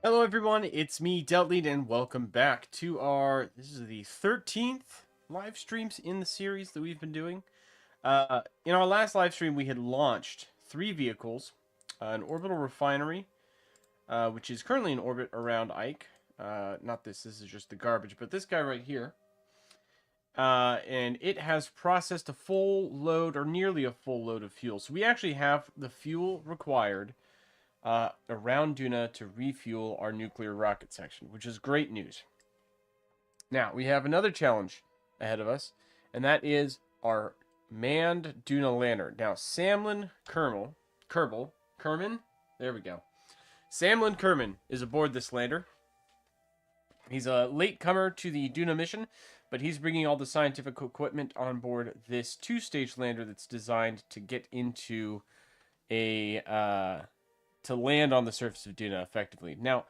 Hello everyone, it's me, Deltlead, and welcome back to this is the 13th live streams in the series that we've been doing. In our last live stream, we had launched 3 vehicles, an orbital refinery, which is currently in orbit around Ike. Not this is just the garbage, but this guy right here. And it has processed a full load, or nearly a full load of fuel. So we actually have the fuel required around Duna to refuel our nuclear rocket section, which is great news. Now, we have another challenge ahead of us, and that is our manned Duna lander. Now, Samlin Kerman, there we go. Samlin Kerman is aboard this lander. He's a latecomer to the Duna mission, but he's bringing all the scientific equipment on board this 2-stage lander that's designed to get into to land on the surface of Duna effectively. Now,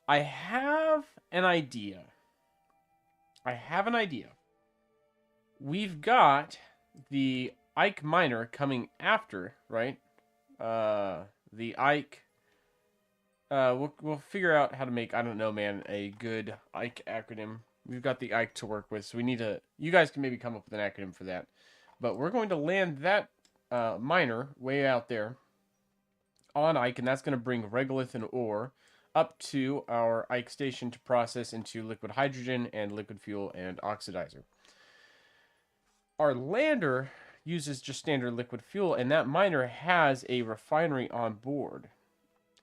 I have an idea. We've got the Ike miner coming after, right? The Ike. We'll figure out how to make, I don't know, man, a good Ike acronym. We've got the Ike to work with, so we need to. You guys can maybe come up with an acronym for that. But we're going to land that miner way out there on Ike, and that's going to bring regolith and ore up to our Ike station to process into liquid hydrogen and liquid fuel and oxidizer. Our lander uses just standard liquid fuel, and that miner has a refinery on board.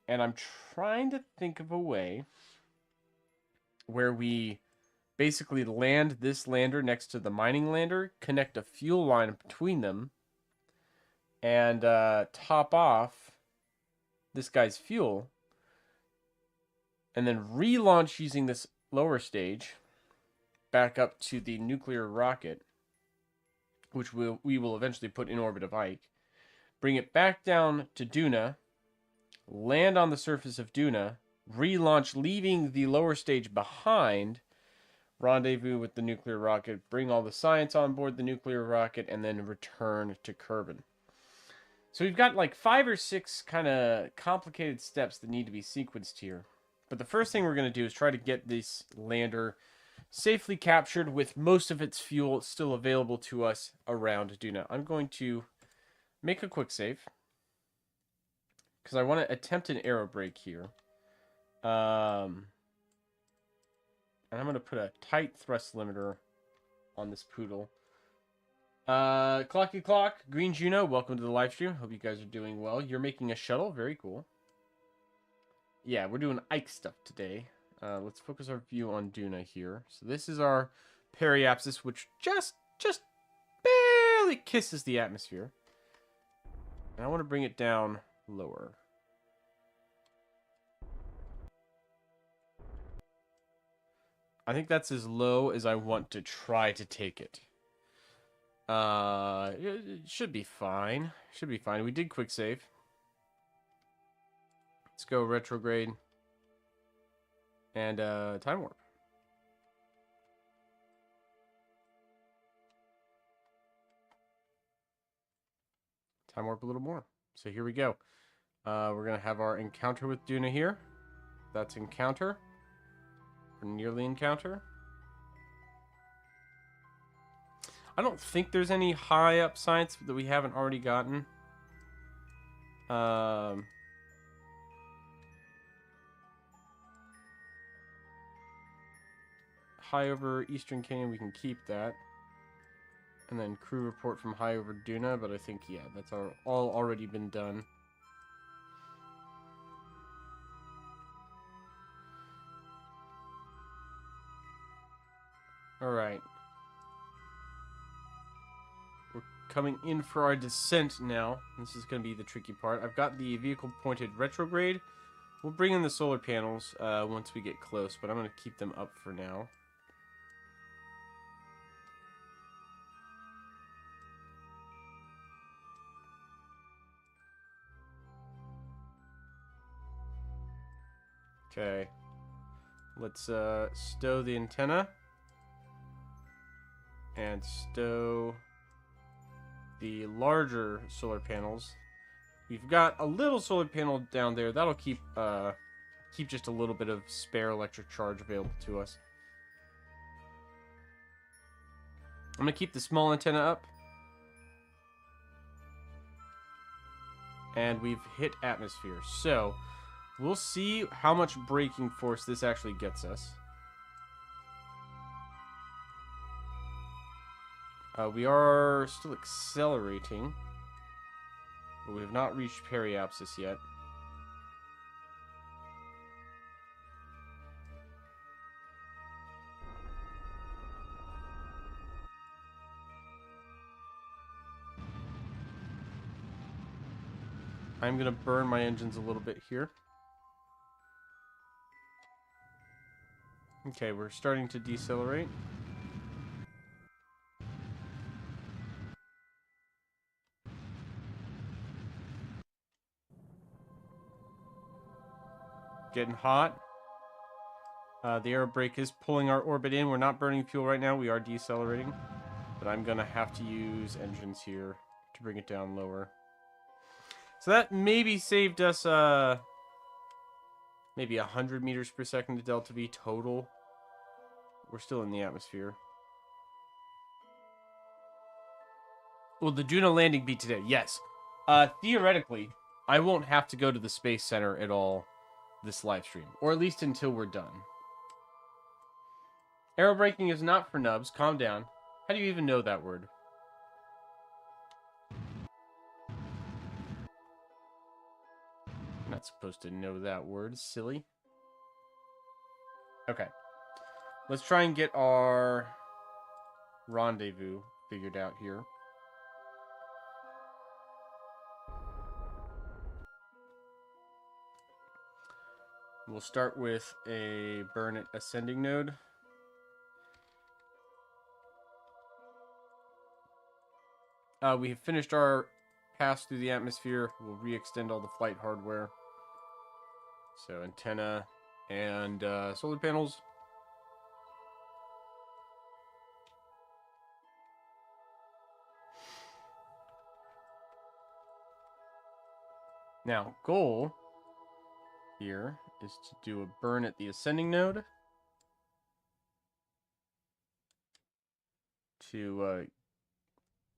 And I'm trying to think of a way where we basically land this lander next to the mining lander, connect a fuel line between them, and top off this guy's fuel, and then relaunch using this lower stage back up to the nuclear rocket, which we will eventually put in orbit of Ike, bring it back down to Duna, land on the surface of Duna, relaunch, leaving the lower stage behind, rendezvous with the nuclear rocket, bring all the science on board the nuclear rocket, and then return to Kerbal. So we've got like 5 or 6 kind of complicated steps that need to be sequenced here. But the first thing we're going to do is try to get this lander safely captured with most of its fuel still available to us around Duna. I'm going to make a quick save, because I want to attempt an aero brake here. And I'm going to put a tight thrust limiter on this poodle. Clocky Clock, Green Juno, welcome to the live stream. Hope you guys are doing well. You're making a shuttle, very cool. Yeah, we're doing Ike stuff today. Let's focus our view on Duna here. So this is our periapsis, which just barely kisses the atmosphere. And I want to bring it down lower. I think that's as low as I want to try to take it. It should be fine. Should be fine. We did quick save. Let's go retrograde. And time warp. Time warp a little more. So here we go. We're going to have our encounter with Duna here. That's encounter. Or nearly encounter. I don't think there's any high up science that we haven't already gotten. High over Eastern Canyon, we can keep that. And then crew report from high over Duna, but I think, yeah, that's all already been done. Alright. We're coming in for our descent now. This is going to be the tricky part. I've got the vehicle pointed retrograde. We'll bring in the solar panels once we get close, but I'm going to keep them up for now. Okay. Let's stow the antenna. And stow the larger solar panels. We've got a little solar panel down there. That'll keep keep just a little bit of spare electric charge available to us. I'm going to keep the small antenna up. And we've hit atmosphere. So, we'll see how much braking force this actually gets us. We are still accelerating. But we have not reached periapsis yet. I'm going to burn my engines a little bit here. Okay, we're starting to decelerate. Getting hot. The air brake is pulling our orbit in. We're not burning fuel right now. We are decelerating. But I'm going to have to use engines here to bring it down lower. So that maybe saved us maybe 100 meters per second to delta V total. We're still in the atmosphere. Will the Duna landing be today? Yes. Theoretically, I won't have to go to the Space Center at all this live stream. Or at least until we're done. Aerobraking is not for nubs. Calm down. How do you even know that word? I'm not supposed to know that word. Silly. Okay. Let's try and get our rendezvous figured out here. We'll start with a burn at ascending node. We have finished our pass through the atmosphere. We'll re-extend all the flight hardware. So antenna and solar panels. Now, goal here is to do a burn at the ascending node. To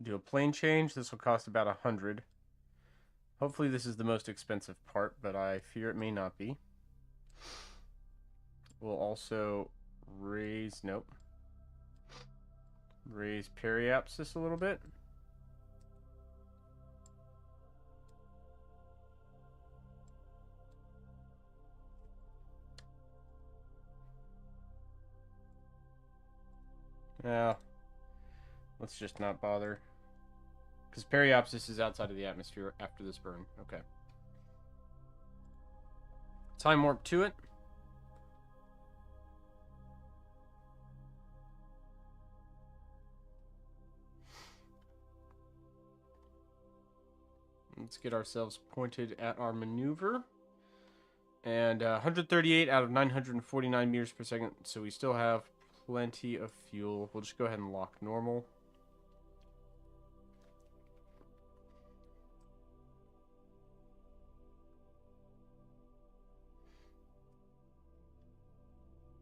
do a plane change. This will cost about 100. Hopefully this is the most expensive part, but I fear it may not be. We'll also raise, nope. Raise periapsis a little bit. Now, let's just not bother. Because periapsis is outside of the atmosphere after this burn. Okay. Time warp to it. Let's get ourselves pointed at our maneuver. And 138 out of 949 meters per second. So we still have plenty of fuel. We'll just go ahead and lock normal.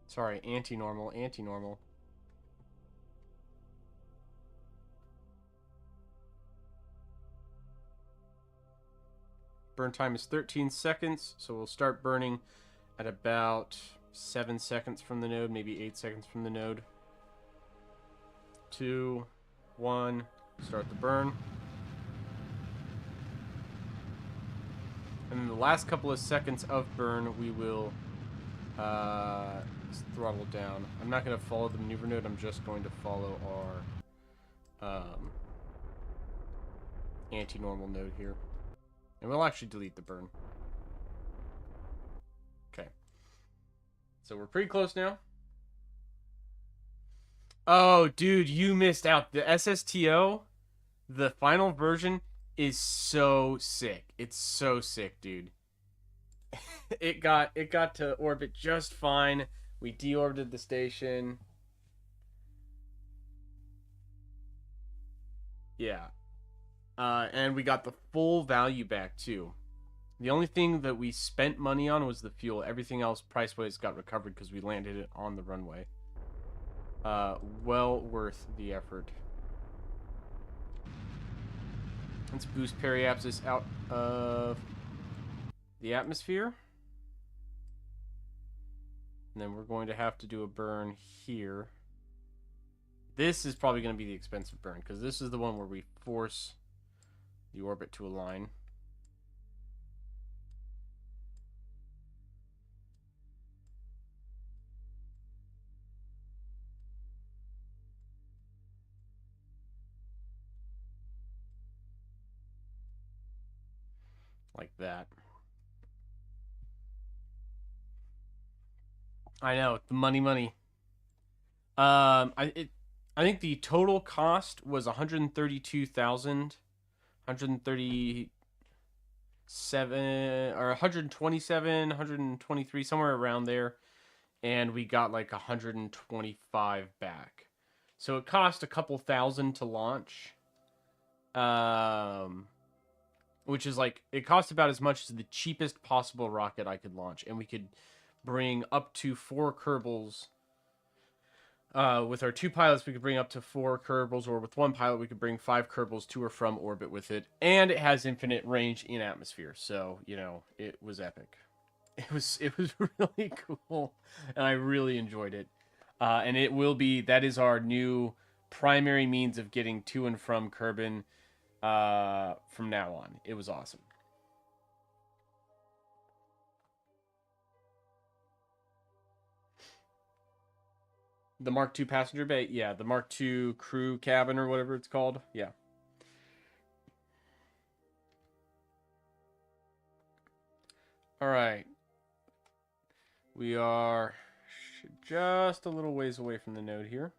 Sorry, anti-normal, anti-normal. Burn time is 13 seconds, so we'll start burning at about 7 seconds from the node, maybe 8 seconds from the node. 2, 1, start the burn. And then the last couple of seconds of burn, we will throttle down. I'm not going to follow the maneuver node, I'm just going to follow our anti-normal node here. And we'll actually delete the burn. Okay. So we're pretty close now. Oh, dude, you missed out. The SSTO, the final version, is so sick. It's so sick, dude. It got to orbit just fine. We deorbited the station. Yeah. And we got the full value back, too. The only thing that we spent money on was the fuel. Everything else, price-wise, got recovered because we landed it on the runway. Well worth the effort. Let's boost periapsis out of the atmosphere. And then we're going to have to do a burn here. This is probably going to be the expensive burn, because this is the one where we force the orbit to align. Like that. I know, the money. I think the total cost was 132,000, 137 or 127, 123, somewhere around there, and we got like 125 back. So it cost a couple thousand to launch. Which is like, it cost about as much as the cheapest possible rocket I could launch, and we could bring up to 4 Kerbals. With our 2 pilots, we could bring up to 4 Kerbals, or with 1 pilot, we could bring 5 Kerbals to or from orbit with it. And it has infinite range in atmosphere, so you know it was epic. It was really cool, and I really enjoyed it. And it will be, that is our new primary means of getting to and from Kerbin from now on. It was awesome. The Mark II passenger bay? Yeah, the Mark II crew cabin or whatever it's called. Yeah. All right. We are just a little ways away from the node here.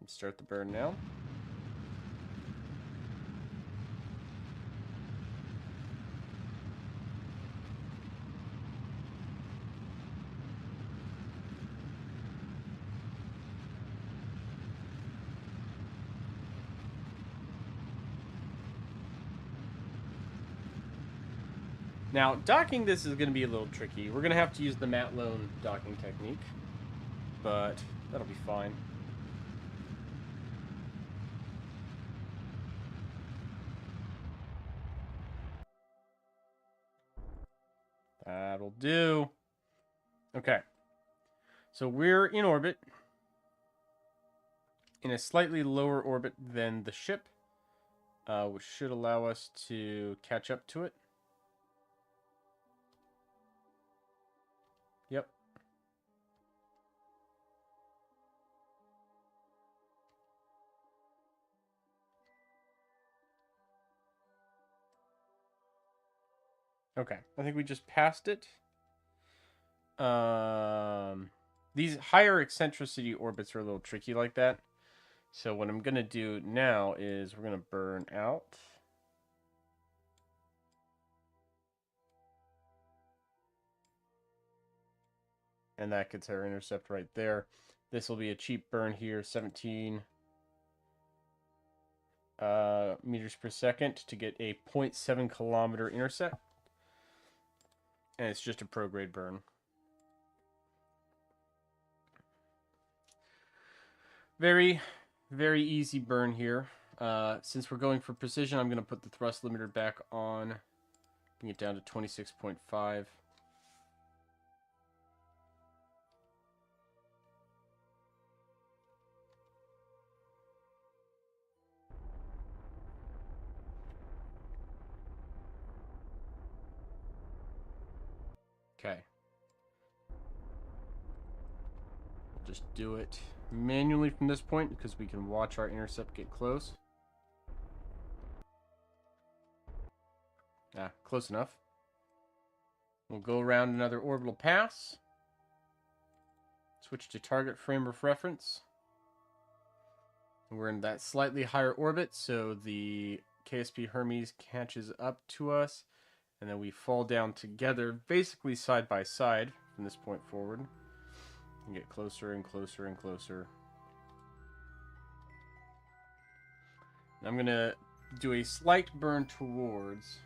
Start the burn now. Now, docking this is going to be a little tricky. We're going to have to use the Matlone docking technique, but that'll be fine. That'll do. Okay. So we're in orbit, in a slightly lower orbit than the ship, which should allow us to catch up to it. Yep. Okay, I think we just passed it. These higher eccentricity orbits are a little tricky like that. So what I'm going to do now is we're going to burn out. And that gets our intercept right there. This will be a cheap burn here, 17 meters per second to get a 0.7 kilometer intercept. And it's just a prograde burn. Very, very easy burn here. Since we're going for precision, I'm going to put the thrust limiter back on. Bring it down to 26.5. Okay. We'll just do it manually from this point because we can watch our intercept get close. Close enough. We'll go around another orbital pass. Switch to target frame of reference. We're in that slightly higher orbit, so the KSP Hermes catches up to us, and then we fall down together, basically side by side from this point forward, and get closer and closer and closer. I'm going to do a slight burn towards...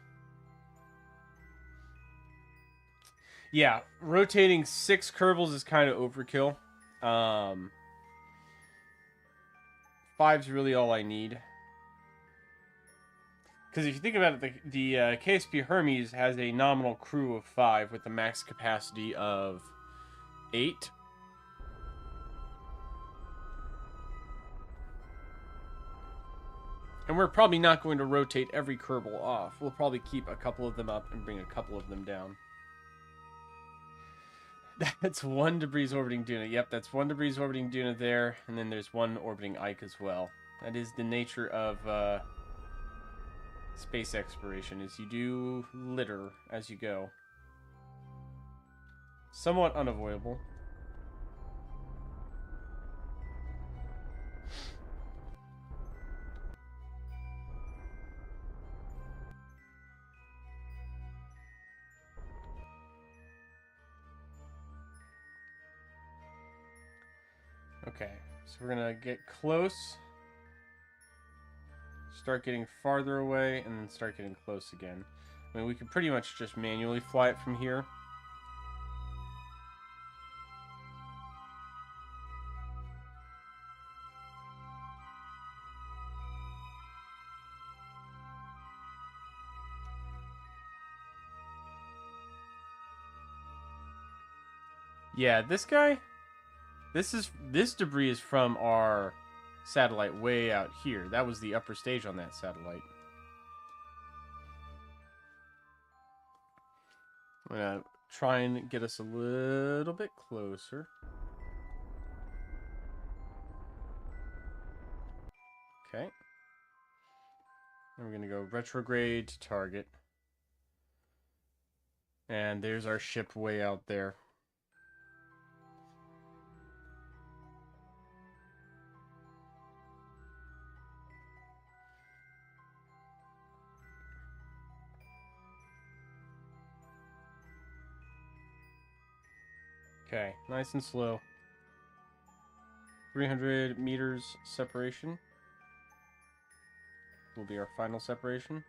Yeah, rotating 6 Kerbals is kind of overkill. 5's really all I need. Because if you think about it, the KSP Hermes has a nominal crew of 5 with a max capacity of 8. And we're probably not going to rotate every Kerbal off. We'll probably keep a couple of them up and bring a couple of them down. That's 1 debris orbiting Duna. Yep, that's 1 debris orbiting Duna there. And then there's 1 orbiting Ike as well. That is the nature of space exploration, is you do litter as you go. Somewhat unavoidable. Okay, so we're gonna get close, start getting farther away, and then start getting close again. I mean, we could pretty much just manually fly it from here. Yeah, this guy... This debris is from our satellite way out here. That was the upper stage on that satellite. I'm gonna try and get us a little bit closer. Okay. And we're gonna go retrograde to target. And there's our ship way out there. Okay, nice and slow. 300 meters separation will be our final separation.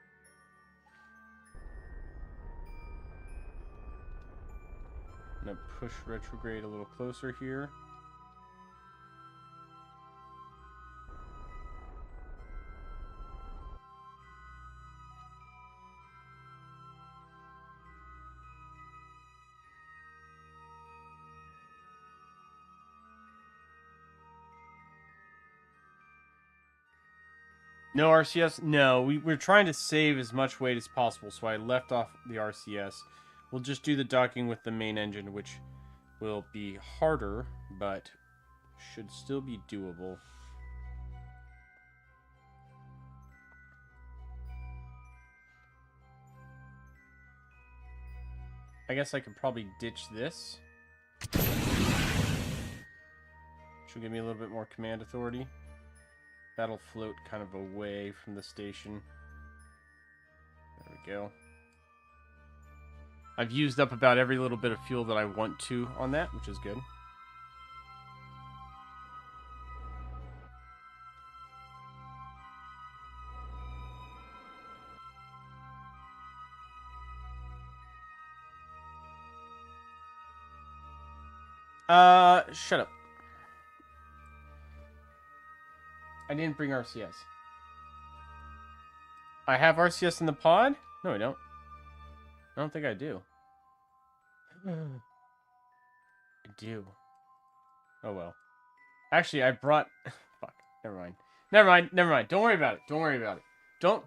I'm gonna push retrograde a little closer here. No RCS? No, we're trying to save as much weight as possible, so I left off the RCS. We'll just do the docking with the main engine, which will be harder, but should still be doable. I guess I could probably ditch this. Which will give me a little bit more command authority. That'll float kind of away from the station. There we go. I've used up about every little bit of fuel that I want to on that, which is good. Shut up. I didn't bring RCS. I have RCS in the pod? No, I don't. I don't think I do. I do. Oh, well. Actually, I brought... Fuck. Never mind. Never mind. Never mind. Don't worry about it. Don't worry about it. Don't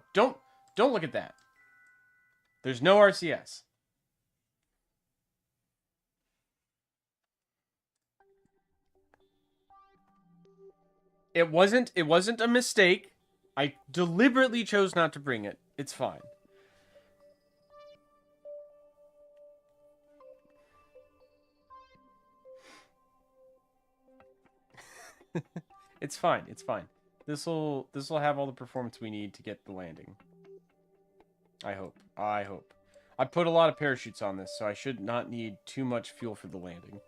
look at that. There's no RCS. It wasn't a mistake. I deliberately chose not to bring it. It's fine. It's fine. It's fine. This'll have all the performance we need to get the landing. I hope. I hope. I put a lot of parachutes on this, so I should not need too much fuel for the landing.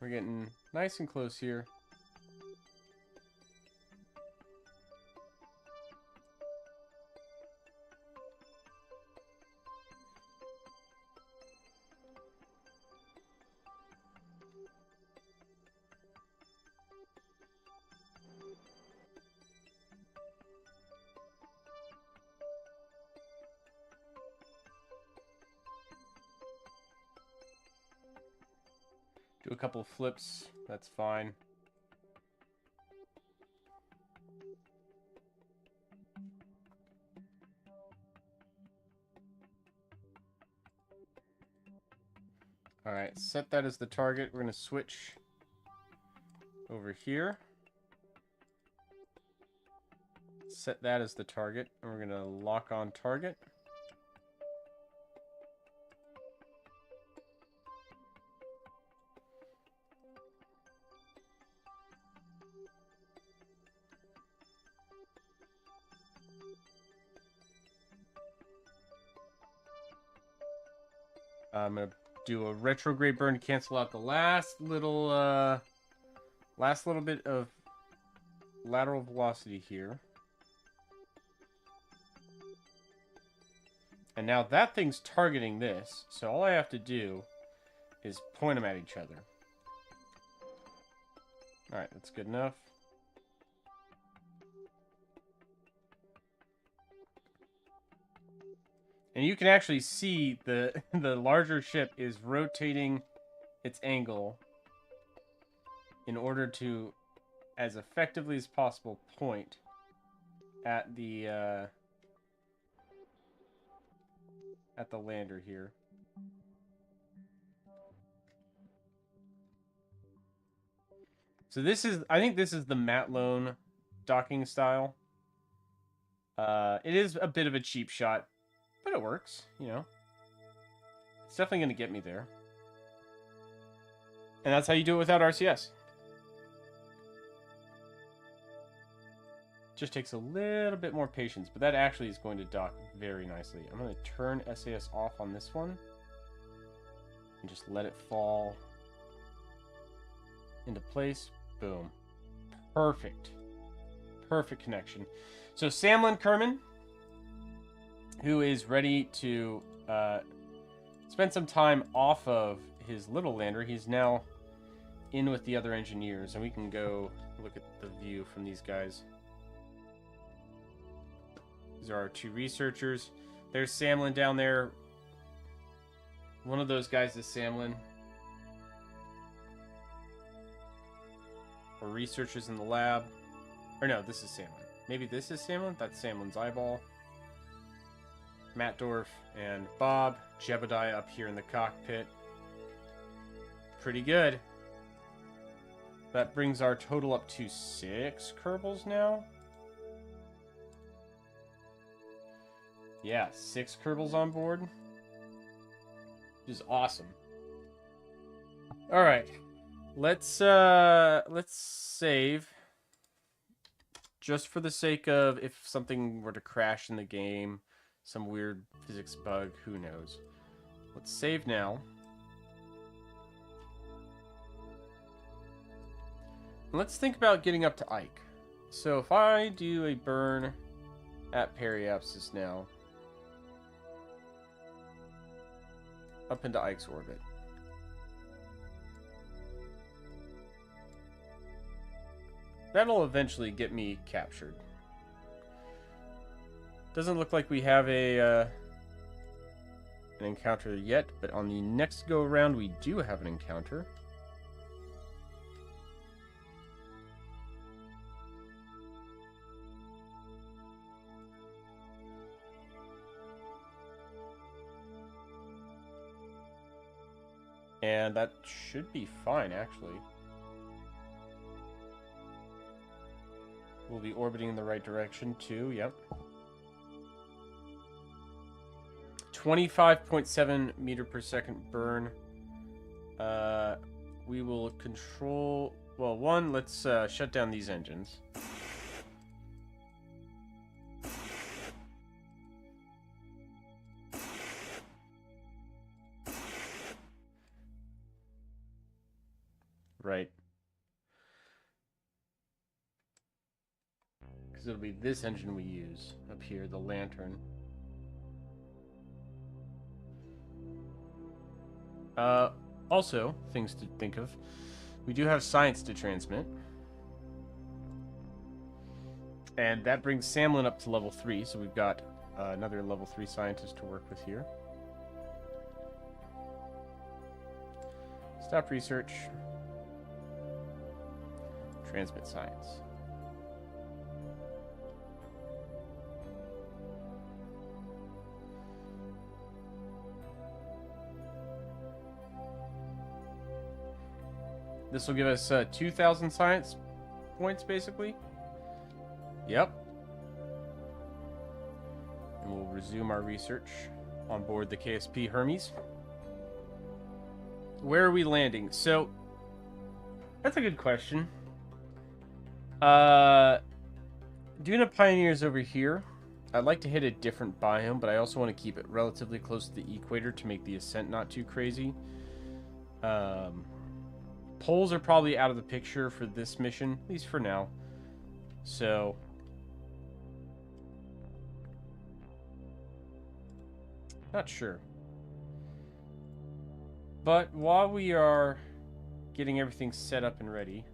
We're getting nice and close here. Do a couple flips. That's fine. Alright, set that as the target. We're going to switch over here. Set that as the target. And we're going to lock on target. I'm going to do a retrograde burn to cancel out the last little bit of lateral velocity here. And now that thing's targeting this, so all I have to do is point them at each other. Alright, that's good enough. And you can actually see the larger ship is rotating its angle in order to, as effectively as possible, point at the lander here. So this is, I think this is the Matlone docking style. It is a bit of a cheap shot, but it works, you know. It's definitely going to get me there. And that's how you do it without RCS. Just takes a little bit more patience, but that actually is going to dock very nicely. I'm going to turn SAS off on this one and just let it fall into place. Boom. Perfect. Perfect connection. So Samlin Kerman, who is ready to spend some time off of his little lander. He's now in with the other engineers, and we can go look at the view from these guys. These are our two researchers. There's Samlin down there. One of those guys is Samlin. Or researchers in the lab. Or no, this is Samlin. Maybe this is Samlin? That's Samlin's eyeball. Matt Dorf and Bob. Jebediah up here in the cockpit. Pretty good. That brings our total up to 6 Kerbals now. Yeah, 6 Kerbals on board. Which is awesome. Alright. Let's save. Just for the sake of if something were to crash in the game, some weird physics bug, who knows. Let's save now. Let's think about getting up to Ike. So if I do a burn at periapsis now, up into Ike's orbit. That'll eventually get me captured. Doesn't look like we have an encounter yet, but on the next go around we do have an encounter. And that should be fine, actually. We'll be orbiting in the right direction, too. Yep. 25.7 meter per second burn. We will control... Well, one, let's shut down these engines. right? Because it'll be this engine we use up here, the lantern. Also, things to think of. We do have science to transmit. And that brings Samlin up to level 3, so we've got another level 3 scientist to work with here. Stop research. Transmit science. This will give us 2,000 science points, basically. Yep. And we'll resume our research on board the KSP Hermes. Where are we landing? So, that's a good question. Duna Pioneer's over here. I'd like to hit a different biome, but I also want to keep it relatively close to the equator to make the ascent not too crazy. Poles are probably out of the picture for this mission, at least for now. So, not sure. But while we are getting everything set up and ready,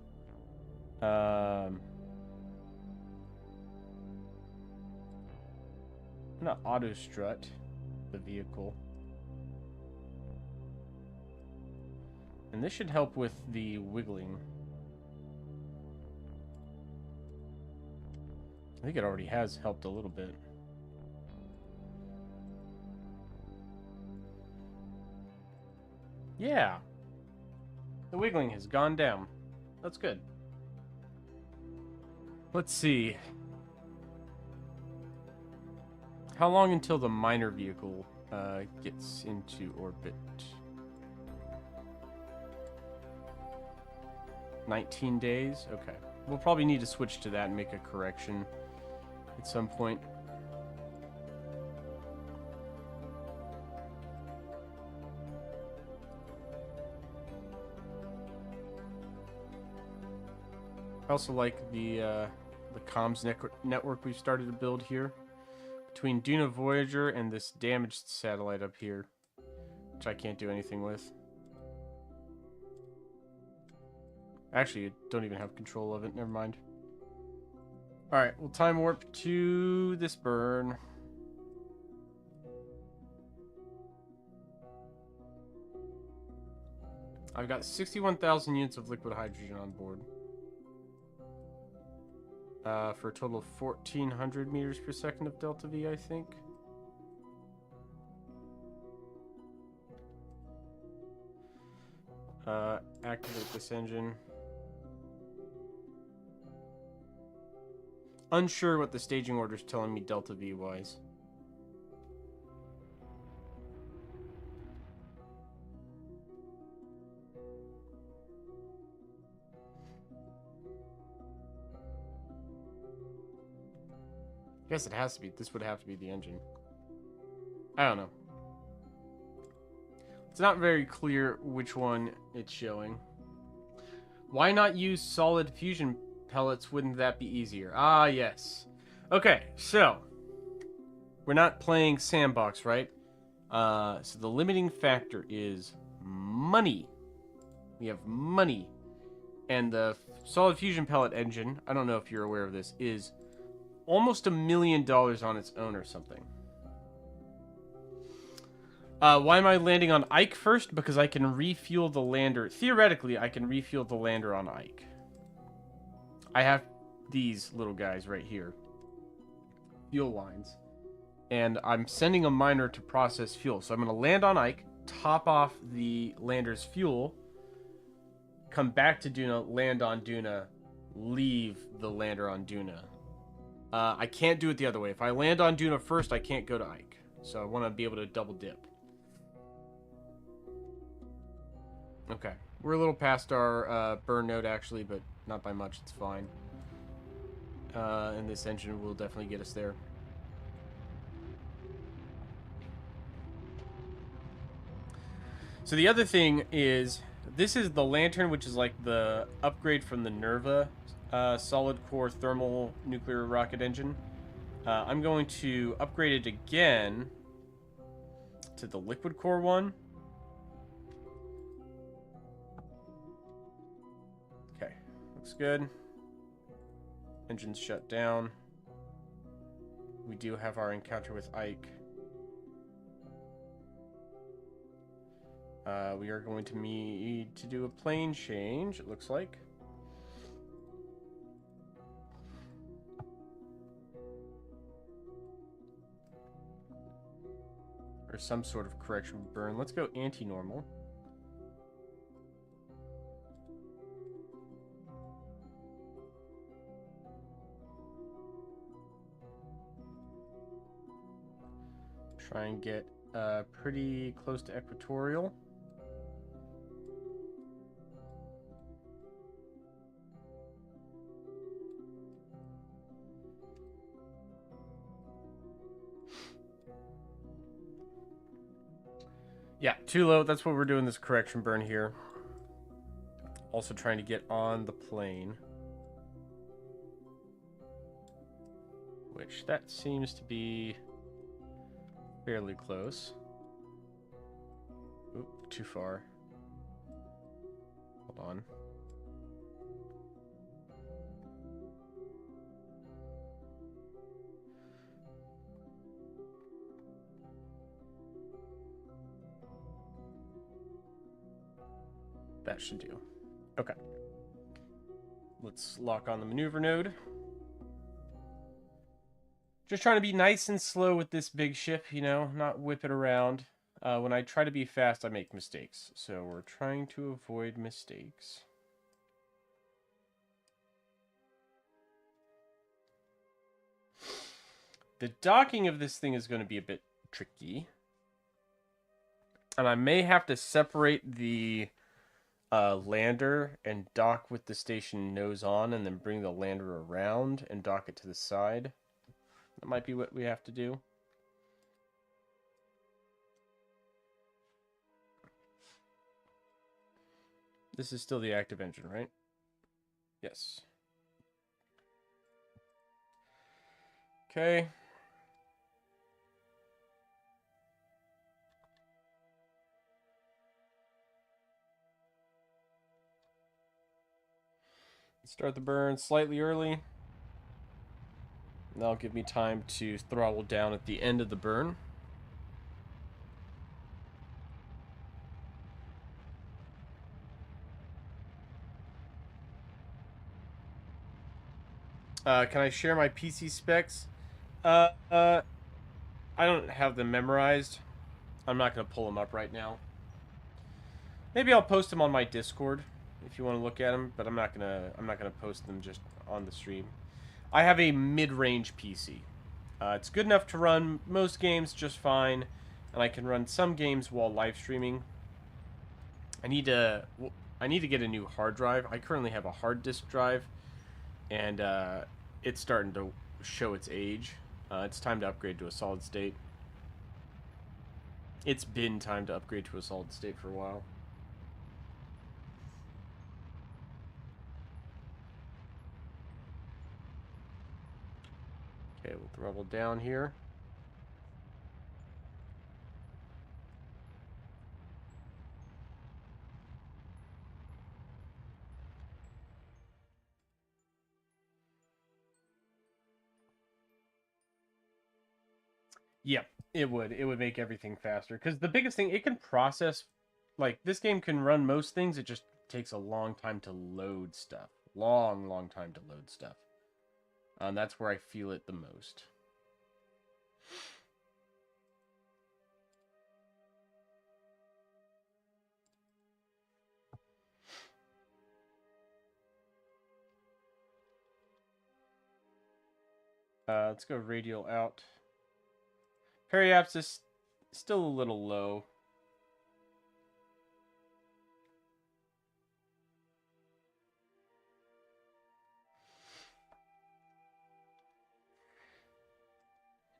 I'm gonna auto strut the vehicle. And this should help with the wiggling. I think it already has helped a little bit. Yeah. The wiggling has gone down. That's good. Let's see. How long until the miner vehicle gets into orbit? 19 days? Okay. We'll probably need to switch to that and make a correction at some point. I also like the comms network we've started to build here between Duna Voyager and this damaged satellite up here, which I can't do anything with. Actually, I don't even have control of it. Never mind. Alright, we'll time warp to this burn. I've got 61,000 units of liquid hydrogen on board. For a total of 1,400 meters per second of delta V, I think. Activate this engine. Unsure what the staging order is telling me delta V wise. I guess it has to be. This would have to be the engine. I don't know. It's not very clear which one it's showing. Why not use solid fusion pellets? Wouldn't that be easier? Ah, yes. Okay, so we're not playing sandbox, right? So the limiting factor is money. We have money. And the solid fusion pellet engine, I don't know if you're aware of this, is almost $1 million on its own or something. Why am I landing on Ike first? Because I can refuel the lander. Theoretically, I can refuel the lander on Ike. I have these little guys right here. Fuel lines. And I'm sending a miner to process fuel. So I'm going to land on Ike, top off the lander's fuel, come back to Duna, land on Duna, leave the lander on Duna. I can't do it the other way. If I land on Duna first, I can't go to Ike. So I want to be able to double dip. Okay. We're a little past our burn node, actually, but not by much. It's fine. And this engine will definitely get us there. So the other thing is this is the lantern, which is like the upgrade from the Nerva solid core thermal nuclear rocket engine. I'm going to upgrade it again to the liquid core one. Okay, looks good. Engine's shut down. We do have our encounter with Ike. We are going to need to do a plane change, it looks like. Or some sort of correction burn. Let's go anti-normal. Try and get pretty close to equatorial. Yeah, too low. That's what we're doing this correction burn here. Also trying to get on the plane. Which, that seems to be fairly close. Oop, too far. Hold on. That should do. Okay. Let's lock on the maneuver node. Just trying to be nice and slow with this big ship, you know, not whip it around. When I try to be fast, I make mistakes. So we're trying to avoid mistakes. The docking of this thing is going to be a bit tricky. And I may have to separate the lander and dock with the station nose on, and then bring the lander around and dock it to the side. That might be what we have to do. This is still the active engine, right? Yes. Okay. Start the burn slightly early. That'll give me time to throttle down at the end of the burn. Can I share my PC specs? I don't have them memorized. I'm not going to pull them up right now. Maybe I'll post them on my Discord if you want to look at them, but I'm not gonna post them just on the stream. I have a mid-range PC. It's good enough to run most games just fine, and I can run some games while live streaming. I need to get a new hard drive. I currently have a hard disk drive, and it's starting to show its age. It's time to upgrade to a solid state. It's been time to upgrade to a solid state for a while. Okay, we'll throttle down here. Yep, it would. It would make everything faster. Because the biggest thing, it can process... Like, this game can run most things. It just takes a long time to load stuff. Long time to load stuff. That's where I feel it the most. Let's go radial out. Periapsis is still a little low.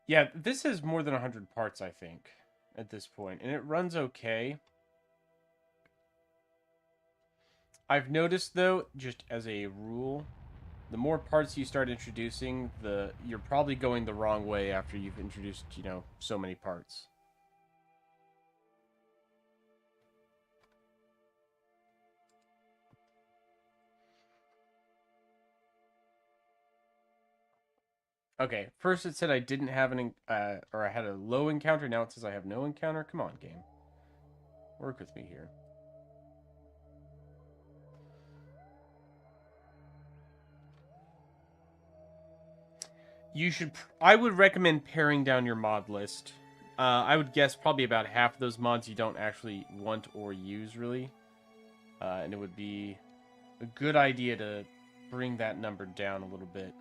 Yeah, this is more than 100 parts, I think, at this point. And it runs okay. I've noticed though, just as a rule, the more parts you start introducing, you're probably going the wrong way after you've introduced, so many parts. Okay, first it said I didn't have or I had a low encounter. Now it says I have no encounter. Come on, game. Work with me here. I would recommend paring down your mod list. I would guess probably about half of those mods you don't actually want or use, really. And it would be a good idea to bring that number down a little bit.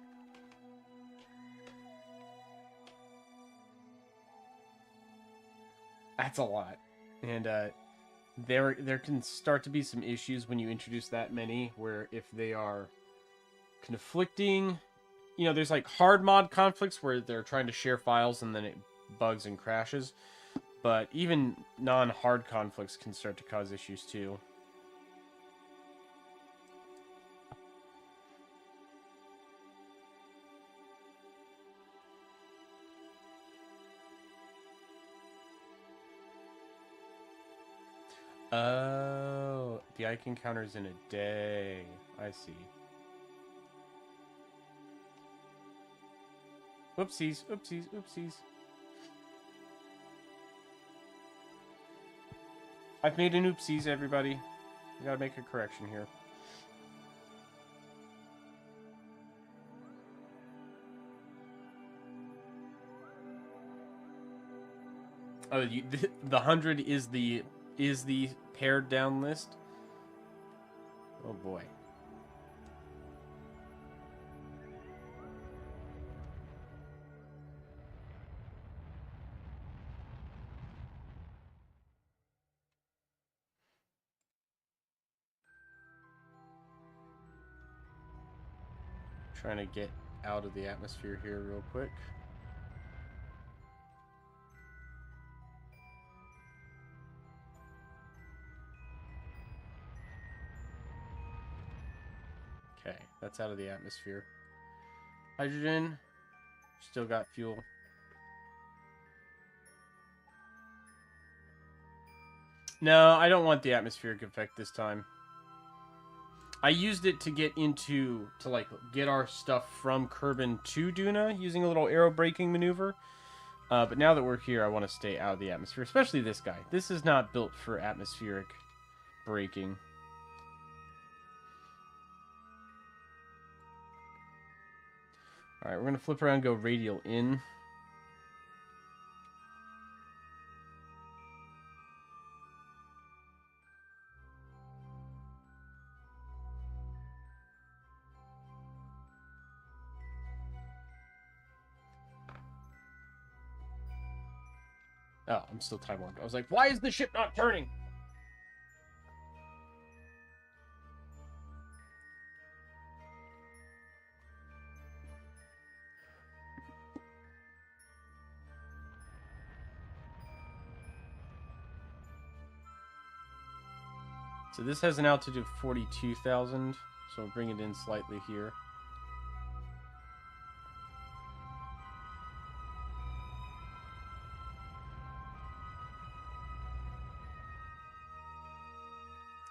That's a lot. And there can start to be some issues when you introduce that many, where if they are conflicting, there's like hard mod conflicts where they're trying to share files and then it bugs and crashes. But even non-hard conflicts can start to cause issues too. Oh, the Ike encounter's in a day. I see. Oopsies, oopsies, oopsies. I've made an oopsies, everybody. We gotta make a correction here. Oh, the 100 is the pared down list. Oh boy. Trying to get out of the atmosphere here real quick. Okay, that's out of the atmosphere. Hydrogen. Still got fuel. No, I don't want the atmospheric effect this time. I used it to get get our stuff from Kerbal to Duna using a little aero braking maneuver. But now that we're here, I want to stay out of the atmosphere, especially this guy. This is not built for atmospheric braking. Alright, we're going to flip around and go radial in. Oh, I'm still time warped. I was like, why is the ship not turning? So this has an altitude of 42,000. So we'll bring it in slightly here.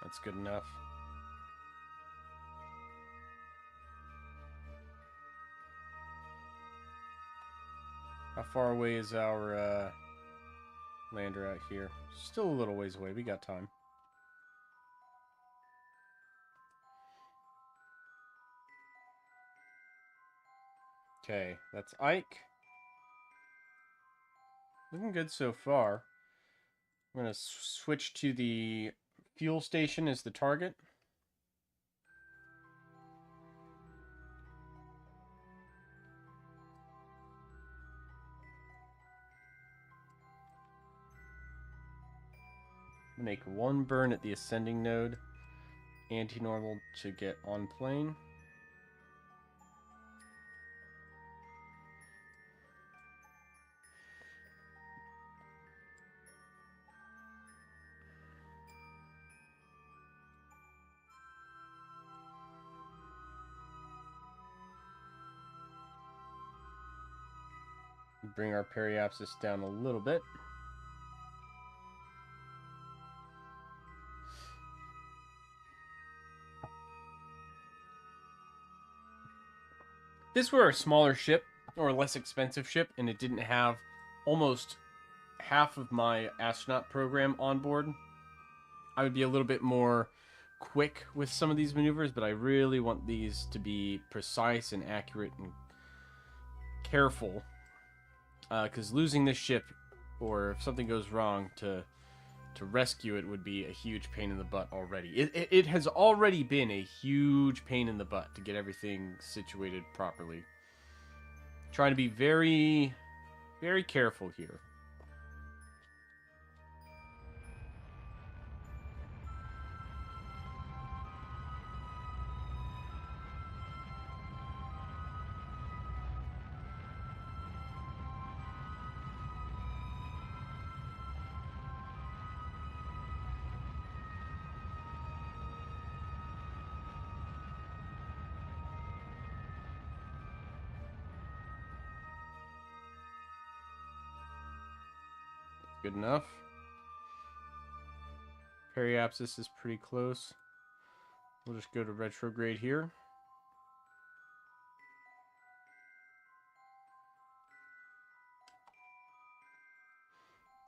That's good enough. How far away is our lander out here? Still a little ways away. We got time. Okay, that's Ike. Looking good so far. We're going to switch to the fuel station as the target. Make one burn at the ascending node. Anti-normal to get on plane. bring our periapsis down a little bit. If this were a smaller ship or a less expensive ship and it didn't have almost half of my astronaut program on board, I would be a little bit more quick with some of these maneuvers, but I really want these to be precise and accurate and careful, because losing this ship, or if something goes wrong, to rescue it would be a huge pain in the butt already. It has already been a huge pain in the butt to get everything situated properly. Trying to be very, very careful here. Good enough. Periapsis is pretty close. We'll just go to retrograde here.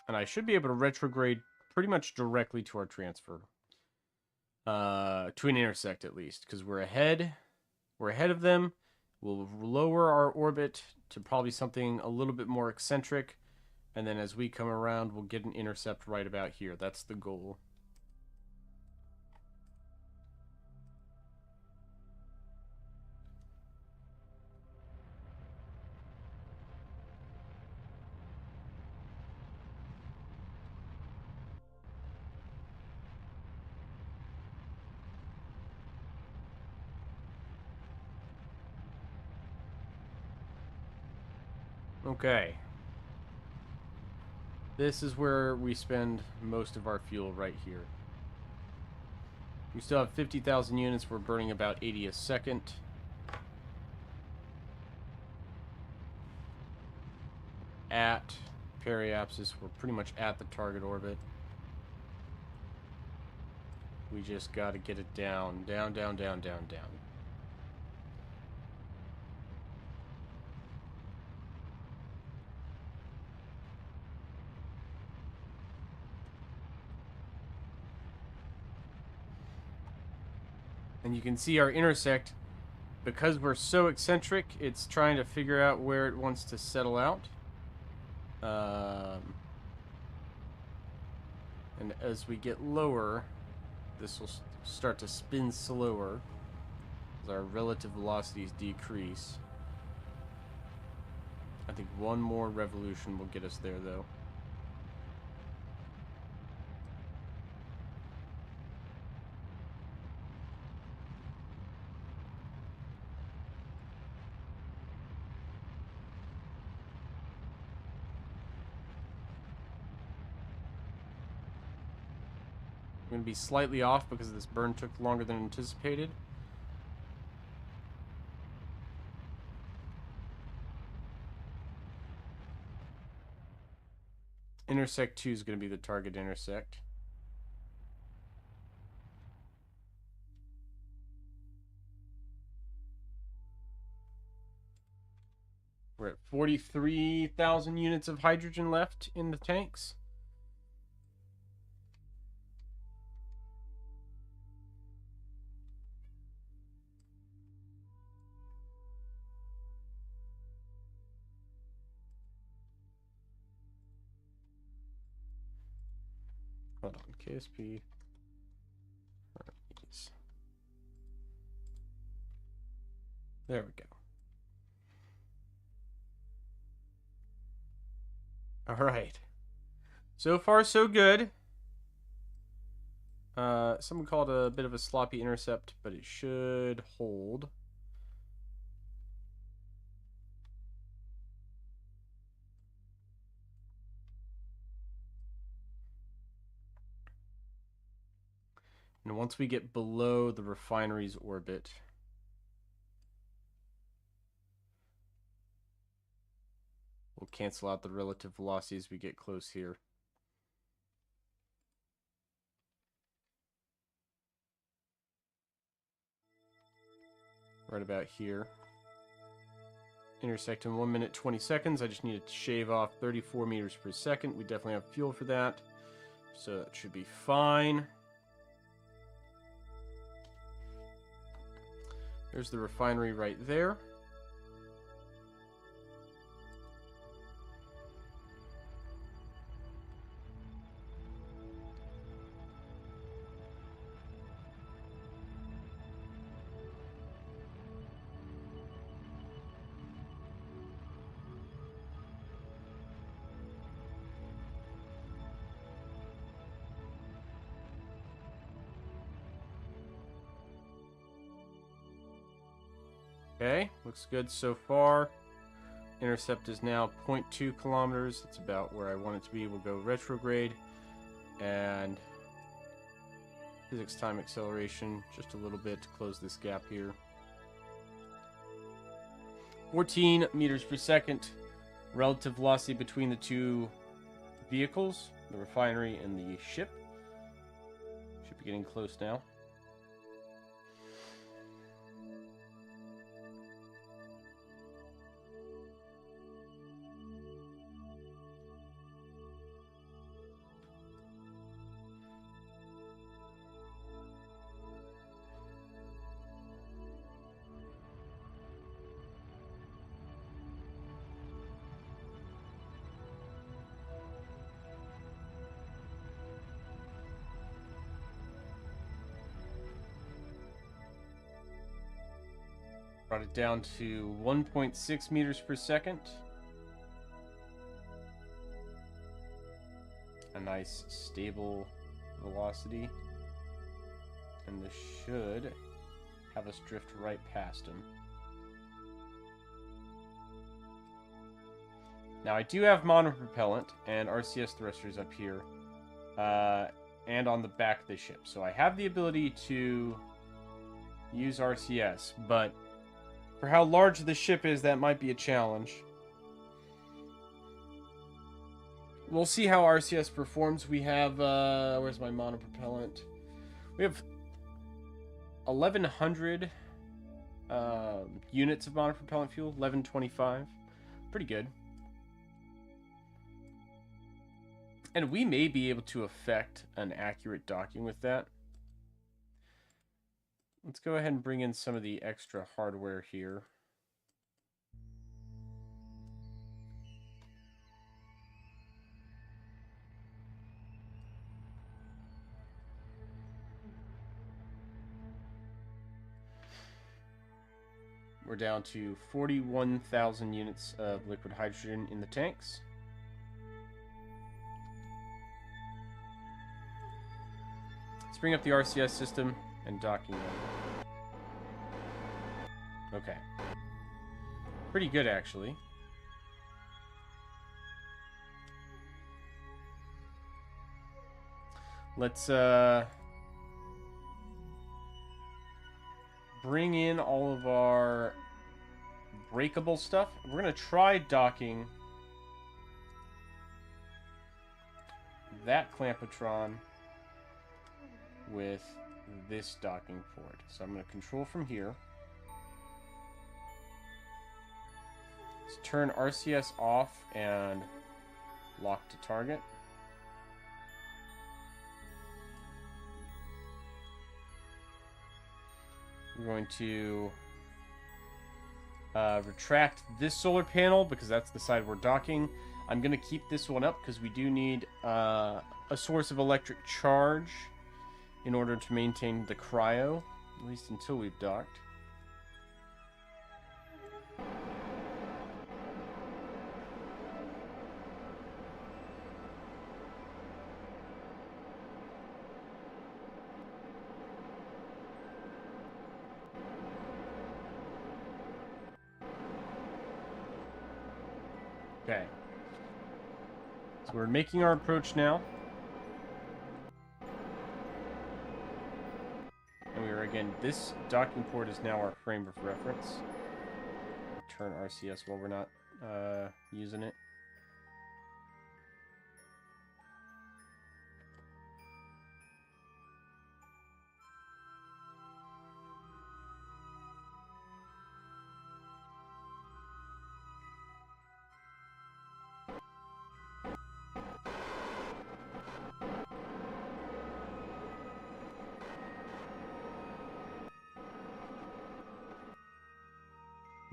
And I should be able to retrograde pretty much directly to our transfer. To an intersect at least, because we're ahead. We're ahead of them. We'll lower our orbit to probably something a little bit more eccentric. And then as we come around, we'll get an intercept right about here. That's the goal. Okay. This is where we spend most of our fuel right here. We still have 50,000 units. We're burning about 80 a second. At periapsis, we're pretty much at the target orbit. We just got to get it down, down, down, down, down, down. And you can see our intersect, because we're so eccentric, it's trying to figure out where it wants to settle out. And as we get lower, this will start to spin slower as our relative velocities decrease. I think one more revolution will get us there, though. Going to be slightly off because this burn took longer than anticipated. Intersect 2 is going to be the target intersect. We're at 43,000 units of hydrogen left in the tanks. Hold on, KSP. There we go. All right. So far, so good. Someone called a bit of a sloppy intercept, but it should hold. And once we get below the refinery's orbit, We'll cancel out the relative velocity as we get close here. Right about here. Intersect in 1 minute 20 seconds. I just need to shave off 34 meters per second. We definitely have fuel for that. So that should be fine. There's the refinery right there. Okay, looks good so far. Intercept is now 0.2 kilometers. That's about where I want it to be. We'll go retrograde and physics time acceleration just a little bit to close this gap here. 14 meters per second relative velocity between the two vehicles, the refinery and the ship. Should be getting close now. Brought it down to 1.6 meters per second. A nice stable velocity. And this should have us drift right past him. Now I do have monopropellant and RCS thrusters up here. And on the back of the ship. So I have the ability to use RCS, but for how large the ship is, that might be a challenge. We'll see how RCS performs. We have, where's my monopropellant? We have 1,100 units of monopropellant fuel, 1,125. Pretty good. And we may be able to affect an accurate docking with that. Let's go ahead and bring in some of the extra hardware here. We're down to 41,000 units of liquid hydrogen in the tanks. Let's bring up the RCS system and docking them. Okay. Pretty good, actually. Let's bring in all of our breakable stuff. We're going to try docking that clampetron with this docking port. So I'm going to control from here. Let's turn RCS off and lock to target. We're going to retract this solar panel because that's the side we're docking. I'm going to keep this one up because we do need a source of electric charge in order to maintain the cryo, at least until we've docked. Okay. So we're making our approach now. Again, this docking port is now our frame of reference. Turn RCS while we're not using it.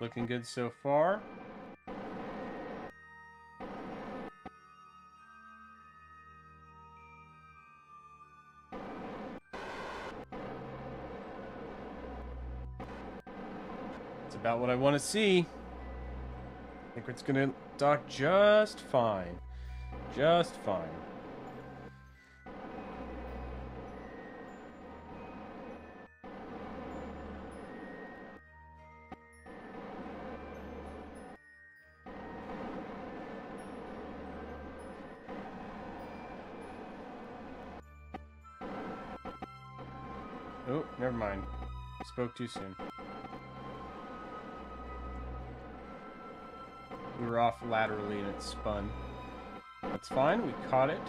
Looking good so far. It's about what I want to see. I think it's gonna dock just fine. Just fine. Oh, never mind. Spoke too soon. We were off laterally and it spun. That's fine, we caught it.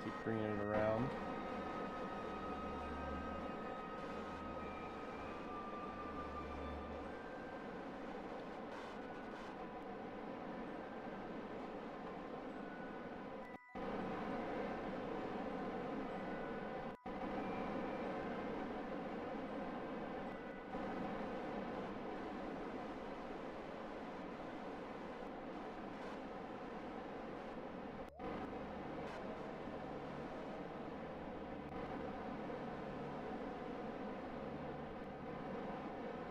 Keep bringing it around.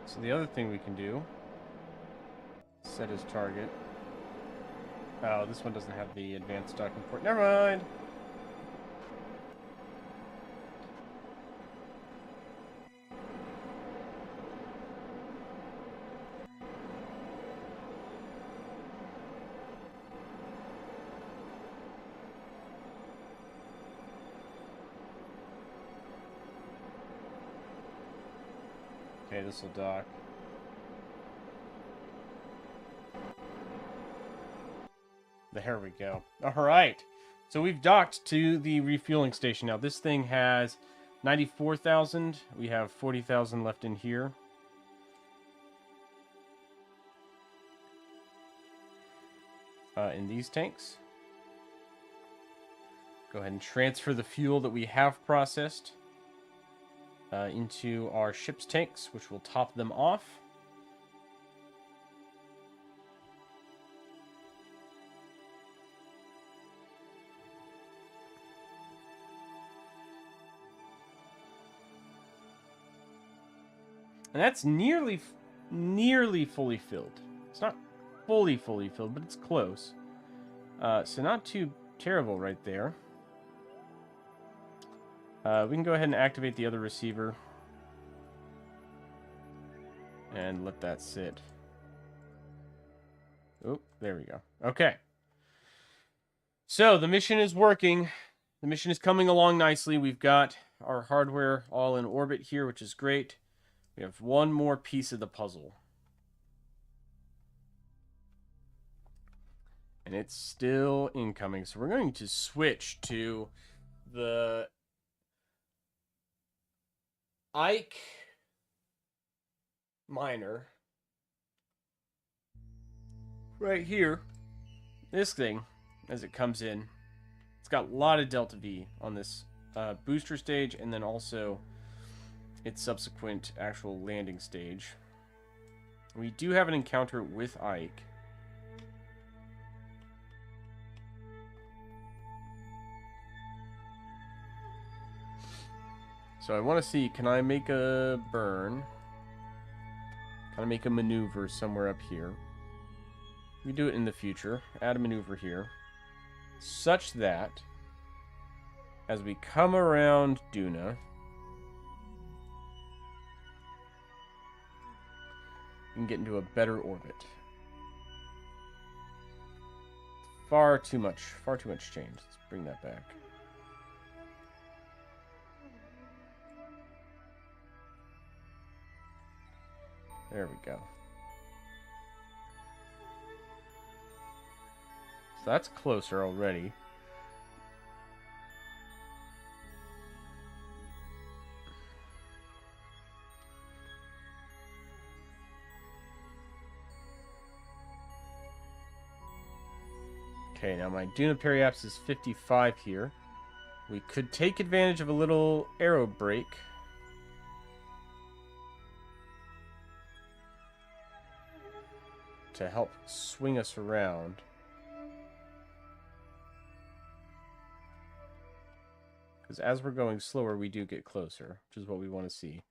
So the other thing we can do, set his target. Oh, this one doesn't have the advanced docking port. Never mind. Okay, this will dock. There we go. Alright. So we've docked to the refueling station. Now this thing has 94,000. We have 40,000 left in here. In these tanks. Go ahead and transfer the fuel that we have processed into our ship's tanks, which will top them off. And that's nearly fully filled. It's not fully filled, but it's close. So not too terrible right there. We can go ahead and activate the other receiver. And let that sit. Oh, there we go. Okay. So the mission is working. The mission is coming along nicely. We've got our hardware all in orbit here, which is great. We have one more piece of the puzzle. And it's still incoming. So we're going to switch to the Ike miner. Right here. This thing, as it comes in, it's got a lot of delta V on this booster stage, and then also its subsequent actual landing stage. We do have an encounter with Ike. So I want to see, can I make a burn? Can I make a maneuver somewhere up here? We do it in the future. Add a maneuver here. Such that, as we come around Duna, we can get into a better orbit. Far too much change. Let's bring that back. There we go. So that's closer already. Okay, now my Duna periapsis is 55 here. We could take advantage of a little arrow break. To help swing us around. Because as we're going slower, we do get closer, which is what we want to see.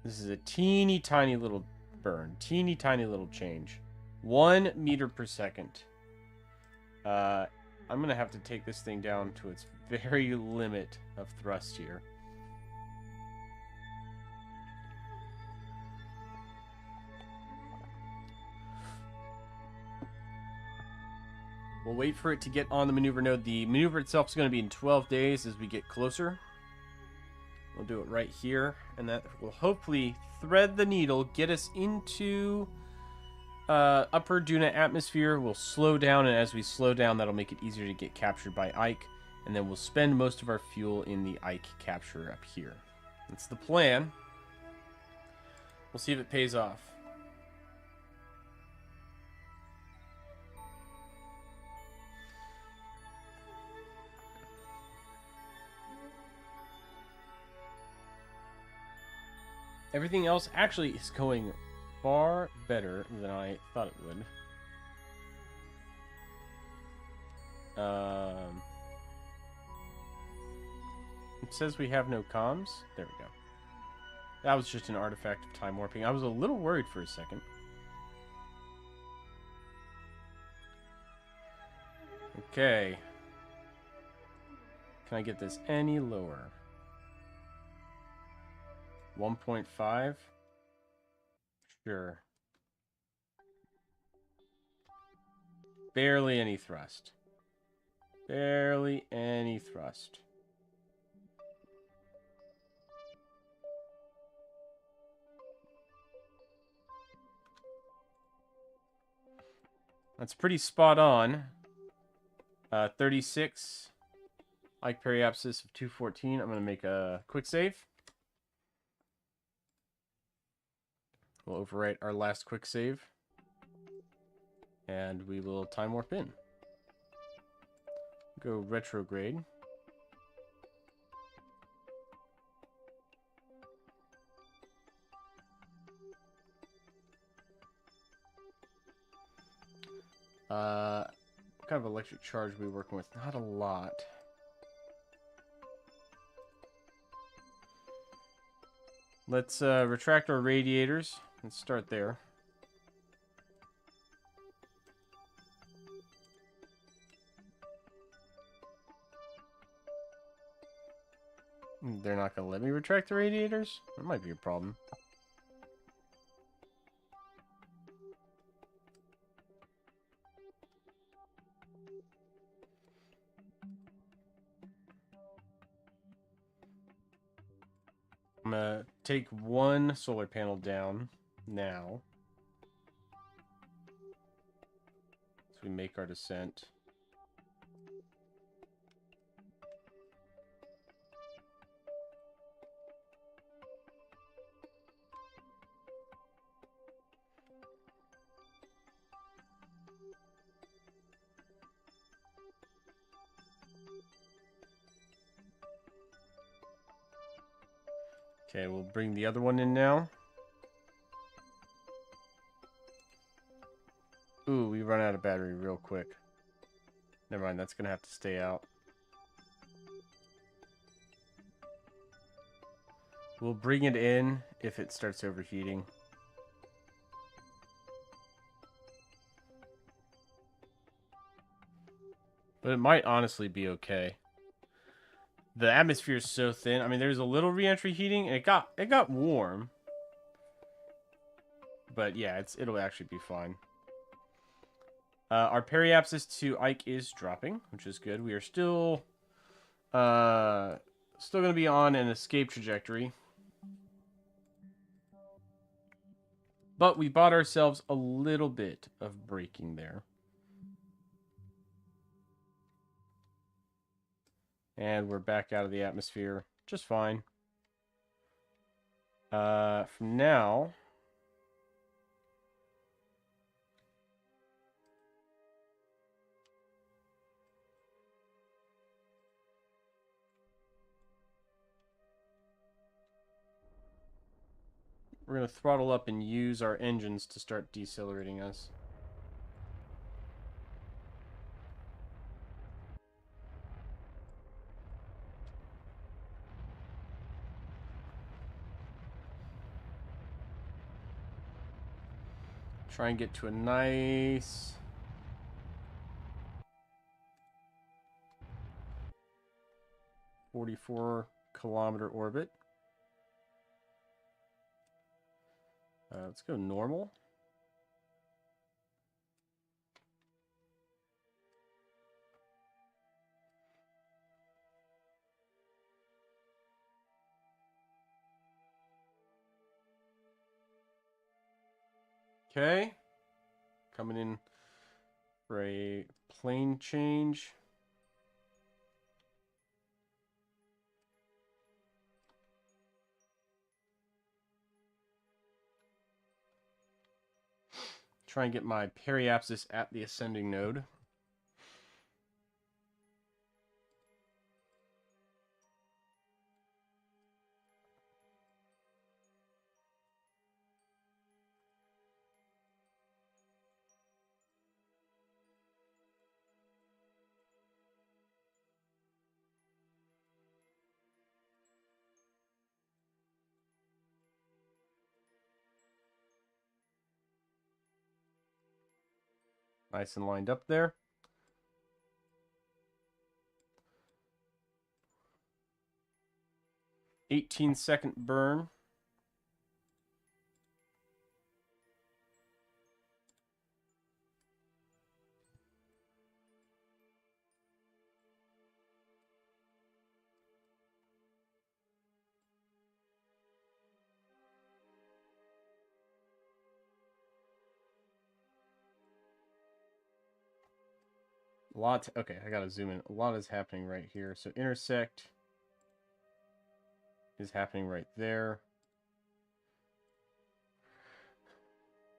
This is a teeny tiny little burn. Teeny tiny little change. 1 meter per second. I'm going to have to take this thing down to its very limit of thrust here. We'll wait for it to get on the maneuver node. The maneuver itself is going to be in 12 days as we get closer. We'll do it right here, and that will hopefully thread the needle, get us into upper Duna atmosphere. We'll slow down, and as we slow down, that'll make it easier to get captured by Ike, and then we'll spend most of our fuel in the Ike capture up here. That's the plan. We'll see if it pays off. Everything else actually is going far better than I thought it would. It says we have no comms. There we go. That was just an artifact of time warping. I was a little worried for a second. Okay. Can I get this any lower? 1.5? Sure. Barely any thrust. Barely any thrust. That's pretty spot on. 36. Ike periapsis of 214. I'm going to make a quick save. We'll overwrite our last quick save. And we will time warp in. Go retrograde. What kind of electric charge are we working with? Not a lot. Let's retract our radiators. Let's start there. They're not going to let me retract the radiators? That might be a problem. I'm going to take one solar panel down now. So we make our descent. Okay, we'll bring the other one in now. Ooh, we run out of battery real quick. Never mind, that's going to have to stay out. We'll bring it in if it starts overheating. But it might honestly be okay. The atmosphere is so thin. I mean, there's a little re-entry heating, and it got warm. But yeah, it'll actually be fine. Our periapsis to Ike is dropping, which is good. We are still going to be on an escape trajectory. But we bought ourselves a little bit of braking there. And we're back out of the atmosphere just fine. From now, we're going to throttle up and use our engines to start decelerating us. Try and get to a nice 44-kilometer orbit. Let's go normal. Okay. Coming in for a plane change. Try and get my periapsis at the ascending node. Nice and lined up there. "18-second burn. Okay, I gotta zoom in. A lot is happening right here. So intersect is happening right there.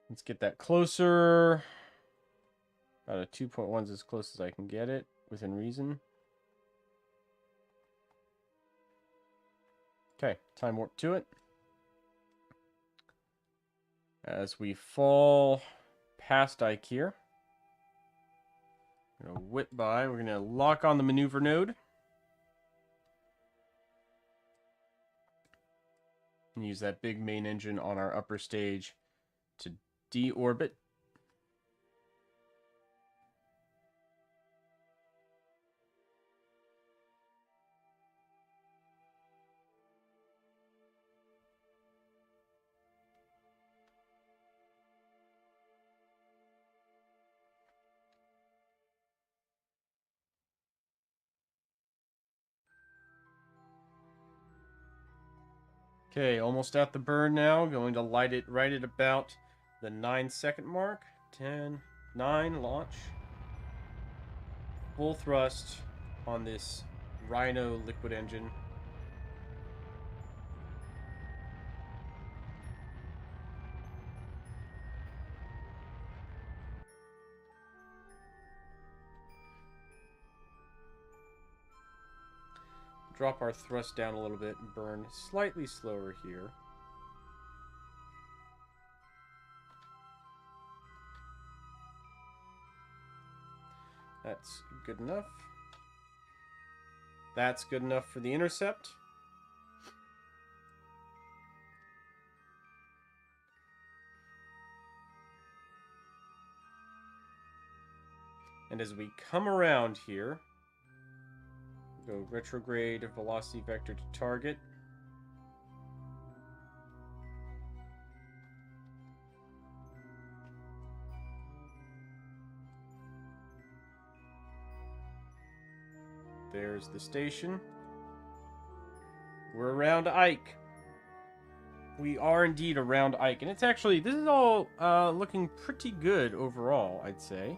Let's get that closer. About a 2.1 is as close as I can get it within reason. Okay, time warp to it. As we fall past Ike here, we're going to whip by. We're going to lock on the maneuver node. And use that big main engine on our upper stage to deorbit. Okay, almost at the burn now. Going to light it right at about the 9-second mark. 10, 9, launch. Full thrust on this Rhino liquid engine. Drop our thrust down a little bit and burn slightly slower here. That's good enough. That's good enough for the intercept. And as we come around here, go retrograde velocity vector to target. There's the station. We're around Ike. We are indeed around Ike. And it's actually, this is all looking pretty good overall, I'd say.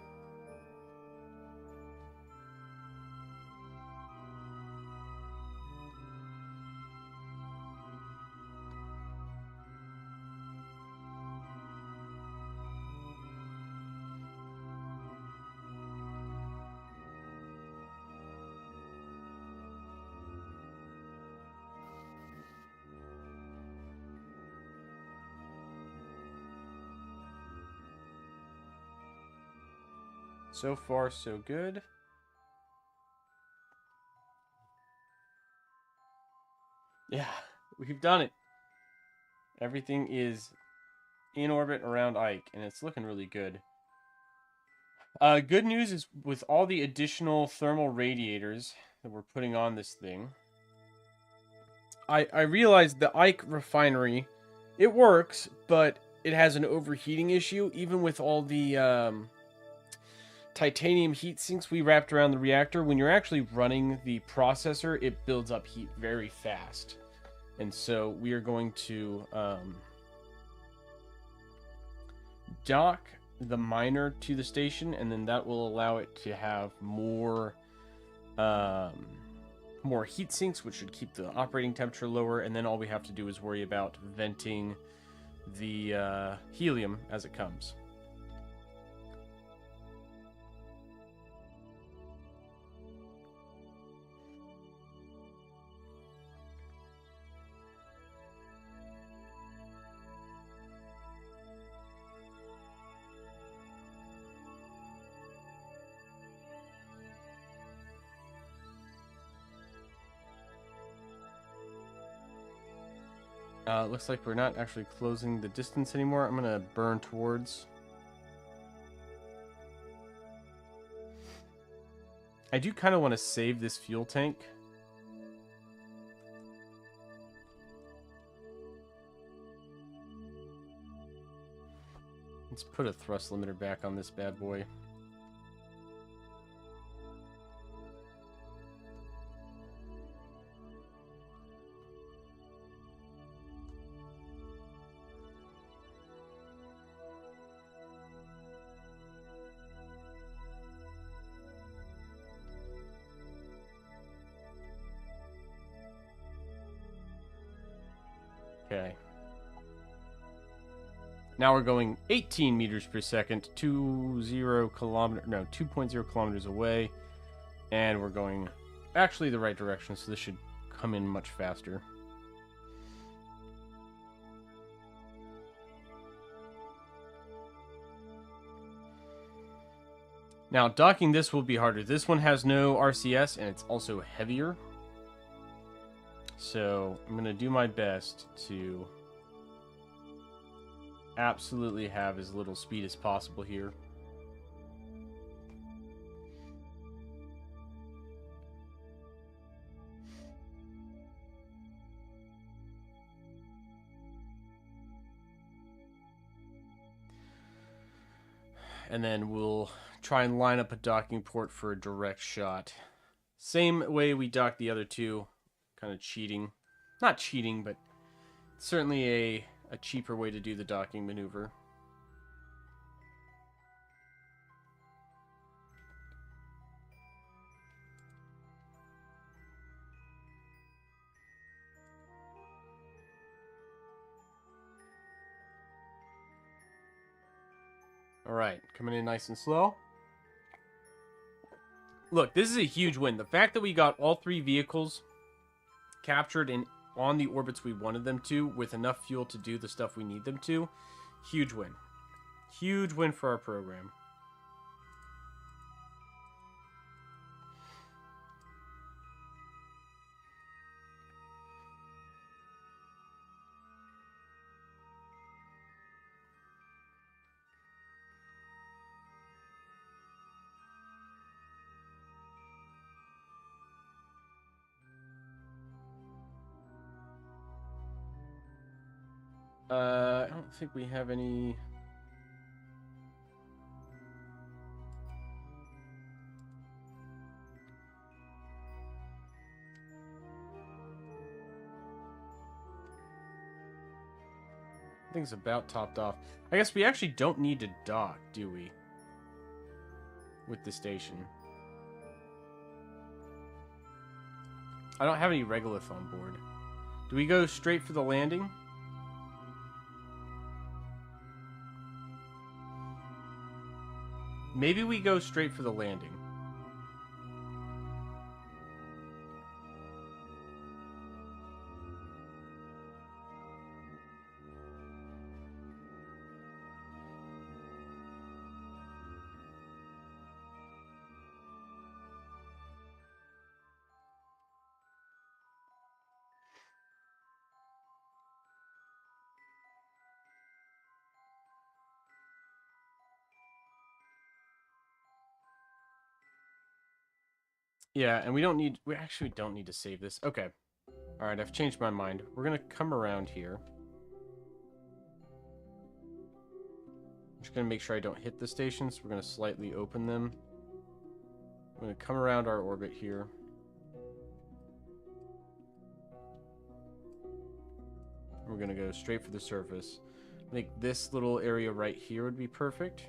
So far, so good. Yeah, we've done it. Everything is in orbit around Ike, and it's looking really good. Good news is with all the additional thermal radiators that we're putting on this thing, I realized the Ike refinery, it works, but it has an overheating issue, even with all the titanium heat sinks we wrapped around the reactor. When you're actually running the processor, it builds up heat very fast. And so we are going to dock the miner to the station, and then that will allow it to have more heat sinks, which should keep the operating temperature lower. And then all we have to do is worry about venting the helium as it comes. Looks like we're not actually closing the distance anymore. I'm gonna burn towards. I do kind of want to save this fuel tank. Let's put a thrust limiter back on this bad boy. Okay. Now we're going 18 meters per second, 2.0 kilometers away. And we're going actually the right direction, so this should come in much faster. Now, docking this will be harder. This one has no RCS, and it's also heavier. So I'm going to do my best to absolutely have as little speed as possible here. And then we'll try and line up a docking port for a direct shot. Same way we docked the other two. Kind of cheating. Not cheating, but certainly a cheaper way to do the docking maneuver. Alright, coming in nice and slow. Look, this is a huge win. The fact that we got all three vehicles captured and on the orbits we wanted them to with enough fuel to do the stuff we need them to, huge win. Huge win for our program. I don't think we have any... Thing's about topped off. I guess we actually don't need to dock, do we? With the station. I don't have any regolith on board. Do we go straight for the landing? Maybe we go straight for the landing. Yeah, and we actually don't need to save this. Okay. All right, I've changed my mind. We're going to come around here. I'm just going to make sure I don't hit the stations. We're going to slightly open them. I'm going to come around our orbit here. We're going to go straight for the surface. I think this little area right here would be perfect.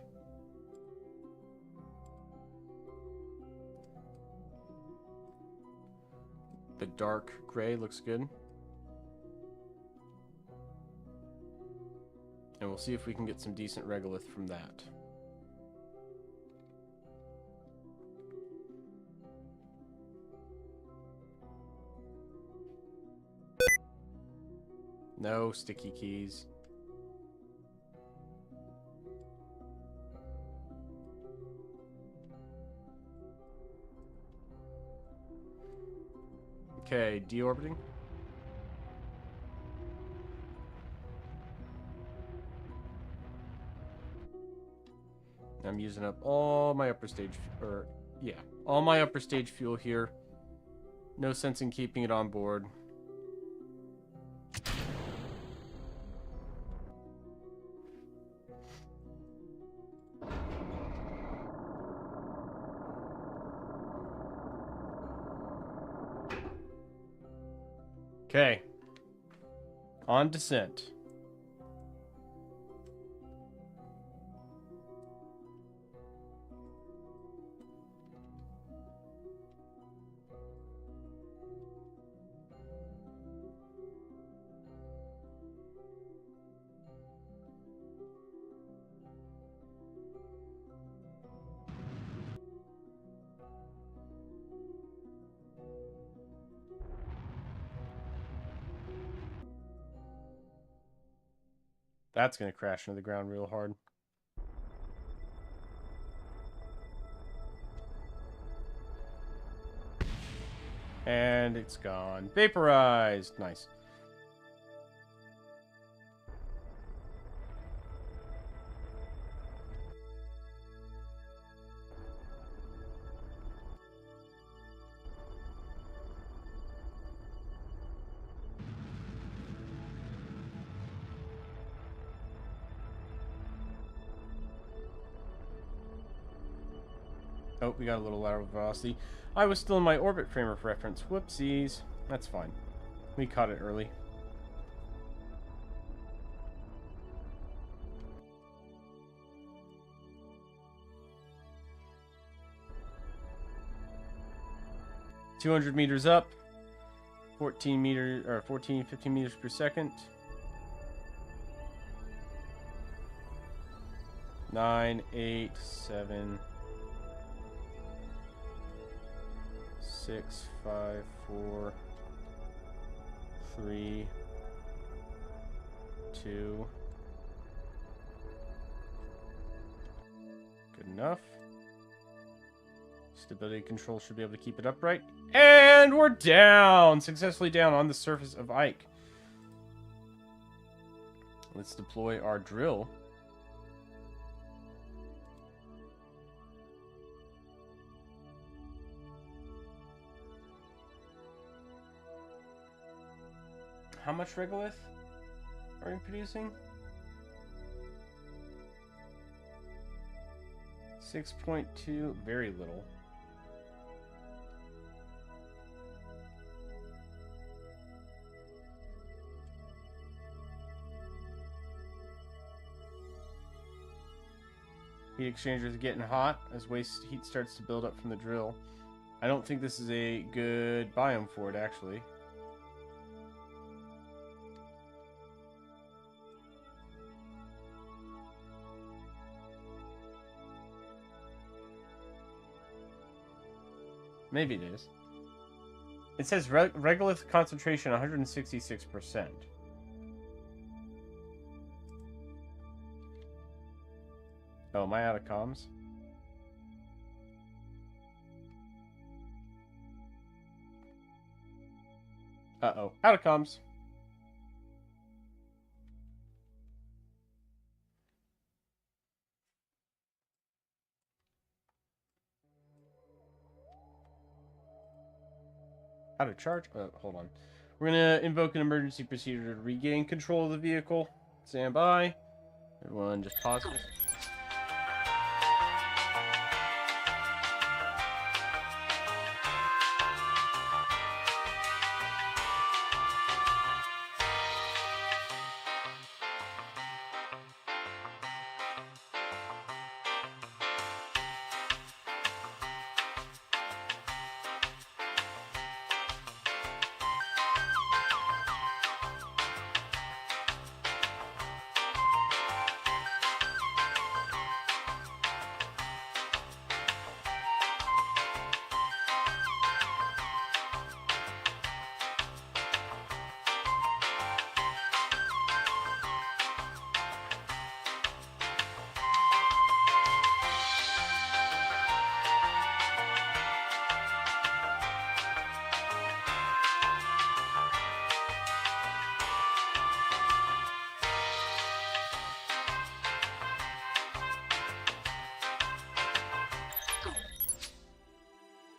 The dark gray looks good. And we'll see if we can get some decent regolith from that. No sticky keys. Okay, deorbiting. I'm using up all my upper stage, all my upper stage fuel here. No sense in keeping it on board. Okay. On descent. That's going to crash into the ground real hard. And it's gone. Vaporized. Nice. Oh, we got a little lateral velocity. I was still in my orbit frame of reference. Whoopsies. That's fine. We caught it early. $200 meters up. 15 meters per second. 9, 8, 7, 6, 5, 4, 3, 2. Good enough. Stability control should be able to keep it upright. And we're down! Successfully down on the surface of Ike. Let's deploy our drill. How much regolith are we producing? 6.2, very little. Heat exchanger is getting hot as waste heat starts to build up from the drill. I don't think this is a good biome for it, actually. Maybe it is. It says regolith concentration 166%. Oh, am I out of comms? Uh-oh. Out of comms. Out of charge? Hold on. We're going to invoke an emergency procedure to regain control of the vehicle. Stand by. Everyone just pause this.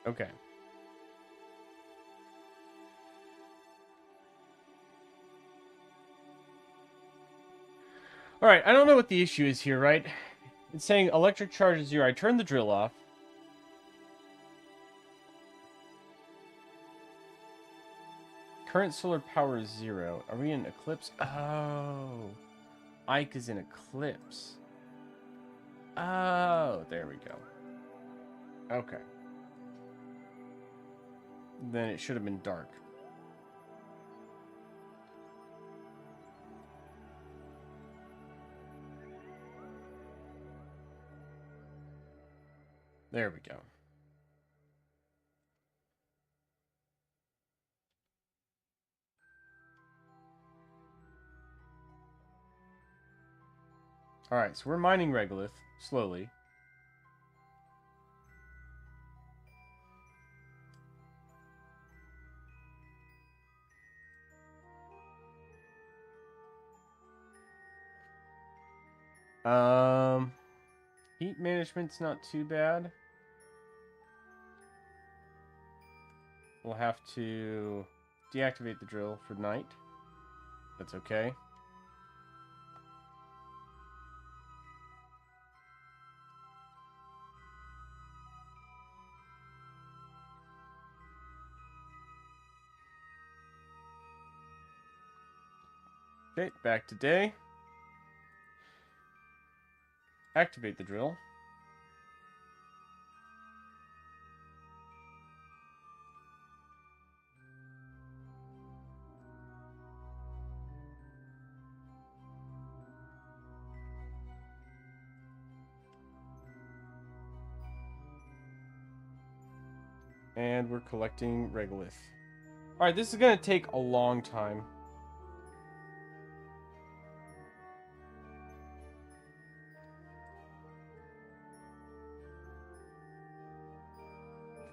Okay. All right, I don't know what the issue is here, right? It's saying electric charge is 0. I turned the drill off. Current solar power is 0. Are we in eclipse? Oh. Ike is in eclipse. Oh, there we go. Okay. Then it should have been dark. There we go. Alright, so we're mining regolith, slowly. Heat management's not too bad. We'll have to deactivate the drill for night. That's okay. Okay, back to day. Activate the drill. And we're collecting regolith. Alright, this is going to take a long time.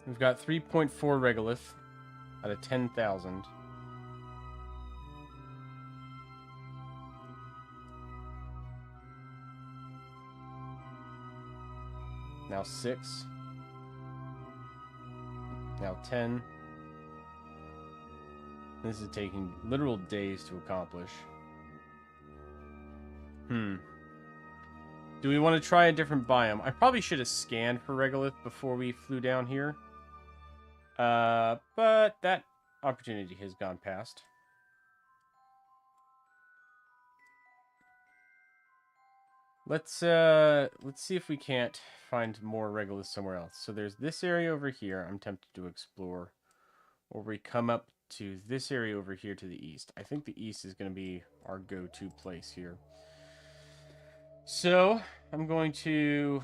We've got 3.4 regolith out of 10,000. Now 6. Now 10. This is taking literal days to accomplish. Do we want to try a different biome? I probably should have scanned for regolith before we flew down here. But that opportunity has gone past. Let's see if we can't find more regolith somewhere else. So there's this area over here I'm tempted to explore. Or we come up to this area over here to the east. I think the east is going to be our go-to place here. So I'm going to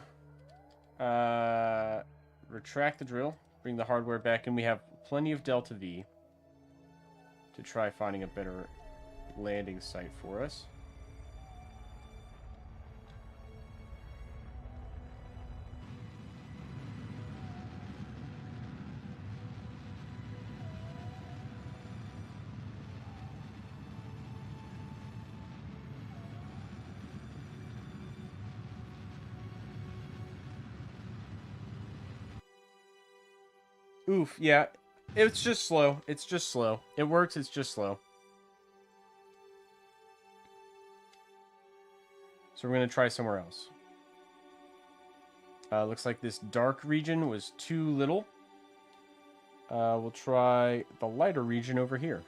retract the drill, bring the hardware back, and we have plenty of Delta V to try finding a better landing site for us. Oof, yeah. It's just slow. It's just slow. It works, it's just slow. So we're going to try somewhere else. Looks like this dark region was too little. We'll try the lighter region over here.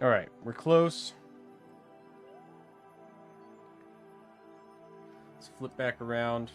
All right, we're close. Let's flip back around.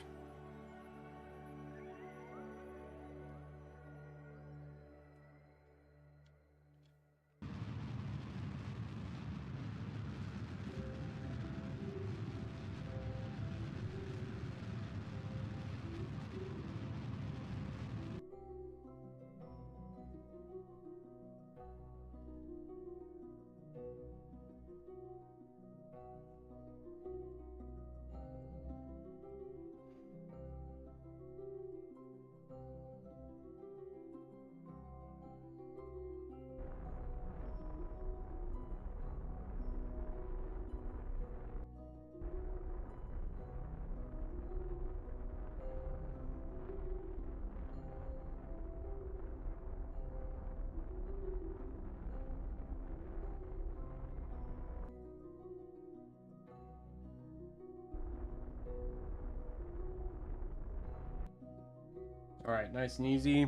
All right, nice and easy.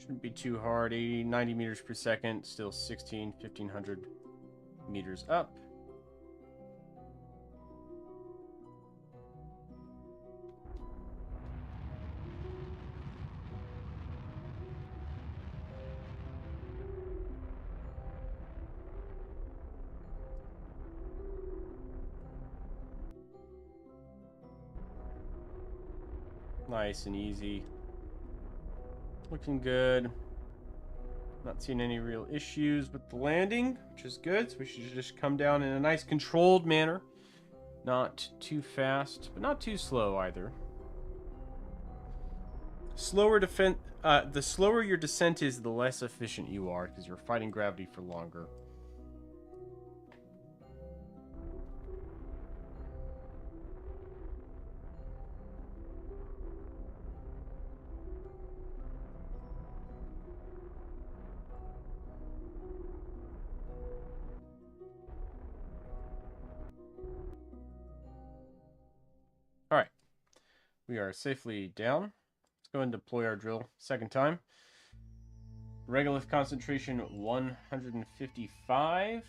Shouldn't be too hard. 80, 90 meters per second. Still 1,500 meters up. Nice and easy. Looking good. Not seeing any real issues with the landing, which is good. So we should just come down in a nice controlled manner. Not too fast, but not too slow either. The slower your descent is, the less efficient you are, because you're fighting gravity for longer. All right, we are safely down. Let's go ahead and deploy our drill second time. Regolith concentration 155.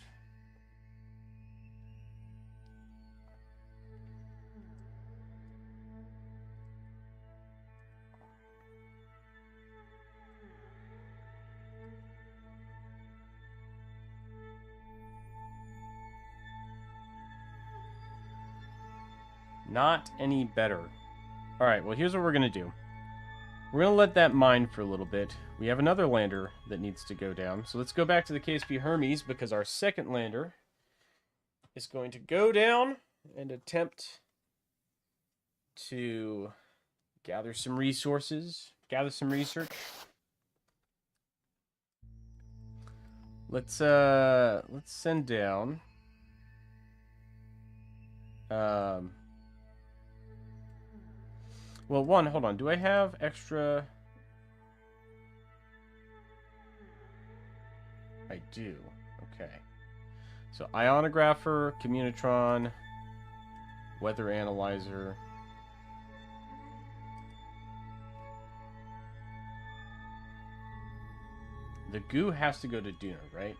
Not any better. All right, well, here's what we're going to do. We're going to let that mine for a little bit. We have another lander that needs to go down. So let's go back to the KSP Hermes, because our second lander is going to go down and attempt to gather some resources, gather some research. Let's send down well, hold on. Do I have extra? I do. Okay. So ionographer, communitron, weather analyzer. The goo has to go to Duna, right?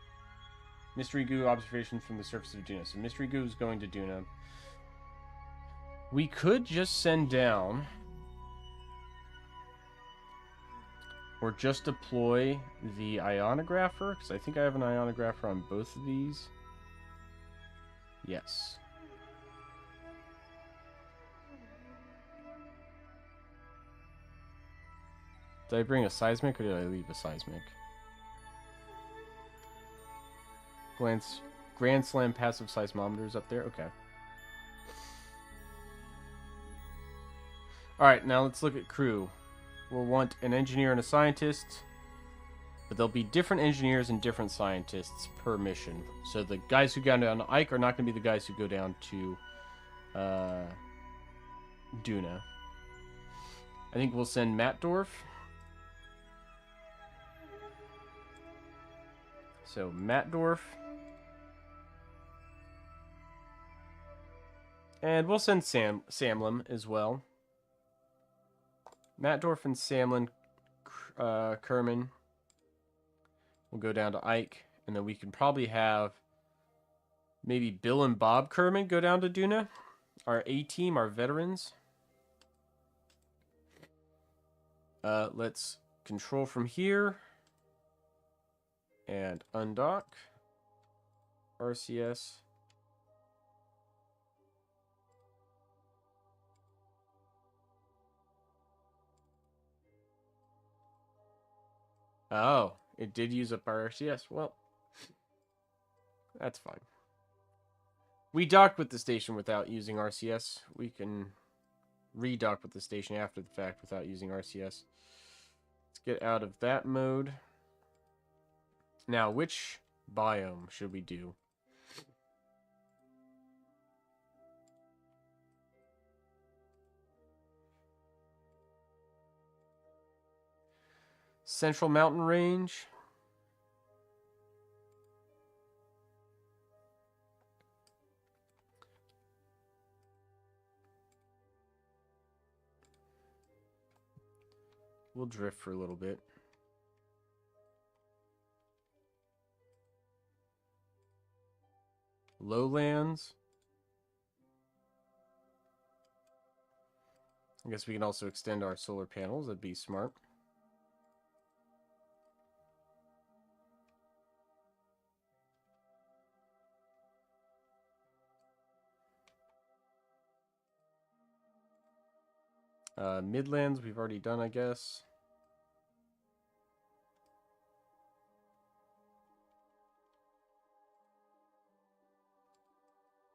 Mystery goo observation from the surface of Duna. So mystery goo is going to Duna. We could just send down, or just deploy the ionographer, because I think I have an ionographer on both of these. Yes. Did I bring a seismic or did I leave a seismic? Grand Slam passive seismometers up there. Okay. Alright, now let's look at crew. We'll want an engineer and a scientist. But there'll be different engineers and different scientists per mission. So the guys who go down to Ike are not going to be the guys who go down to Duna. I think we'll send Mattdorf. So Mattdorf. And we'll send Samlin as well. Mattdorf and Samlin, Kerman. We'll go down to Ike. And then we can probably have maybe Bill and Bob Kerman go down to Duna. Our A-team, our veterans. Let's control from here. And undock. RCS. Oh, it did use up our RCS. Well, that's fine. We docked with the station without using RCS. We can redock with the station after the fact without using RCS. Let's get out of that mode. Now, which biome should we do? Central Mountain Range. We'll drift for a little bit. Lowlands. I guess we can also extend our solar panels. That'd be smart. Midlands, we've already done, I guess.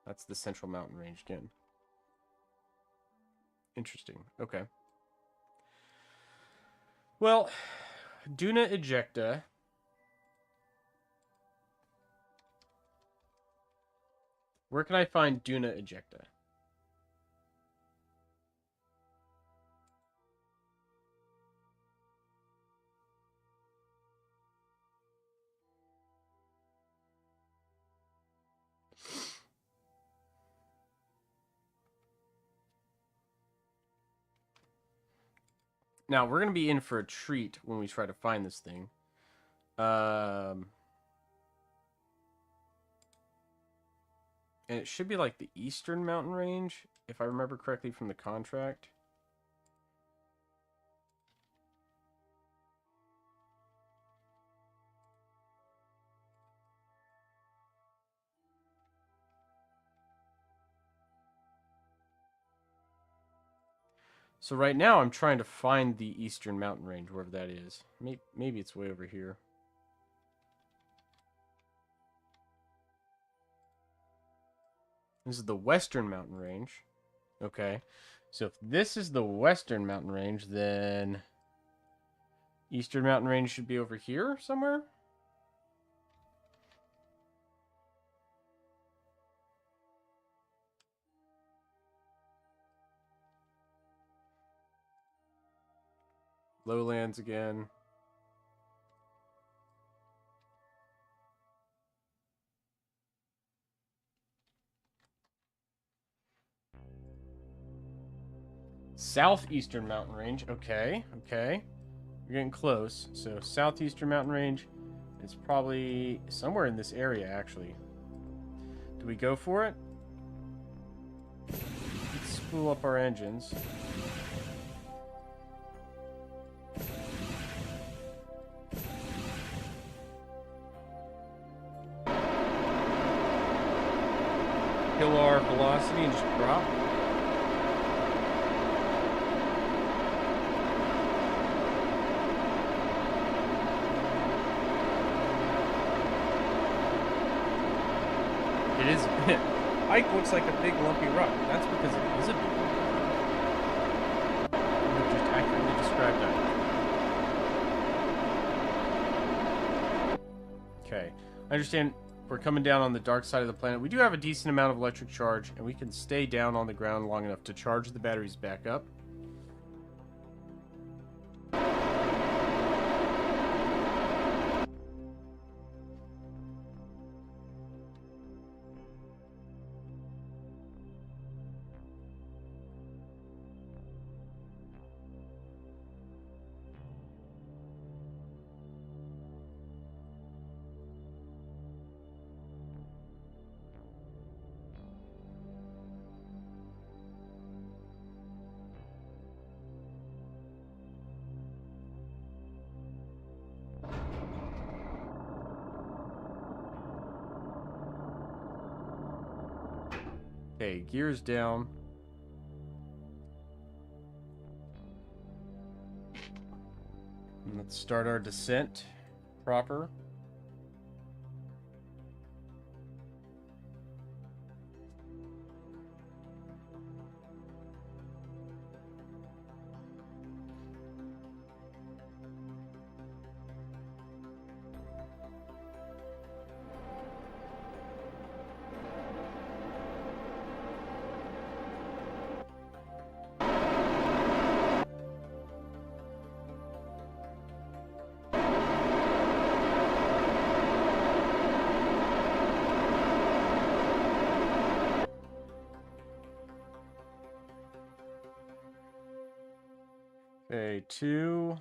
That's the Central Mountain Range again. Interesting. Okay. Well, Duna Ejecta. Where can I find Duna Ejecta? Now, we're going to be in for a treat when we try to find this thing. And it should be like the Eastern Mountain Range, if I remember correctly from the contract. So right now I'm trying to find the Eastern Mountain Range, wherever that is. Maybe it's way over here. This is the Western Mountain Range. Okay. So if this is the Western Mountain Range, then Eastern Mountain Range should be over here somewhere. Lowlands again. Southeastern Mountain Range. Okay, okay. We're getting close. So Southeastern Mountain Range is probably somewhere in this area, actually. Do we go for it? Let's spool up our engines. Kill our velocity and just drop. It is. Ike looks like a big lumpy rock. That's because it is a big lumpy rock. You've just accurately described Ike. Okay. I understand we're coming down on the dark side of the planet. We do have a decent amount of electric charge, and we can stay down on the ground long enough to charge the batteries back up. Okay, gears down. And let's start our descent proper. Okay, 2.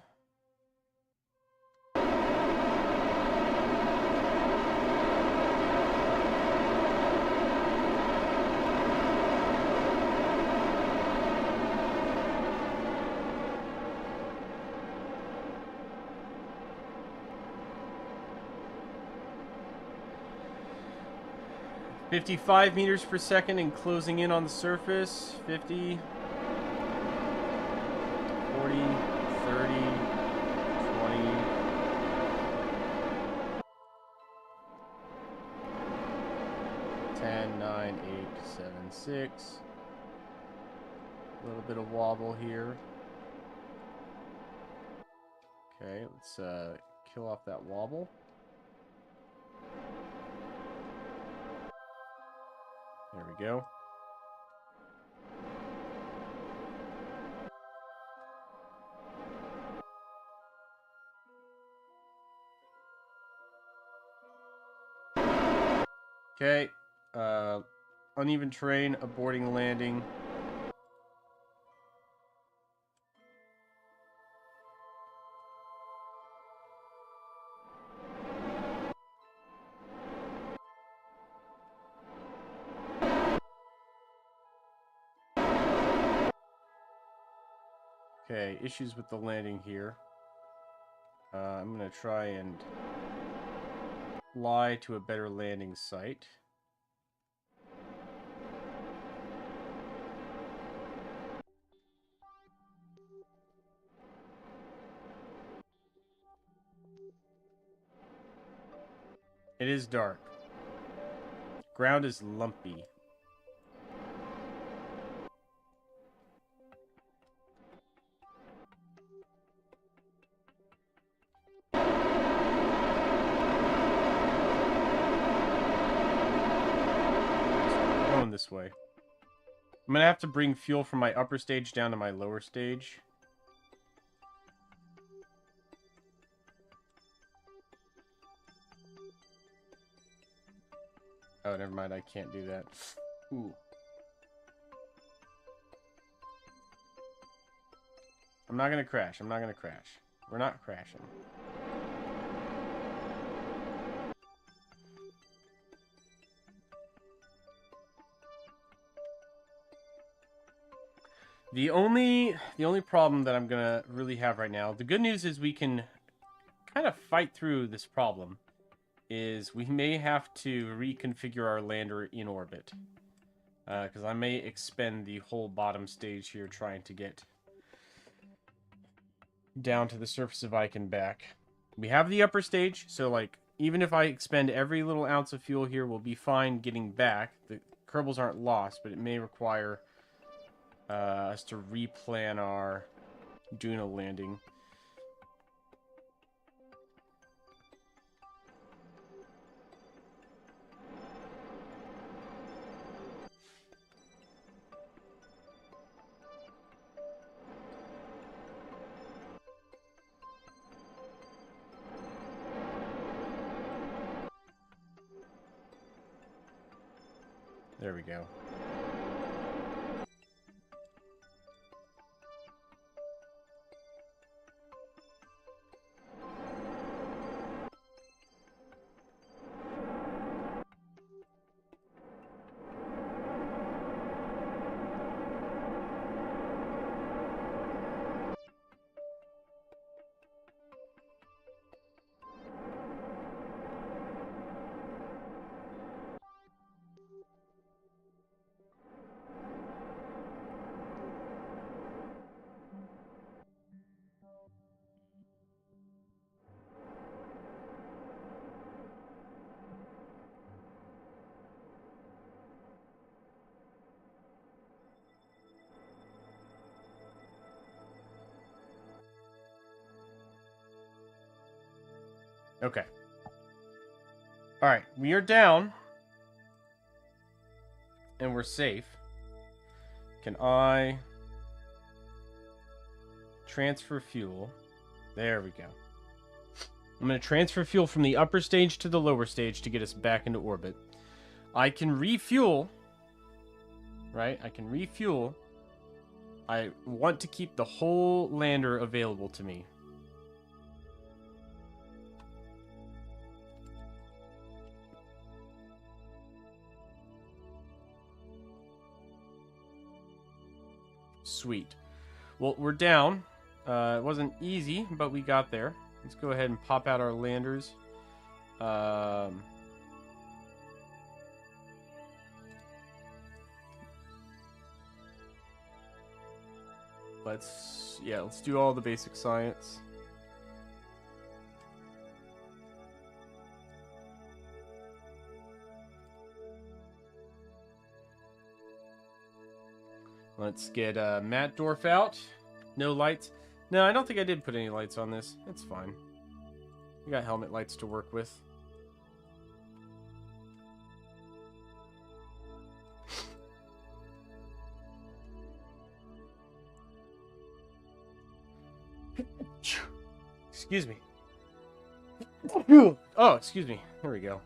$55 meters per second and closing in on the surface. 50. 40, 30, 20, 10, 9, 8, 7, 6. A little bit of wobble here. Okay, let's kill off that wobble. There we go. Okay, uneven terrain, aborting landing. Okay, issues with the landing here. I'm gonna try and fly to a better landing site. It is dark. Ground is lumpy. Going this way. I'm gonna have to bring fuel from my upper stage down to my lower stage. Oh, never mind. I can't do that. Ooh. I'm not gonna crash. I'm not gonna crash. We're not crashing. The only problem that I'm gonna really have right now, the good news is we can kind of fight through this problem, is we may have to reconfigure our lander in orbit. Because I may expend the whole bottom stage here trying to get down to the surface of Ike and back. We have the upper stage, so, like, even if I expend every little ounce of fuel here, we'll be fine getting back. The Kerbals aren't lost, but it may require us to replan our Duna landing. There we go. Okay. Alright, we are down. And we're safe. Can I transfer fuel? There we go. I'm going to transfer fuel from the upper stage to the lower stage to get us back into orbit. I can refuel. Right? I can refuel. I want to keep the whole lander available to me. Sweet. Well, we're down. It wasn't easy, but we got there. Let's go ahead and pop out our landers. Let's do all the basic science. Let's get Matt Dorf out. No lights. No, I don't think I did put any lights on this. It's fine. We got helmet lights to work with. Excuse me. Oh, excuse me. There we go.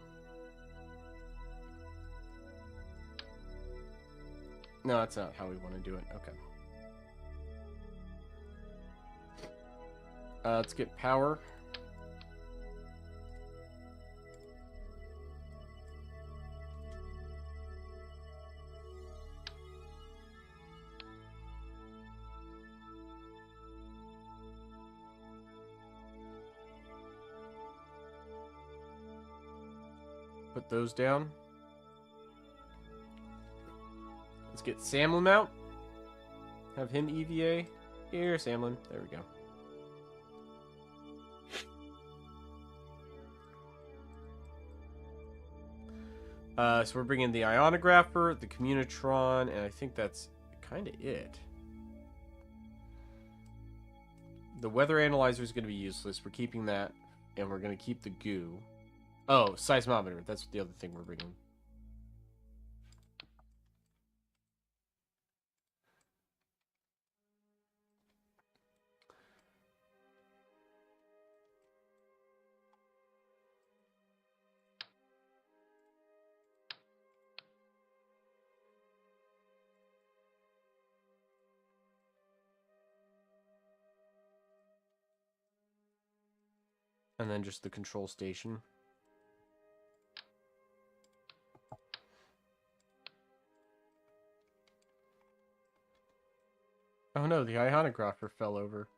No, that's not how we want to do it. Okay. Let's get power. Put those down. Let's get Samlin out. Have him EVA. Here, Samlin. There we go. So we're bringing the ionographer, the communitron, and I think that's kind of it. The weather analyzer is going to be useless. We're keeping that, and we're going to keep the goo. Oh, seismometer. That's the other thing we're bringing. And then just the control station. Oh no, the ionographer fell over.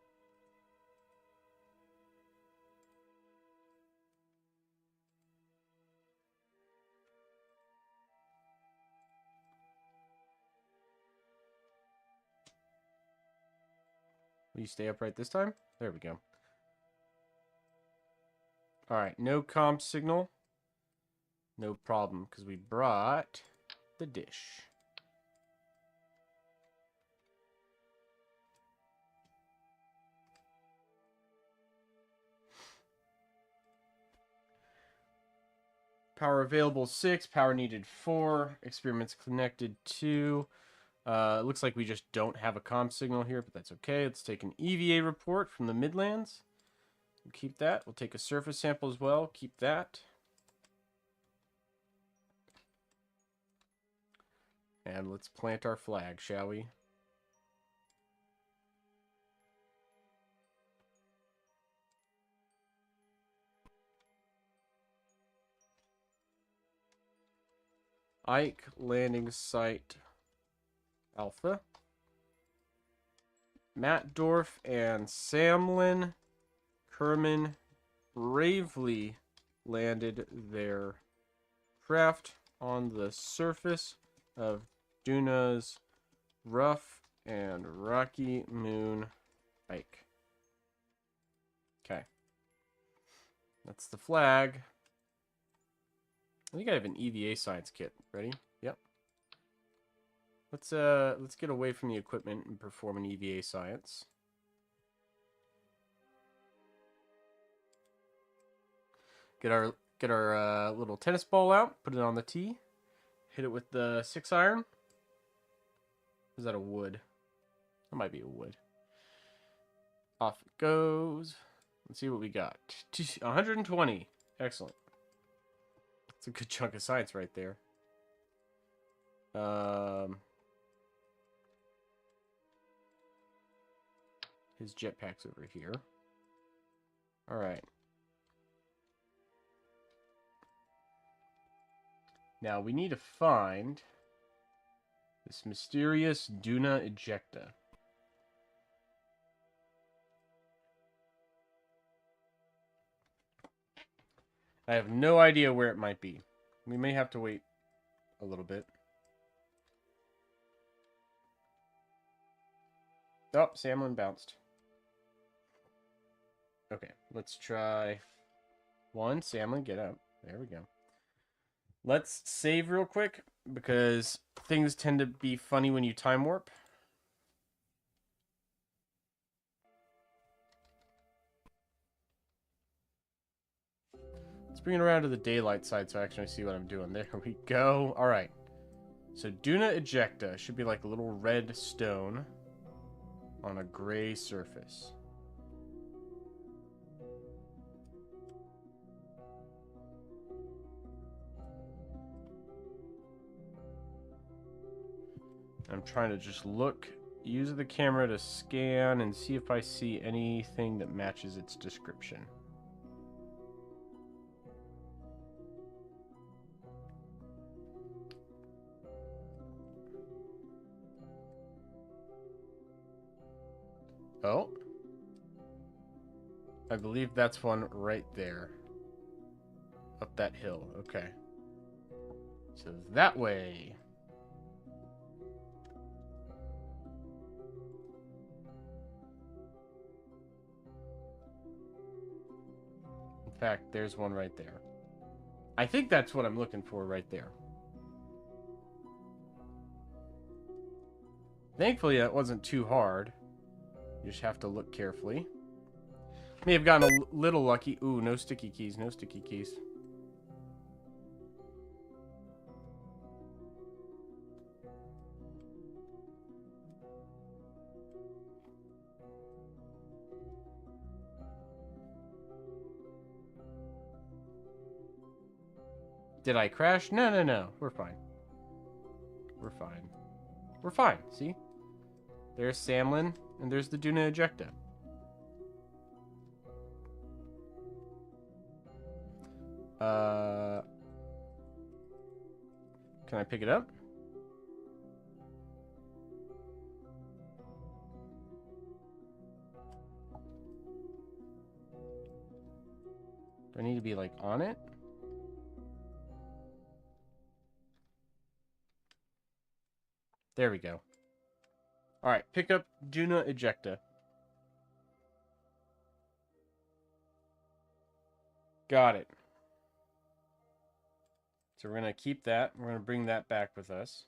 Will you stay upright this time? There we go. Alright, no comm signal. No problem, because we brought the dish. Power available 6, power needed 4, experiments connected 2. It looks like we just don't have a comm signal here, but that's okay. Let's take an EVA report from the Midlands. We'll keep that. We'll take a surface sample as well. Keep that. And let's plant our flag, shall we? Ike landing site Alpha. Mattdorf and Samlin Kerman bravely landed their craft on the surface of Duna's rough and rocky moon Ike. Okay. That's the flag. I think I have an EVA science kit. Ready? Yep. Let's get away from the equipment and perform an EVA science. Get our little tennis ball out, put it on the tee, hit it with the 6-iron. Is that a wood? That might be a wood. Off it goes. Let's see what we got. 120. Excellent. That's a good chunk of science right there. His jetpack's over here. All right. Now we need to find this mysterious Duna ejecta. I have no idea where it might be. We may have to wait a little bit. Oh, Samlin bounced. Okay, let's try one. Samlin, get up. There we go. Let's save real quick, because things tend to be funny when you time warp. Let's bring it around to the daylight side so I actually see what I'm doing. There we go. All right. So Duna ejecta should be like a little red stone on a gray surface. I'm trying to just look, use the camera to scan and see if I see anything that matches its description. Oh. I believe that's one right there. Up that hill. Okay. So that way. In fact, there's one right there. I think that's what I'm looking for right there. Thankfully, that wasn't too hard. You just have to look carefully. May have gotten a little lucky. Ooh, no sticky keys, no sticky keys. Did I crash? No, no, no. We're fine. We're fine. We're fine, see? There's Samlin, and there's the Duna ejecta. Can I pick it up? Do I need to be, like, on it? There we go. Alright, pick up Duna ejecta. Got it. So we're going to keep that. We're going to bring that back with us.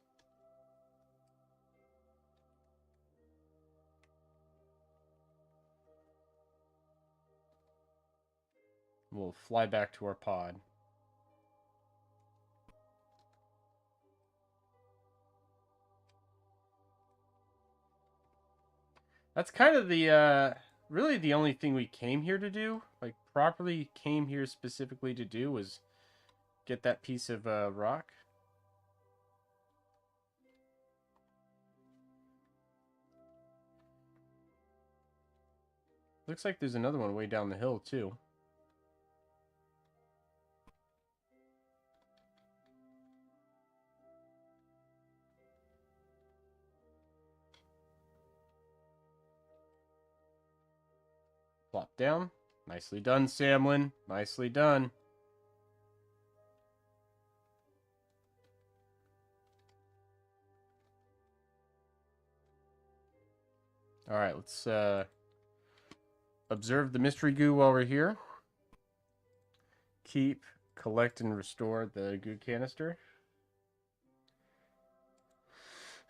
We'll fly back to our pod. That's kind of the, really the only thing we came here to do. Like, properly came here specifically to do was get that piece of rock. Looks like there's another one way down the hill, too. Plop down. Nicely done, Samlin. Nicely done. Alright, let's observe the mystery goo while we're here. Keep, collect, and restore the goo canister.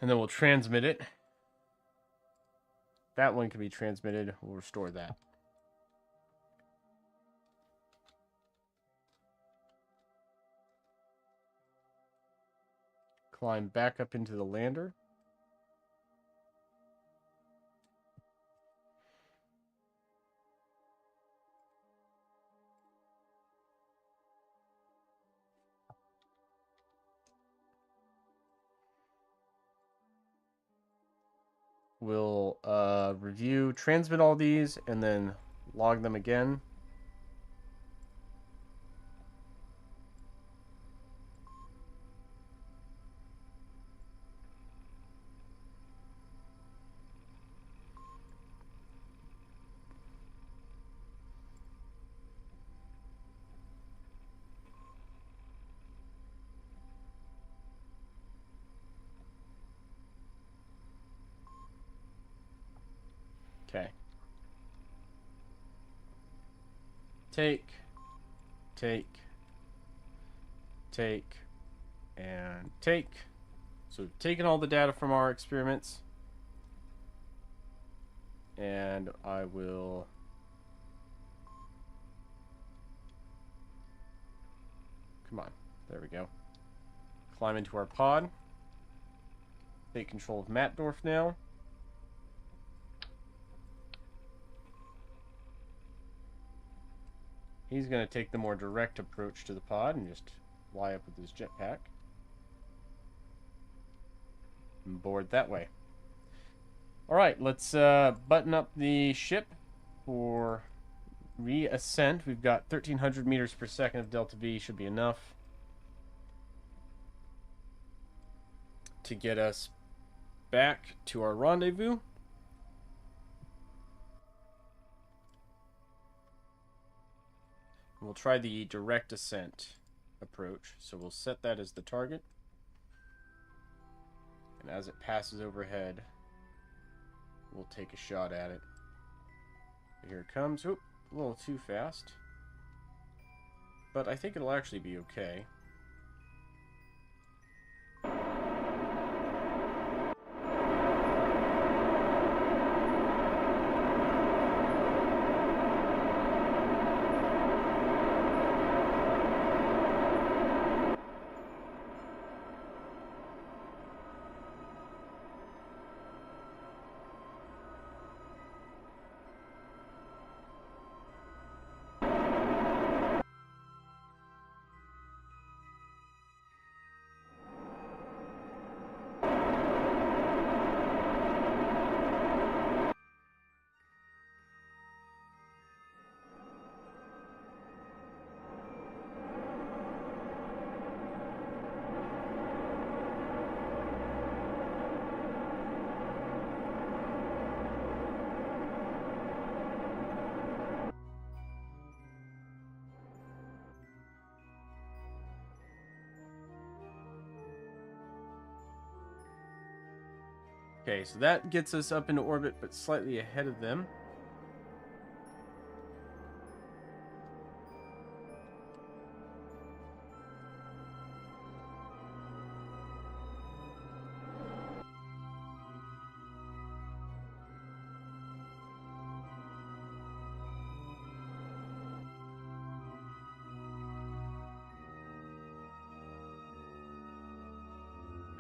And then we'll transmit it. That one can be transmitted. We'll restore that. Climb back up into the lander. We'll review, transmit all these, and then log them again. Okay. Take, and take. So we've taken all the data from our experiments. And I will... Come on. There we go. Climb into our pod. Take control of Mattdorf now. He's going to take the more direct approach to the pod and just fly up with his jetpack. And board that way. Alright, let's button up the ship for reascent. We've got 1,300 meters per second of delta V. Should be enough to get us back to our rendezvous. We'll try the direct ascent approach. So we'll set that as the target. And as it passes overhead, we'll take a shot at it. Here it comes. Oop, a little too fast. But I think it'll actually be okay. Okay, so that gets us up into orbit, but slightly ahead of them.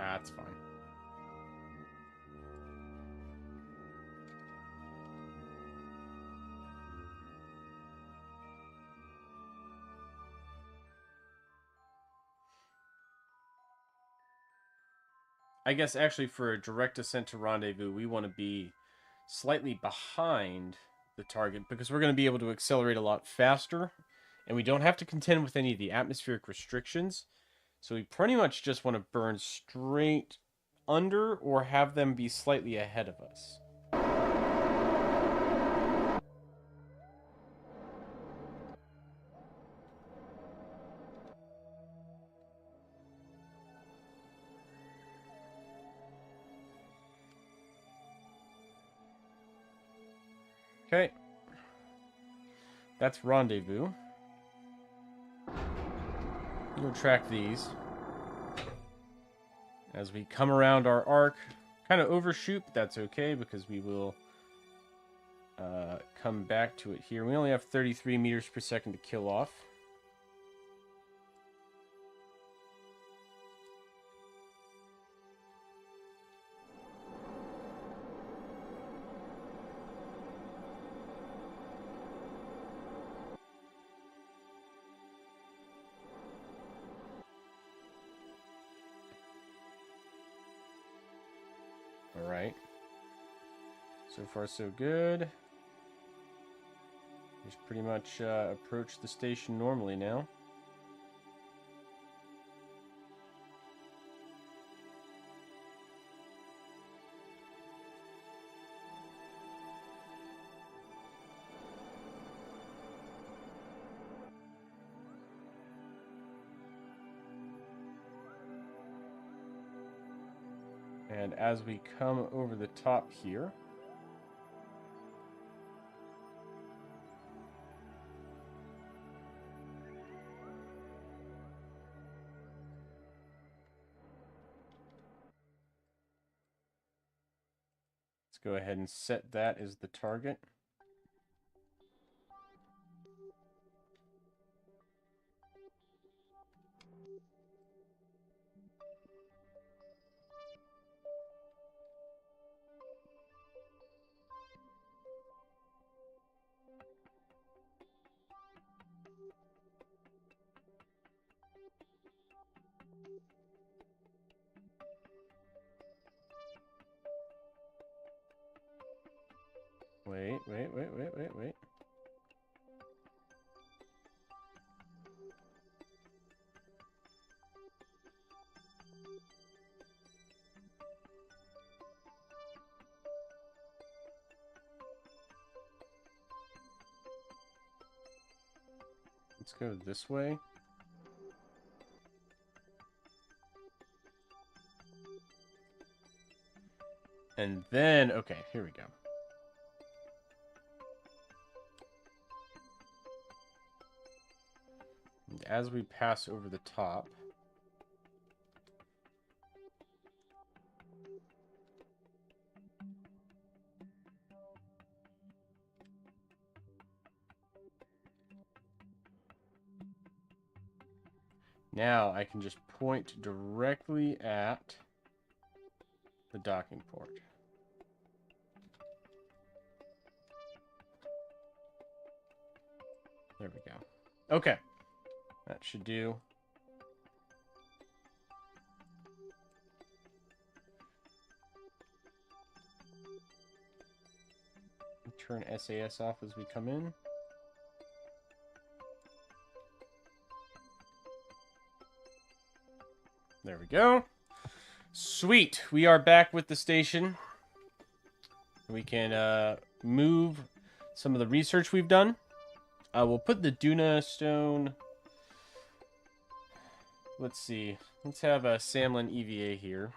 That's fine. I guess actually for a direct ascent to rendezvous, we want to be slightly behind the target because we're going to be able to accelerate a lot faster, and we don't have to contend with any of the atmospheric restrictions. So we pretty much just want to burn straight under or have them be slightly ahead of us. Okay. That's rendezvous. We'll track these. As we come around our arc, kind of overshoot, but that's okay because we will come back to it here. We only have 33 meters per second to kill off. All right. So far, so good. Just pretty much approach the station normally now. And as we come over the top here, let's go ahead and set that as the target. Wait. Let's go this way. And then, okay, here we go. And as we pass over the top, now I can just point directly at the docking port. There we go. Okay. That should do. Turn SAS off as we come in. There we go. Sweet. We are back with the station. We can move some of the research we've done. We'll put the Duna stone. Let's see. Let's have a Samlin EVA here.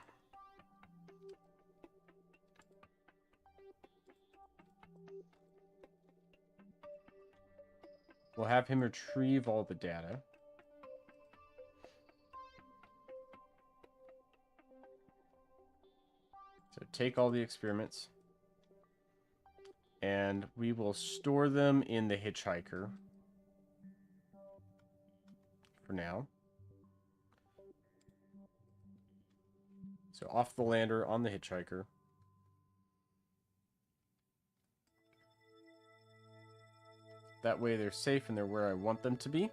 We'll have him retrieve all the data. So take all the experiments. And we will store them in the hitchhiker. For now. So off the lander, on the hitchhiker. That way they're safe and they're where I want them to be.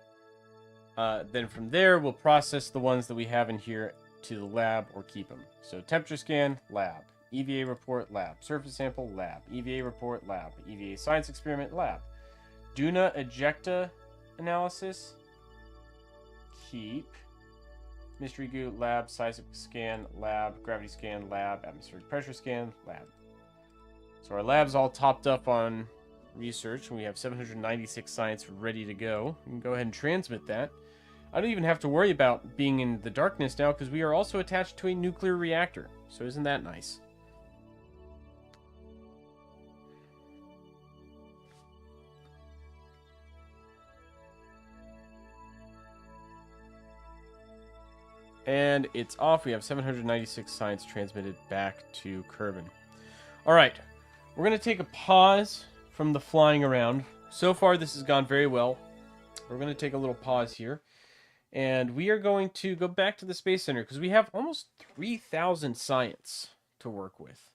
Then from there, we'll process the ones that we have in here to the lab or keep them. So temperature scan, lab. EVA report, lab. Surface sample, lab. EVA report, lab. EVA science experiment, lab. Duna ejecta analysis, keep. Mystery goo, lab. Seismic scan, lab. Gravity scan, lab. Atmospheric pressure scan, lab. So our lab's all topped up on research, and we have 796 science ready to go. We can go ahead and transmit that. I don't even have to worry about being in the darkness now, because we are also attached to a nuclear reactor. So isn't that nice? And it's off. We have 796 science transmitted back to Kerbal. All right. We're going to take a pause from the flying around. So far, this has gone very well. We're going to take a little pause here. And we are going to go back to the Space Center because we have almost 3,000 science to work with.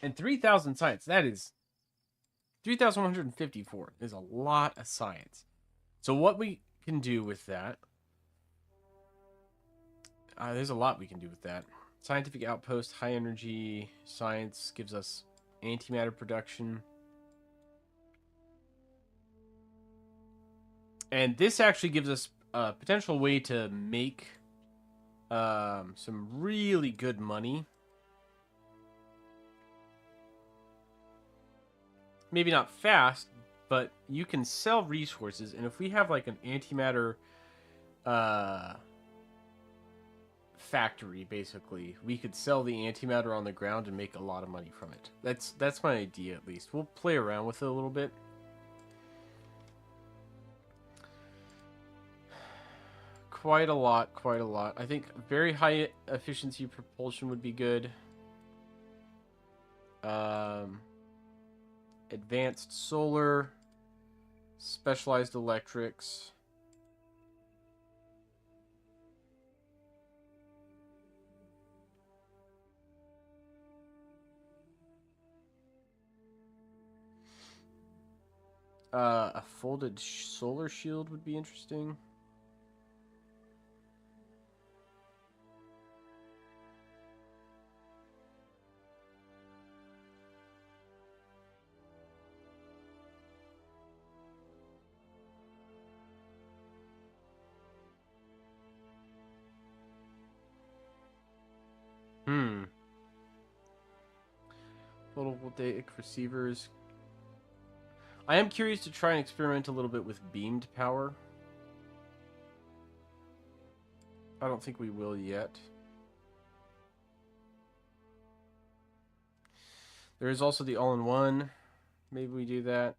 And 3,000 science, that is 3,154 is a lot of science. So what we can do with that, there's a lot we can do with that. Scientific outpost, high energy science gives us antimatter production. And this actually gives us a potential way to make some really good money. Maybe not fast, but you can sell resources. And if we have like an antimatter factory, basically, we could sell the antimatter on the ground and make a lot of money from it. That's my idea, at least. We'll play around with it a little bit. Quite a lot. I think very high efficiency propulsion would be good. Advanced solar, specialized electrics. A folded solar shield would be interesting. Photovoltaic receivers. I am curious to try and experiment a little bit with beamed power. I don't think we will yet. There is also the all-in-one. Maybe we do that.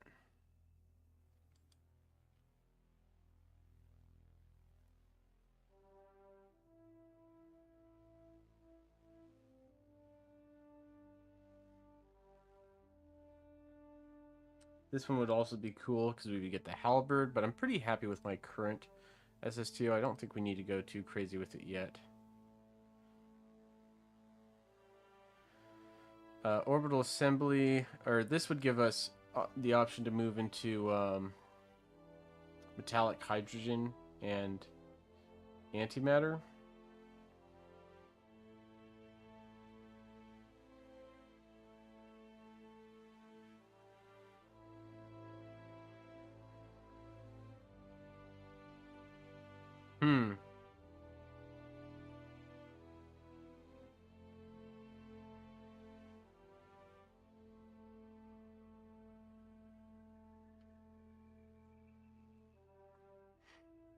This one would also be cool because we would get the halberd, but I'm pretty happy with my current SSTO. I don't think we need to go too crazy with it yet. Orbital assembly, or this would give us the option to move into metallic hydrogen and antimatter.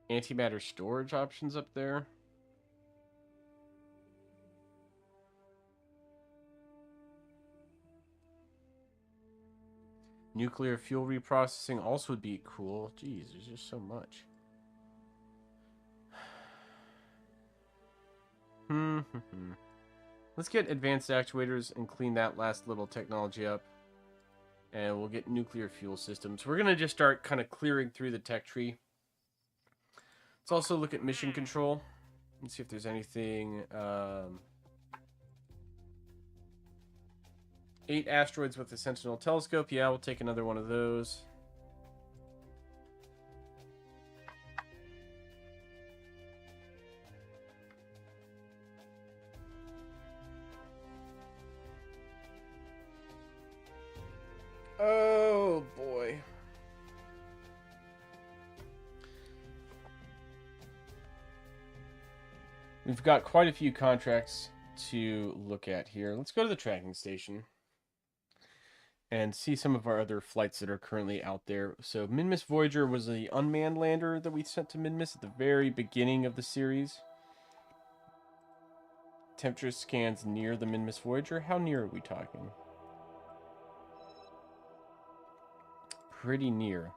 Antimatter storage options up there. Nuclear fuel reprocessing also would be cool. Jeez, there's just so much. Let's get advanced actuators and clean that last little technology up. And we'll get nuclear fuel systems. We're going to just start kind of clearing through the tech tree. Let's also look at mission control. Let's see if there's anything. 8 asteroids with the Sentinel telescope. Yeah, we'll take another one of those. Oh, boy. We've got quite a few contracts to look at here. Let's go to the tracking station and see some of our other flights that are currently out there. So Minmus Voyager was the unmanned lander that we sent to Minmus at the very beginning of the series. Temperature scans near the Minmus Voyager. How near are we talking? Pretty near.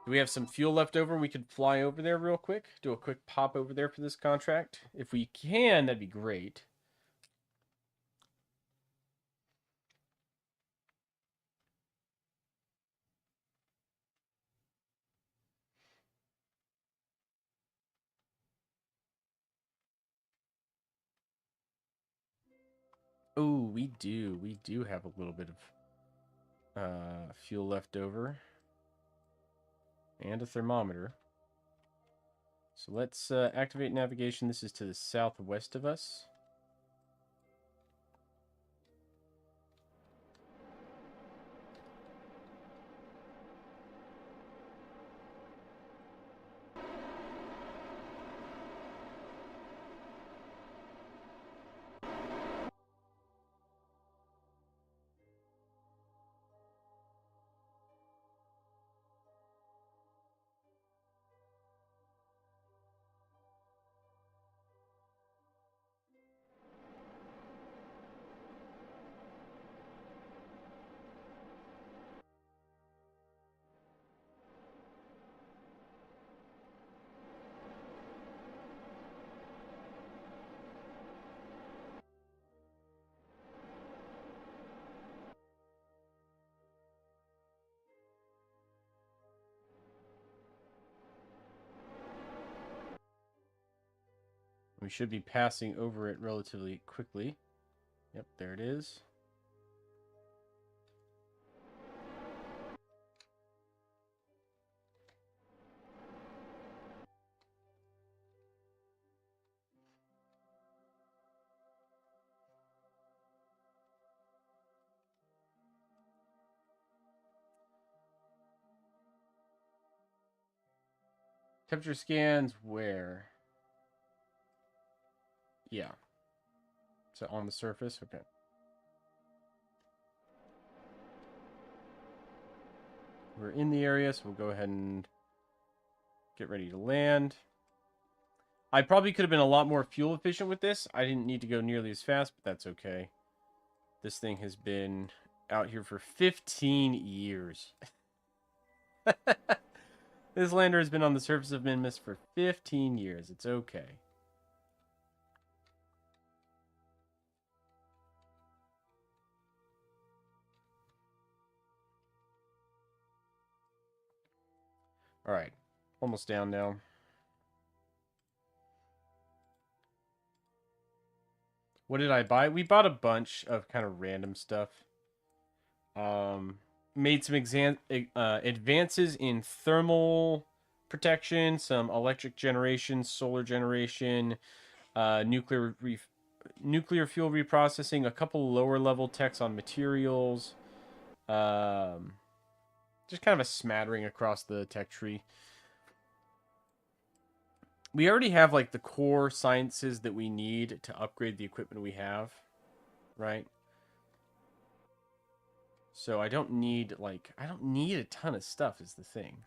Do we have some fuel left over? We could fly over there real quick. Do a quick pop over there for this contract. If we can, that'd be great. Oh, we do. We do have a little bit of fuel left over. And a thermometer. So let's activate navigation. This is to the southwest of us. We should be passing over it relatively quickly. Yep, there it is. Temperature scans where? Yeah. So on the surface? Okay. We're in the area, so we'll go ahead and get ready to land. I probably could have been a lot more fuel efficient with this. I didn't need to go nearly as fast, but that's okay. This thing has been out here for 15 years. This lander has been on the surface of Minmus for 15 years. It's okay. All right. Almost down now. What did I buy? We bought a bunch of kind of random stuff. Made some advances in thermal protection, some electric generation, solar generation, nuclear fuel reprocessing, a couple lower level techs on materials. Just kind of a smattering across the tech tree. We already have like the core sciences that we need to upgrade the equipment we have, right? So I don't need a ton of stuff is the thing.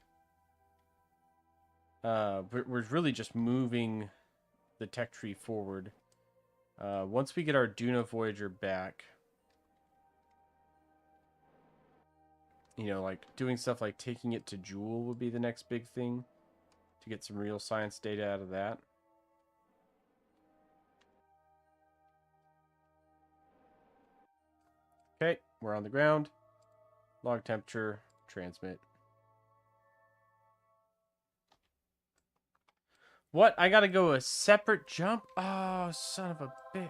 We're really just moving the tech tree forward. Once we get our Duna Voyager back, you know, like doing stuff like taking it to Joule would be the next big thing to get some real science data out of that. Okay, we're on the ground. Log temperature, transmit. What? I gotta go a separate jump? Oh, son of a bitch.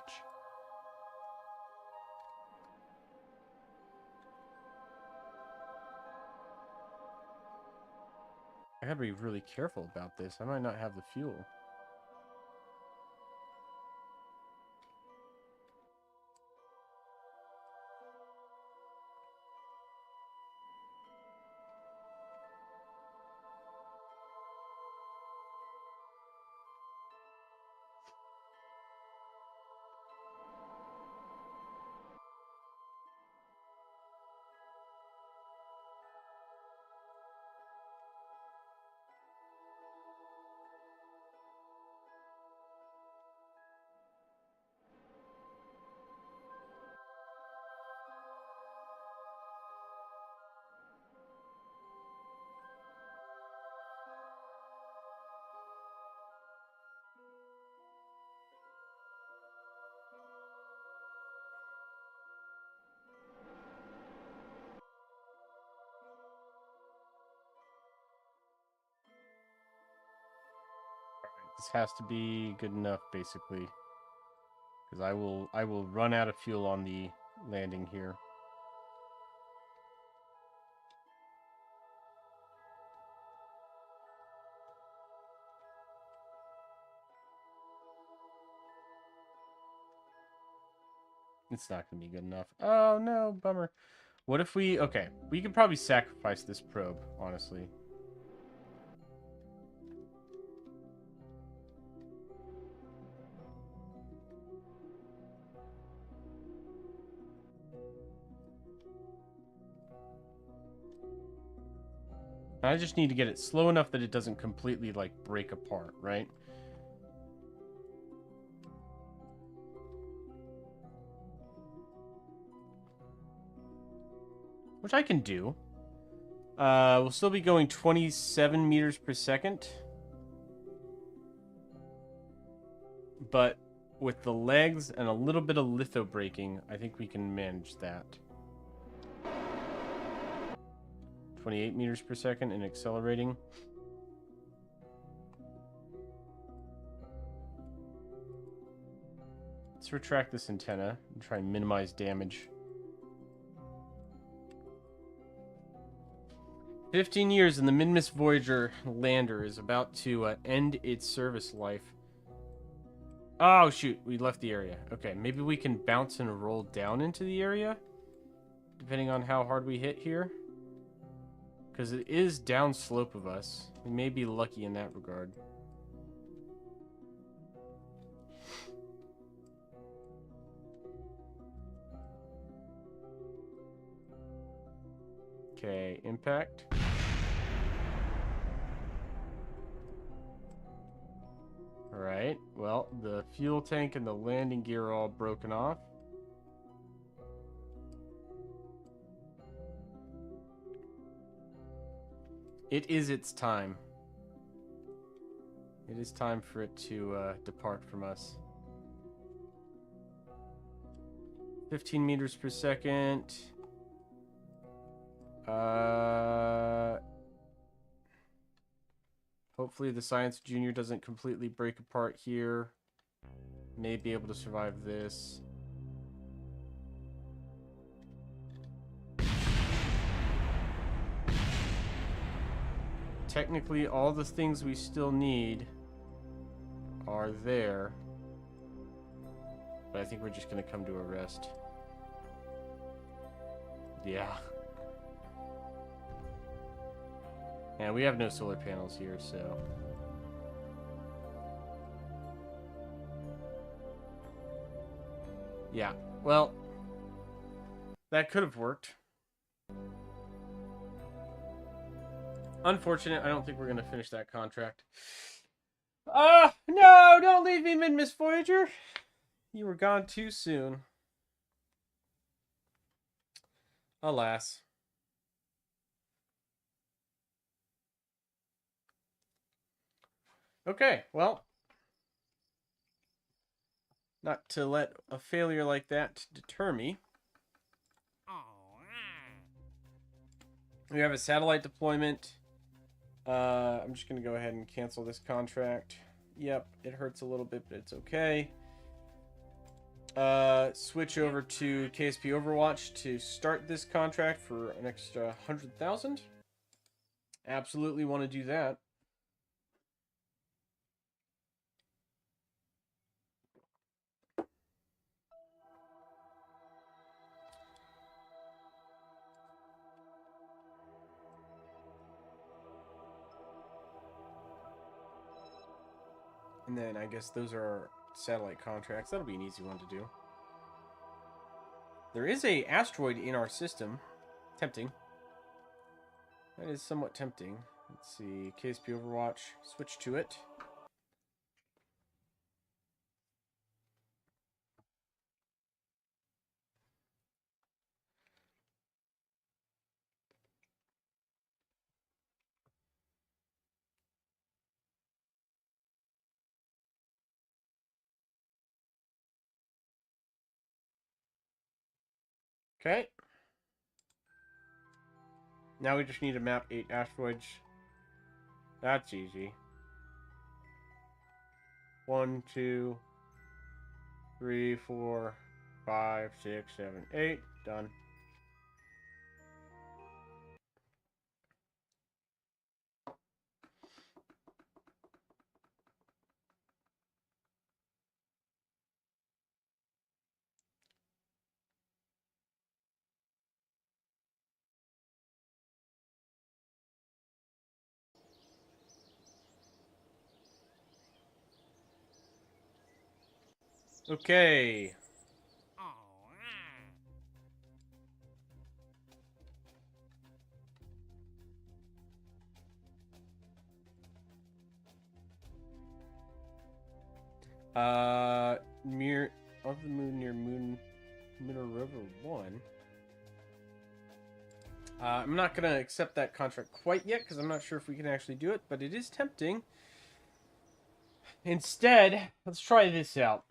I gotta be really careful about this. I might not have the fuel. This has to be good enough, basically. Because I will run out of fuel on the landing here. It's not going to be good enough. Oh, no, bummer. What if we... Okay, we could probably sacrifice this probe, honestly. I just need to get it slow enough that it doesn't completely, like, break apart, right? Which I can do. We'll still be going 27 meters per second. But with the legs and a little bit of litho braking, I think we can manage that. 28 meters per second and accelerating. Let's retract this antenna and try and minimize damage. 15 years and the Minmus Voyager lander is about to end its service life. Oh, shoot. We left the area. Okay, maybe we can bounce and roll down into the area, depending on how hard we hit here. Because it is downslope of us. We may be lucky in that regard. Okay, impact. Alright, well, the fuel tank and the landing gear are all broken off. It is its time. It is time for it to depart from us. 15 meters per second. Hopefully the Science Junior doesn't completely break apart here. May be able to survive this. Technically, all the things we still need are there. But I think we're just going to come to a rest. Yeah. And we have no solar panels here, so... Yeah, well... That could have worked. Unfortunate, I don't think we're going to finish that contract. No! Don't leave me, Miss Voyager! You were gone too soon. Alas. Okay, well. Not to let a failure like that deter me. We have a satellite deployment. I'm just going to go ahead and cancel this contract. Yep, it hurts a little bit, but it's okay. Switch over to KSP Overwatch to start this contract for an extra 100,000. Absolutely want to do that. And then I guess those are our satellite contracts. That'll be an easy one to do. There is a asteroid in our system. Tempting. That is somewhat tempting. Let's see. KSP Overwatch. Switch to it. Okay. Now we just need to map 8 asteroids. That's easy. 1, 2, 3, 4, 5, 6, 7, 8. Done. Okay. Near of the moon near Minerva 1. I'm not gonna accept that contract quite yet because I'm not sure if we can actually do it, but it is tempting. Instead, let's try this out.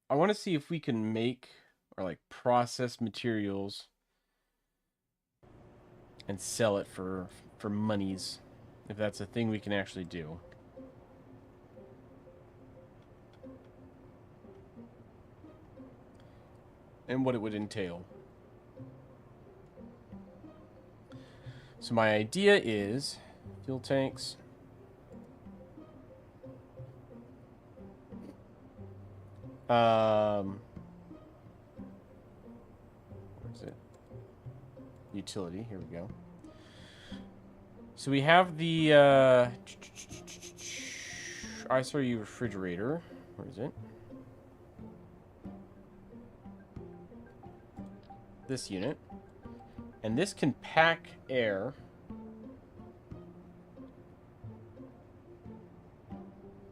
I want to see if we can make or like process materials and sell it for monies, if that's a thing we can actually do. And what it would entail. So my idea is fuel tanks. Where is it? Utility. Here we go. So we have the ISRU refrigerator. Where is it? This unit. And this can pack air.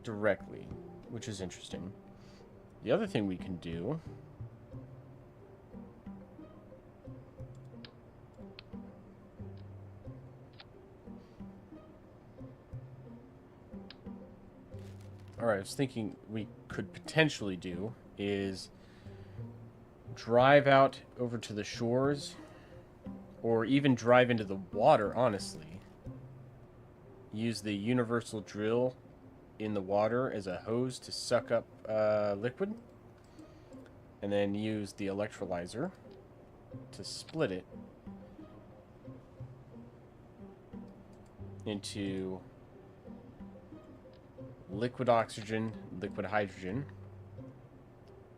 Directly, which is interesting. The other thing we can do I was thinking we could potentially do is drive out over to the shores or even drive into the water, honestly. Use the universal drill in the water as a hose to suck up liquid. And then use the electrolyzer to split it into liquid oxygen, liquid hydrogen.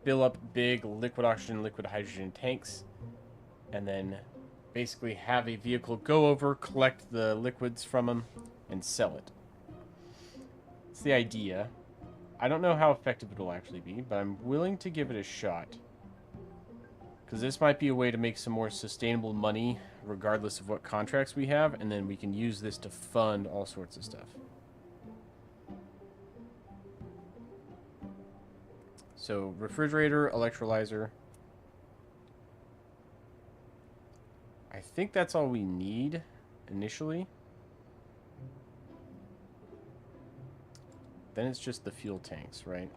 Fill up big liquid oxygen, liquid hydrogen tanks. And then basically have a vehicle go over, collect the liquids from them, and sell it. It's the idea. I don't know how effective it will actually be, but I'm willing to give it a shot. Because this might be a way to make some more sustainable money, regardless of what contracts we have, and then we can use this to fund all sorts of stuff. So, refrigerator, electrolyzer. I think that's all we need initially. Then it's just the fuel tanks, right?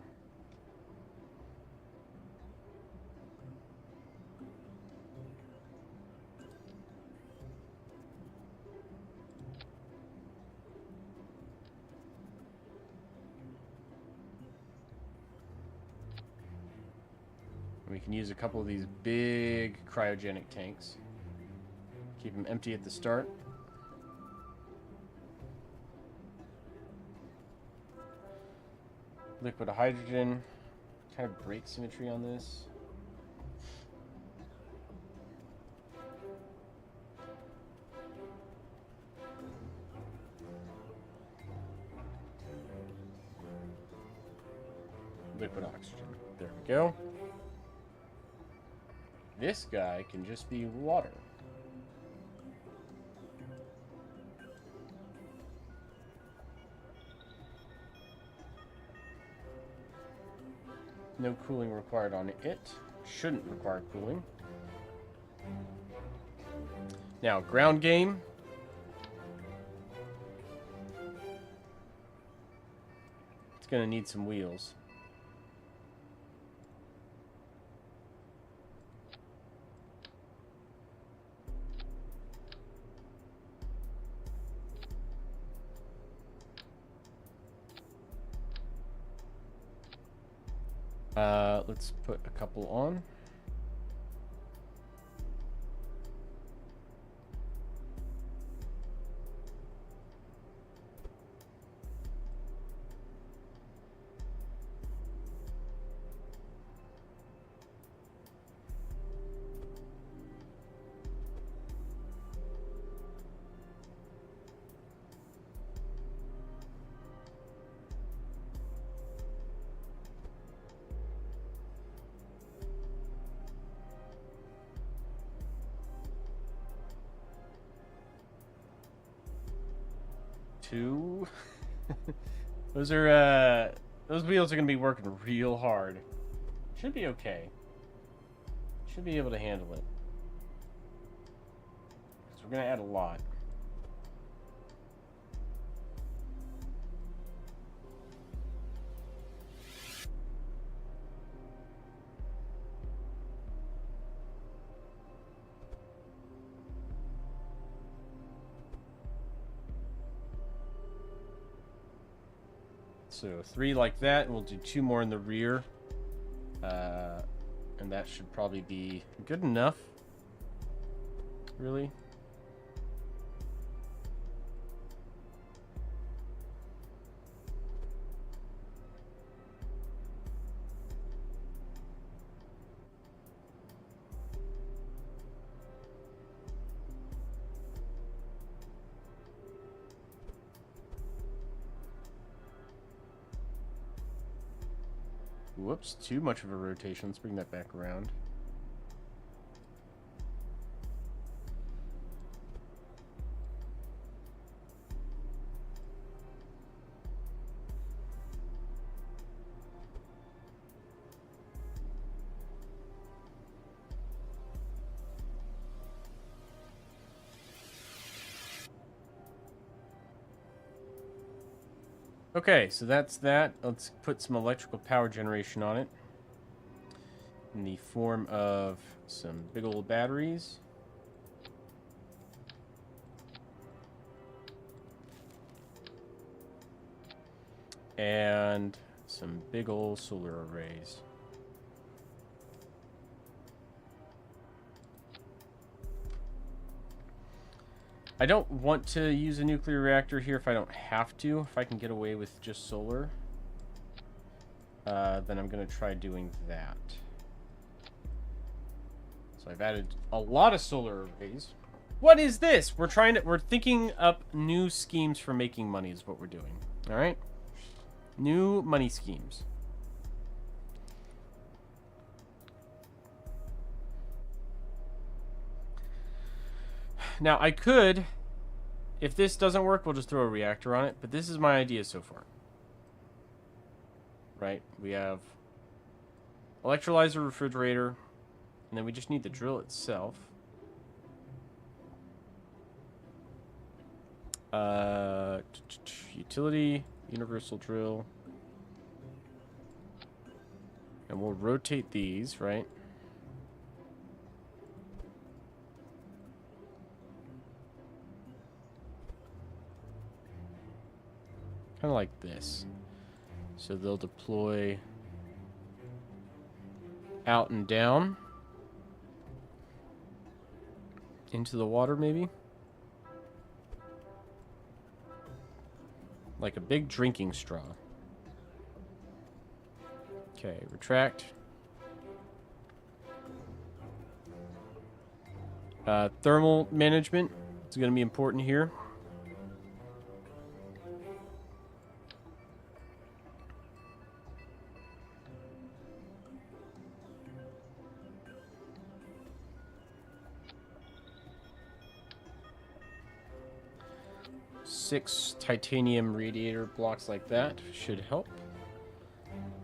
We can use a couple of these big cryogenic tanks. Keep them empty at the start. Liquid hydrogen. Kind of break symmetry on this. Liquid oxygen. There we go. This guy can just be water. No cooling required on it. Shouldn't require cooling. Now, ground game. It's going to need some wheels. Let's put a couple on. Two. Those wheels are gonna be working real hard. Should be okay. Should be able to handle it. So we're gonna add a lot. So 3 like that, and we'll do 2 more in the rear. And that should probably be good enough. Really? Whoops, too much of a rotation. Let's bring that back around. Okay, so that's that. Let's put some electrical power generation on it in the form of some big old batteries. And some big old solar arrays. I don't want to use a nuclear reactor here if I don't have to. If I can get away with just solar, then I'm going to try doing that. So I've added a lot of solar arrays. What is this? We're thinking up new schemes for making money is what we're doing. All right? New money schemes. Now, I could, if this doesn't work, we'll just throw a reactor on it. But this is my idea so far. Right? We have electrolyzer, refrigerator, and then we just need the drill itself. Utility, universal drill. And we'll rotate these, right? Kind of like this. So they'll deploy out and down into the water, maybe? Like a big drinking straw. Okay, retract. Thermal management is going to be important here. Six titanium radiator blocks like that should help.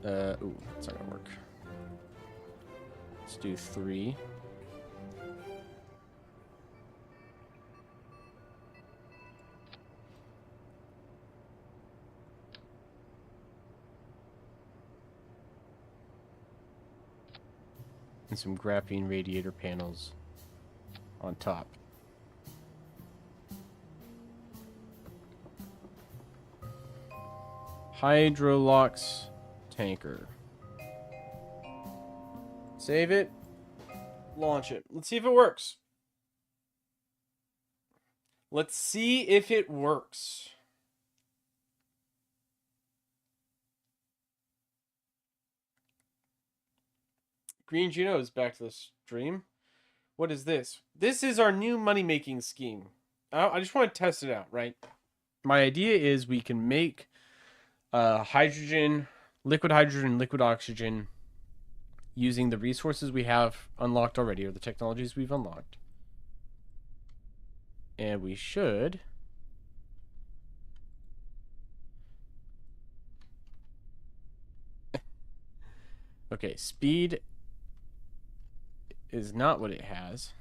Ooh, that's not gonna work. Let's do 3. And some graphene radiator panels on top. Hydrolox tanker. Save it. Launch it. Let's see if it works. Let's see if it works. Green Juno is back to the stream. What is this? This is our new money-making scheme. I just want to test it out, right? My idea is we can make hydrogen, liquid oxygen, using the resources we have unlocked already, or the technologies we've unlocked. And we should... Okay, speed is not what it has.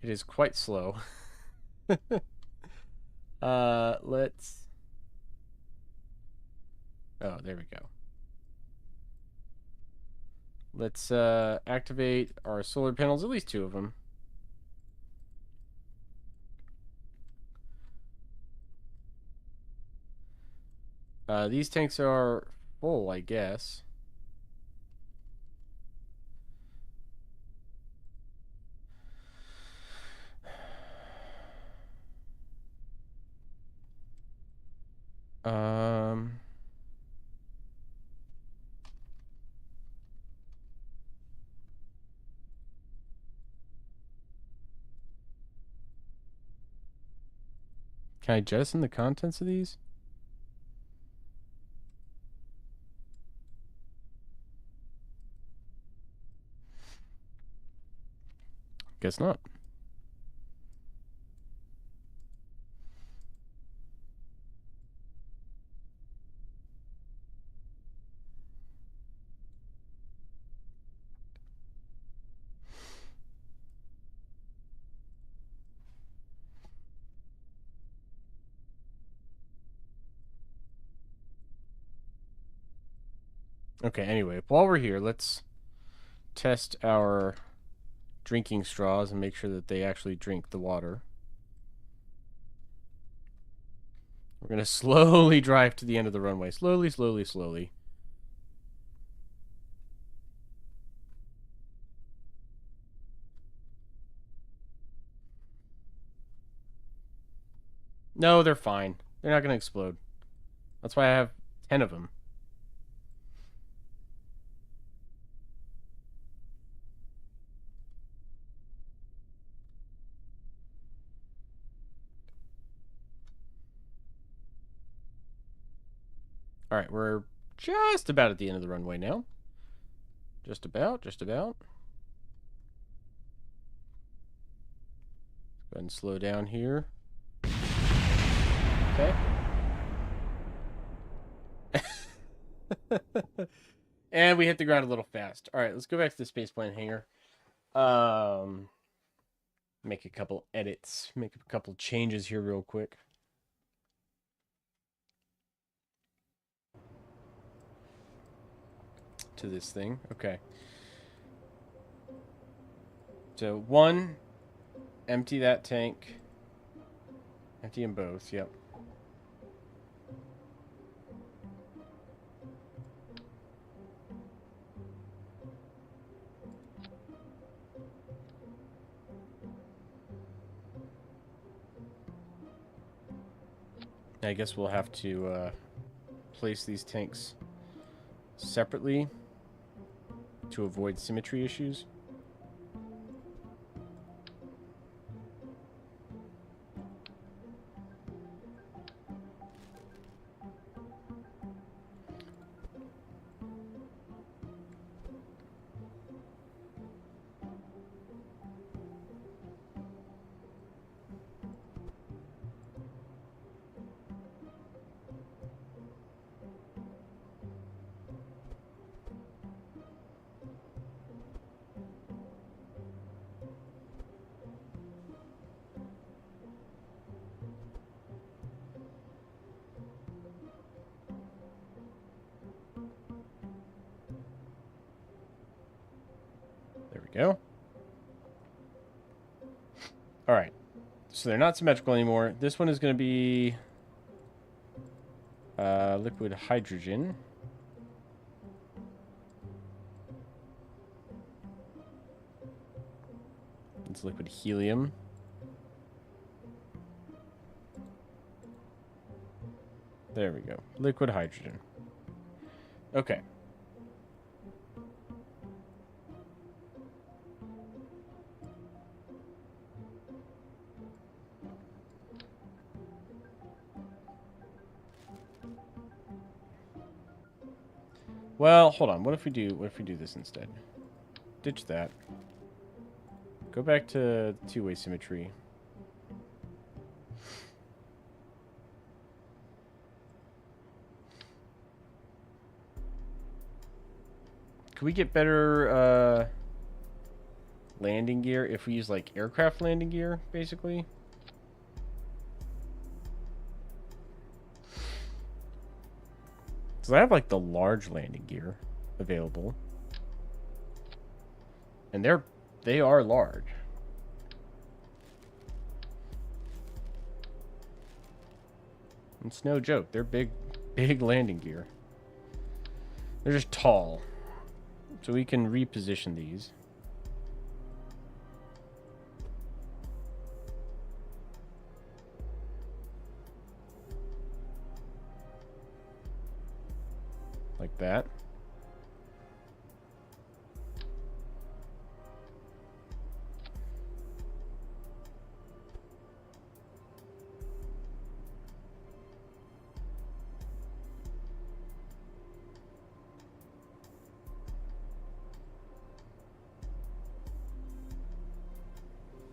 It is quite slow. Let's... Oh, there we go. Let's activate our solar panels, at least 2 of them. These tanks are full, I guess. Can I jettison the contents of these? Guess not. Okay, anyway, while we're here, let's test our drinking straws and make sure that they actually drink the water. We're going to slowly drive to the end of the runway. Slowly, slowly, slowly. No, they're fine. They're not going to explode. That's why I have 10 of them. All right, we're just about at the end of the runway now. Just about, just about. Go ahead and slow down here. Okay. And we hit the ground a little fast. All right, let's go back to the spaceplane hangar. make a couple edits, make a couple changes here real quick. To this thing. Okay. So 1, empty that tank. Empty them both, yep. I guess we'll have to place these tanks separately to avoid symmetry issues. There we go. All right. So they're not symmetrical anymore. This one is going to be liquid hydrogen. It's liquid helium. There we go. Liquid hydrogen. Okay. Well, hold on. What if we do this instead? Ditch that. Go back to two-way symmetry. Could we get better landing gear if we use like aircraft landing gear, basically? So I have like the large landing gear available. And they are large. It's no joke. They're big landing gear. They're just tall. So we can reposition these. Like that.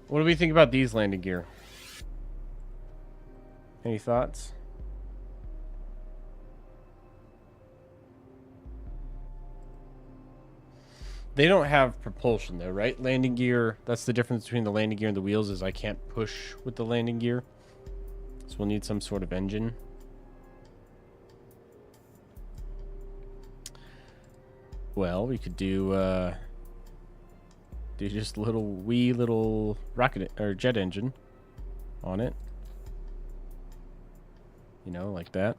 What do we think about these landing gear? Any thoughts? They don't have propulsion though, right? Landing gear, that's the difference between the landing gear and the wheels, is I can't push with the landing gear. So we'll need some sort of engine. Well, we could do just a little rocket or jet engine on it. You know, like that.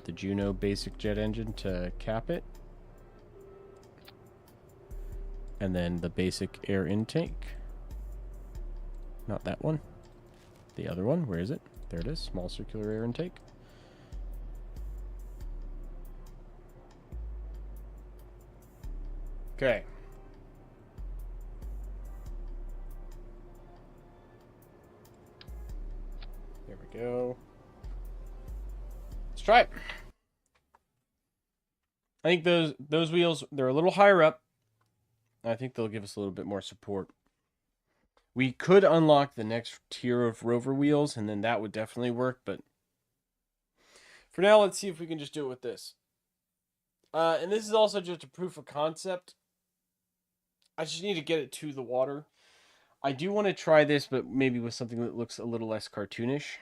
The Juno basic jet engine to cap it. And then the basic air intake. Not that one. The other one. Where is it? There it is. Small circular air intake. Okay. There we go. Let's try it. I think those wheels, they're a little higher up. I think they'll give us a little bit more support. We could unlock the next tier of rover wheels, and then that would definitely work, but for now, let's see if we can just do it with this. And this is also just a proof of concept. I just need to get it to the water. I do want to try this, but maybe with something that looks a little less cartoonish.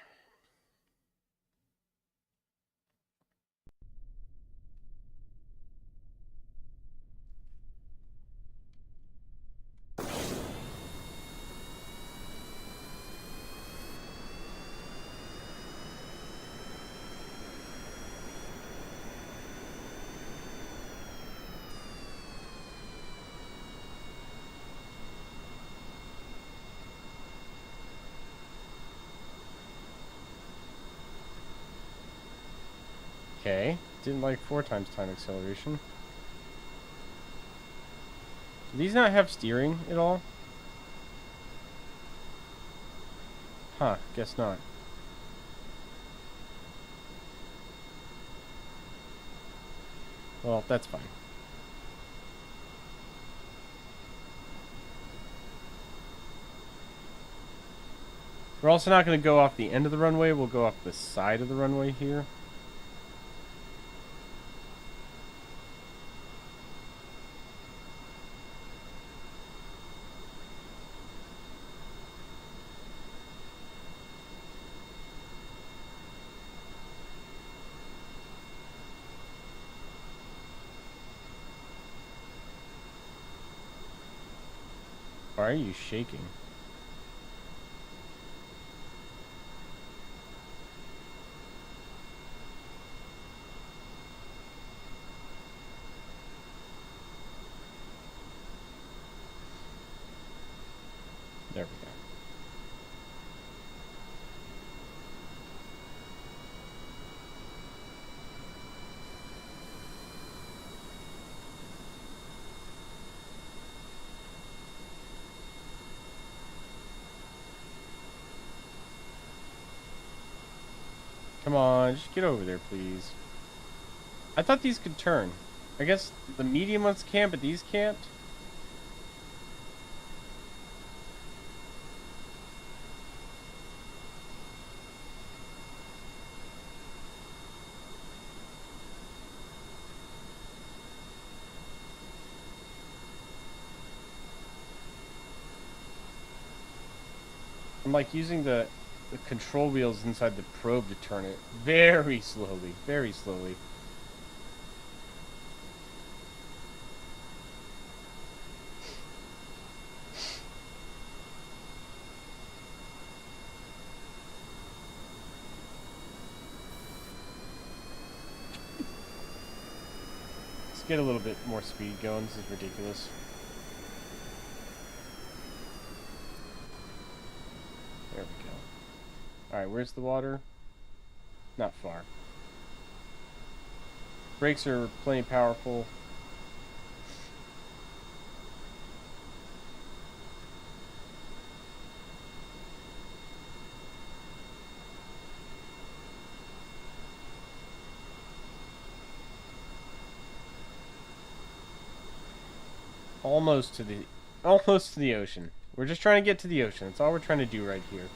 Okay, didn't like 4 times time acceleration. Do these not have steering at all? Huh, guess not. Well, that's fine. We're also not going to go off the end of the runway. We'll go off the side of the runway here. Why are you shaking? There we go. Come on, just get over there, please. I thought these could turn. I guess the medium ones can, but these can't? I'm like using the control wheels inside the probe to turn it very slowly, very slowly. Let's get a little bit more speed going. This is ridiculous. There we go. Alright, where's the water? Not far. Brakes are plenty powerful. Almost to the ocean. We're just trying to get to the ocean. That's all we're trying to do right here.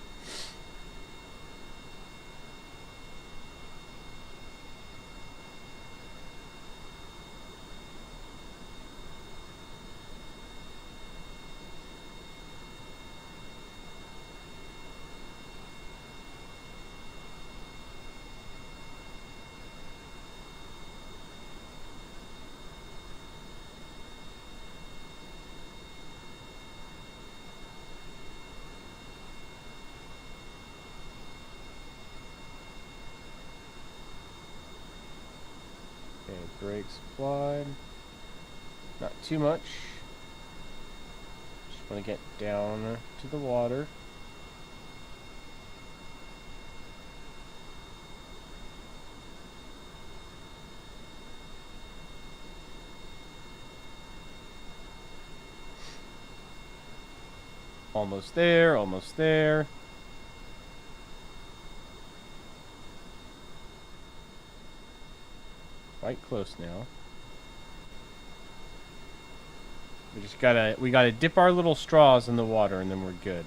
Okay, brakes applied. Not too much. Just want to get down to the water. Almost there, almost there. Quite close now. We gotta dip our little straws in the water and then we're good.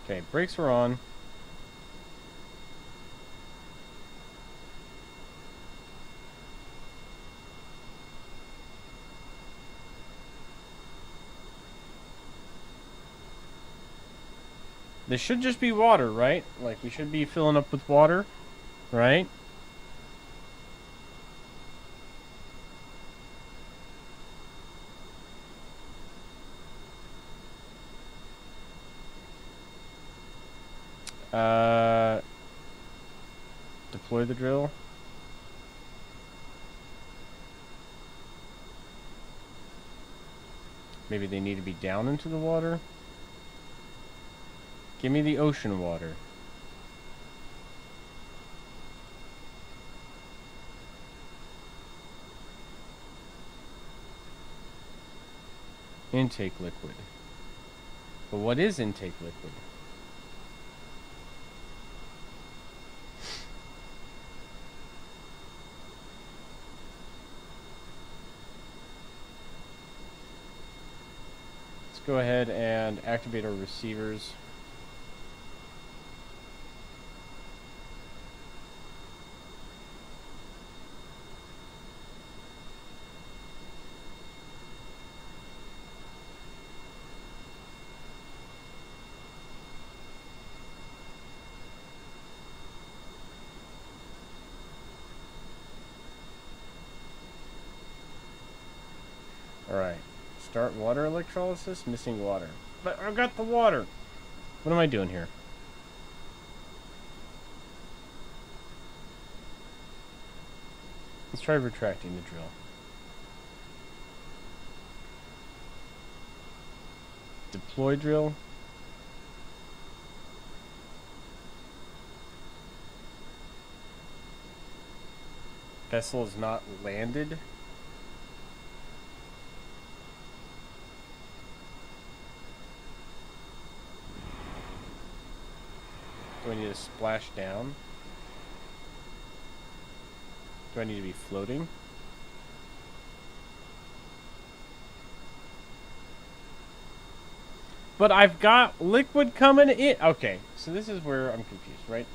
Okay, brakes are on. This should just be water, right? Like, we should be filling up with water, right? Deploy the drill. Maybe they need to be down into the water. Give me the ocean water. Intake liquid. But what is intake liquid? Let's go ahead and activate our receivers. Alright. Start water electrolysis. Missing water. But I've got the water. What am I doing here? Let's try retracting the drill. Deploy drill. Vessel is not landed. Do I need to splash down? Do I need to be floating? But I've got liquid coming in. Okay, so this is where I'm confused, right?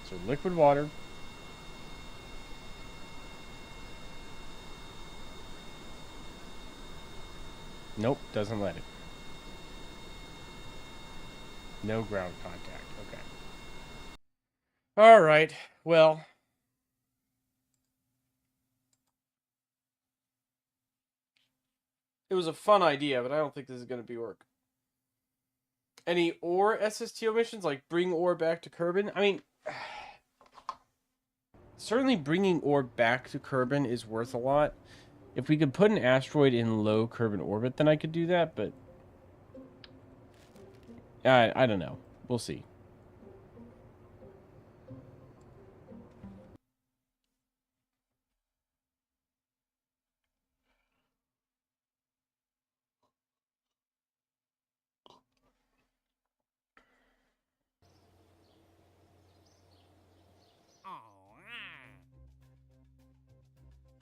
So liquid water. Nope, doesn't let it. No ground contact. Okay. All right. Well. It was a fun idea, but I don't think this is going to be work. Any ore SSTO missions, like bring ore back to Kerbin? I mean, certainly bringing ore back to Kerbin is worth a lot. If we could put an asteroid in low Kerbin orbit, then I could do that, but I don't know. We'll see.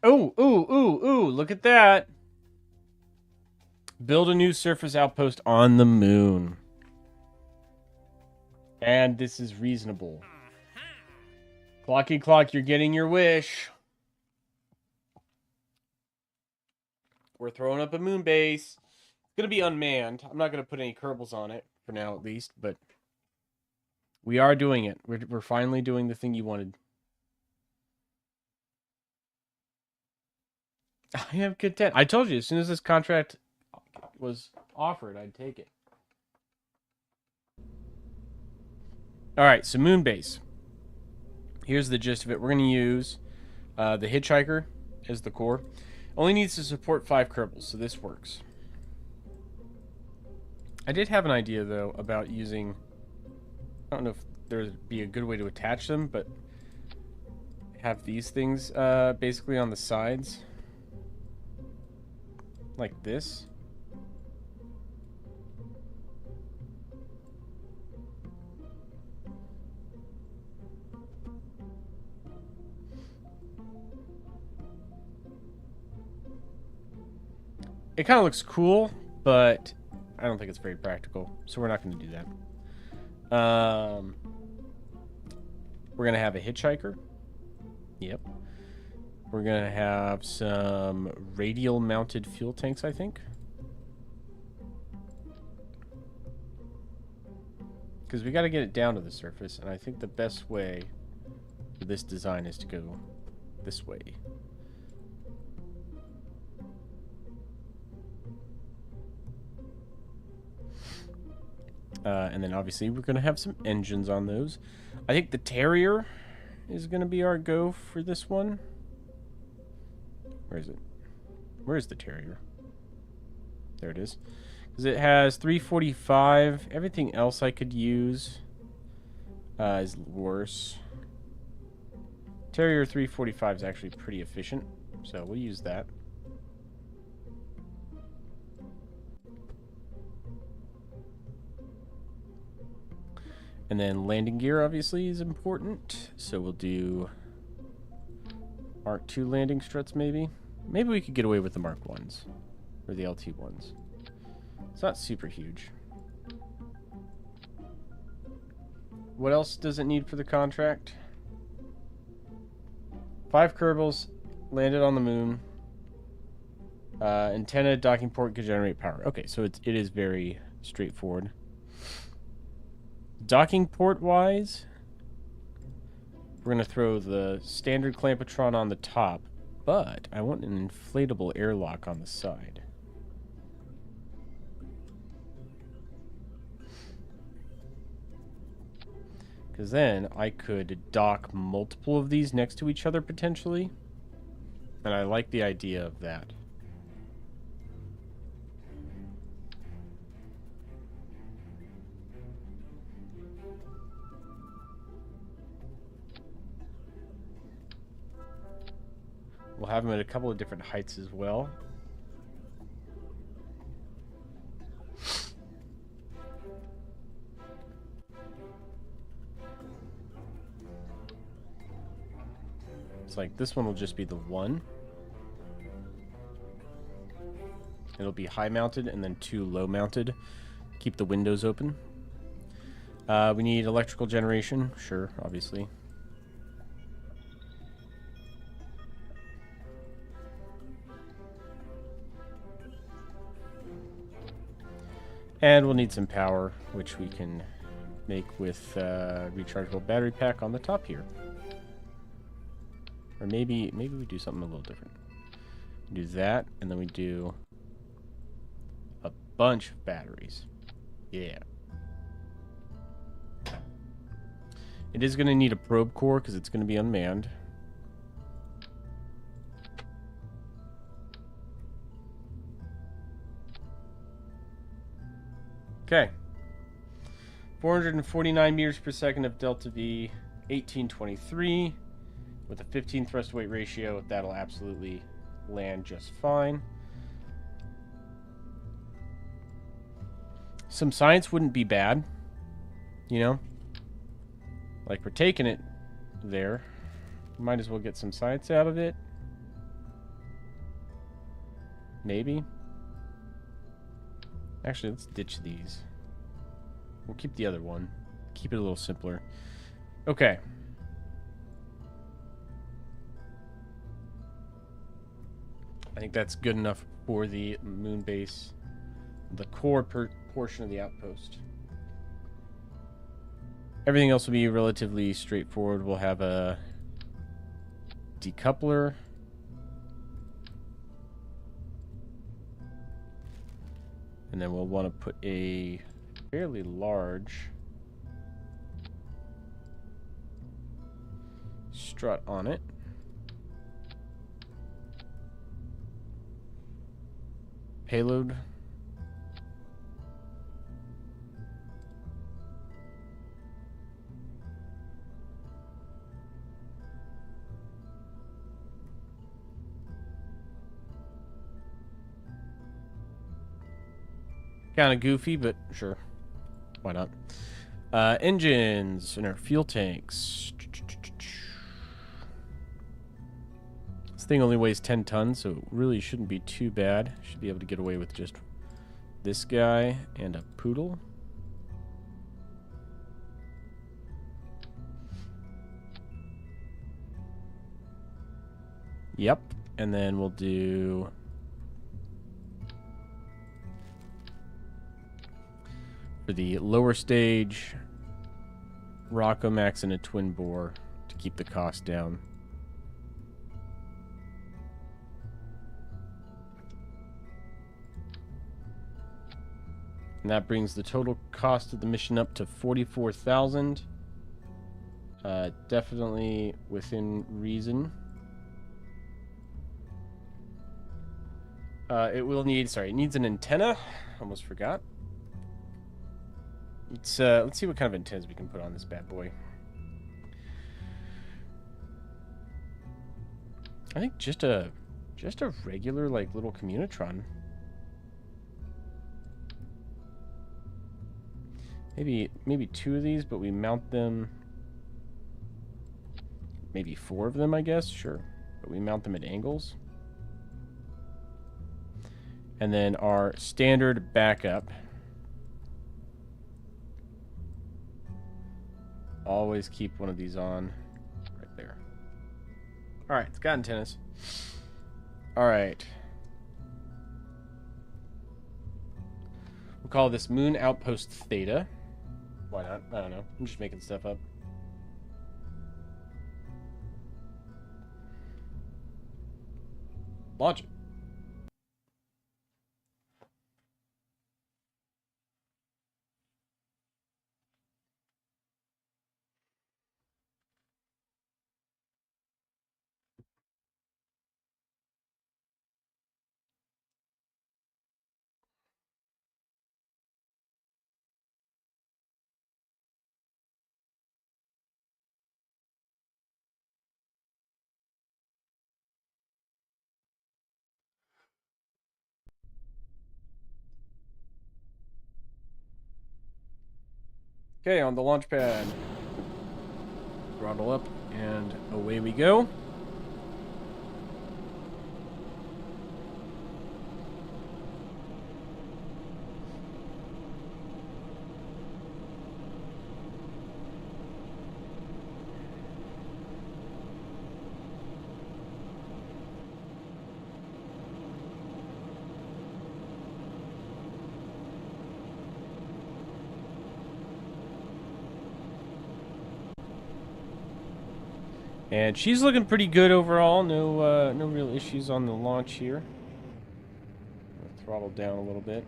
Oh, ooh, look at that. Build a new surface outpost on the moon. And this is reasonable. Clocky clock, you're getting your wish. We're throwing up a moon base. It's going to be unmanned. I'm not going to put any Kerbals on it, for now at least, but we are doing it. We're finally doing the thing you wanted. I am content. I told you, as soon as this contract was offered, I'd take it. Alright, so moon base. Here's the gist of it. We're going to use the Hitchhiker as the core. Only needs to support 5 Kerbals, so this works. I did have an idea, though, about using... I don't know if there'd be a good way to attach them, but have these things basically on the sides. Like this. It kind of looks cool, but I don't think it's very practical, so we're not going to do that. We're going to have a hitchhiker. Yep. We're going to have some radial mounted fuel tanks, I think. Because we got to get it down to the surface, and I think the best way for this design is to go this way. And then obviously we're going to have some engines on those. I think the Terrier is going to be our go for this one. Where is it? Where is the Terrier? There it is. Because it has 345. Everything else I could use is worse. Terrier 345 is actually pretty efficient, so we'll use that. And then landing gear obviously is important, so we'll do Mark II landing struts maybe. Maybe we could get away with the Mark 1s, or the LT 1s. It's not super huge. What else does it need for the contract? 5 Kerbals landed on the moon. Antenna docking port could generate power. Okay, so it is very straightforward. Docking port wise, we're going to throw the standard clampetron on the top, but I want an inflatable airlock on the side. Because then I could dock multiple of these next to each other potentially. And I like the idea of that. We'll have them at a couple of different heights as well. It's like this one will just be the one. It'll be high mounted and then 2 low mounted. Keep the windows open. We need electrical generation. Sure, obviously. And we'll need some power, which we can make with rechargeable battery pack on the top here. Or maybe we do something a little different. Do that, and then we do a bunch of batteries. Yeah. It is going to need a probe core because it's going to be unmanned. Okay. 449 meters per second of delta V, 1823. With a 15 thrust weight ratio, that'll absolutely land just fine. Some science wouldn't be bad, you know? Like, we're taking it there. Might as well get some science out of it. Maybe. Actually, let's ditch these. We'll keep the other one. Keep it a little simpler. Okay. I think that's good enough for the moon base. The core portion of the outpost. Everything else will be relatively straightforward. We'll have a decoupler. And then we'll want to put a fairly large strut on it. Payload. Kind of goofy, but sure. Why not? Engines and our fuel tanks. This thing only weighs 10 tons, so it really shouldn't be too bad. Should be able to get away with just this guy and a poodle. Yep. And then we'll do... for the lower stage, Rocco Max and a twin boar to keep the cost down. And that brings the total cost of the mission up to 44,000. Definitely within reason. It will need, sorry, it needs an antenna. Almost forgot. Let's see what kind of antennas we can put on this bad boy. I think just a regular like little Communitron. Maybe 2 of these, but we mount them. Maybe 4 of them, I guess. Sure, but we mount them at angles. And then our standard backup. Always keep one of these on right there. All right, it's got antennas. All right. We'll call this Moon Outpost Theta. Why not? I don't know. I'm just making stuff up. Launch it. Okay, on the launch pad. Throttle up, and away we go. And she's looking pretty good overall. No real issues on the launch here. Throttle down a little bit.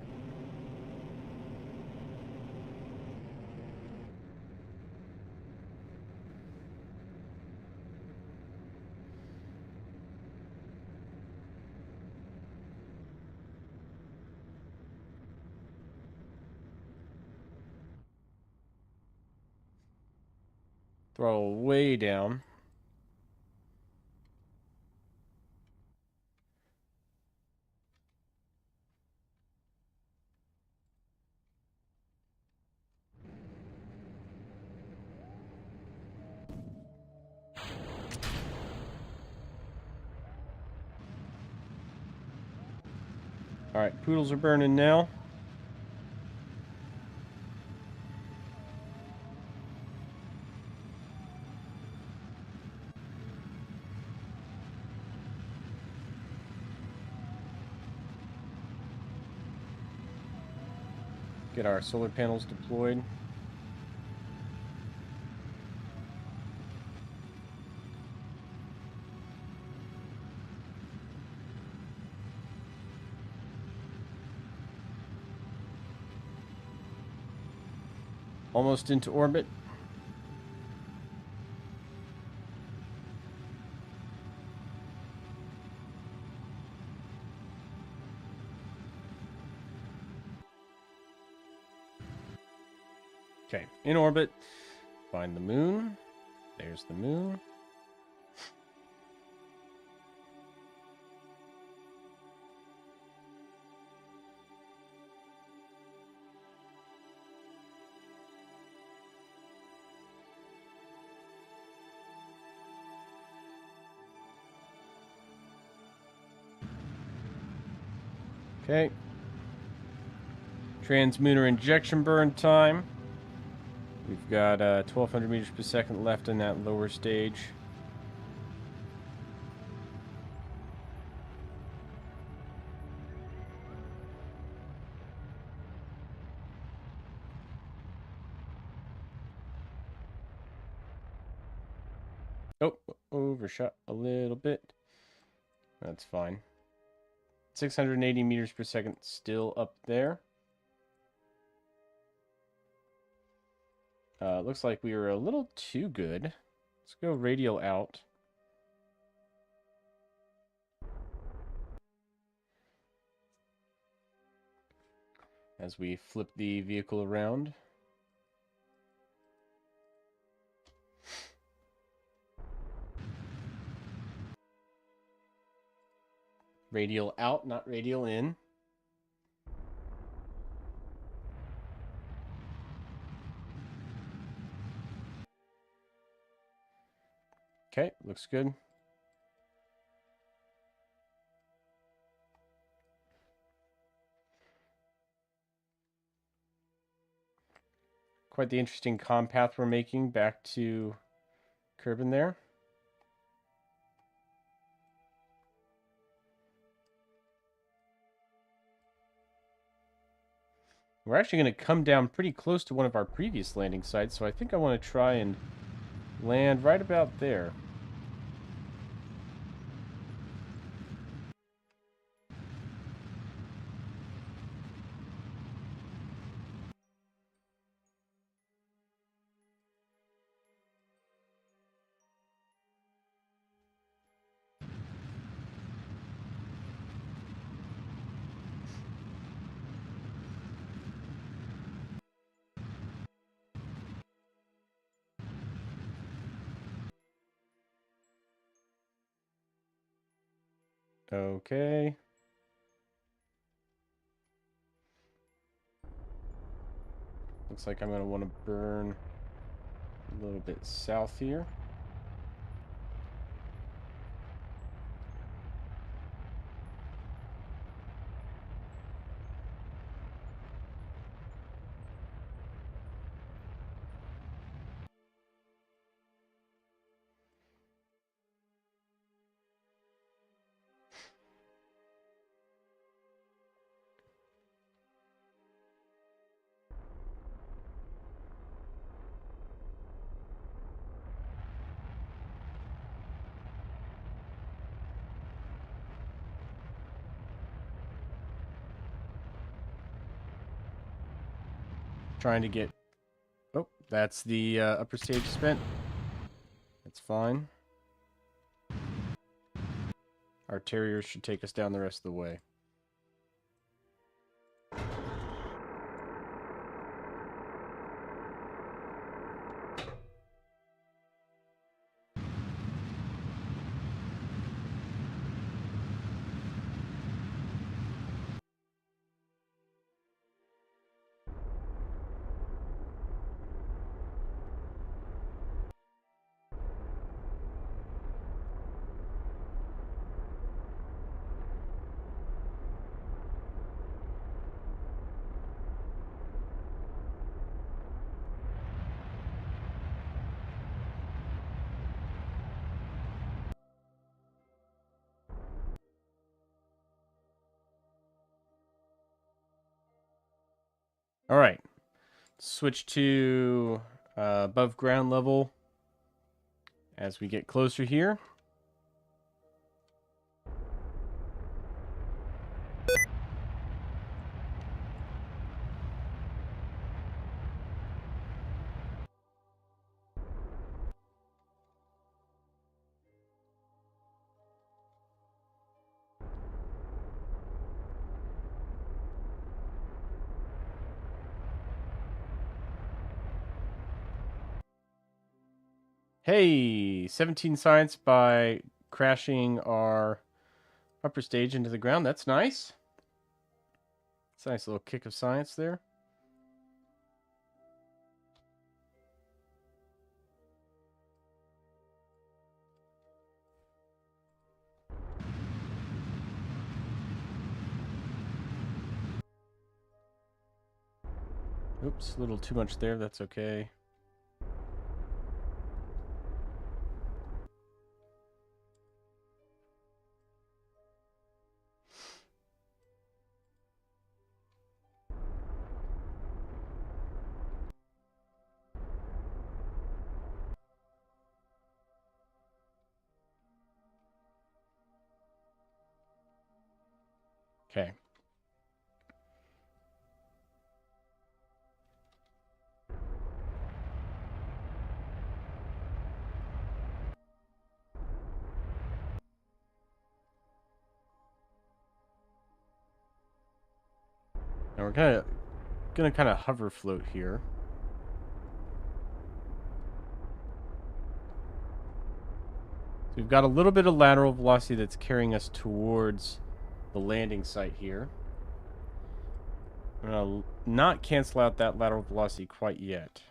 Throttle way down. Alright, poodles are burning now. Get our solar panels deployed. Almost into orbit. Okay, in orbit. Find the moon. There's the moon. Okay. Transmuter injection burn time. We've got 1,200 meters per second left in that lower stage. Oh, overshot a little bit. That's fine. 680 meters per second still up there. Looks like we were a little too good. Let's go radial out. As we flip the vehicle around. Radial out, not radial in. Okay, looks good. Quite the interesting comm path we're making back to Kerbal there. We're actually going to come down pretty close to one of our previous landing sites, so I think I want to try and land right about there. Okay. Looks like I'm going to want to burn a little bit south here. Trying to get... Oh, that's the upper stage spent. That's fine. Our Terriers should take us down the rest of the way. All right. Switch to above ground level as we get closer here. Hey, 17 science by crashing our upper stage into the ground. That's nice. It's a nice little kick of science there. Oops, a little too much there. That's okay. Okay. Now we're gonna kind of hover float here. So we've got a little bit of lateral velocity that's carrying us towards the landing site here. I'm gonna not cancel out that lateral velocity quite yet.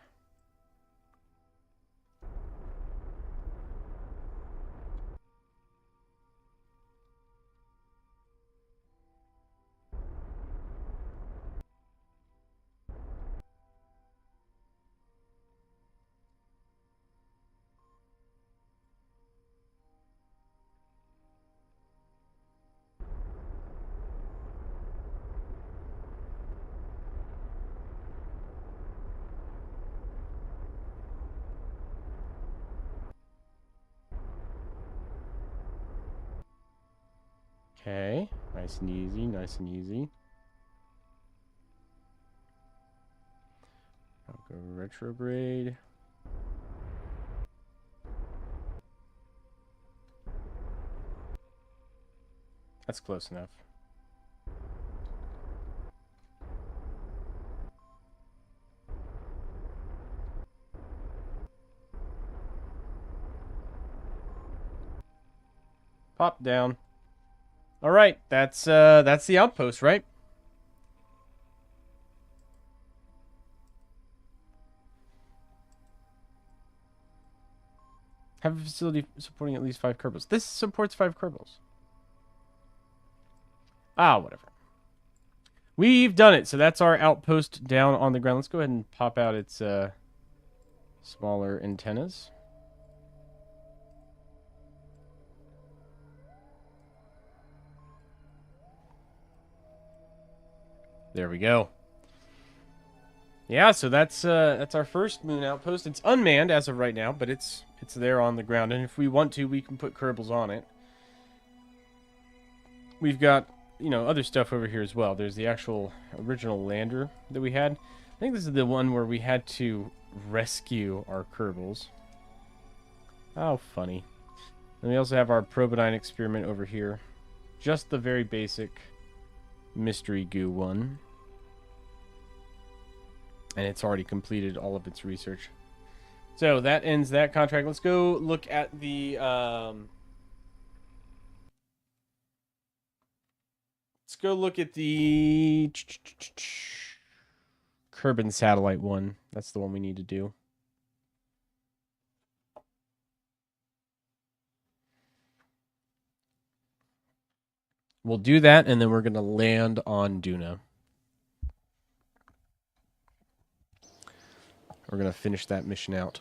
Okay, nice and easy, nice and easy. I'll go retrograde. That's close enough. Pop down. All right, that's the outpost, right? Have a facility supporting at least 5 Kerbals. This supports 5 Kerbals. Ah, whatever. We've done it. So that's our outpost down on the ground. Let's go ahead and pop out its smaller antennas. There we go. Yeah, so that's our first moon outpost. It's unmanned as of right now, but it's there on the ground, and if we want to, we can put Kerbals on it. We've got, you know, other stuff over here as well. There's the actual original lander that we had. I think this is the one where we had to rescue our Kerbals. How funny. And we also have our Probodyne experiment over here. Just the very basic mystery goo one. And it's already completed all of its research. So that ends that contract. Let's go look at the let's go look at the Kerbal satellite one. That's the one we need to do. We'll do that, and then we're going to land on Duna. We're going to finish that mission out.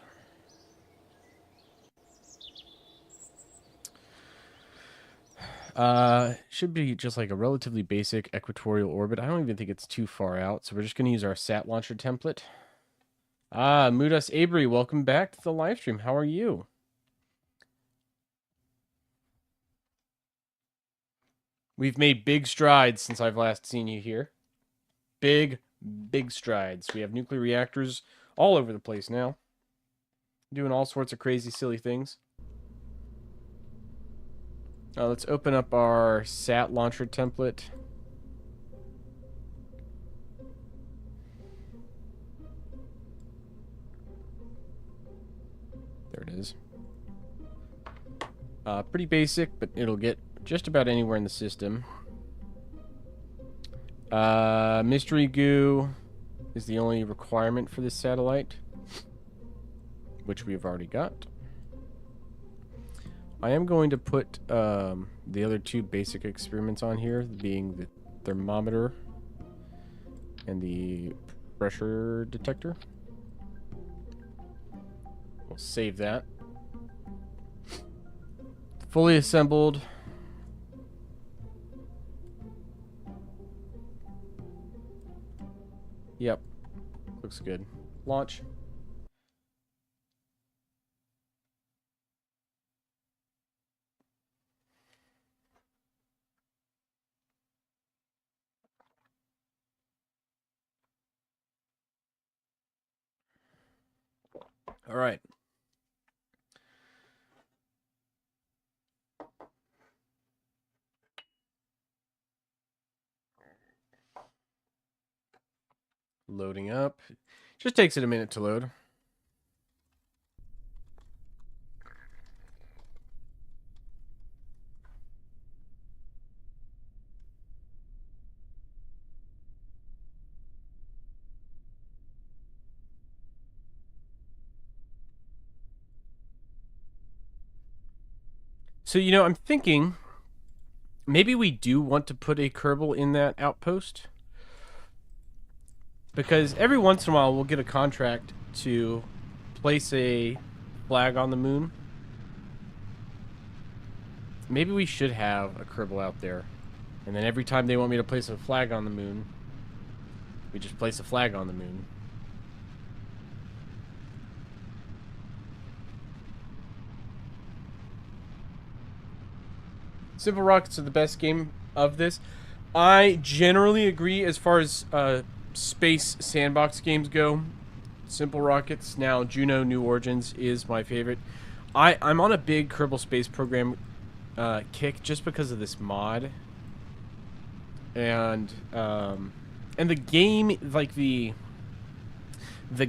Should be just like a relatively basic equatorial orbit. I don't even think it's too far out, so we're just going to use our sat launcher template. Mudas Abri, welcome back to the live stream. How are you? We've made big strides since I've last seen you here. Big strides. We have nuclear reactors all over the place now. Doing all sorts of crazy, silly things. Let's open up our sat launcher template. There it is. Pretty basic, but it'll get just about anywhere in the system. Mystery goo is the only requirement for this satellite, which we've already got. I am going to put the other 2 basic experiments on here, being the thermometer and the pressure detector. We'll save that. Fully assembled. Yep. Looks good. Launch. All right. Loading up. Just takes it a minute to load. So, you know, I'm thinking maybe we do want to put a Kerbal in that outpost. Because every once in a while we'll get a contract to place a flag on the moon. Maybe we should have a Kerbal out there. And then every time they want me to place a flag on the moon, we just place a flag on the moon. Simple Rockets are the best game of this. I generally agree as far as space sandbox games go. Simple Rockets, now Juno New Origins, is my favorite. I'm on a big Kerbal Space Program kick just because of this mod. And the game, like the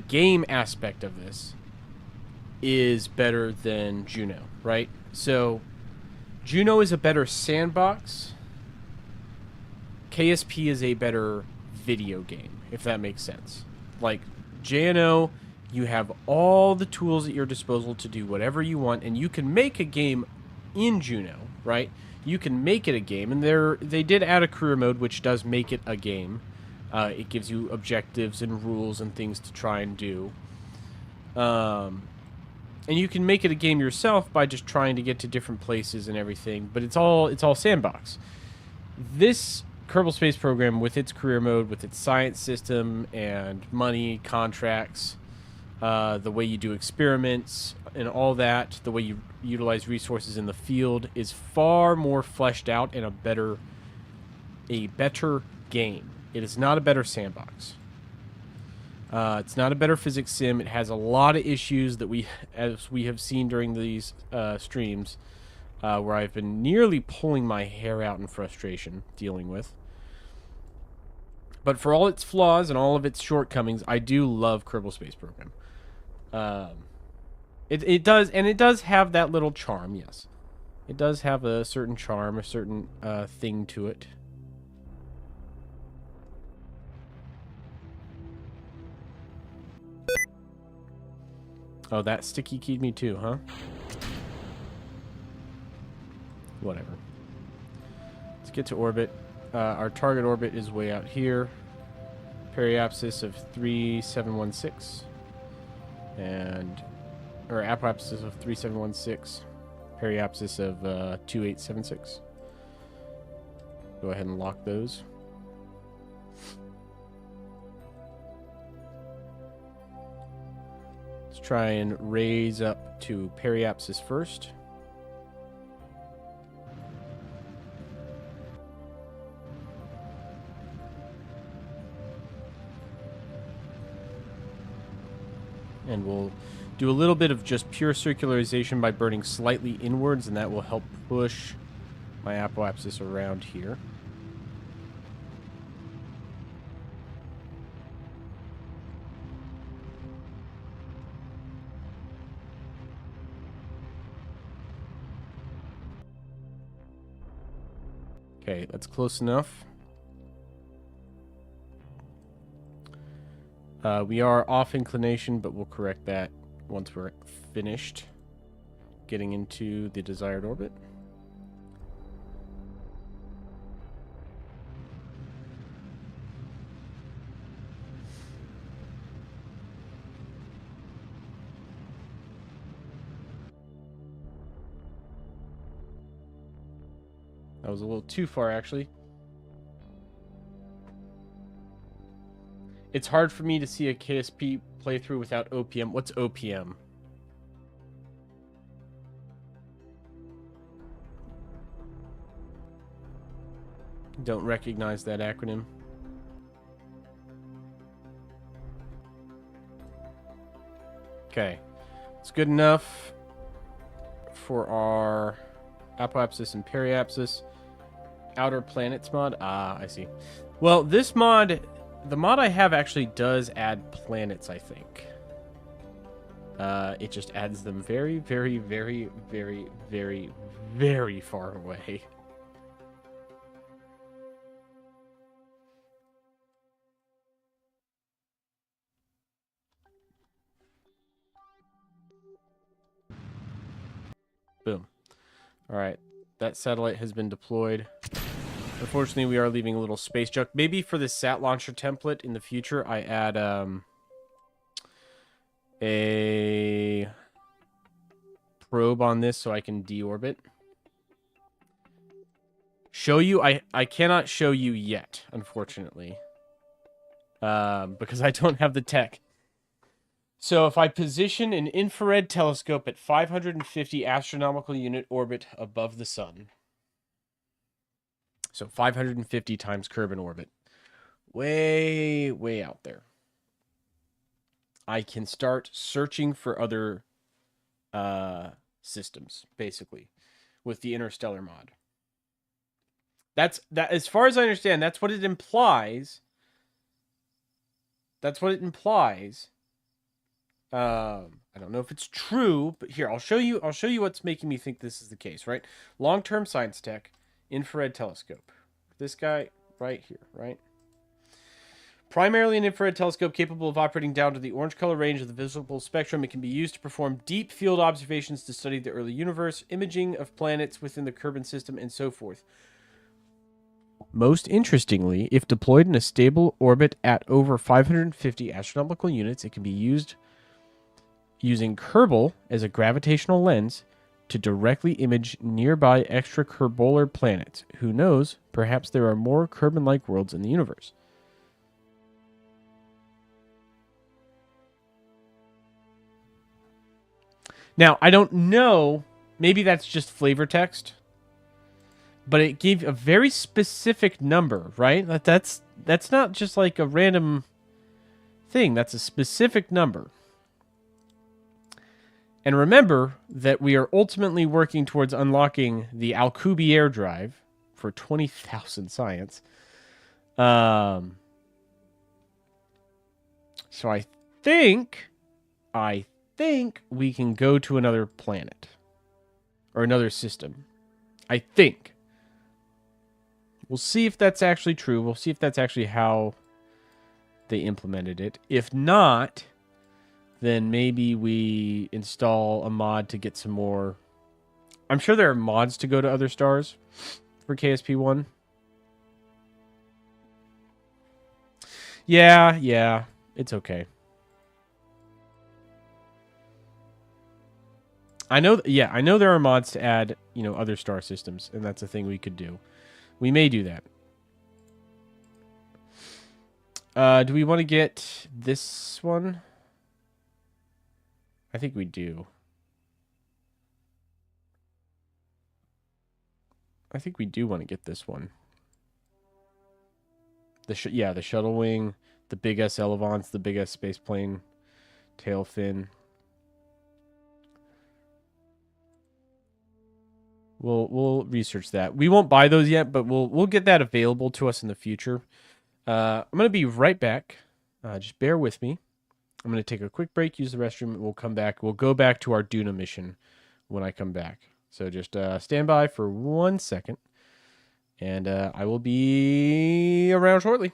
game aspect of this is better than Juno, right? So Juno is a better sandbox. KSP is a better video game, if that makes sense. Like JNO, you have all the tools at your disposal to do whatever you want, and you can make a game in Juno, right? You can make it a game, and they did add a career mode, which does make it a game. It gives you objectives and rules and things to try and do. And you can make it a game yourself by just trying to get to different places and everything, but it's all sandbox. This Kerbal Space Program, with its career mode, with its science system and money, contracts, the way you do experiments and all that, the way you utilize resources in the field, is far more fleshed out and a better game. It is not a better sandbox. It's not a better physics sim. It has a lot of issues that as we have seen during these streams, where I've been nearly pulling my hair out in frustration dealing with. But for all its flaws and all of its shortcomings, I do love Kerbal Space Program. It does have that little charm, yes. It does have a certain charm, a certain thing to it. Oh, that sticky keyed me too, huh? Whatever. Let's get to orbit. Our target orbit is way out here. Periapsis of 3716. Or apoapsis of 3716. Periapsis of 2876. Go ahead and lock those. Let's try and raise up to periapsis first. And we'll do a little bit of just pure circularization by burning slightly inwards, and that will help push my apoapsis around here. Okay, that's close enough. We are off inclination, but we'll correct that once we're finished getting into the desired orbit. That was a little too far, actually. It's hard for me to see a KSP playthrough without OPM. What's OPM? Don't recognize that acronym. Okay. It's good enough for our apoapsis and periapsis. Outer planets mod. Ah, I see. Well, this mod, the mod I have actually does add planets, I think. It just adds them very, very, very, very, very, very far away. Boom. All right. That satellite has been deployed. Unfortunately, we are leaving a little space junk. Maybe for the sat launcher template in the future, I add a probe on this so I can deorbit. Show you? I cannot show you yet, unfortunately. Because I don't have the tech. So if I position an infrared telescope at 550 astronomical unit orbit above the sun. So 550 times Kerbal orbit. Way, way out there. I can start searching for other systems, basically, with the interstellar mod. That, as far as I understand, that's what it implies. That's what it implies. I don't know if it's true, but here I'll show you what's making me think this is the case, right? Long-term science tech, infrared telescope. This guy right here, right? Primarily an infrared telescope capable of operating down to the orange color range of the visible spectrum, it can be used to perform deep field observations to study the early universe, imaging of planets within the Kerbal system, and so forth. Most interestingly, if deployed in a stable orbit at over 550 astronomical units, it can be used using Kerbal as a gravitational lens to directly image nearby extrakerbalar planets. Who knows? Perhaps there are more Kerbal-like worlds in the universe. Now, I don't know. Maybe that's just flavor text. But it gave a very specific number, right? That's not just like a random thing. That's a specific number. And remember that we are ultimately working towards unlocking the Alcubierre drive for 20,000 science. So I think we can go to another planet or another system. I think. We'll see if that's actually true. We'll see if that's actually how they implemented it. If not, then maybe we install a mod to get some more. I'm sure there are mods to go to other stars for KSP1. Yeah, it's okay. I know there are mods to add, other star systems, and that's a thing we could do. We may do that. Do we want to get this one? I think we do. I think we do want to get this one. The shuttle wing, the big S elevons, the big S space plane, tail fin. We'll research that. We won't buy those yet, but we'll get that available to us in the future. I'm gonna be right back. Just bear with me. I'm gonna take a quick break, use the restroom, and we'll come back. We'll go back to our Duna mission when I come back. So just stand by for 1 second, and I will be around shortly.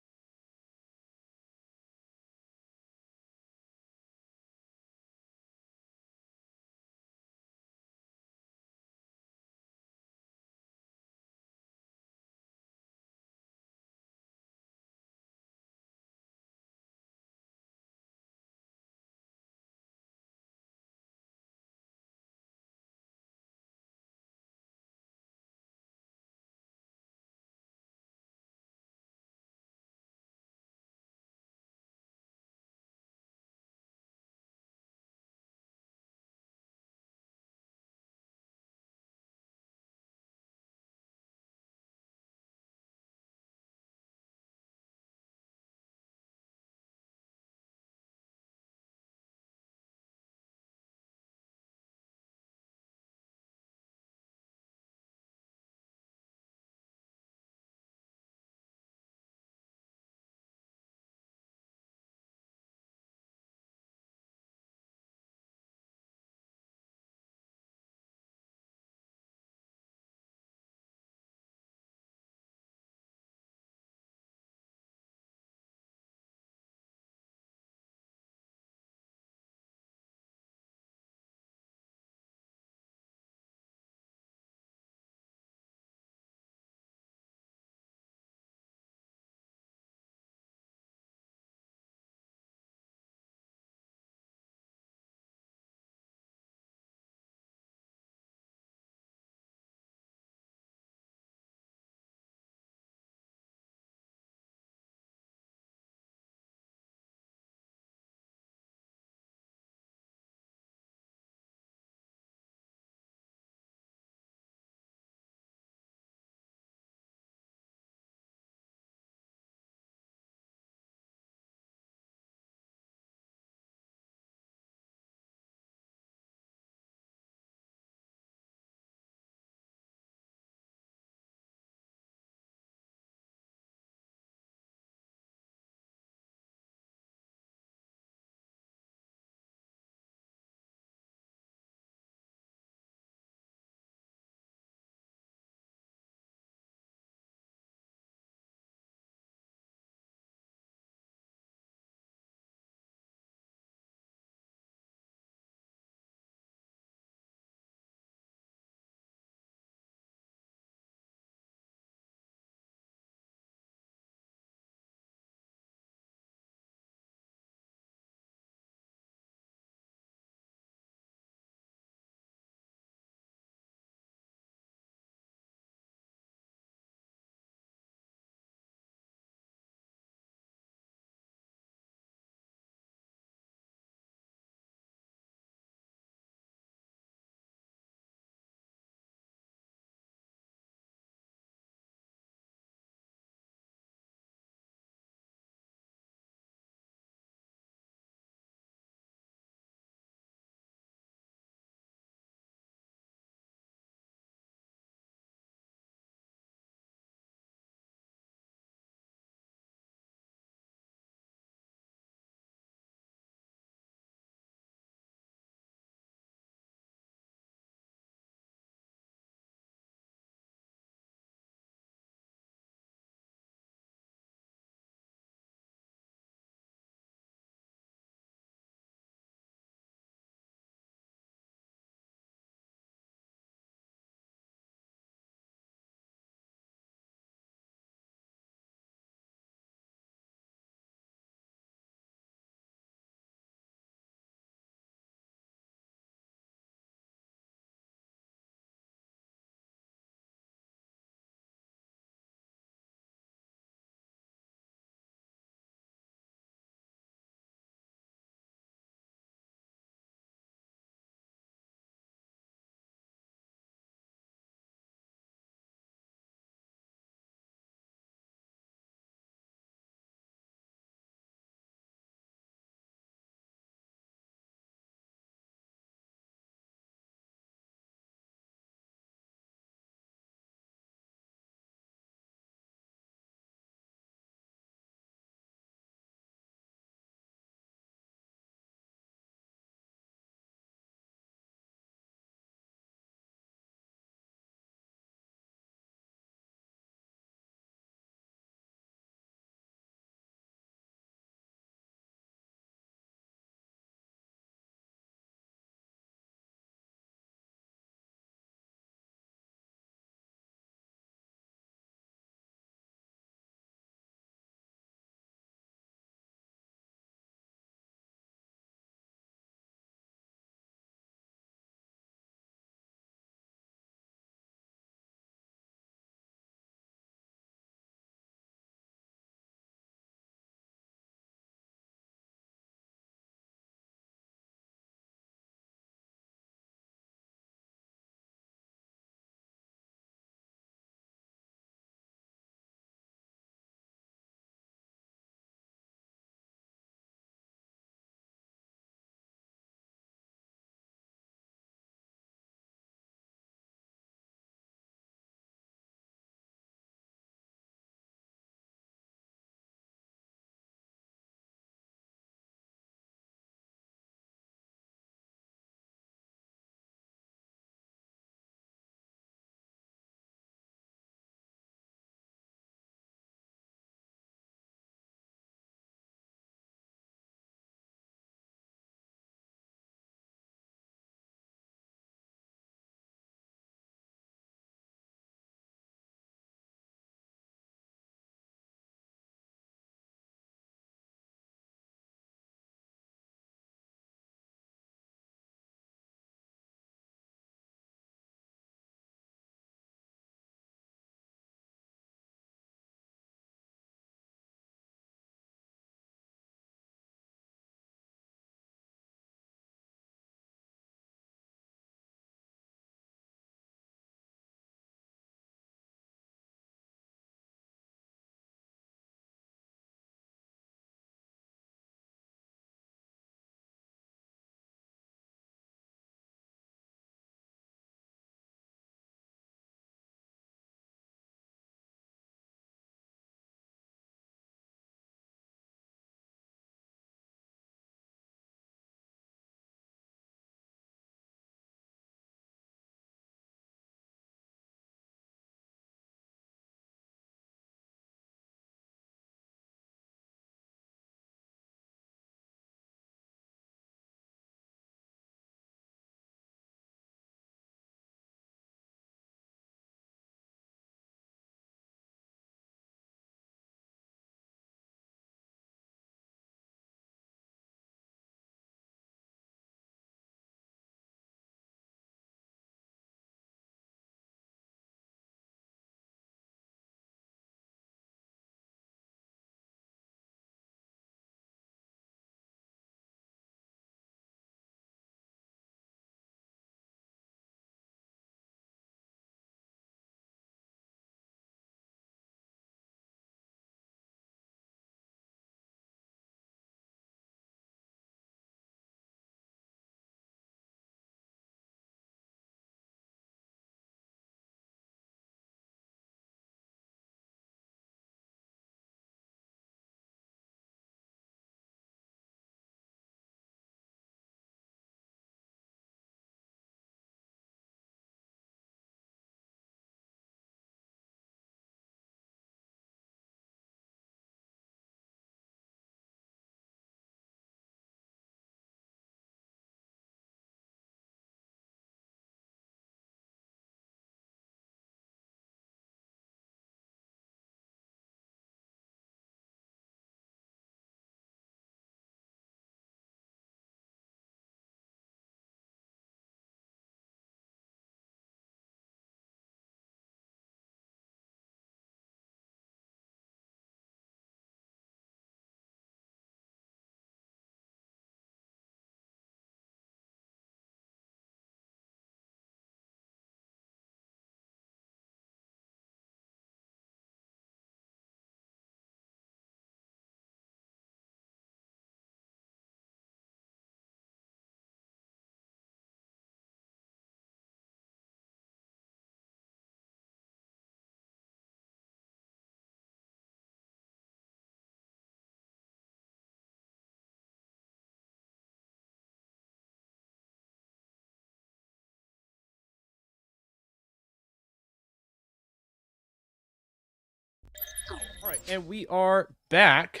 All right, and we are back.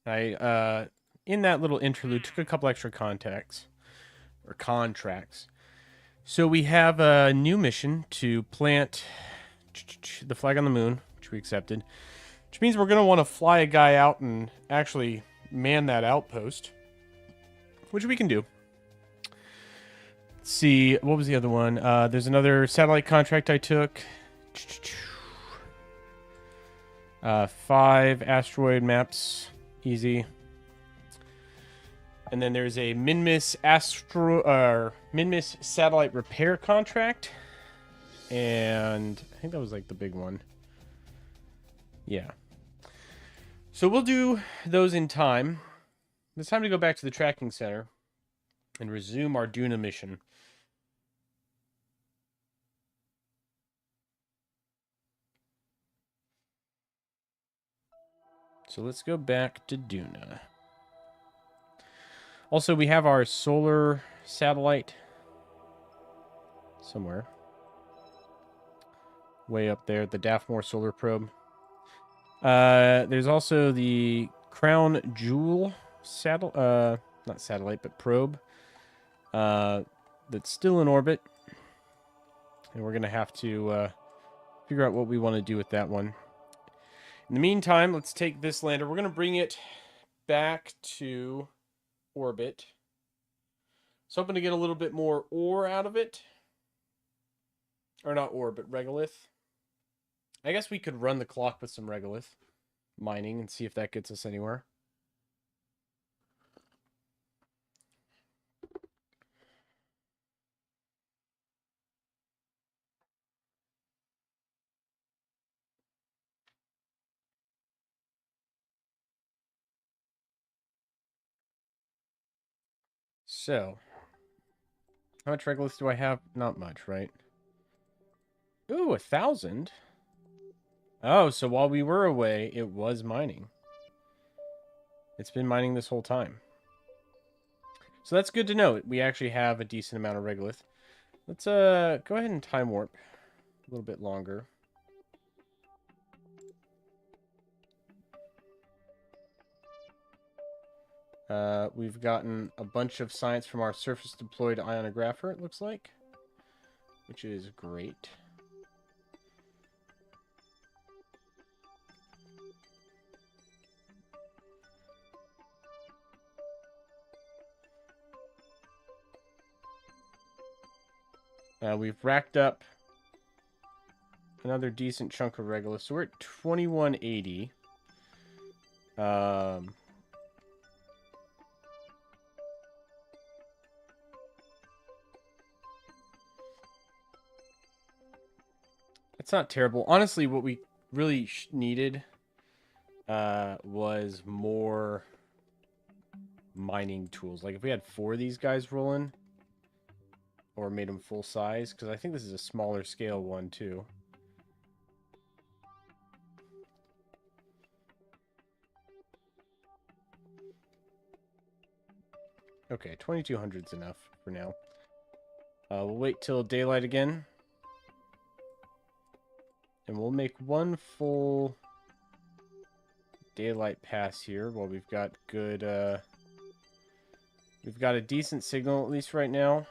I in that little interlude took a couple extra contracts. So we have a new mission to plant the flag on the moon, which we accepted. Which means we're gonna want to fly a guy out and actually man that outpost, which we can do. Let's see, what was the other one? There's another satellite contract I took. 5 asteroid maps, easy. And then there's a Minmus satellite repair contract, and I think that was like the big one. Yeah. So we'll do those in time. It's time to go back to the tracking center and resume our Duna mission. So let's go back to Duna. Also, we have our solar satellite somewhere. Way up there, the Daphmore solar probe. There's also the Crown Jewel not satellite, but probe. That's still in orbit. And we're going to have to figure out what we want to do with that one. In the meantime, let's take this lander. We're going to bring it back to orbit. So hoping to get a little bit more ore out of it. Or not ore, but regolith. I guess we could run the clock with some regolith mining and see if that gets us anywhere. So, how much regolith do I have? Not much, right? Ooh, 1,000? Oh, so while we were away, it was mining. It's been mining this whole time. So that's good to know. We actually have a decent amount of regolith. Let's go ahead and time warp a little bit longer. We've gotten a bunch of science from our surface deployed ionographer, it looks like, which is great. We've racked up another decent chunk of regolith, so we're at 2180. It's not terrible. Honestly, what we really needed was more mining tools. Like, if we had 4 of these guys rolling, or made them full size, because I think this is a smaller scale one, too. Okay, 2200's enough for now. We'll wait till daylight again. And we'll make one full daylight pass here while we've got good, we've got a decent signal, at least right now.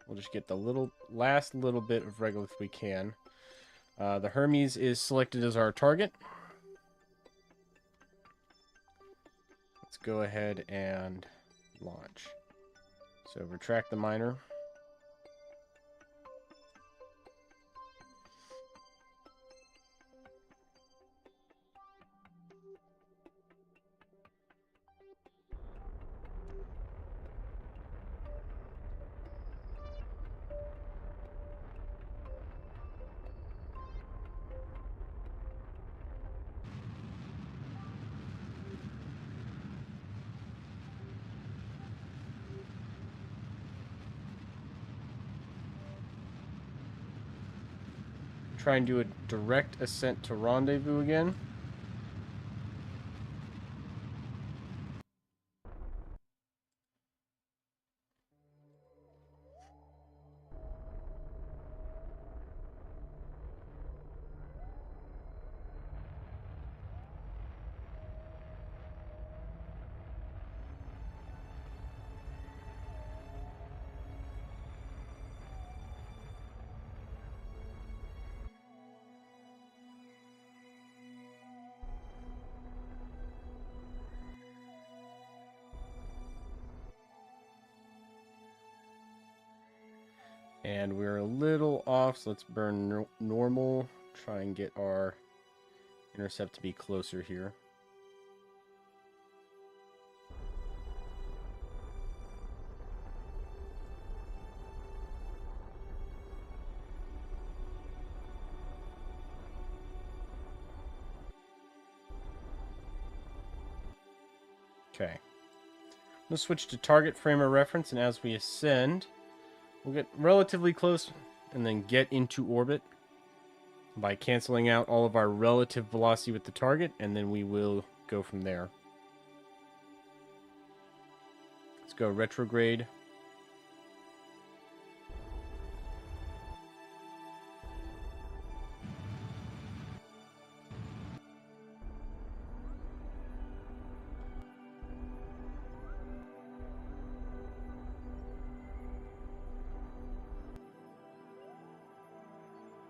We'll just get the last little bit of regolith we can. The Hermes is selected as our target. Let's go ahead and launch. So retract the miner. Try and do a direct ascent to rendezvous again. And we're a little off, so let's burn normal. Try and get our intercept to be closer here. Okay. Let's switch to target frame of reference, and as we ascend, we'll get relatively close and then get into orbit by canceling out all of our relative velocity with the target, and then we will go from there. Let's go retrograde.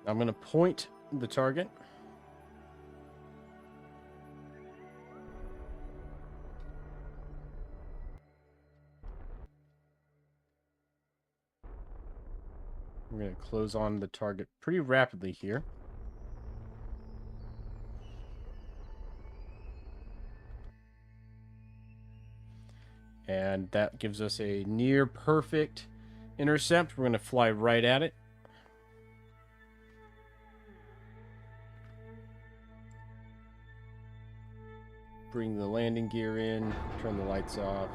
I'm going to point the target. We're going to close on the target pretty rapidly here. And that gives us a near perfect intercept. We're going to fly right at it. Bring the landing gear in, turn the lights off.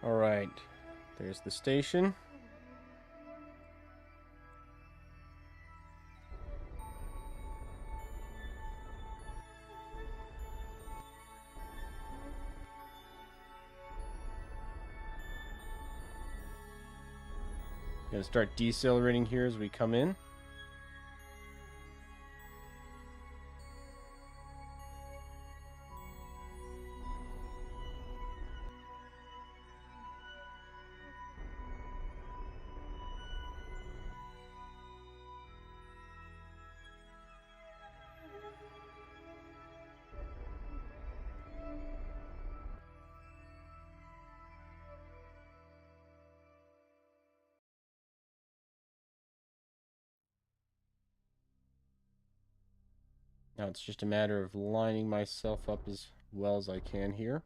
All right, there's the station. Gonna start decelerating here as we come in. Now it's just a matter of lining myself up as well as I can here.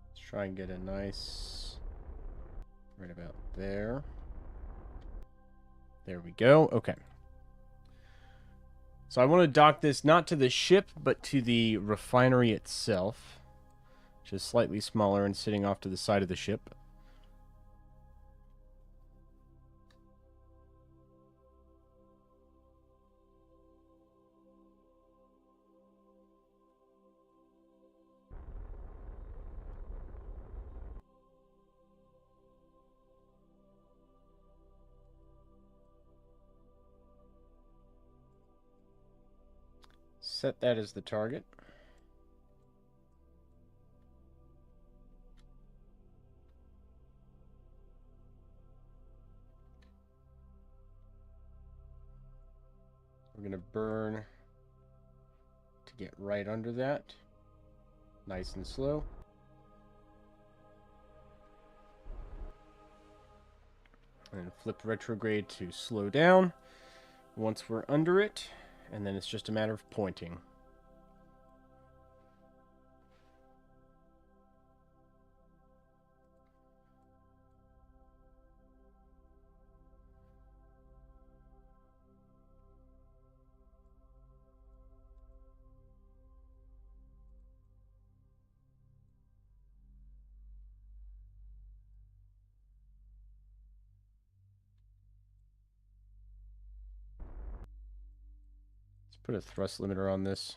Let's try and get a nice, right about there. There we go. Okay. So I want to dock this not to the ship, but to the refinery itself, which is slightly smaller and sitting off to the side of the ship. Set that as the target. We're going to burn to get right under that. Nice and slow. And flip retrograde to slow down once we're under it. And then it's just a matter of pointing. put a thrust limiter on this.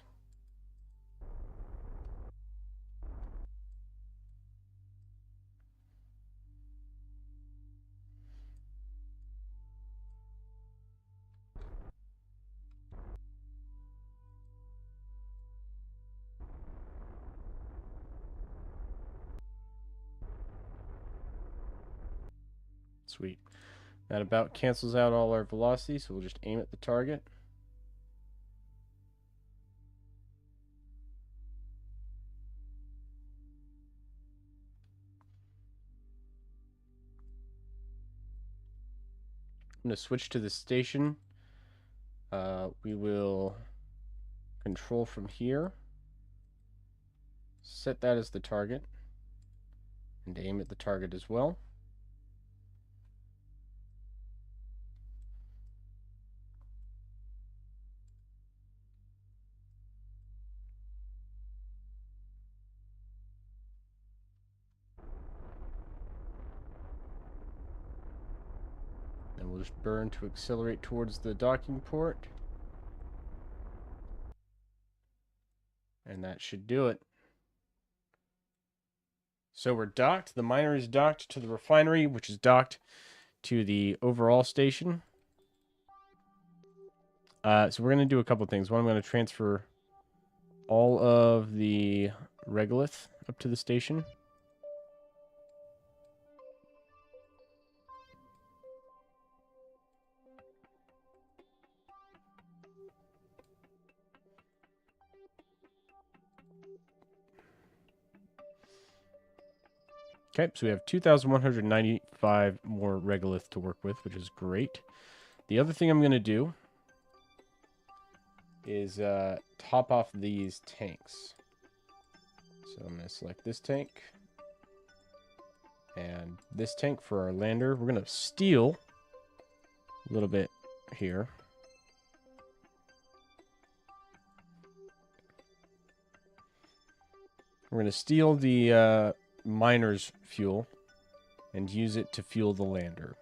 Sweet. That about cancels out all our velocity, so we'll just aim at the target. I'm going to switch to the station. We will control from here. Set that as the target. And aim at the target as well. And we'll just burn to accelerate towards the docking port. And that should do it. So we're docked. The miner is docked to the refinery, which is docked to the overall station. So we're going to do a couple things. One, I'm going to transfer all of the regolith up to the station. Okay, so we have 2,195 more regolith to work with, which is great. The other thing I'm going to do is top off these tanks. So I'm going to select this tank and this tank for our lander. We're going to steal a little bit here. We're going to steal the miner's fuel and use it to fuel the lander.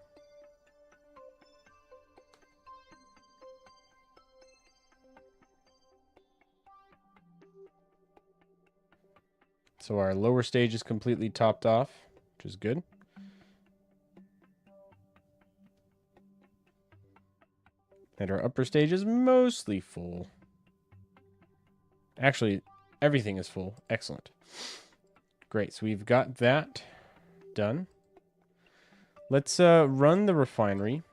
So our lower stage is completely topped off, which is good. And our upper stage is mostly full. Actually, everything is full. Excellent. Great, so we've got that done. Let's run the refinery.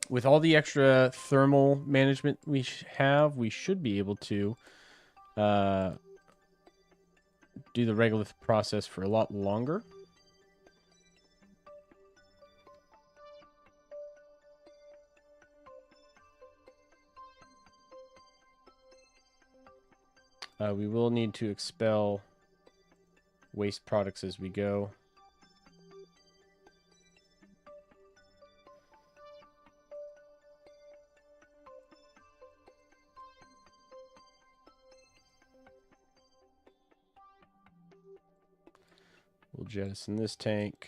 With all the extra thermal management we have, we should be able to do the regolith process for a lot longer. We will need to expel waste products as we go. We'll jettison this tank.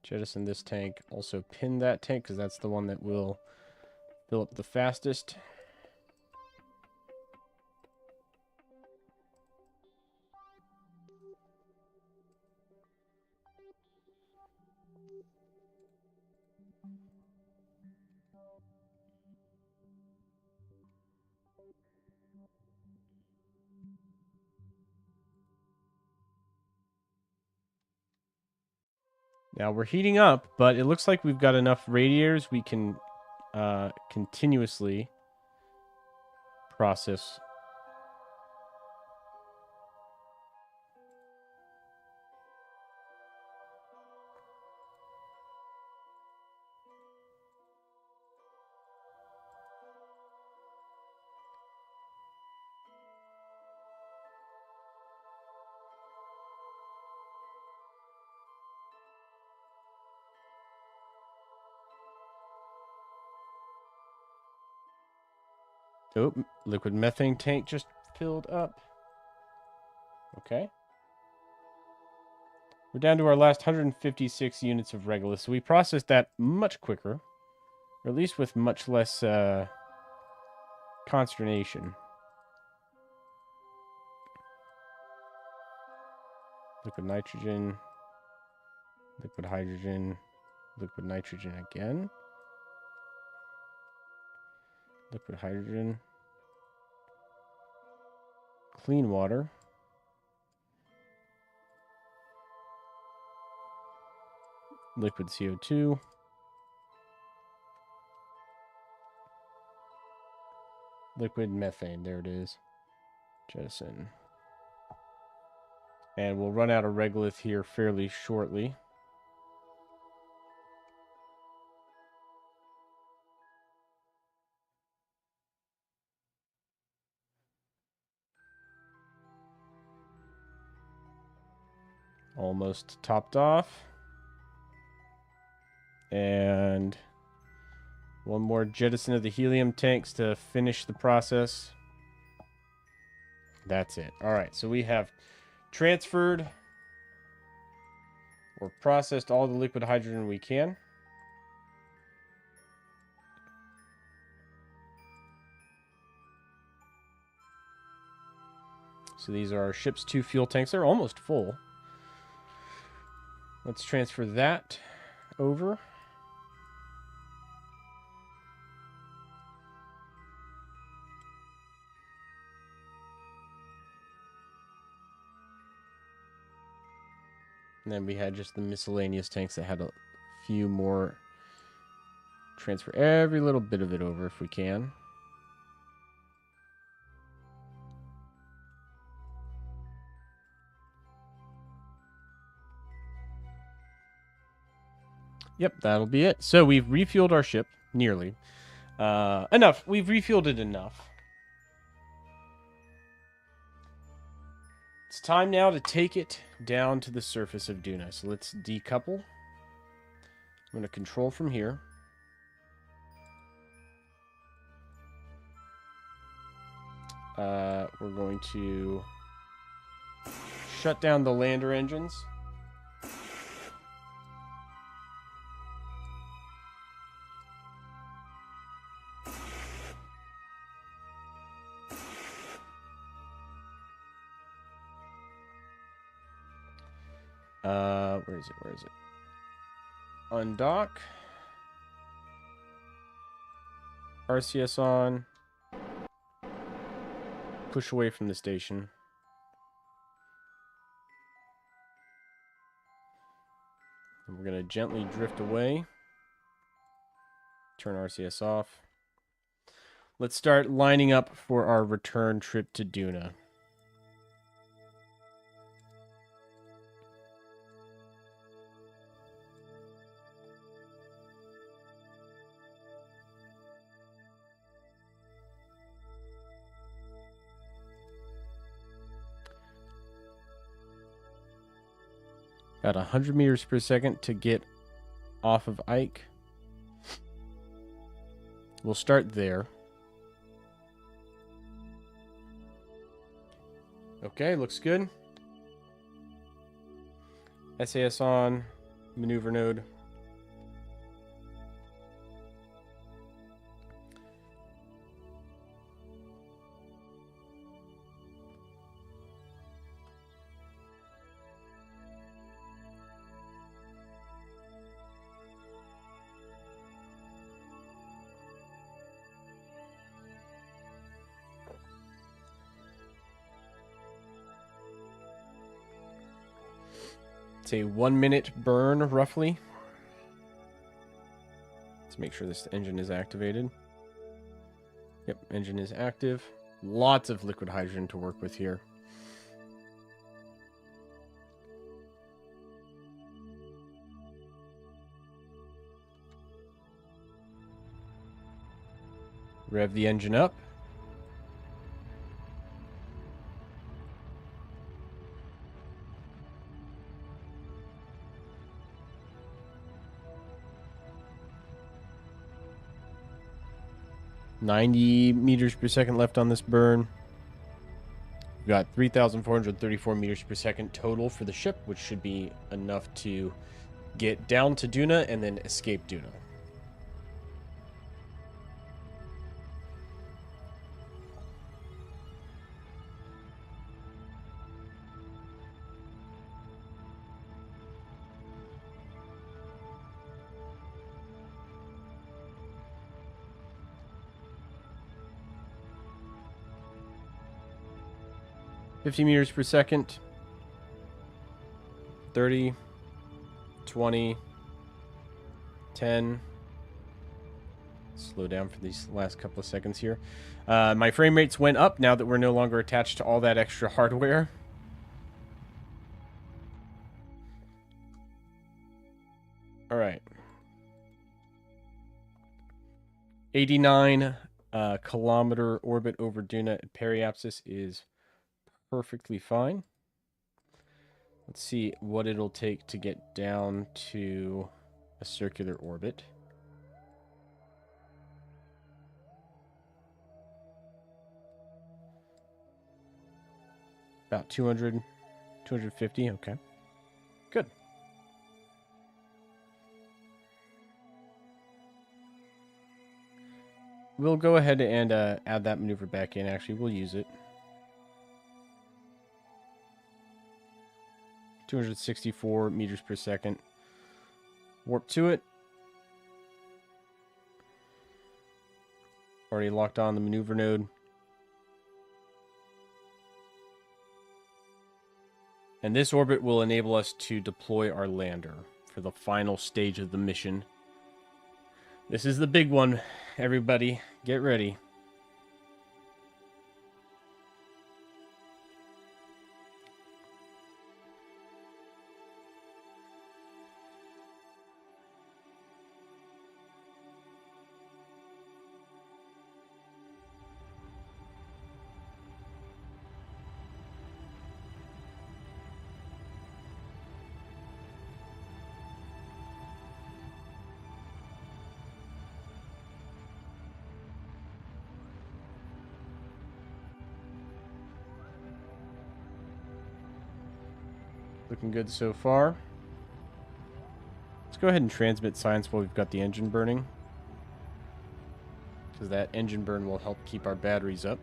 Jettison this tank. Also pin that tank because that's the one that will fill up the fastest. Now we're heating up, but it looks like we've got enough radiators we can continuously process. Oh, liquid methane tank just filled up. Okay. We're down to our last 156 units of regolith, so we processed that much quicker. Or at least with much less consternation. Liquid nitrogen. Liquid hydrogen. Liquid nitrogen again. Liquid hydrogen. Clean water. Liquid CO2. Liquid methane. There it is. Jettison. And we'll run out of regolith here fairly shortly. Almost topped off. And one more jettison of the helium tanks to finish the process. That's it. All right, so we have transferred or processed all the liquid hydrogen we can. So these are our ship's 2 fuel tanks. They're almost full. Let's transfer that over. And then we had just the miscellaneous tanks that had a few more. Transfer every little bit of it over if we can. Yep, that'll be it. So we've refueled our ship, nearly. Enough. We've refueled it enough. It's time now to take it down to the surface of Duna. So let's decouple. I'm going to control from here. We're going to shut down the lander engines. Where is it? Where is it? Undock. RCS on. Push away from the station. And we're going to gently drift away. Turn RCS off. Let's start lining up for our return trip to Duna. Got 100 meters per second to get off of Ike. We'll start there. Okay, looks good. SAS on. Maneuver node. It's a 1 minute burn, roughly. Let's make sure this engine is activated. Yep, engine is active. Lots of liquid hydrogen to work with here. Rev the engine up. .90 meters per second left on this burn. We've got 3,434 meters per second total for the ship, which should be enough to get down to Duna and then escape Duna. 50 meters per second. 30. 20. 10. Slow down for these last couple of seconds here. My frame rates went up now that we're no longer attached to all that extra hardware. All right. 89 kilometer orbit over Duna at periapsis is perfectly fine. Let's see what it'll take to get down to a circular orbit. About 200, 250. Okay. Good. We'll go ahead and add that maneuver back in. Actually, we'll use it. 264 meters per second. Warp to it. Already locked on the maneuver node. And this orbit will enable us to deploy our lander for the final stage of the mission. This is the big one, everybody. Get ready. Looking good so far. Let's go ahead and transmit science while we've got the engine burning, because that engine burn will help keep our batteries up.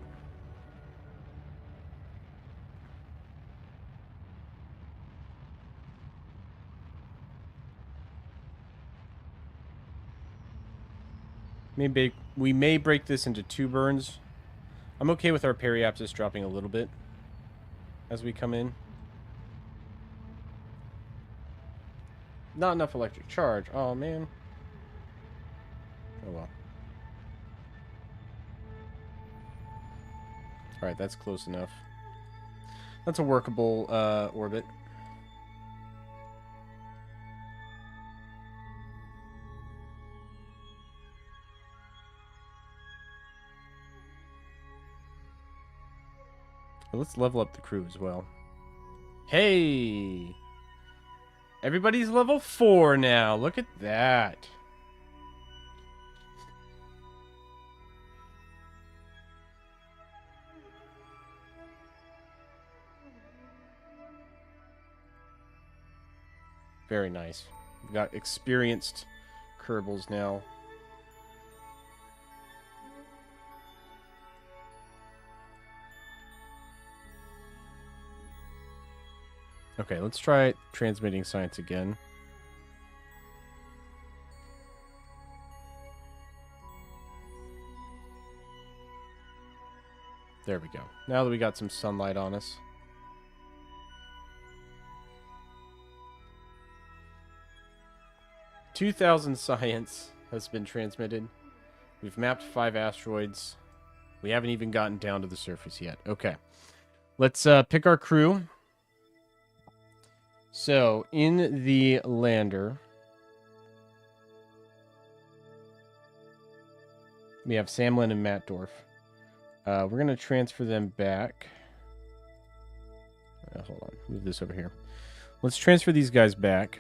Maybe we may break this into 2 burns. I'm okay with our periapsis dropping a little bit as we come in. Not enough electric charge. Oh, man. Oh, well. Alright, that's close enough. That's a workable orbit. Let's level up the crew as well. Hey! Everybody's level 4 now. Look at that. Very nice. We've got experienced Kerbals now. Okay, let's try transmitting science again. There we go. Now that we got some sunlight on us. $2,000 science has been transmitted. We've mapped 5 asteroids. We haven't even gotten down to the surface yet. Okay. Let's pick our crew. So, in the lander, we have Samlin and Matt Dorf. We're going to transfer them back. Hold on. Move this over here. Let's transfer these guys back.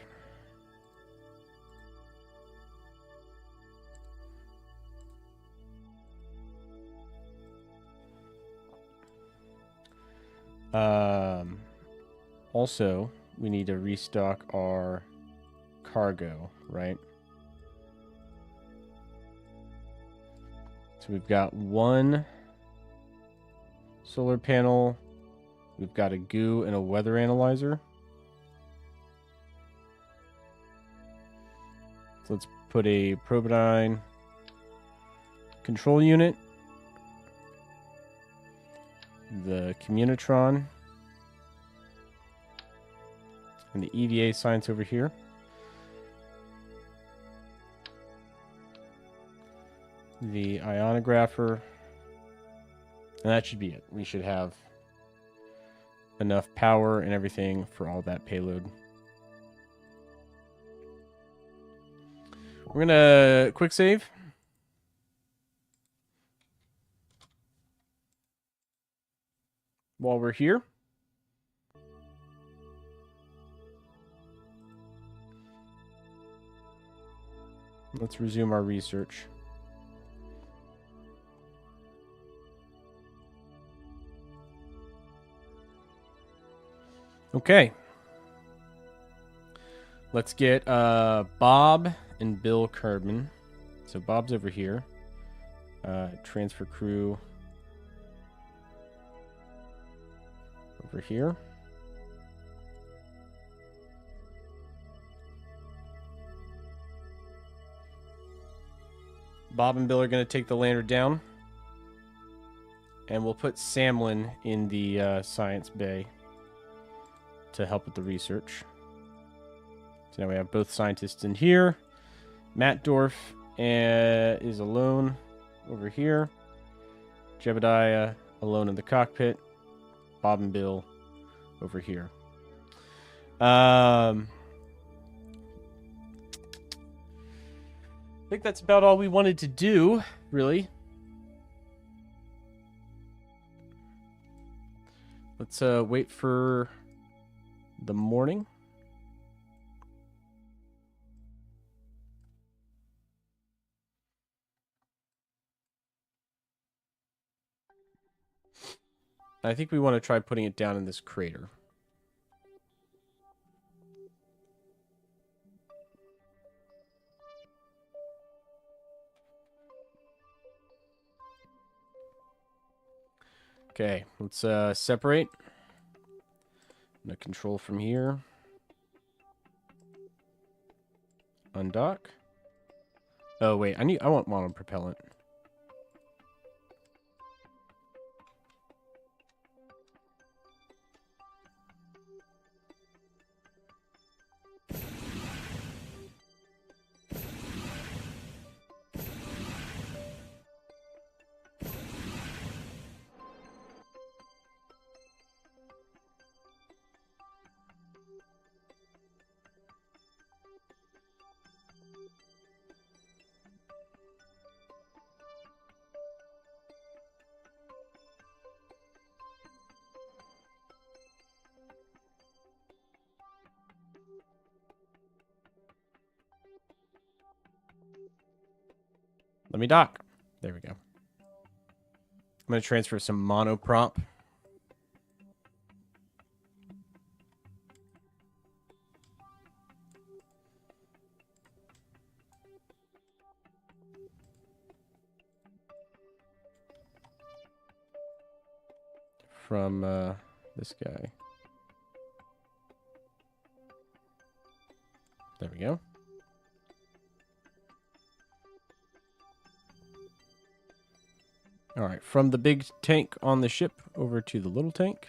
Also, we need to restock our cargo, right? So we've got 1 solar panel. We've got a goo and a weather analyzer. So let's put a Probidyne control unit. The Communitron And the EVA science over here. The ionographer. And that should be it. We should have enough power and everything for all that payload. We're going to quick save. While we're here. Let's resume our research. Okay. Let's get Bob and Bill Kerbal. So Bob's over here. Transfer crew over here. Bob and Bill are going to take the lander down. And we'll put Samlin in the science bay to help with the research. So now we have both scientists in here. Matt Dorf is alone over here. Jebediah alone in the cockpit. Bob and Bill over here. I think that's about all we wanted to do, really. Let's wait for the morning. I think we want to try putting it down in this crater. Okay, let's separate. I'm gonna control from here. Undock. Oh wait, I want monopropellant. Let me dock. There we go. I'm going to transfer some monoprop. From this guy. There we go. All right, from the big tank on the ship over to the little tank.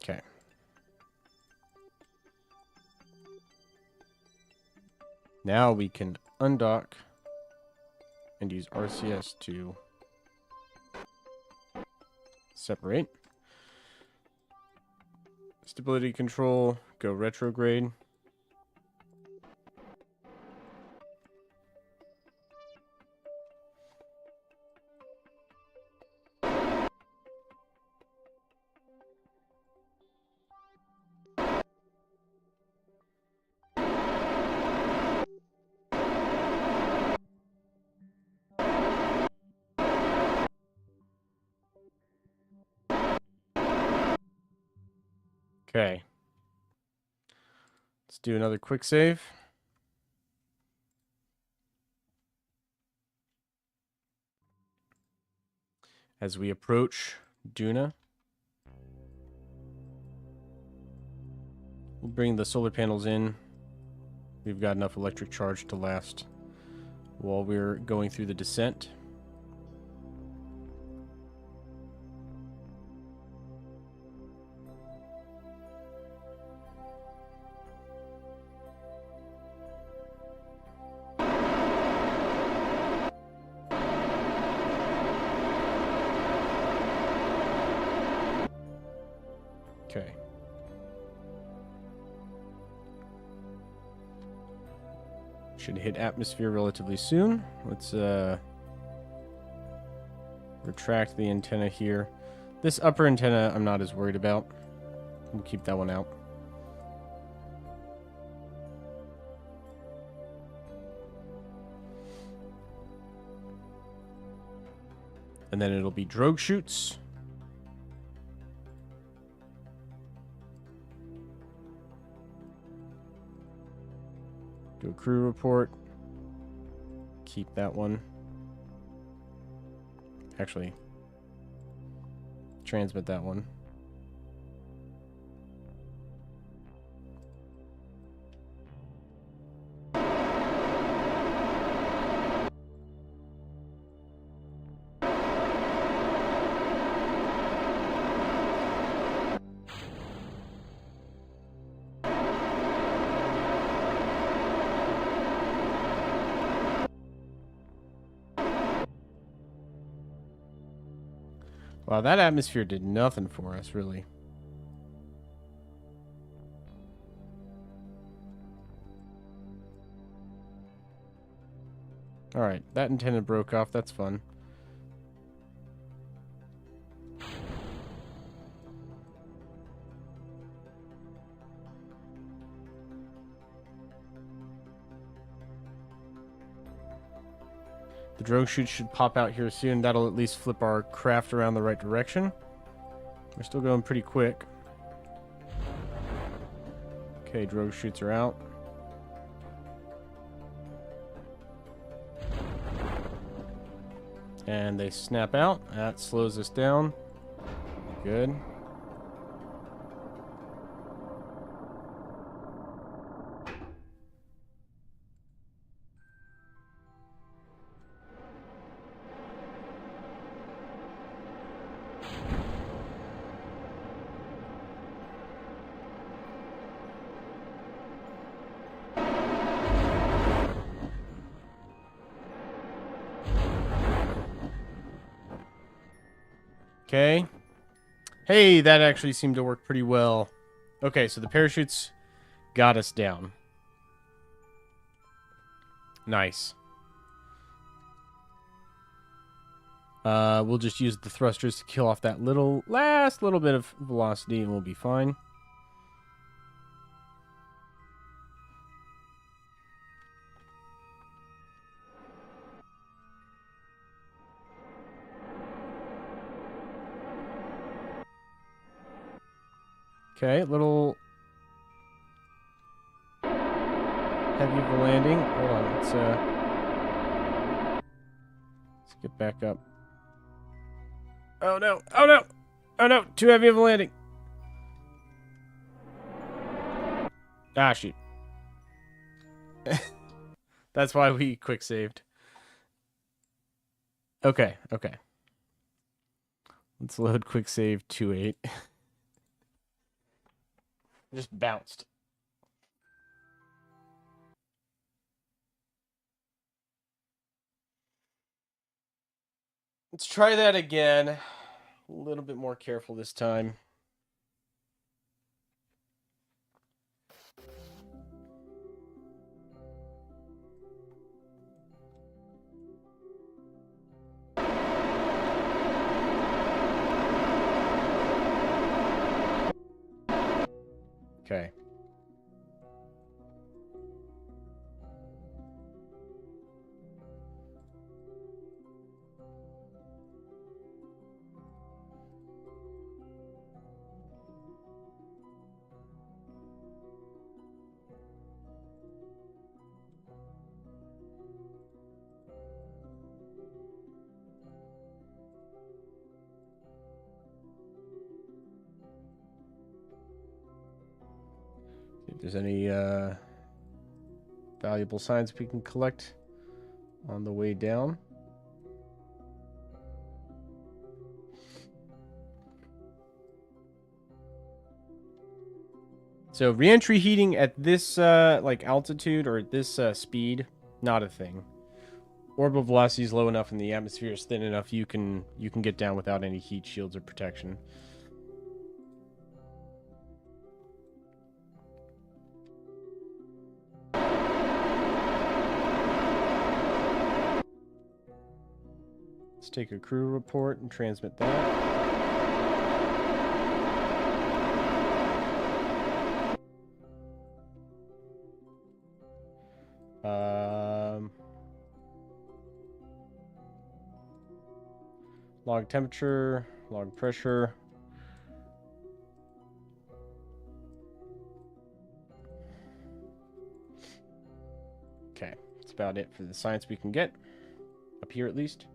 Okay. Now we can undock and use RCS to separate. Stability control, go retrograde. Okay. Let's do another quick save. As we approach Duna, we'll bring the solar panels in. We've got enough electric charge to last while we're going through the descent. Okay. Should hit atmosphere relatively soon. Let's retract the antenna here. This upper antenna I'm not as worried about. We'll keep that one out. And then it'll be drogue chutes. Do a crew report. Keep that one. Actually, transmit that one. Wow, that atmosphere did nothing for us, really. Alright, that antenna broke off. That's fun. The drogue chute should pop out here soon. That'll at least flip our craft around the right direction. We're still going pretty quick. Okay, drogue chutes are out. And they snap out. That slows us down. Good. Okay. Hey, that actually seemed to work pretty well. Okay, so the parachutes got us down. Nice. We'll just use the thrusters to kill off that last little bit of velocity and we'll be fine. Okay, little heavy of a landing. Hold on, let's get back up. Oh no! Oh no! Oh no! Too heavy of a landing. Ah, shoot. That's why we quick saved. Okay, okay. Let's load quick save 2.8. Just bounced. Let's try that again. A little bit more careful this time. Okay. See if there's any valuable signs we can collect on the way down. So re-entry heating at this like altitude or at this speed, not a thing. Orbital velocity is low enough and the atmosphere is thin enough you can get down without any heat shields or protection. Let's take a crew report and transmit that. Log temperature, log pressure. Okay, that's about it for the science we can get. Up here at least.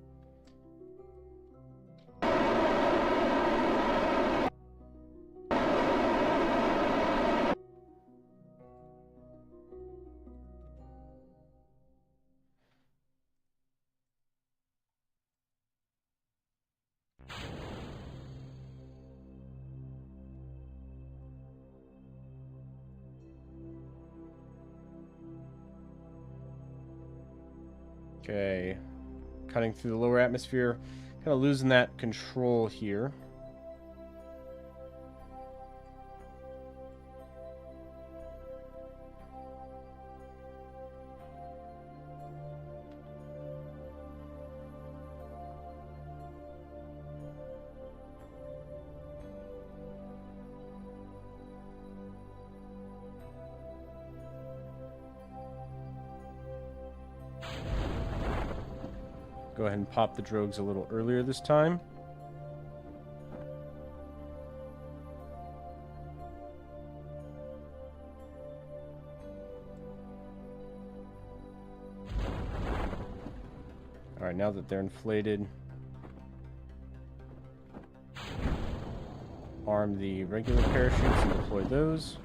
Okay, cutting through the lower atmosphere, kind of losing that control here. Go ahead and pop the drogues a little earlier this time. Alright, now that they're inflated, arm the regular parachutes and deploy those.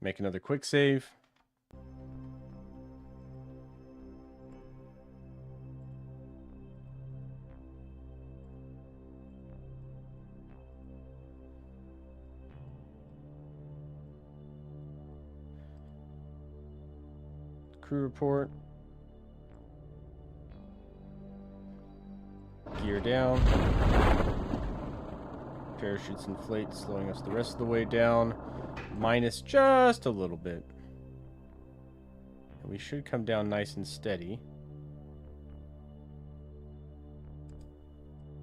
Make another quick save. Crew report. Gear down. Parachutes inflate, slowing us the rest of the way down. Minus just a little bit. And we should come down nice and steady.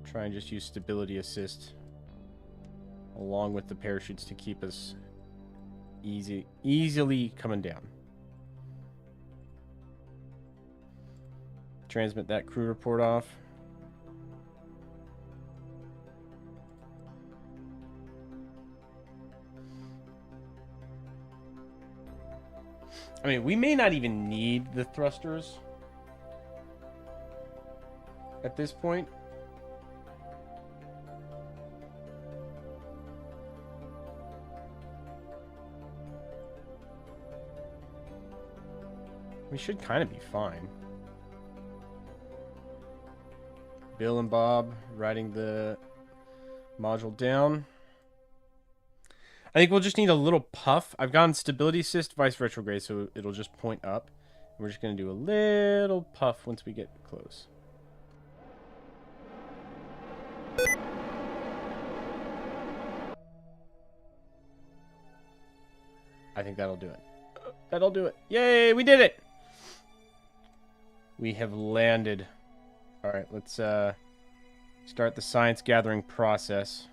Try and just use stability assist along with the parachutes to keep us easily coming down. Transmit that crew report off. I mean, we may not even need the thrusters at this point. We should kind of be fine. Bill and Bob riding the module down. I think we'll just need a little puff. I've gotten stability assist, vice retrograde, so it'll just point up. We're just going to do a little puff once we get close. I think that'll do it. That'll do it. Yay, we did it! We have landed. Alright, let's start the science gathering process.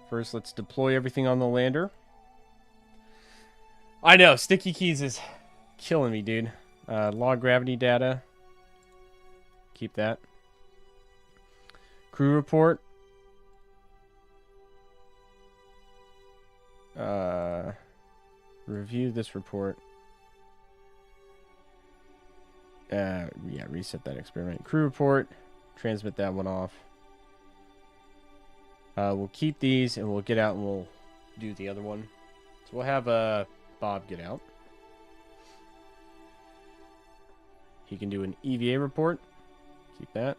First, let's deploy everything on the lander. I know, sticky keys is killing me, dude. Log gravity data. Keep that. Crew report. Review this report. Yeah, reset that experiment. Crew report. Transmit that one off. We'll keep these and we'll get out and we'll do the other one. So we'll have Bob get out. He can do an EVA report. Keep that.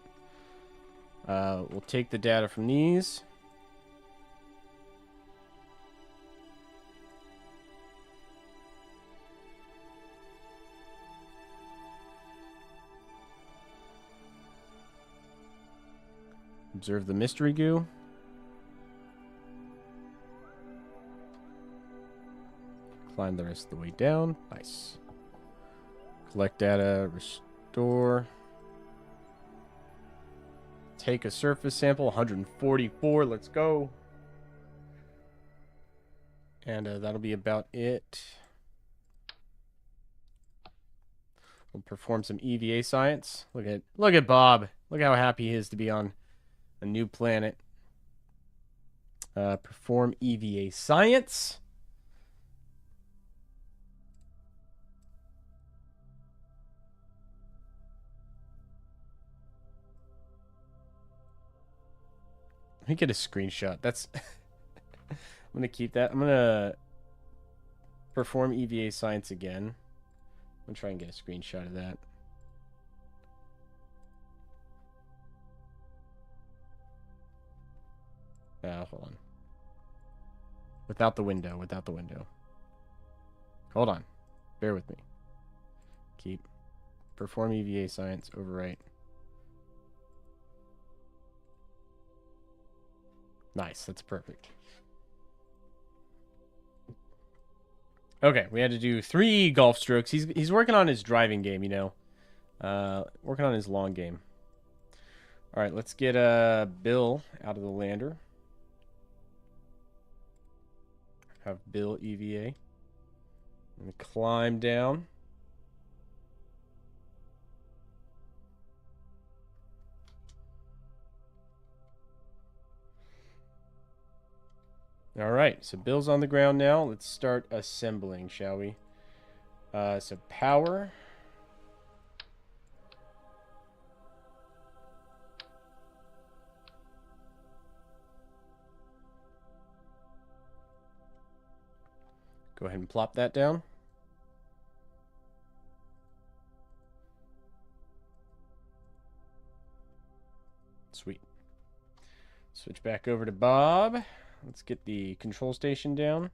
We'll take the data from these. Observe the mystery goo. climb the rest of the way down. Nice. Collect data, restore. Take a surface sample, 144. Let's go. And that'll be about it. We'll perform some EVA science. Look at Bob. Look how happy he is to be on a new planet. Perform EVA science. Let me get a screenshot. That's I'm gonna keep that. I'm gonna perform EVA science again. I'm gonna try and get a screenshot of that. Hold on. Without the window. Hold on. Bear with me. Keep. Perform EVA science. Overwrite. Nice. That's perfect. Okay, we had to do 3 golf strokes. He's working on his driving game, you know. Working on his long game. All right, let's get Bill out of the lander. Have Bill EVA. And climb down. All right, so Bill's on the ground now. Let's start assembling, shall we? So power. Go ahead and plop that down. Sweet. Switch back over to Bob. Let's get the control station down.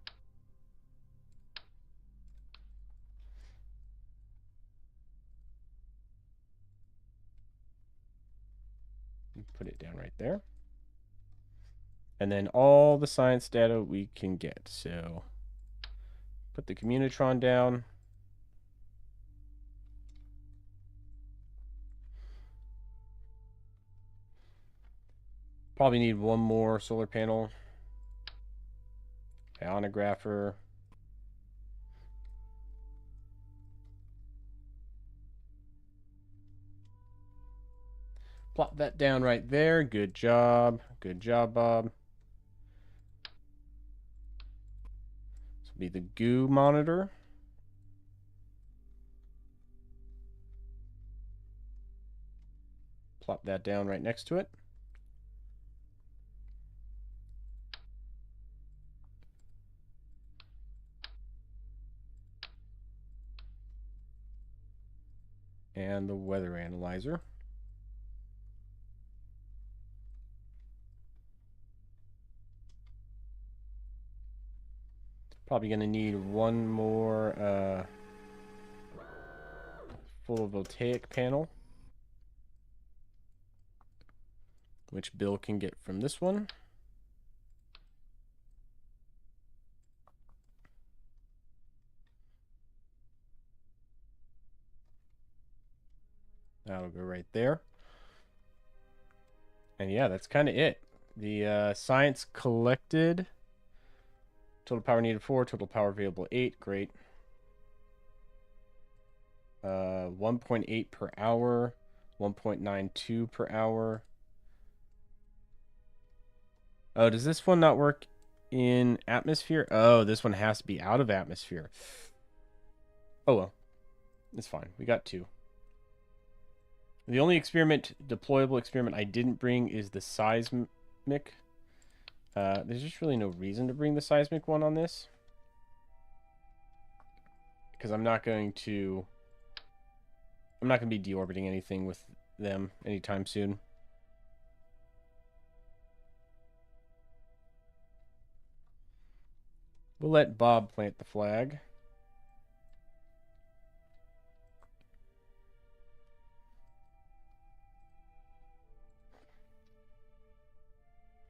Put it down right there. And then all the science data we can get. So put the Communitron down. Probably need one more solar panel. Ionographer. Plop that down right there. Good job. Good job, Bob. This will be the goo monitor. Plop that down right next to it. And the weather analyzer. Probably going to need one more photovoltaic panel, which Bill can get from this one. That'll go right there. And yeah, that's kind of it. The science collected. Total power needed 4. Total power available 8. Great. 1.8 per hour. 1.92 per hour. Oh, does this one not work in atmosphere? Oh, this one has to be out of atmosphere. Oh, well. It's fine. We got 2. The only deployable experiment I didn't bring is the seismic. There's just really no reason to bring the seismic one on this. Because I'm not going to be deorbiting anything with them anytime soon. We'll let Bob plant the flag.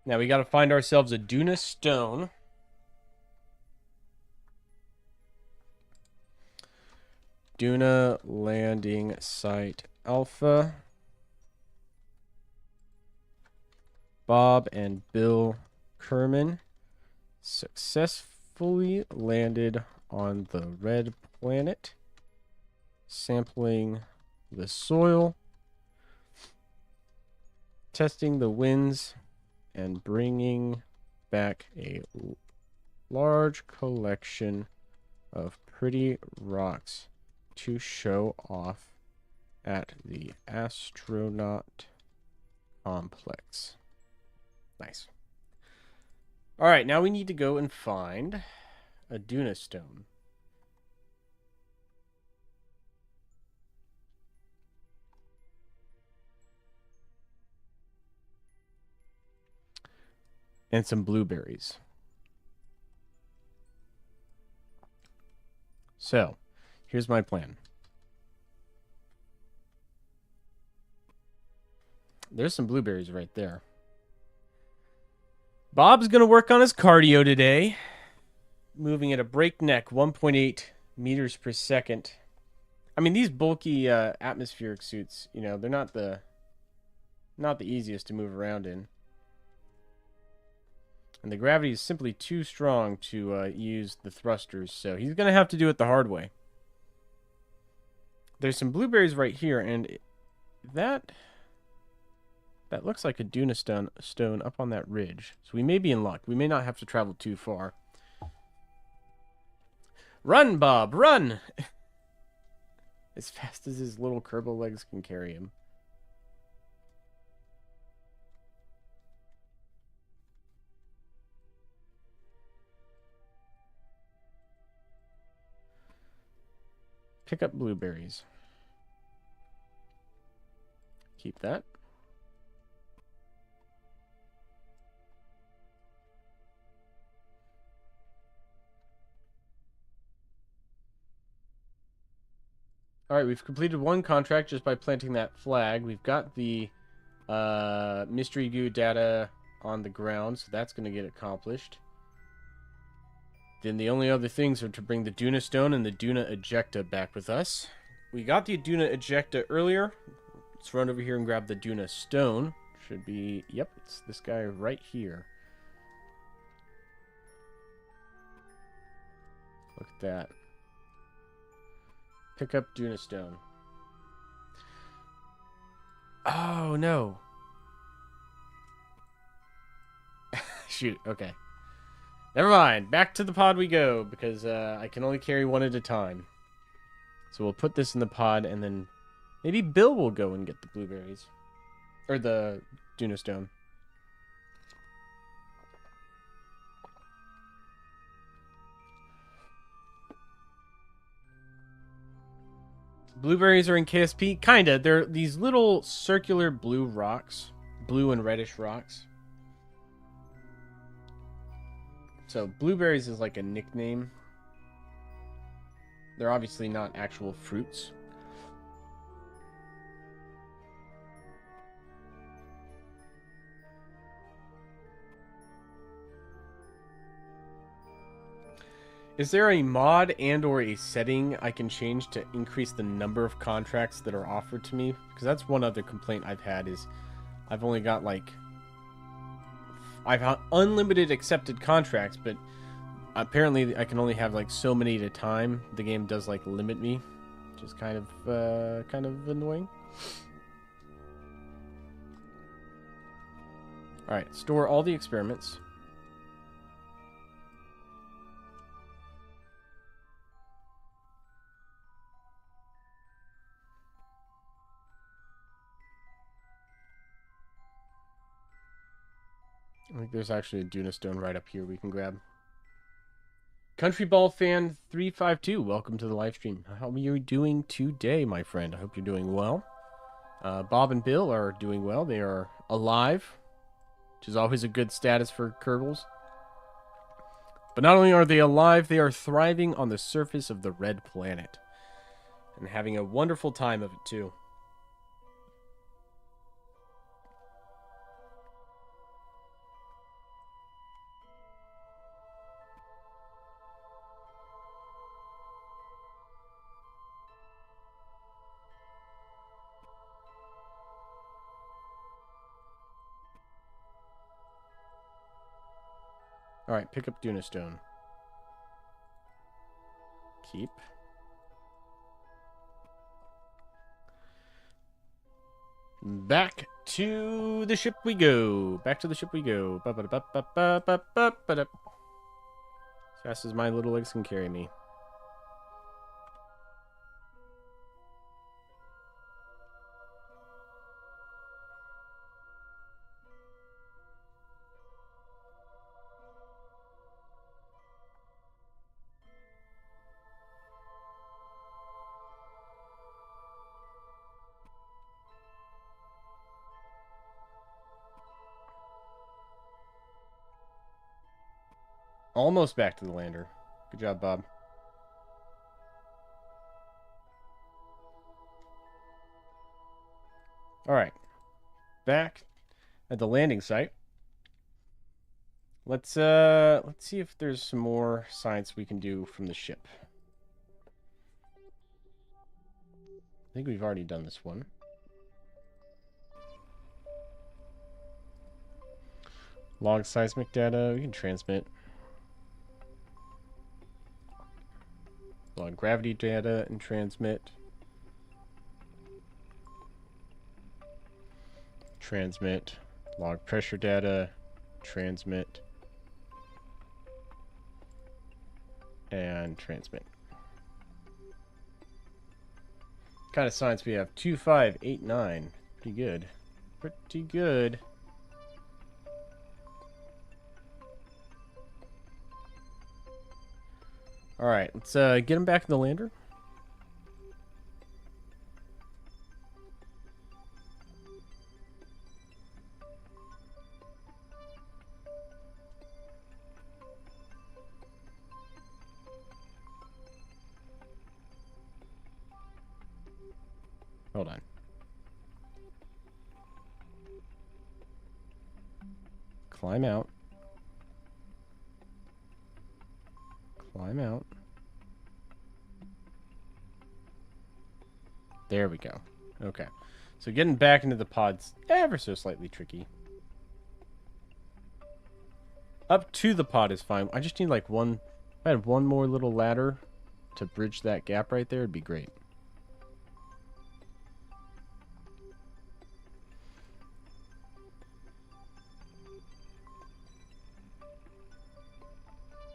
Now we got to find ourselves a Duna stone. Duna landing site Alpha. Bob and Bill Kerman successfully landed on the red planet, sampling the soil, testing the winds, and bringing back a large collection of pretty rocks to show off at the astronaut complex. Nice. All right, now we need to go and find a Duna stone. And some blueberries. So, here's my plan. There's some blueberries right there. Bob's going to work on his cardio today, moving at a breakneck 1.8 meters per second. I mean, these bulky atmospheric suits, you know, they're not the easiest to move around in. And the gravity is simply too strong to use the thrusters, so he's going to have to do it the hard way. There's some blueberries right here, and that looks like a Duna stone up on that ridge. So we may be in luck. We may not have to travel too far. Run, Bob, run! As fast as his little Kerbal legs can carry him. Pick up blueberries. Keep that. All right, we've completed one contract just by planting that flag. We've got the mystery goo data on the ground, so that's going to get accomplished. Then the only other things are to bring the Duna stone and the Duna ejecta back with us. We got the Duna ejecta earlier. Let's run over here and grab the Duna stone. Should be, yep, it's this guy right here. Look at that. Pick up Duna stone. Oh, no. Shoot, okay. Never mind. Back to the pod we go, because I can only carry one at a time. So we'll put this in the pod, and then maybe Bill will go and get the blueberries. Or the Duna stone. Blueberries are in KSP? Kinda. They're these little circular blue rocks. Blue and reddish rocks. So blueberries is like a nickname. They're obviously not actual fruits. Is there a mod and or a setting I can change to increase the number of contracts that are offered to me? Because that's one other complaint I've had is I've only got like... I've unlimited accepted contracts, but apparently I can only have like so many at a time. The game does like limit me, which is kind of annoying. All right, store all the experiments. I think there's actually a Duna stone right up here we can grab. Country Ball Fan 352, welcome to the live stream. How are you doing today, my friend? I hope you're doing well. Bob and Bill are doing well. They are alive, which is always a good status for Kerbals. But not only are they alive, they are thriving on the surface of the red planet. And having a wonderful time of it, too. All right, pick up Duna stone. Keep. Back to the ship we go. Back to the ship we go. As fast as my little legs can carry me. Almost back to the lander. Good job, Bob. All right. Back at the landing site. Let's see if there's some more science we can do from the ship. I think we've already done this one. Log seismic data, we can transmit. Log gravity data and transmit. Transmit. Log pressure data, transmit. And transmit. What kind of science we have? 2, 5, 8, 9. Pretty good. Pretty good. Alright, let's get him back in the lander. Hold on. Climb out. Climb out. There we go. Okay. So getting back into the pod's ever so slightly tricky. Up to the pod is fine. I just need like one... If I had one more little ladder to bridge that gap right there, it'd be great.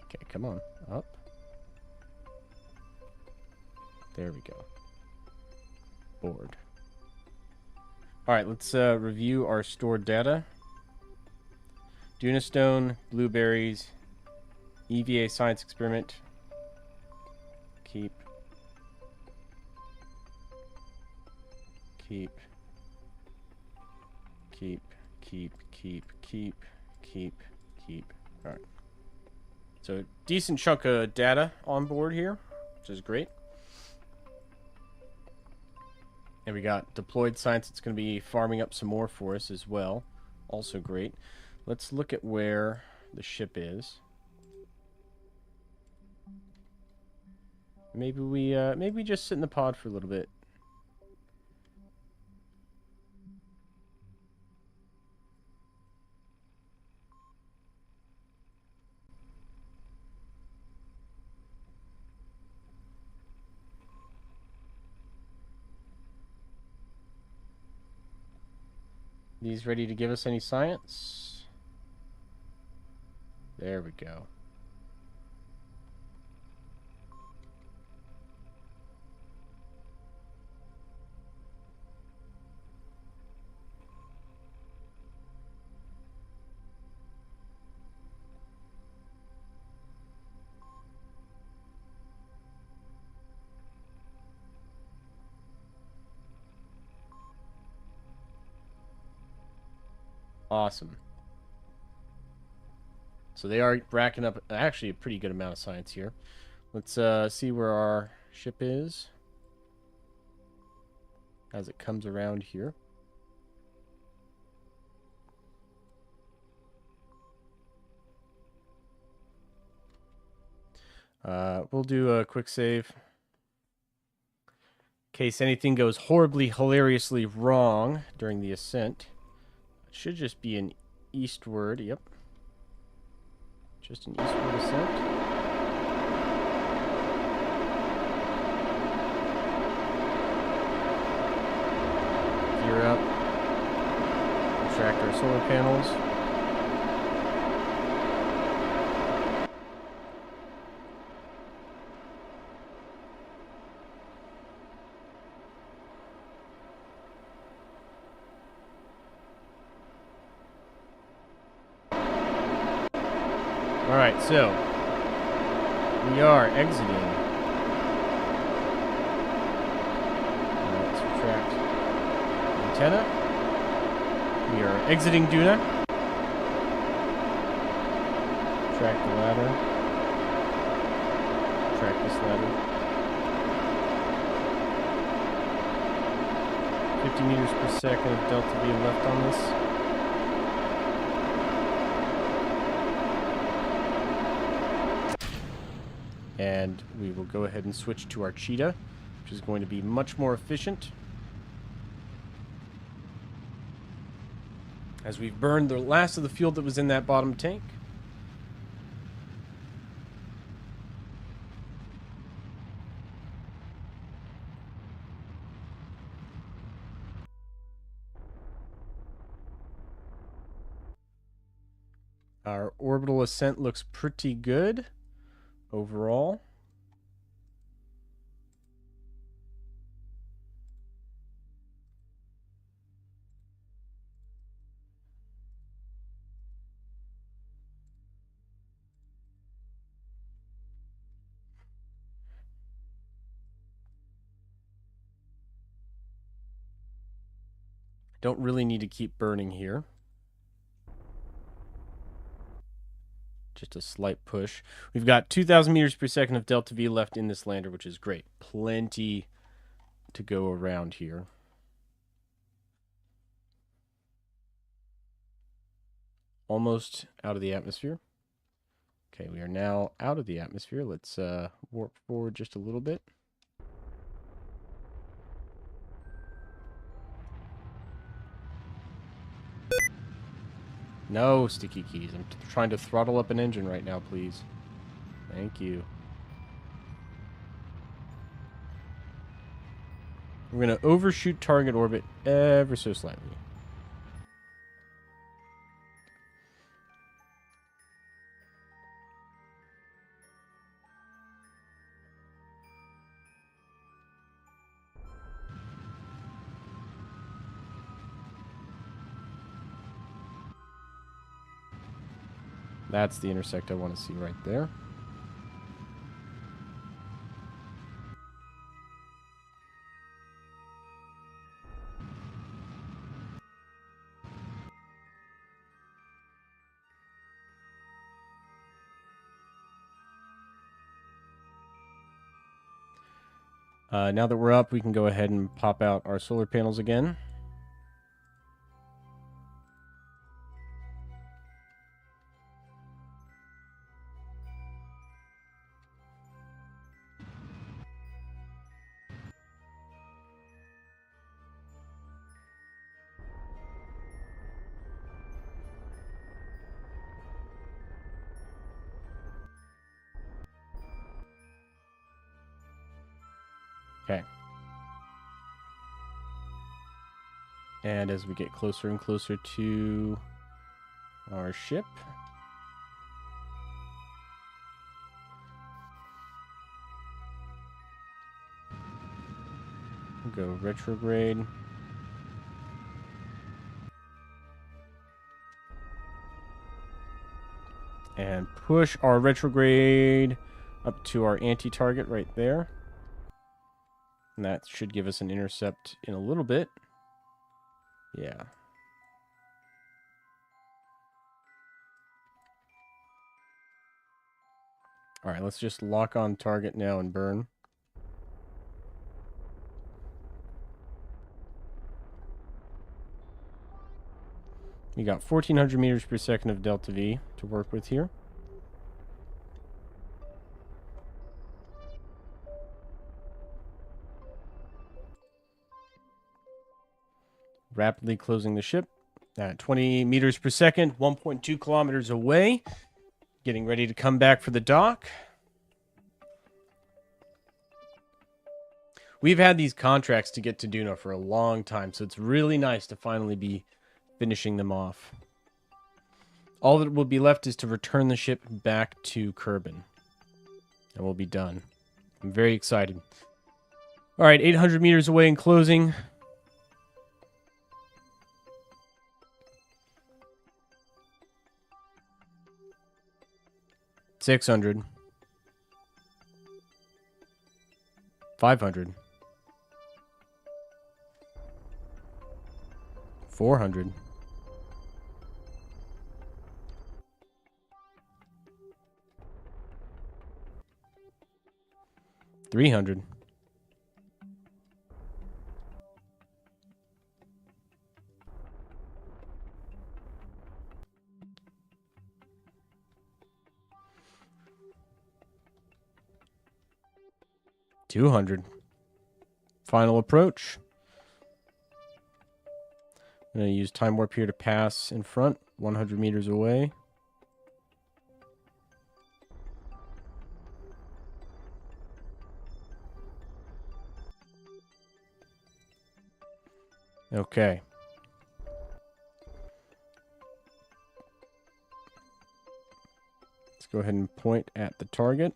Okay, come on. Up. There we go. Board. Alright, let's review our stored data. Duna stone, blueberries, EVA science experiment. Keep. Keep. Keep. Keep. Keep. Keep. Keep. Keep. Alright. So, decent chunk of data on board here, which is great. And we got deployed science that's going to be farming up some more for us as well. Also great. Let's look at where the ship is. Maybe we just sit in the pod for a little bit. These ready to give us any science? There we go. Awesome. So they are racking up actually a pretty good amount of science here. Let's see where our ship is as it comes around here. We'll do a quick save. In case anything goes horribly, hilariously wrong during the ascent. It should just be an eastward, yep. Just an eastward ascent. Gear up. Retract our solar panels. Alright, so we are exiting. Let's retract antenna. We are exiting Duna. Track the ladder. Track this ladder. 50 meters per second of delta V left on this. And we will go ahead and switch to our cheetah, which is going to be much more efficient. As we've burned the last of the fuel that was in that bottom tank. Our orbital ascent looks pretty good overall. Don't really need to keep burning here. Just a slight push. We've got 2,000 meters per second of delta V left in this lander, which is great. Plenty to go around here. Almost out of the atmosphere. Okay, we are now out of the atmosphere. Let's warp forward just a little bit. No sticky keys. I'm trying to throttle up an engine right now, please. Thank you. We're going to overshoot target orbit ever so slightly. That's the intersect I want to see right there. Now that we're up, we can go ahead and pop out our solar panels again. Okay. And as we get closer and closer to our ship, we'll go retrograde. And push our retrograde up to our anti-target right there. And that should give us an intercept in a little bit. Yeah. All right, let's just lock on target now and burn. We got 1,400 meters per second of delta V to work with here. Rapidly closing the ship at 20 meters per second, 1.2 kilometers away. Getting ready to come back for the dock. We've had these contracts to get to Duna for a long time, so it's really nice to finally be finishing them off. All that will be left is to return the ship back to Kerbal. And we'll be done. I'm very excited. All right, 800 meters away in closing. $600. $500. $400. $300. $200. Final approach. I'm going to use time warp here to pass in front, 100 meters away. Okay. Let's go ahead and point at the target.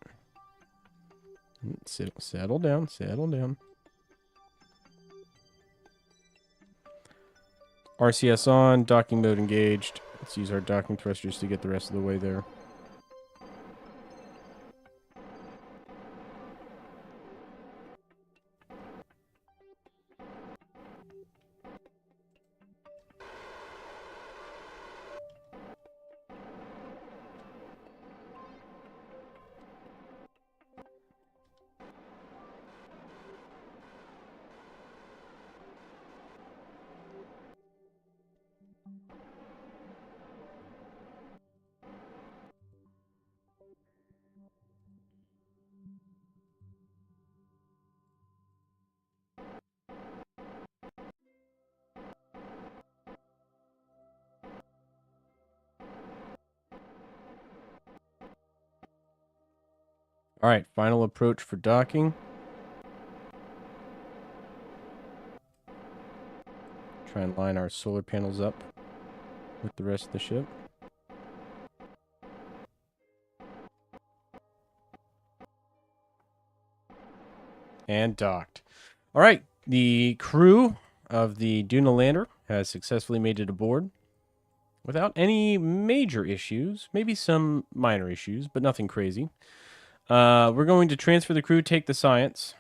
Settle down, settle down. RCS on, docking mode engaged. Let's use our docking thrusters to get the rest of the way there. All right, final approach for docking. Try and line our solar panels up with the rest of the ship. And docked. All right, the crew of the Duna lander has successfully made it aboard without any major issues. Maybe some minor issues, but nothing crazy. We're going to transfer the crew, take the science.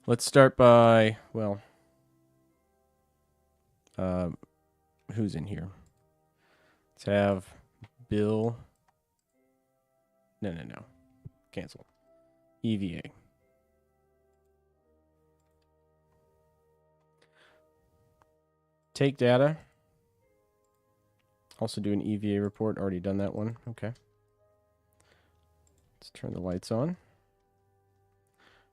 Let's start by, well, who's in here? Let's have Bill. No. Cancel. EVA. Take data. Also do an EVA report. Already done that one. Okay. Let's turn the lights on.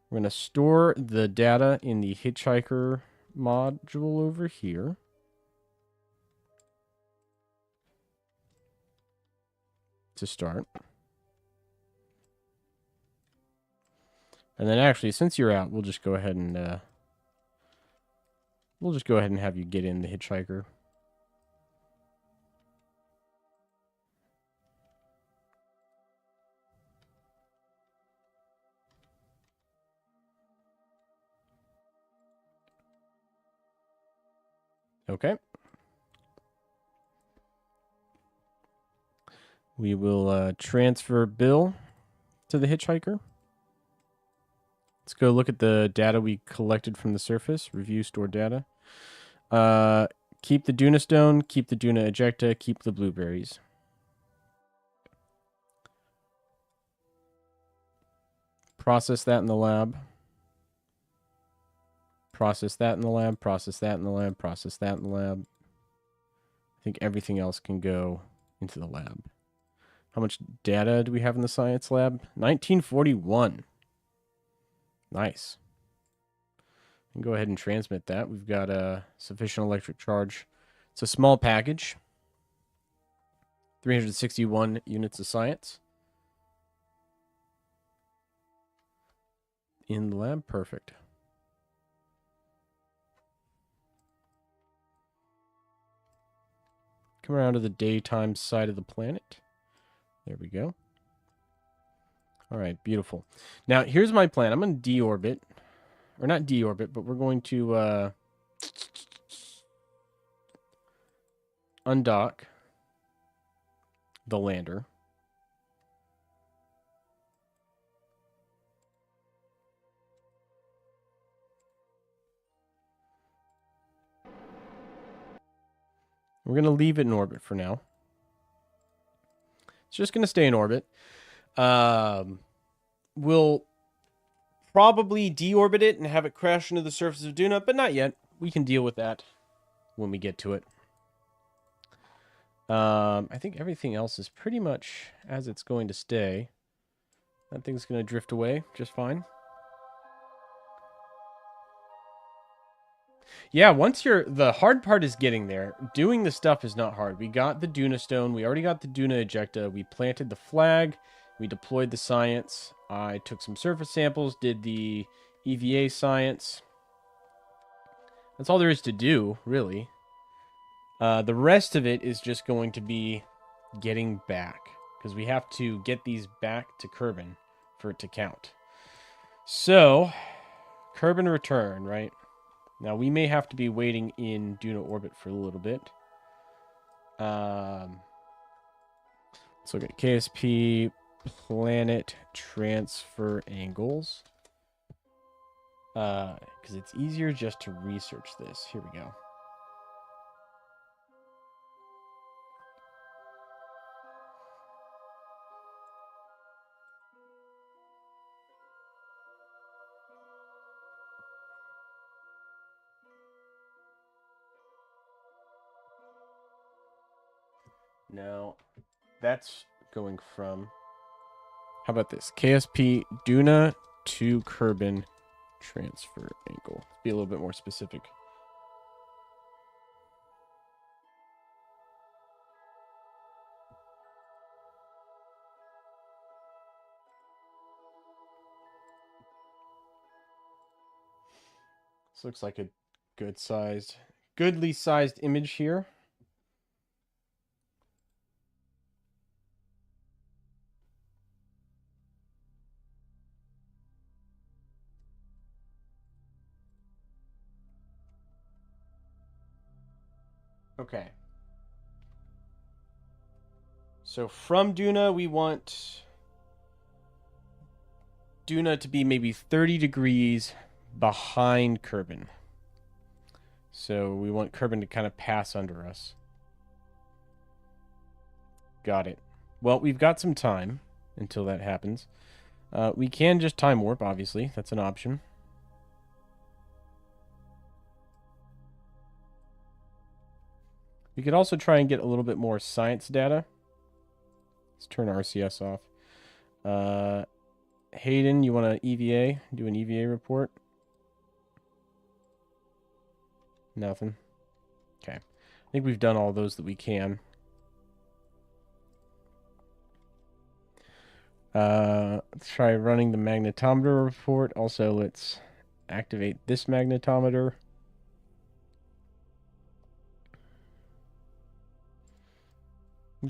We're going to store the data in the hitchhiker module over here. To start. And then actually, since you're out, we'll just go ahead and have you get in the hitchhiker. Okay. We will transfer Bill to the hitchhiker. Let's go look at the data we collected from the surface. Review stored data. Keep the Duna stone, keep the Duna ejecta, keep the blueberries. Process that in the lab. Process that in the lab, process that in the lab, process that in the lab. I think everything else can go into the lab. How much data do we have in the science lab? 1941. Nice. And go ahead and transmit that. We've got a sufficient electric charge. It's a small package. 361 units of science. In the lab, perfect. Come around to the daytime side of the planet. There we go. All right, beautiful. Now, here's my plan. I'm going to deorbit. Or not deorbit, but we're going to undock the lander. We're going to leave it in orbit for now. It's just going to stay in orbit. We'll probably deorbit it and have it crash into the surface of Duna, but not yet. We can deal with that when we get to it. I think everything else is pretty much as it's going to stay. That thing's going to drift away just fine. Yeah, the hard part is getting there. Doing the stuff is not hard. We got the Duna stone. We already got the Duna ejecta. We planted the flag. We deployed the science. I took some surface samples, did the EVA science. That's all there is to do, really. The rest of it is just going to be getting back, because we have to get these back to Kerbin for it to count. So, Kerbin return, right? Now, we may have to be waiting in Duna orbit for a little bit. Let's look at KSP planet transfer angles. Because it's easier just to research this. Here we go. Now, that's going from... How about this? KSP Duna to Kerbin transfer angle. Let's be a little bit more specific. This looks like a goodly sized image here. Okay. So from Duna, we want Duna to be maybe 30 degrees behind Kerbin. So we want Kerbin to kind of pass under us. Got it. Well, we've got some time until that happens. We can just time warp, obviously. That's an option. We could also try and get a little bit more science data. Let's turn RCS off. Hayden, you want to EVA? Do an EVA report? Nothing. Okay. I think we've done all those that we can. Let's try running the magnetometer report. Also, let's activate this magnetometer.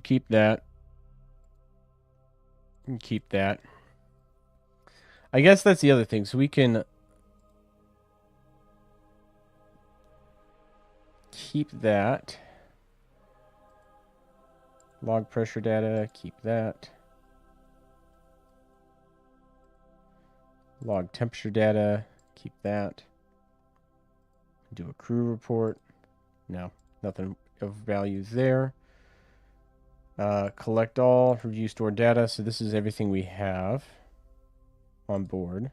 Keep that. And keep that. I guess that's the other thing. So we can keep that. Log pressure data, keep that. Log temperature data, keep that. Do a crew report. No, nothing of value there. Collect all, review stored data. So this is everything we have on board.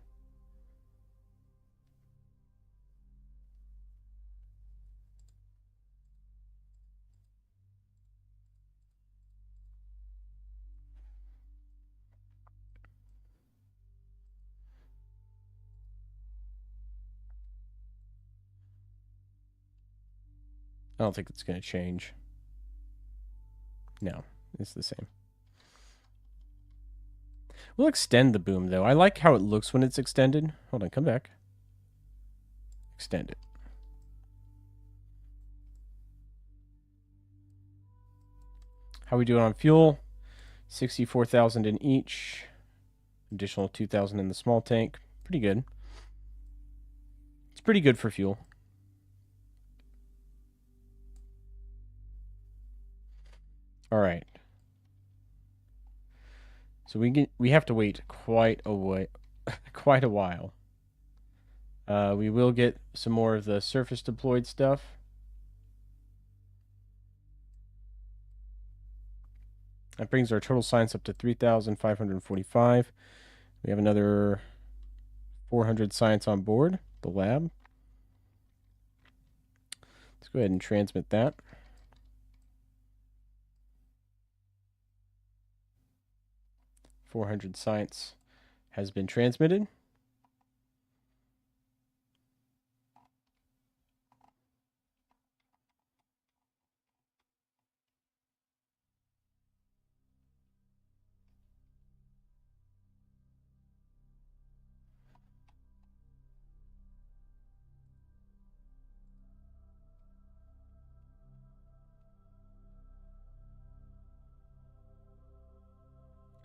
I don't think it's going to change. No. it's the same. We'll extend the boom, though. I like how it looks when it's extended. Hold on, come back. Extend it. How we doing on fuel? 64,000 in each. Additional 2,000 in the small tank. Pretty good. It's pretty good for fuel. All right. So we have to wait quite a while. We will get some more of the surface deployed stuff. That brings our total science up to 3,545. We have another 400 science on board the lab. Let's go ahead and transmit that. .400 science has been transmitted.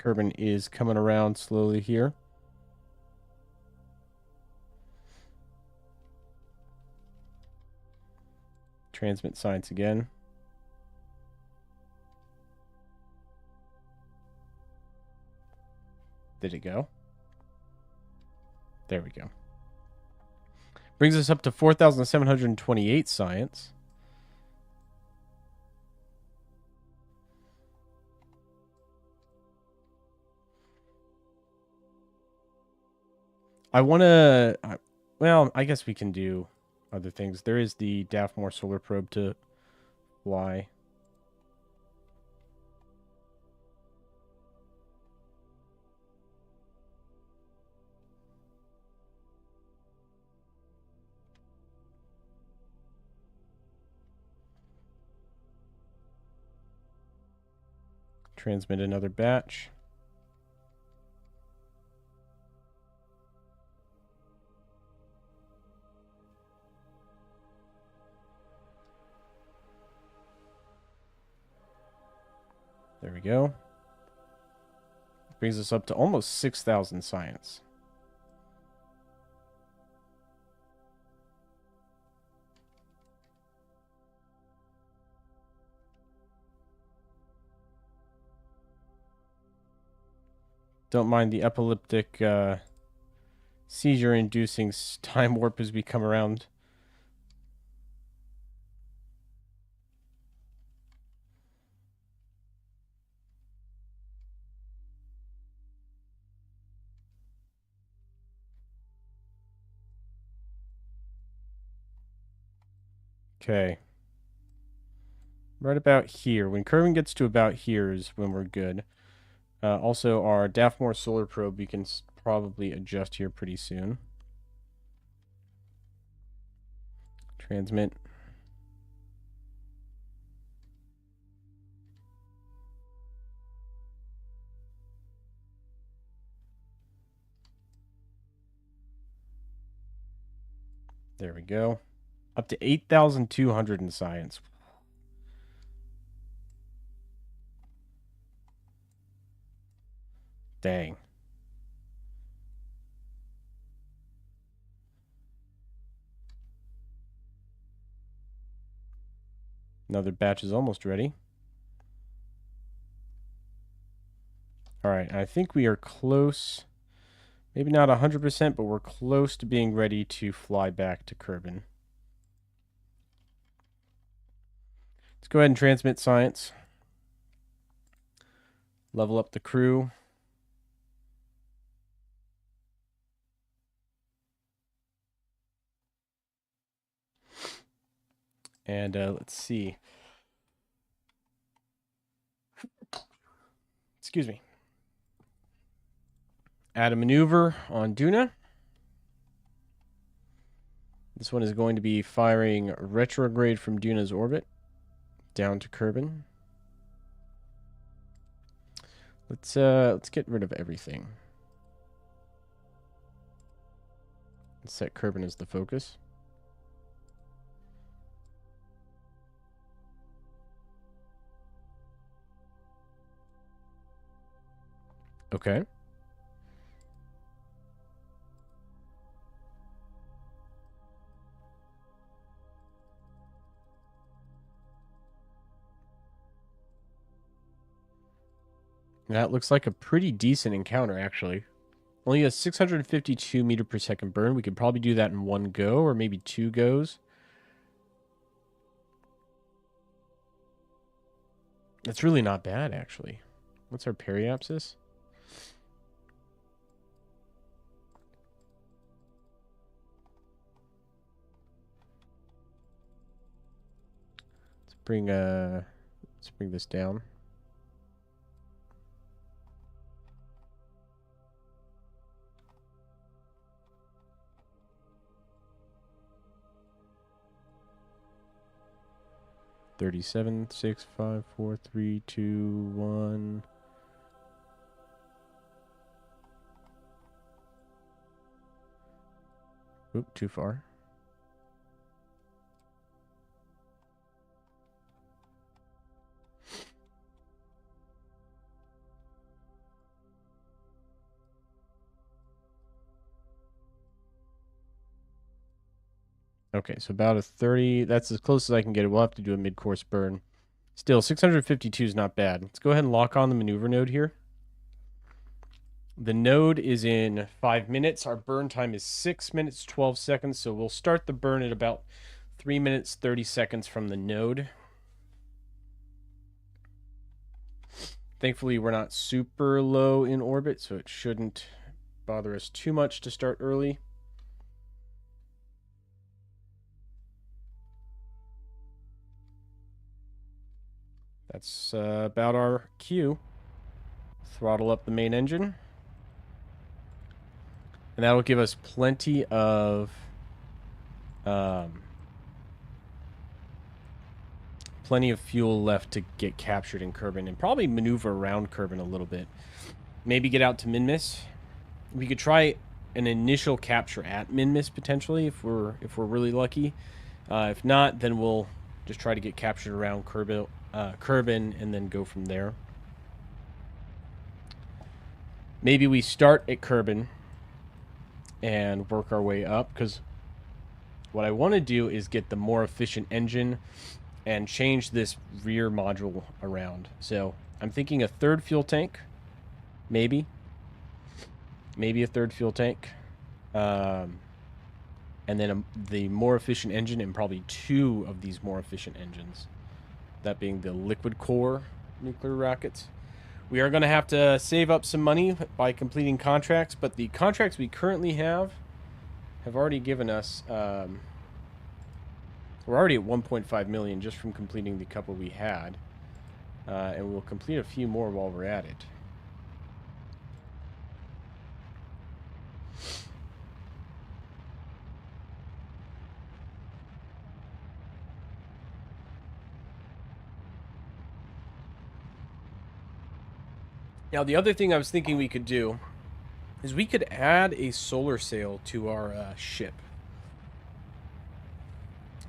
Kerbal is coming around slowly here. Transmit science again. Did it go? There we go. Brings us up to 4,728 science. I want to... well, I guess we can do other things. There is the Daphmore solar probe to fly. Transmit another batch. There we go. Brings us up to almost 6,000 science. Don't mind the epileptic seizure-inducing time warp as we come around. Okay. Right about here. When Kerbal gets to about here is when we're good. Also, our Daphmore solar probe we can probably adjust here pretty soon. Transmit. There we go. Up to 8,200 in science. Dang. Another batch is almost ready. All right, I think we are close. Maybe not 100%, but we're close to being ready to fly back to Kerbal. Let's go ahead and transmit science. Level up the crew. And let's see. Excuse me. Add a maneuver on Duna. This one is going to be firing retrograde from Duna's orbit down to Kerbal. Let's get rid of everything. Let's set Kerbin as the focus. Okay. That looks like a pretty decent encounter, actually. Only a 652 meter per second burn. We could probably do that in one go, or maybe 2 goes. That's really not bad, actually. What's our periapsis? Let's bring this down. Thirty-seven, 6, 5, 4, 3, 2, 1. Oop, too far. Okay, so about a 30. That's as close as I can get it. We'll have to do a mid-course burn. Still, 652 is not bad. Let's go ahead and lock on the maneuver node here. The node is in 5 minutes. Our burn time is 6 minutes, 12 seconds. So we'll start the burn at about 3 minutes, 30 seconds from the node. Thankfully, we're not super low in orbit, so it shouldn't bother us too much to start early. That's about our cue. Throttle up the main engine. And that'll give us plenty of fuel left to get captured in Kerbin and probably maneuver around Kerbin a little bit. Maybe get out to Minmus. We could try an initial capture at Minmus potentially if we're really lucky. If not, then we'll just try to get captured around Kerbin and then go from there. Maybe we start at Kerbin and work our way up, because what I want to do is get the more efficient engine and change this rear module around. So I'm thinking a third fuel tank, maybe a third fuel tank, and then the more efficient engine, and probably 2 of these more efficient engines, that being the liquid core nuclear rockets. We are going to have to save up some money by completing contracts, but the contracts we currently have already given us, we're already at 1.5 million just from completing the couple we had, and we'll complete a few more while we're at it. Now, the other thing I was thinking we could do is we could add a solar sail to our ship.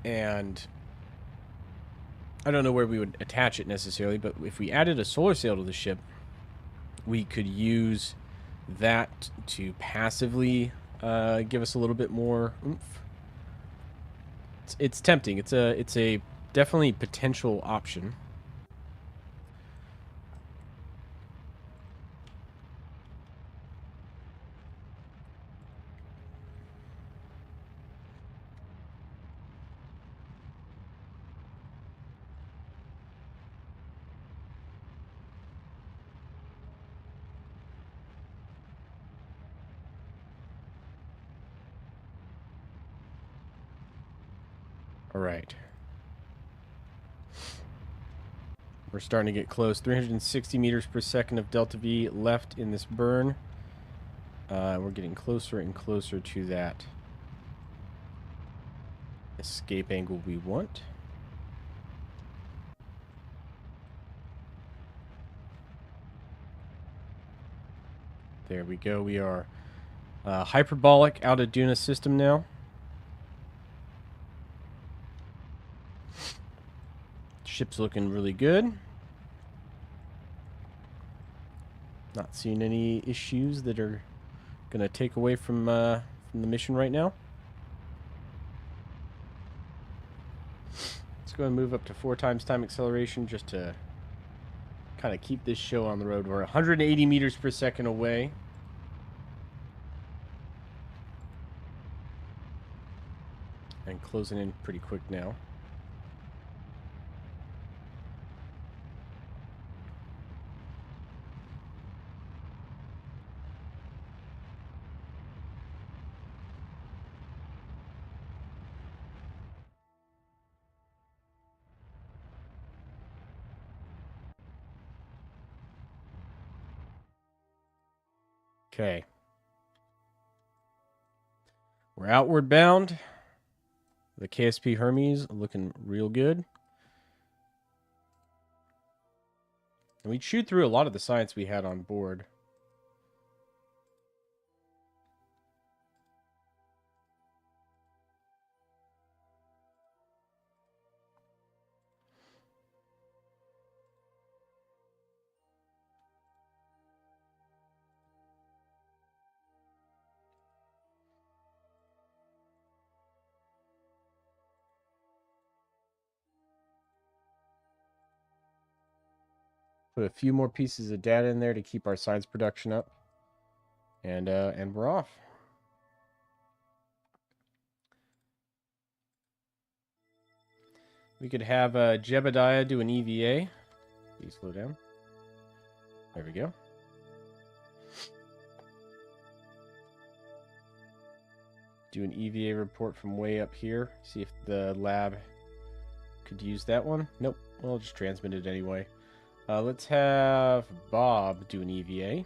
And I don't know where we would attach it necessarily, but if we added a solar sail to the ship, we could use that to passively give us a little bit more oomph. It's tempting. It's a definitely potential option. All right. We're starting to get close. 360 meters per second of delta V left in this burn. We're getting closer and closer to that escape angle we want. There we go. We are hyperbolic out of Duna system now. Ship's looking really good. Not seeing any issues that are going to take away from the mission right now. Let's go and move up to 4 times time acceleration just to kind of keep this show on the road. We're 180 meters per second away. And closing in pretty quick now. Okay. We're outward bound. The KSP Hermes looking real good. And we chewed through a lot of the science we had on board. Put a few more pieces of data in there to keep our science production up. And we're off. We could have Jebediah do an EVA. Please slow down. There we go. Do an EVA report from way up here. See if the lab could use that one. Nope. Well, I'll just transmit it anyway. Let's have Bob do an EVA.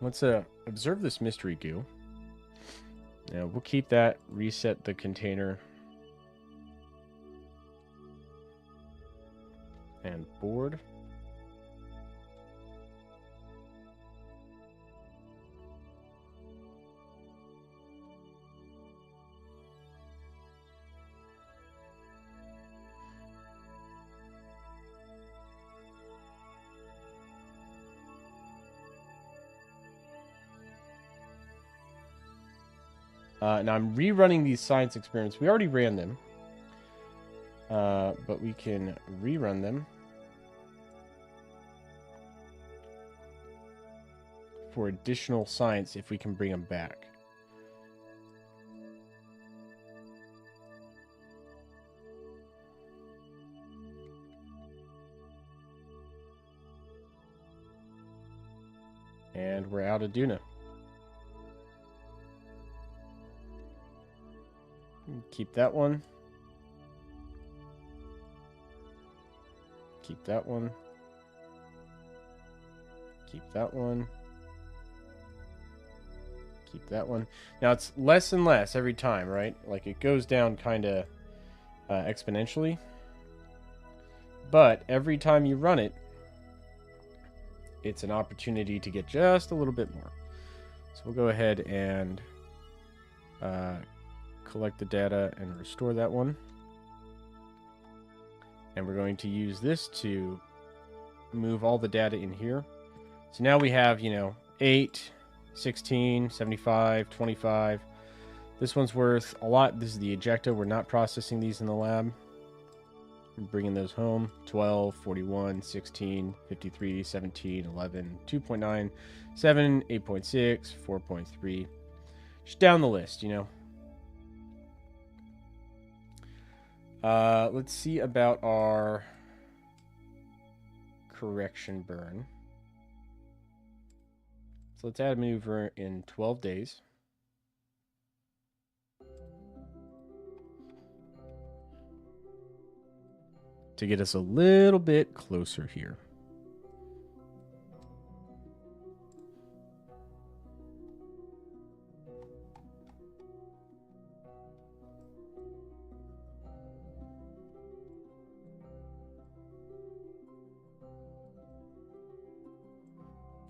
Let's observe this mystery goo. Now we'll keep that, reset the container. And board. Now I'm rerunning these science experiments. We already ran them. But we can rerun them for additional science if we can bring them back. And we're out of Duna. Keep that one. Keep that one. Keep that one. Keep that one. Now it's less and less every time, right? Like it goes down kind of exponentially. But every time you run it, it's an opportunity to get just a little bit more. So we'll go ahead and collect the data and restore that one. And we're going to use this to move all the data in here. So now we have, 8, 16, 75, 25. This one's worth a lot. This is the ejecta. We're not processing these in the lab. We're bringing those home. 12, 41, 16, 53, 17, 11, 2.9, 7, 8.6, 4.3. Just down the list, Let's see about our correction burn. So let's add a maneuver in 12 days. To get us a little bit closer here.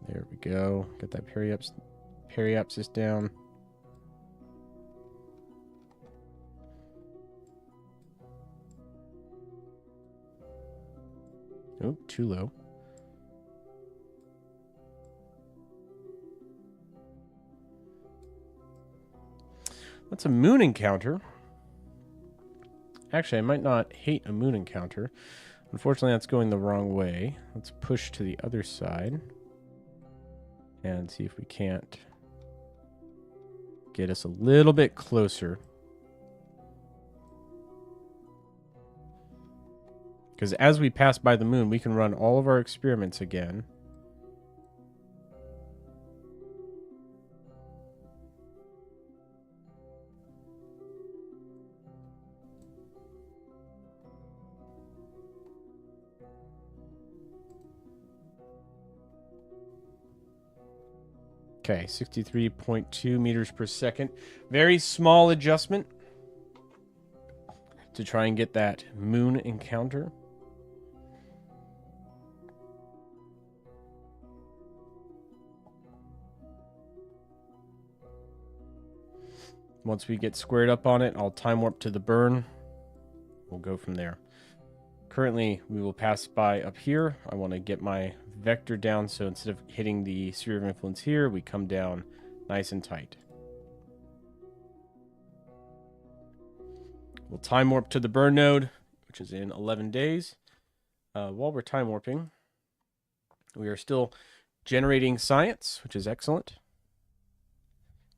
There we go. Get that periapsis down. Oh, too low. That's a moon encounter. Actually, I might not hate a moon encounter. Unfortunately, that's going the wrong way. Let's push to the other side and see if we can't get us a little bit closer. Because as we pass by the moon, we can run all of our experiments again. Okay, 63.2 meters per second. Very small adjustment to try and get that moon encounter. Once we get squared up on it, I'll time warp to the burn. We'll go from there. Currently, we will pass by up here. I want to get my vector down, so instead of hitting the sphere of influence here, we come down nice and tight. We'll time warp to the burn node, which is in 11 days. While we're time warping, we are still generating science, which is excellent.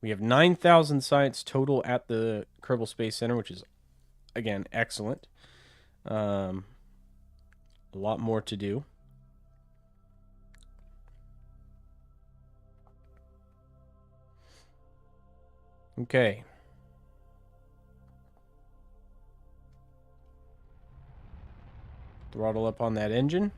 We have 9,000 science total at the Kerbal Space Center, which is, again, excellent. A lot more to do. Okay. Throttle up on that engine.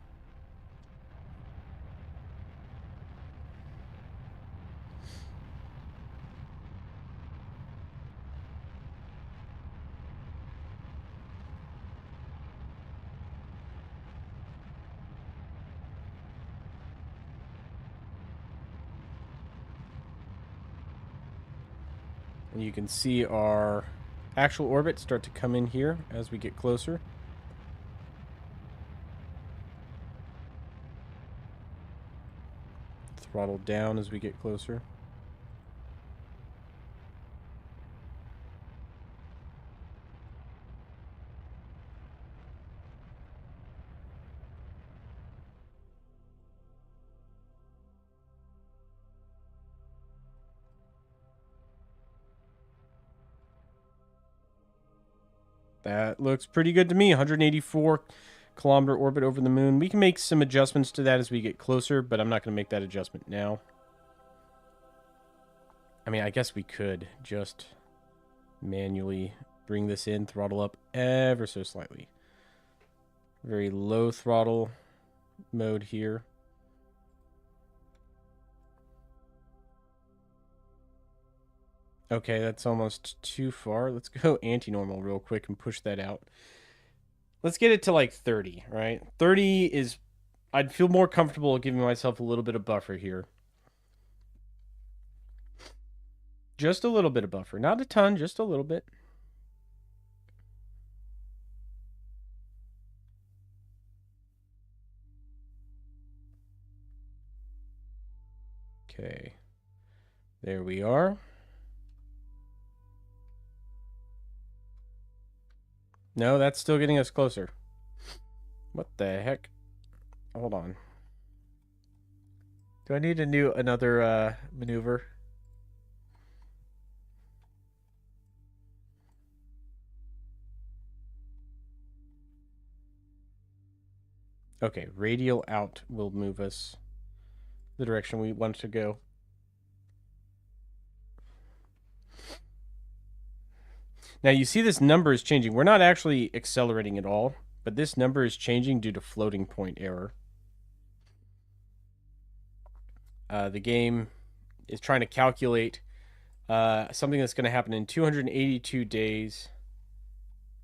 And you can see our actual orbit start to come in here as we get closer. Throttle down as we get closer. That looks pretty good to me. 184-kilometer orbit over the moon. We can make some adjustments to that as we get closer, but I'm not going to make that adjustment now. I mean, I guess we could just manually bring this in, throttle up ever so slightly. Very low throttle mode here. Okay, that's almost too far. Let's go anti-normal real quick and push that out. Let's get it to like 30, right? 30 is... I'd feel more comfortable giving myself a little bit of buffer here. Just a little bit of buffer. Not a ton, just a little bit. Okay. There we are. No, that's still getting us closer. What the heck? Hold on. Do I need another maneuver? Okay, radial out will move us the direction we want to go. Now you see this number is changing. We're not actually accelerating at all, but this number is changing due to floating point error. The game is trying to calculate something that's going to happen in 282 days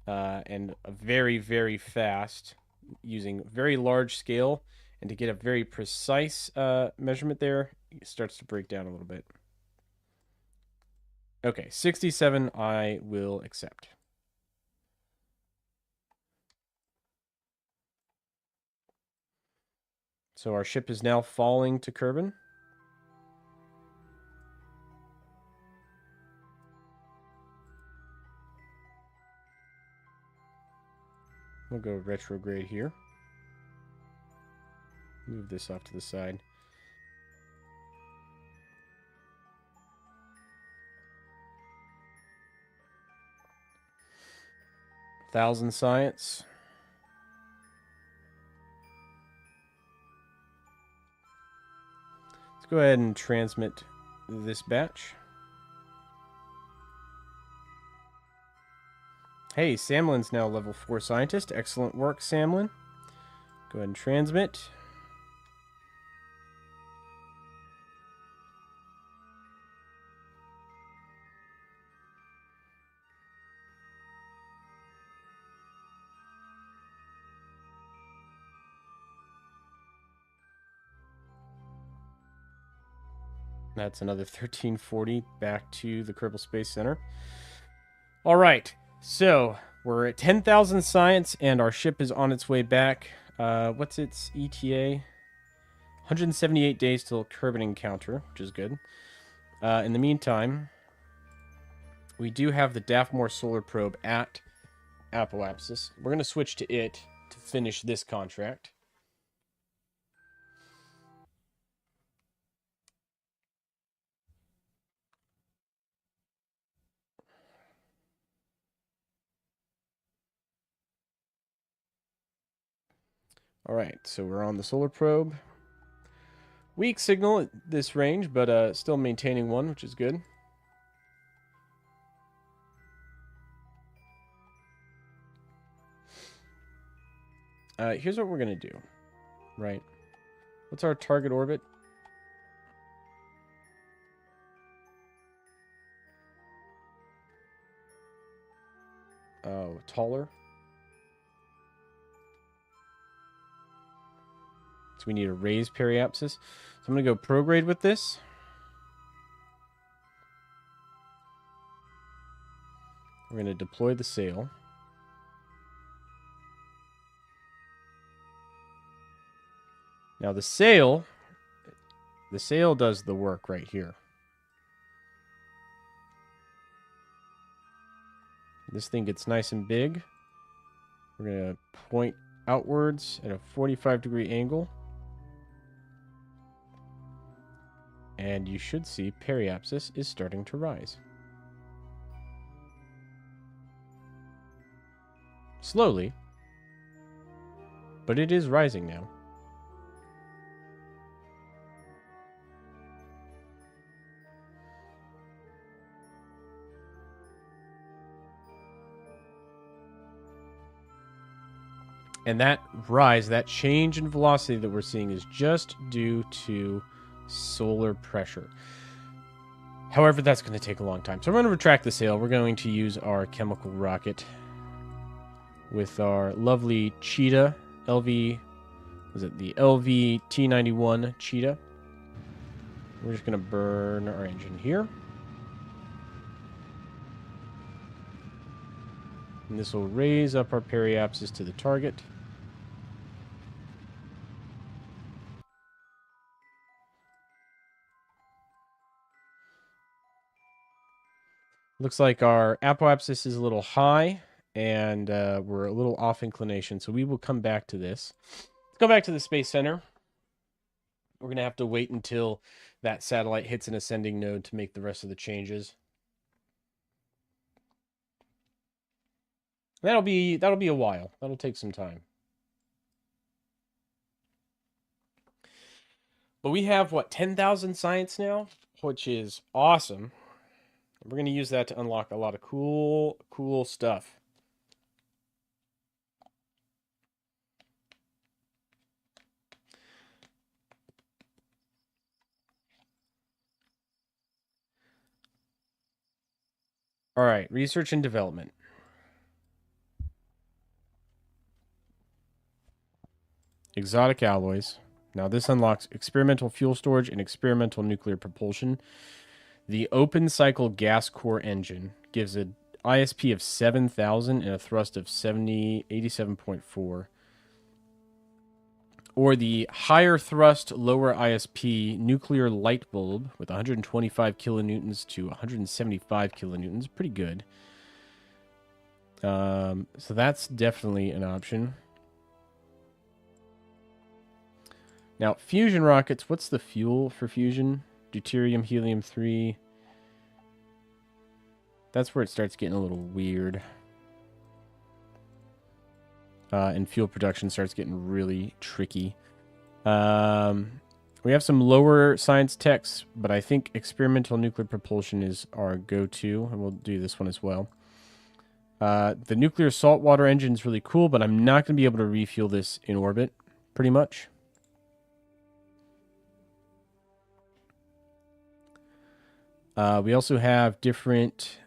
and very, very fast using very large scale And to get a very precise measurement there, it starts to break down a little bit. Okay, 67 I will accept. So our ship is now falling to Kerbin. We'll go retrograde here. Move this off to the side. Thousand science. Let's go ahead and transmit this batch. Hey, Samlin's now level 4 scientist. Excellent work, Samlin. Go ahead and transmit. That's another 1340 back to the Kerbal Space Center. All right, so we're at 10,000 science, and our ship is on its way back. What's its ETA? 178 days till Kerbin encounter, which is good. In the meantime, we do have the Daphmore solar probe at Apoapsis. We're going to switch to it to finish this contract. All right, so we're on the solar probe. Weak signal at this range, but still maintaining one, which is good. Here's what we're going to do, right? What's our target orbit? Oh, taller. So we need a raised periapsis. So I'm going to go prograde with this. We're going to deploy the sail. Now the sail does the work right here. This thing gets nice and big. We're going to point outwards at a 45-degree angle. And you should see periapsis is starting to rise. Slowly, but it is rising now. And that rise, that change in velocity that we're seeing is just due to solar pressure. However, that's going to take a long time. So we're going to retract the sail. We're going to use our chemical rocket with our lovely Cheetah LV. Was it the LV T91 Cheetah? We're just going to burn our engine here. And this will raise up our periapsis to the target. Looks like our apoapsis is a little high, and we're a little off inclination, so we will come back to this. Let's go back to the Space Center. We're going to have to wait until that satellite hits an ascending node to make the rest of the changes. That'll be a while. That'll take some time. But we have, what, 10,000 science now? Which is awesome. We're going to use that to unlock a lot of cool stuff. All right, research and development. Exotic alloys. Now this unlocks experimental fuel storage and experimental nuclear propulsion. The open cycle gas core engine gives an ISP of 7,000 and a thrust of 87.4. Or the higher thrust, lower ISP nuclear light bulb with 125 kilonewtons to 175 kilonewtons. Pretty good. So that's definitely an option. Now, fusion rockets, what's the fuel for fusion? Deuterium, helium-3. That's where it starts getting a little weird. And fuel production starts getting really tricky. We have some lower science techs, but I think experimental nuclear propulsion is our go-to, and we'll do this one as well. The nuclear saltwater engine is really cool, but I'm not going to be able to refuel this in orbit, pretty much. We also have different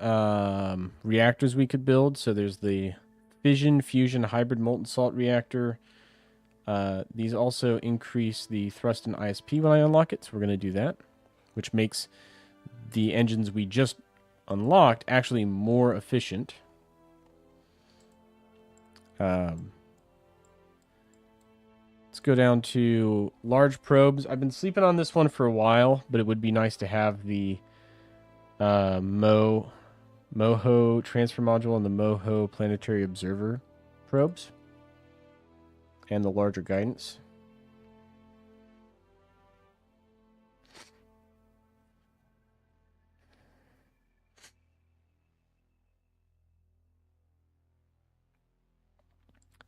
reactors we could build. So there's the fission, fusion, hybrid molten salt reactor. These also increase the thrust and ISP when I unlock it, so we're going to do that, which makes the engines we just unlocked actually more efficient. Let's go down to large probes. I've been sleeping on this one for a while, but it would be nice to have the MOHO transfer module and the MOHO planetary observer probes and the larger guidance.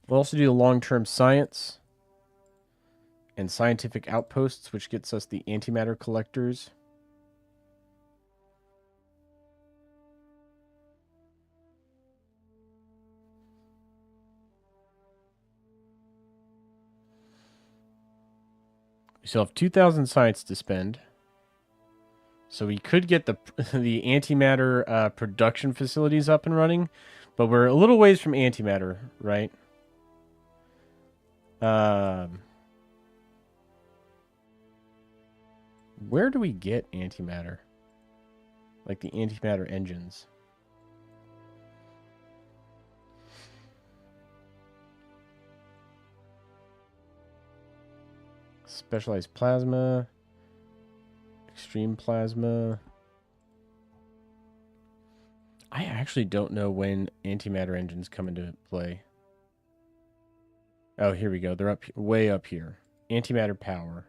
We'll also do the long-term science and scientific outposts, which gets us the antimatter collectors. We still have 2,000 science to spend. So we could get the antimatter production facilities up and running, but we're a little ways from antimatter, right? Where do we get antimatter? Like the antimatter engines. Specialized plasma. Extreme plasma. I actually don't know when antimatter engines come into play. Oh, here we go. They're up way up here. Antimatter power.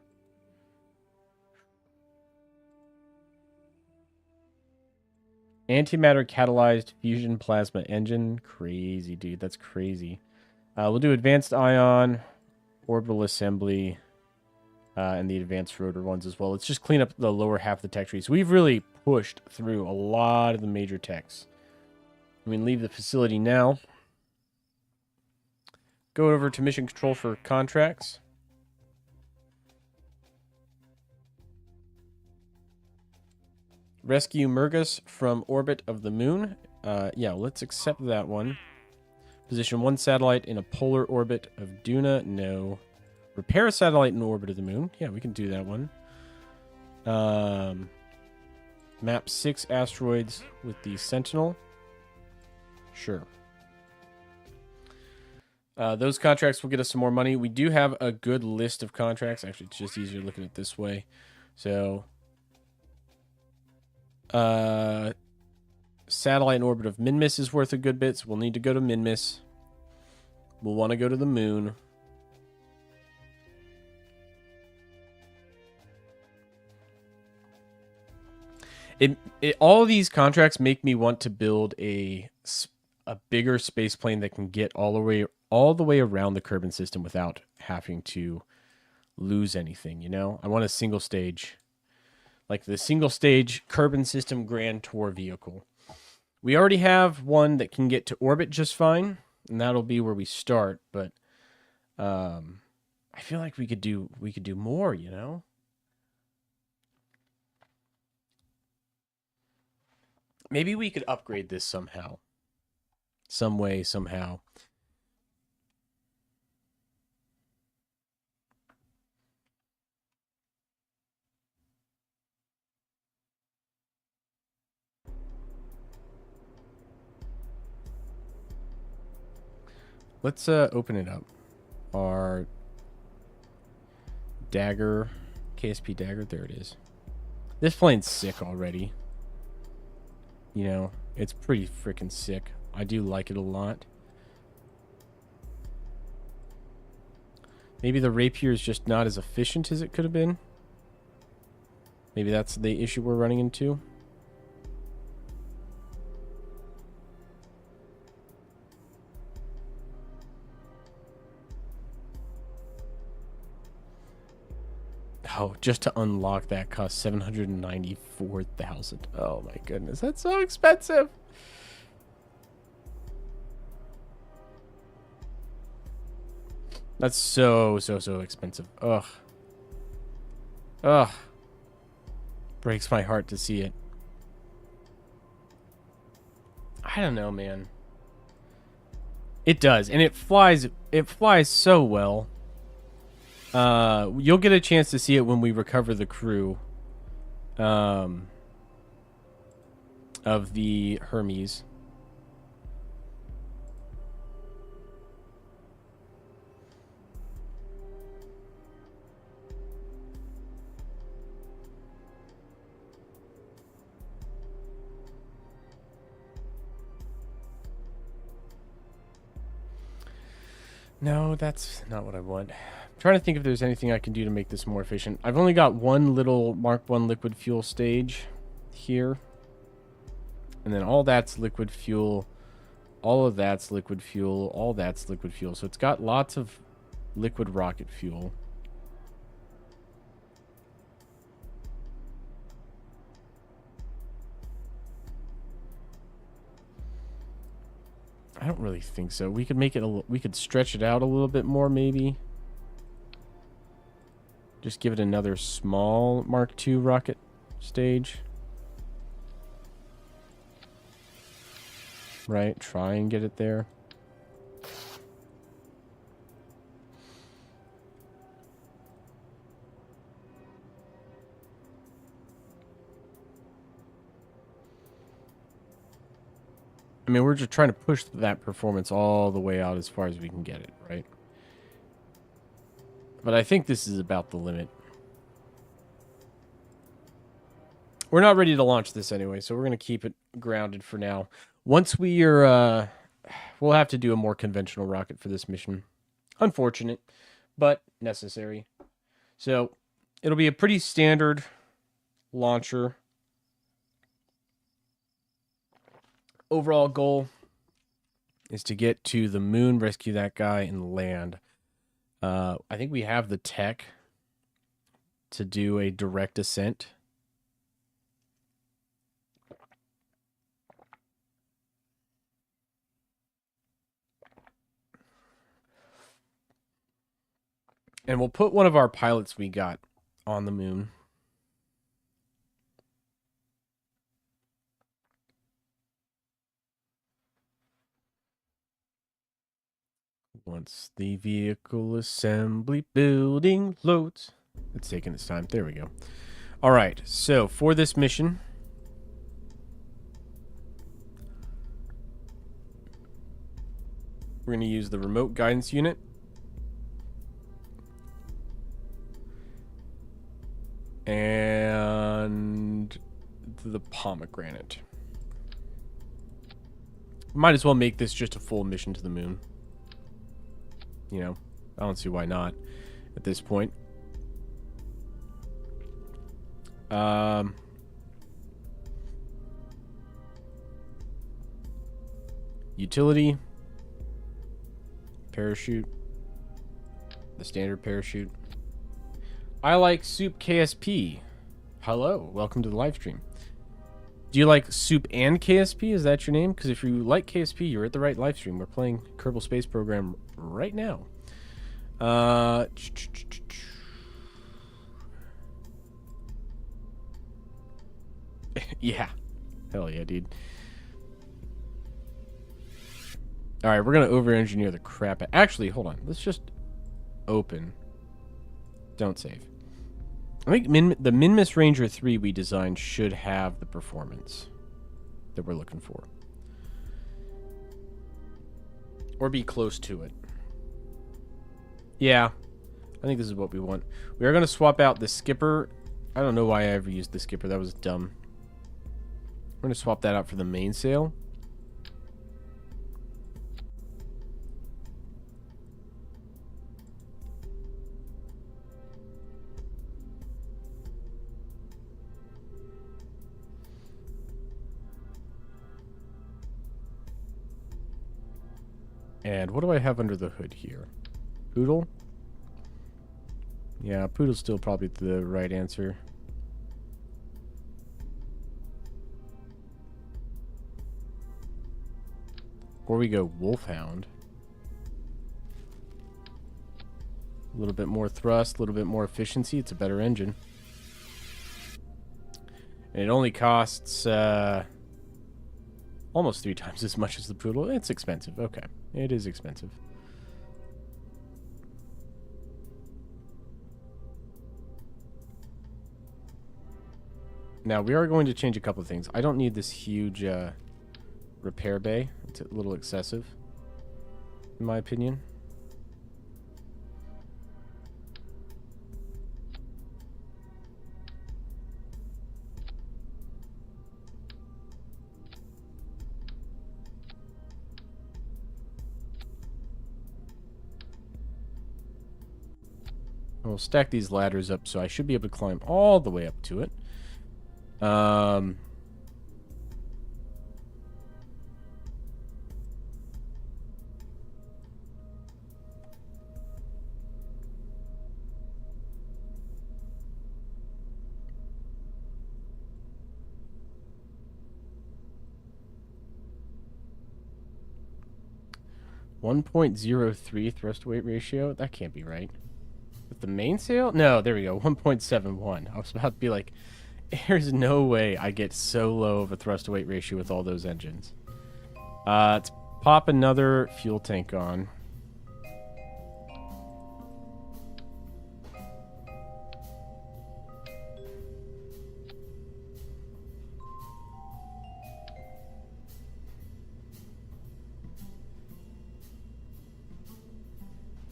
Antimatter catalyzed fusion plasma engine. Crazy, dude. That's crazy. We'll do advanced ion, orbital assembly, and the advanced rotor ones as well. Let's just clean up the lower half of the tech tree. So we've really pushed through a lot of the major techs. We can leave the facility now. Go over to mission control for contracts. Rescue Murgus from orbit of the moon. Yeah, let's accept that one. Position one satellite in a polar orbit of Duna. No. Repair a satellite in orbit of the moon. Yeah, we can do that one. Map 6 asteroids with the Sentinel. Sure. Those contracts will get us some more money. We do have a good list of contracts. Actually, it's just easier looking at it this way. So, satellite in orbit of Minmus is worth a good bit, so we'll need to go to Minmus. We'll want to go to the moon. All of these contracts make me want to build a bigger space plane that can get all the way around the Kerbal system without having to lose anything, you know? I want a single stage. Like the single stage Kerbal system Grand Tour vehicle. We already have one that can get to orbit just fine, and that'll be where we start, but I feel like we could do more, you know? Maybe we could upgrade this somehow. Some way, somehow. Let's open it up. Our dagger, KSP dagger. There it is. This plane's sick already. You know, it's pretty freaking sick. I do like it a lot. Maybe the rapier is just not as efficient as it could have been. Maybe that's the issue we're running into. Oh, just to unlock that cost 794,000. Oh my goodness, that's so expensive. That's so expensive. Ugh. Ugh. Breaks my heart to see it. I don't know, man. It does, and it flies so well. You'll get a chance to see it when we recover the crew of the Hermes. No, that's not what I want. I'm trying to think if there's anything I can do to make this more efficient. I've only got one little Mark I liquid fuel stage here. And then all that's liquid fuel. All of that's liquid fuel. All that's liquid fuel. So it's got lots of liquid rocket fuel. I don't really think so. We could make it we could stretch it out a little bit more, maybe. Just give it another small Mark II rocket stage. Right, try and get it there. I mean, we're just trying to push that performance all the way out as far as we can get it, right? But I think this is about the limit. We're not ready to launch this anyway, so we're going to keep it grounded for now. Once we are, we'll have to do a more conventional rocket for this mission. Unfortunate, but necessary. So it'll be a pretty standard launcher. Overall goal is to get to the moon, rescue that guy, and land. I think we have the tech to do a direct ascent. And we'll put one of our pilots we got on the moon. Once the vehicle assembly building loads. It's taking its time. There we go. All right. So for this mission, we're going to use the remote guidance unit. And the pomegranate. Might as well make this just a full mission to the moon. You know, I don't see why not at this point. Utility. Parachute. The standard parachute. I like Soup KSP. Hello, welcome to the live stream. Do you like Soup and KSP? Is that your name? Because if you like KSP, you're at the right live stream. We're playing Kerbal Space Program right now. Yeah. Hell yeah, dude. Alright, we're going to over-engineer the crap. Actually, hold on. Let's just open. Don't save. I think the Minmus Ranger 3 we designed should have the performance that we're looking for. Or be close to it. Yeah. I think this is what we want. We are going to swap out the skipper. I don't know why I ever used the skipper. That was dumb. We're going to swap that out for the mainsail. And what do I have under the hood here? Poodle? Yeah, Poodle's still probably the right answer. Or we go Wolfhound. A little bit more thrust, a little bit more efficiency. It's a better engine. And it only costs almost 3 times as much as the Poodle. It's expensive. Okay. It is expensive. Now, we are going to change a couple of things. I don't need this huge repair bay. It's a little excessive, in my opinion. We'll stack these ladders up, so I should be able to climb all the way up to it. 1.03 thrust weight ratio? That can't be right. With the mainsail? No, there we go. 1.71. I was about to be like, there's no way I get so low of a thrust to weight ratio with all those engines. Let's pop another fuel tank on.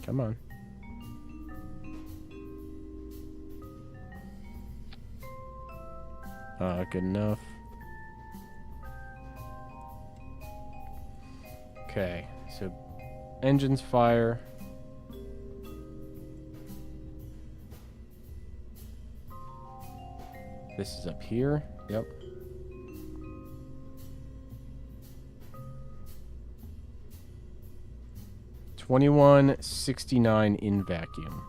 Come on. Good enough. Okay, so engines fire. This is up here. Yep. $21.69 in vacuum.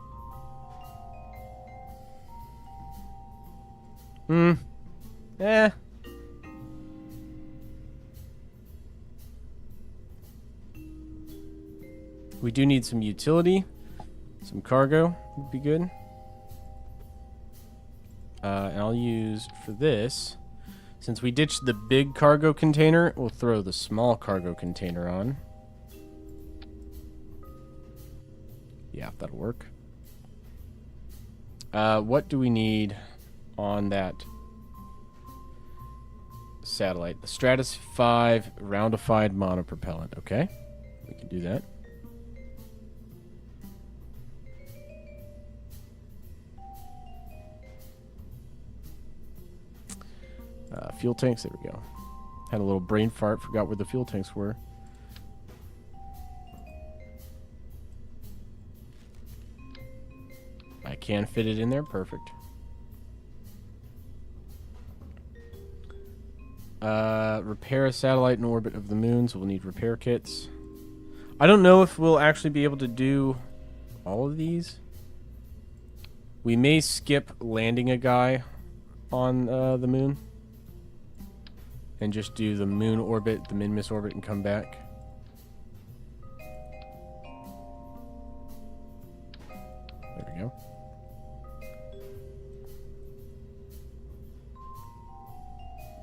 Eh. We do need some utility. Some cargo would be good. And I'll use for this, since we ditched the big cargo container, we'll throw the small cargo container on. Yeah, that'll work. What do we need on that satellite? The Stratus 5 roundified monopropellant. Okay, we can do that. Fuel tanks, there we go. Had a little brain fart, forgot where the fuel tanks were. I can fit it in there, perfect. Repair a satellite in orbit of the moon, so we'll need repair kits. I don't know if we'll actually be able to do all of these. We may skip landing a guy on the moon and just do the moon orbit, the min-miss orbit, and come back. There we go.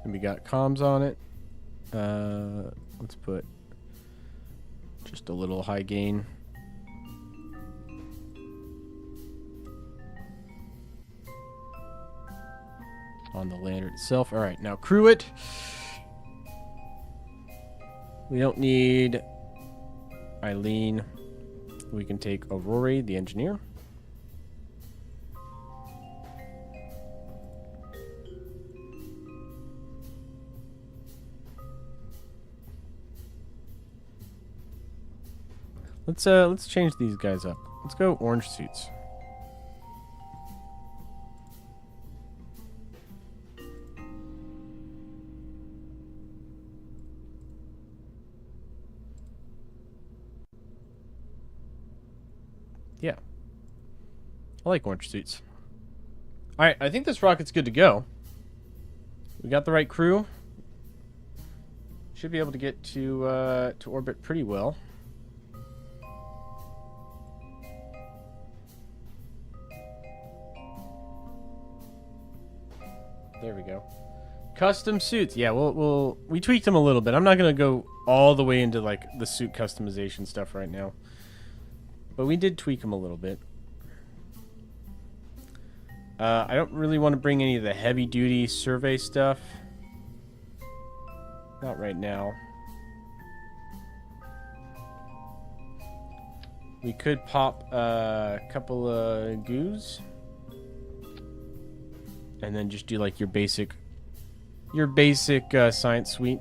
And we got comms on it. Let's put just a little high gain. On the lander itself. All right, now crew it. We don't need Eileen. We can take Aurora, the engineer. Let's change these guys up. Let's go orange suits. Yeah. I like orange suits. Alright, I think this rocket's good to go. We got the right crew. Should be able to get to orbit pretty well. There we go. Custom suits. Yeah, we tweaked them a little bit. I'm not going to go all the way into like the suit customization stuff right now. But we did tweak them a little bit. I don't really want to bring any of the heavy-duty survey stuff. Not right now. We could pop a couple of goos. And then just do like your basic science suite.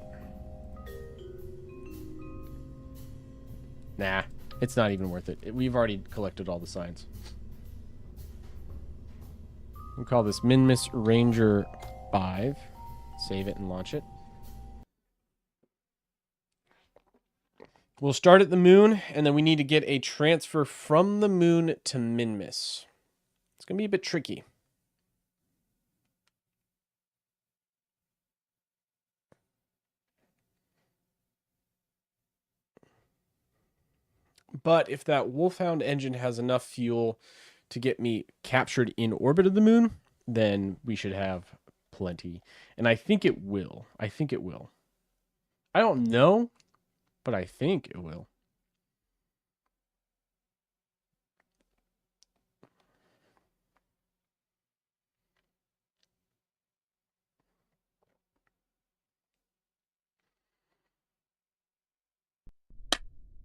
Nah, it's not even worth it. We've already collected all the science. We'll call this Minmus Ranger 5. Save it and launch it. We'll start at the moon, and then we need to get a transfer from the moon to Minmus. It's going to be a bit tricky. But if that Wolfhound engine has enough fuel to get me captured in orbit of the moon, then we should have plenty. And I think it will. I think it will. I don't know, but I think it will.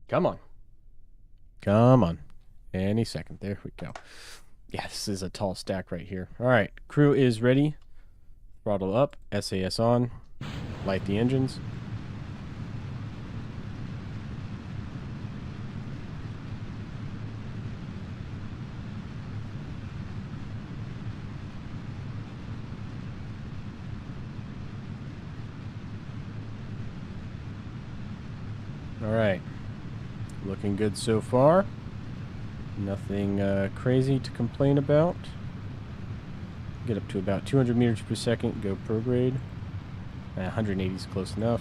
Come on. Come on. Any second. There we go. Yeah, this is a tall stack right here. All right. Crew is ready. Throttle up. SAS on. Light the engines. All right. Looking good so far. Nothing crazy to complain about. Get up to about 200 meters per second. Go prograde. 180 is close enough.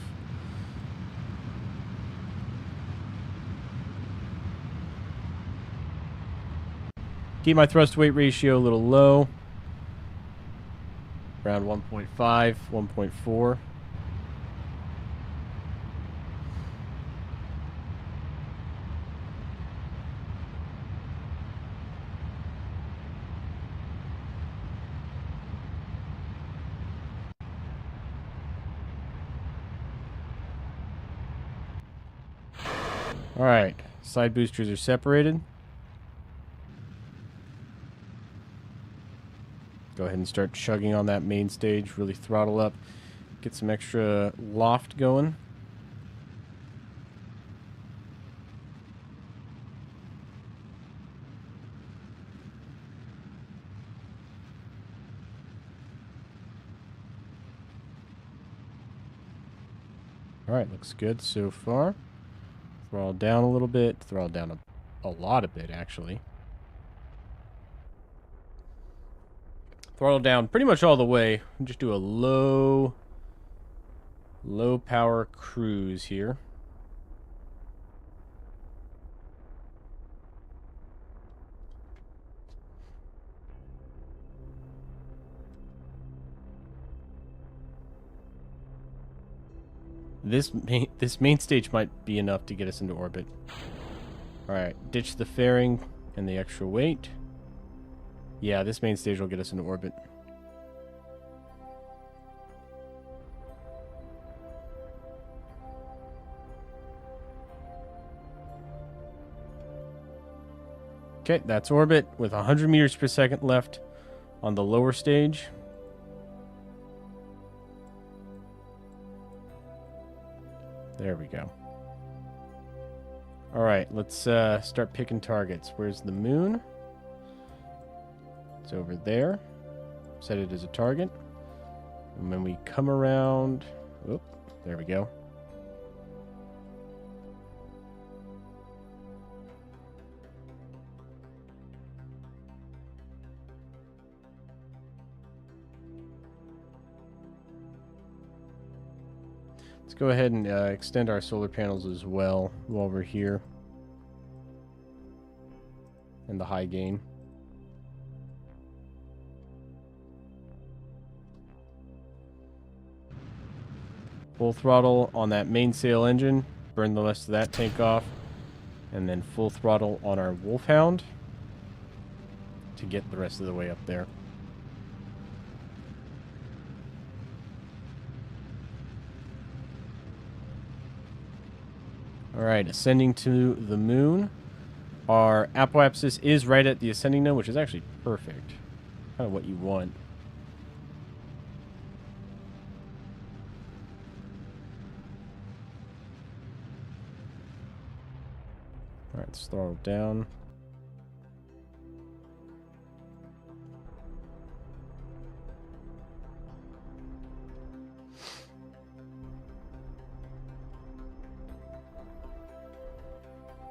Keep my thrust weight ratio a little low. Around 1.5, 1.4. Alright, side boosters are separated. Go ahead and start chugging on that main stage. Really throttle up. Get some extra loft going. Alright, looks good so far. Throttle down a little bit. Throttle down a lot of bit, actually. Throttle down pretty much all the way. Just do a low power cruise here. This main stage might be enough to get us into orbit. Alright, ditch the fairing and the extra weight. Yeah, this main stage will get us into orbit. Okay, that's orbit with 100 meters per second left on the lower stage. There we go. All right, let's start picking targets. Where's the moon? It's over there. Set it as a target. And when we come around... Oh, there we go. Let's go ahead and extend our solar panels as well while we're here. And the high gain. Full throttle on that mainsail engine. Burn the rest of that tank off. And then full throttle on our Wolfhound to get the rest of the way up there. Alright, ascending to the moon. Our apoapsis is right at the ascending node, which is actually perfect. Kind of what you want. Alright, let's throttle down.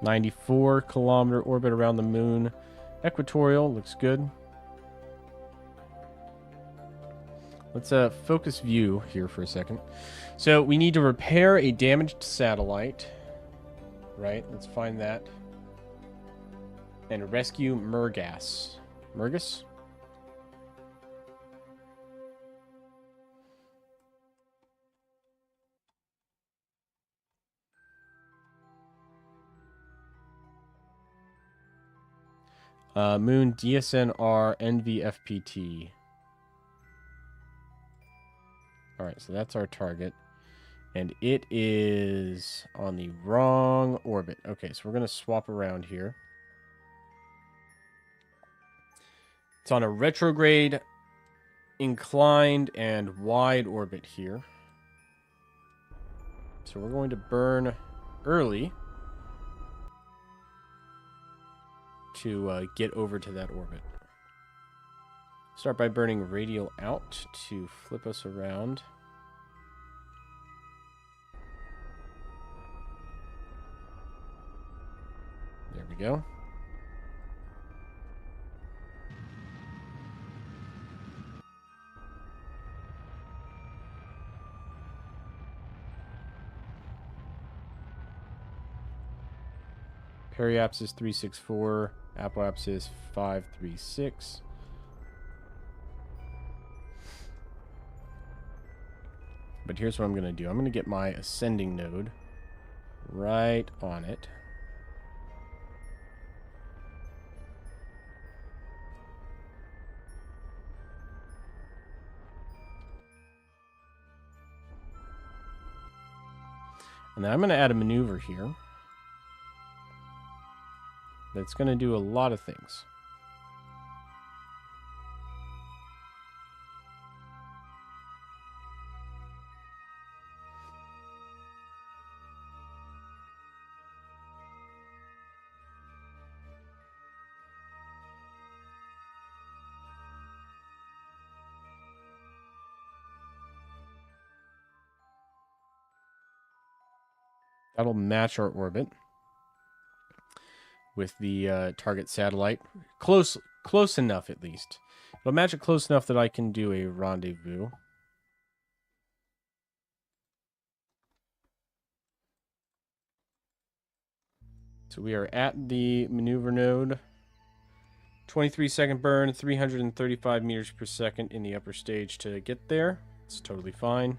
"94-kilometer orbit around the moon. Equatorial, looks good." Let's focus view here for a second. So we need to repair a damaged satellite. Right, let's find that. And rescue Murgas. Murgas? Moon DSNR NVFPT. Alright, so that's our target. And it is on the wrong orbit. Okay, so we're going to swap around here. It's on a retrograde, inclined, and wide orbit here. So we're going to burn early to get over to that orbit. Start by burning radial out to flip us around. There we go. Periapsis 364, apoapsis 536. But here's what I'm going to do. I'm going to get my ascending node right on it. And then I'm going to add a maneuver here that's going to do a lot of things. That'll match our orbit with the target satellite. Close enough, at least. It'll match it close enough that I can do a rendezvous. So we are at the maneuver node. 23-second burn, 335 meters per second in the upper stage to get there. It's totally fine.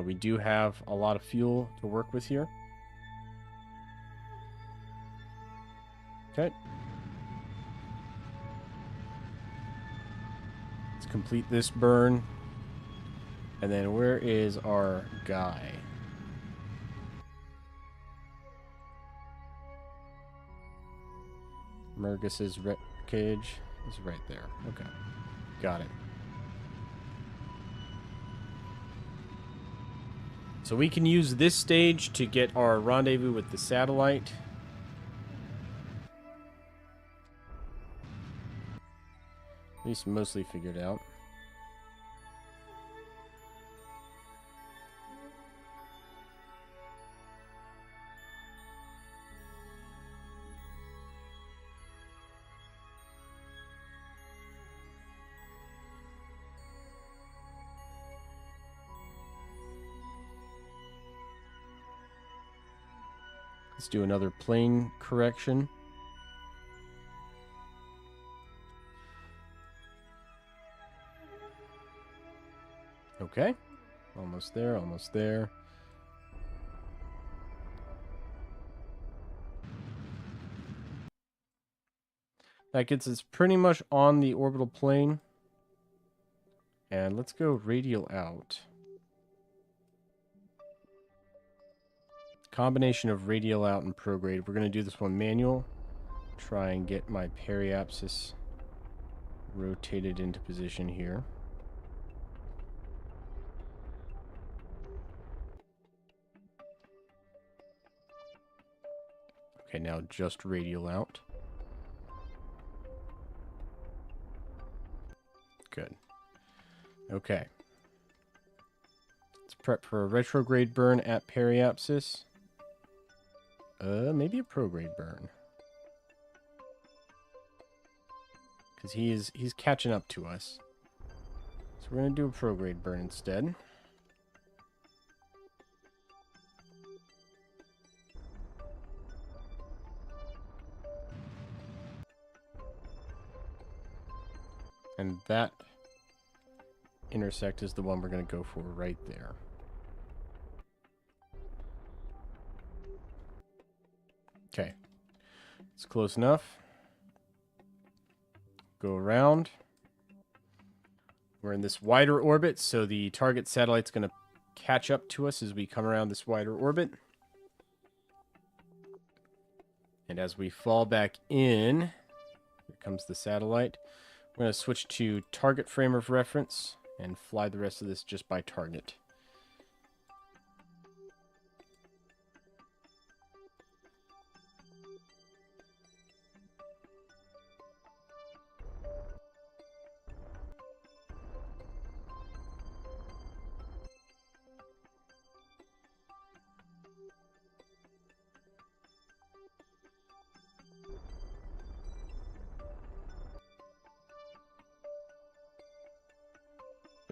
We do have a lot of fuel to work with here. Okay. Let's complete this burn. And then where is our guy? Mergus's cage is right there. Okay. Got it. So we can use this stage to get our rendezvous with the satellite. At least mostly figured out. Let's do another plane correction. Okay. Almost there, almost there. That gets us pretty much on the orbital plane. And let's go radial out. Combination of radial out and prograde. We're going to do this one manual. Try and get my periapsis rotated into position here. Okay, now just radial out. Good. Okay. Let's prep for a retrograde burn at periapsis. Maybe a prograde burn. Because he's catching up to us. So we're going to do a prograde burn instead. And that intersect is the one we're going to go for right there. Okay. It's close enough. Go around. We're in this wider orbit, so the target satellite's going to catch up to us as we come around this wider orbit. And as we fall back in, here comes the satellite. We're going to switch to target frame of reference and fly the rest of this just by target.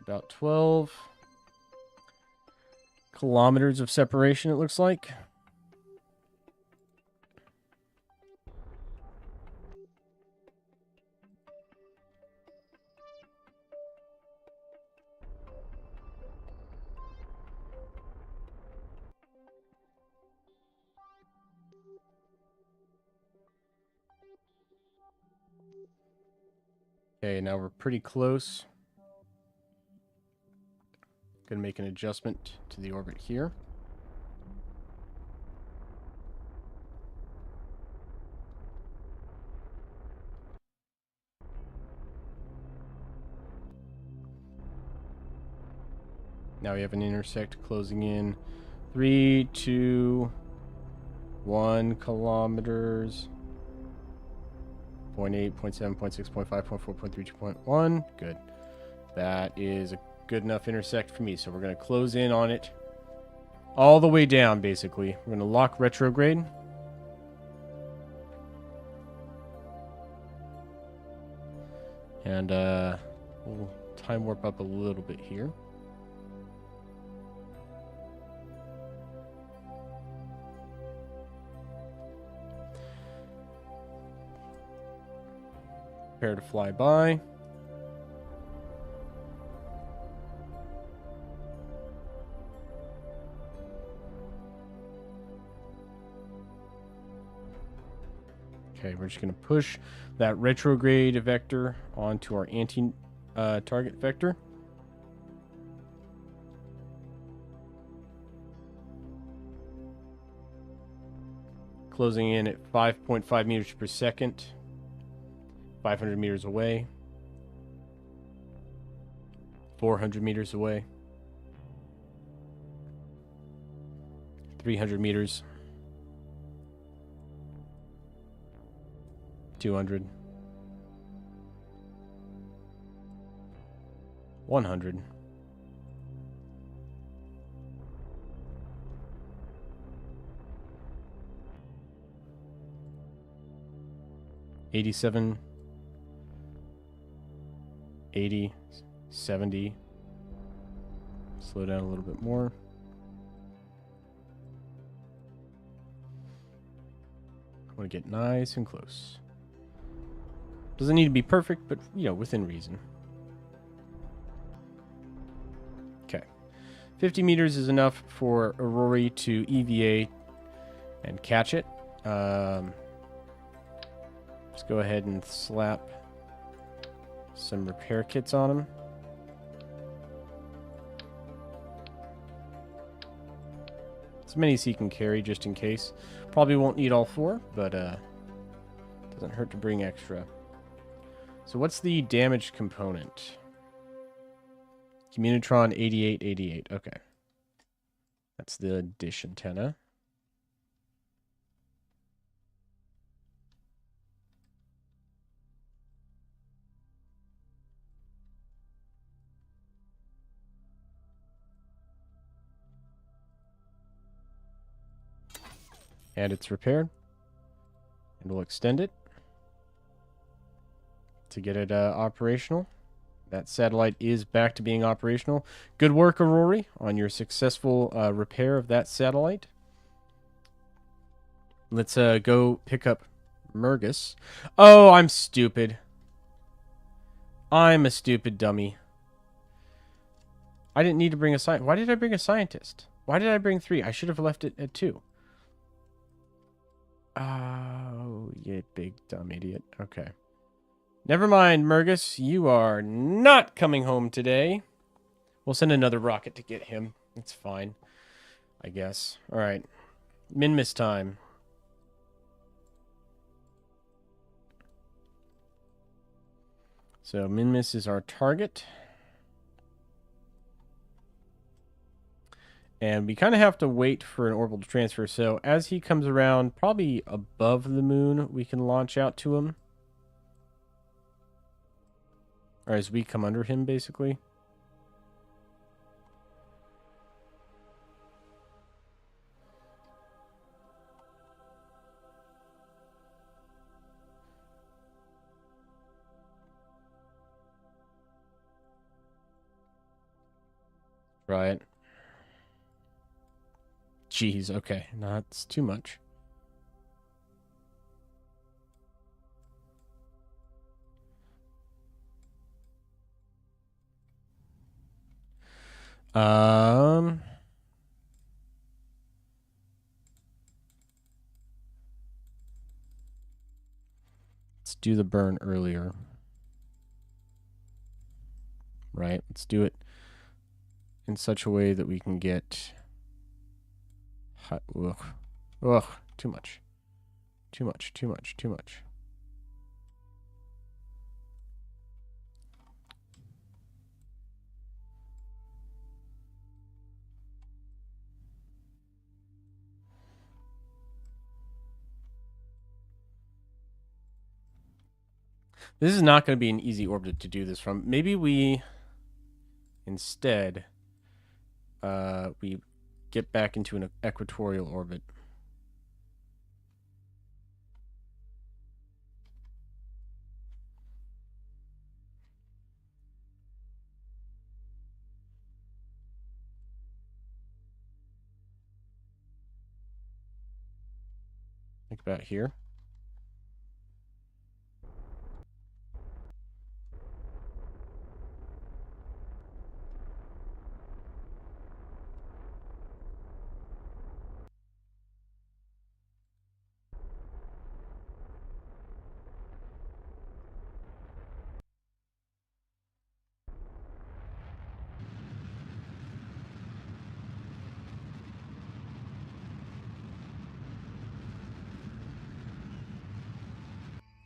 About 12 kilometers of separation, it looks like. Okay, now we're pretty close. Gonna make an adjustment to the orbit here. Now we have an intersect closing in 3, 2, 1 kilometers. 0.8, 0.7, 0.6, 0.5, 0.4, 0.3, 2.1. Good. That is a good enough intersect for me. So we're going to close in on it all the way down, basically. We're going to lock retrograde. And we'll time warp up a little bit here. Prepare to fly by. Okay, we're just going to push that retrograde vector onto our anti-target vector. Closing in at 5.5 meters per second. 500 meters away. 400 meters away. 300 meters. 200. 100. 87. 80. 70. Slow down a little bit more. I want to get nice and close. Doesn't need to be perfect, but, you know, within reason. Okay. 50 meters is enough for Aurora to EVA and catch it. Let's go ahead and slap some repair kits on him. As many as he can carry, just in case. Probably won't need all 4, but doesn't hurt to bring extra. So what's the damage component? Communitron 8888. Okay. That's the dish antenna. And it's repaired. And we'll extend it to get it operational. That satellite is back to being operational. Good work, Aurora, on your successful repair of that satellite. Let's go pick up Mergus. Oh, I'm stupid. I'm a stupid dummy. I didn't need to bring a scientist. Why did I bring a scientist? Why did I bring 3? I should have left it at 2. Oh, you big dumb idiot. Okay. Never mind, Mergus. You are not coming home today. We'll send another rocket to get him. It's fine, I guess. All right. Min-miss time. So Min-miss is our target. And we kind of have to wait for an orbital transfer. So as he comes around, probably above the moon, we can launch out to him. Or as we come under him, basically. Right. Jeez, okay. That's too much. Let's do the burn earlier. Right, let's do it in such a way that we can get... Ugh. Ugh, too much. Too much, too much, too much. This is not going to be an easy orbit to do this from. Maybe we, instead, we get back into an equatorial orbit. Like about here.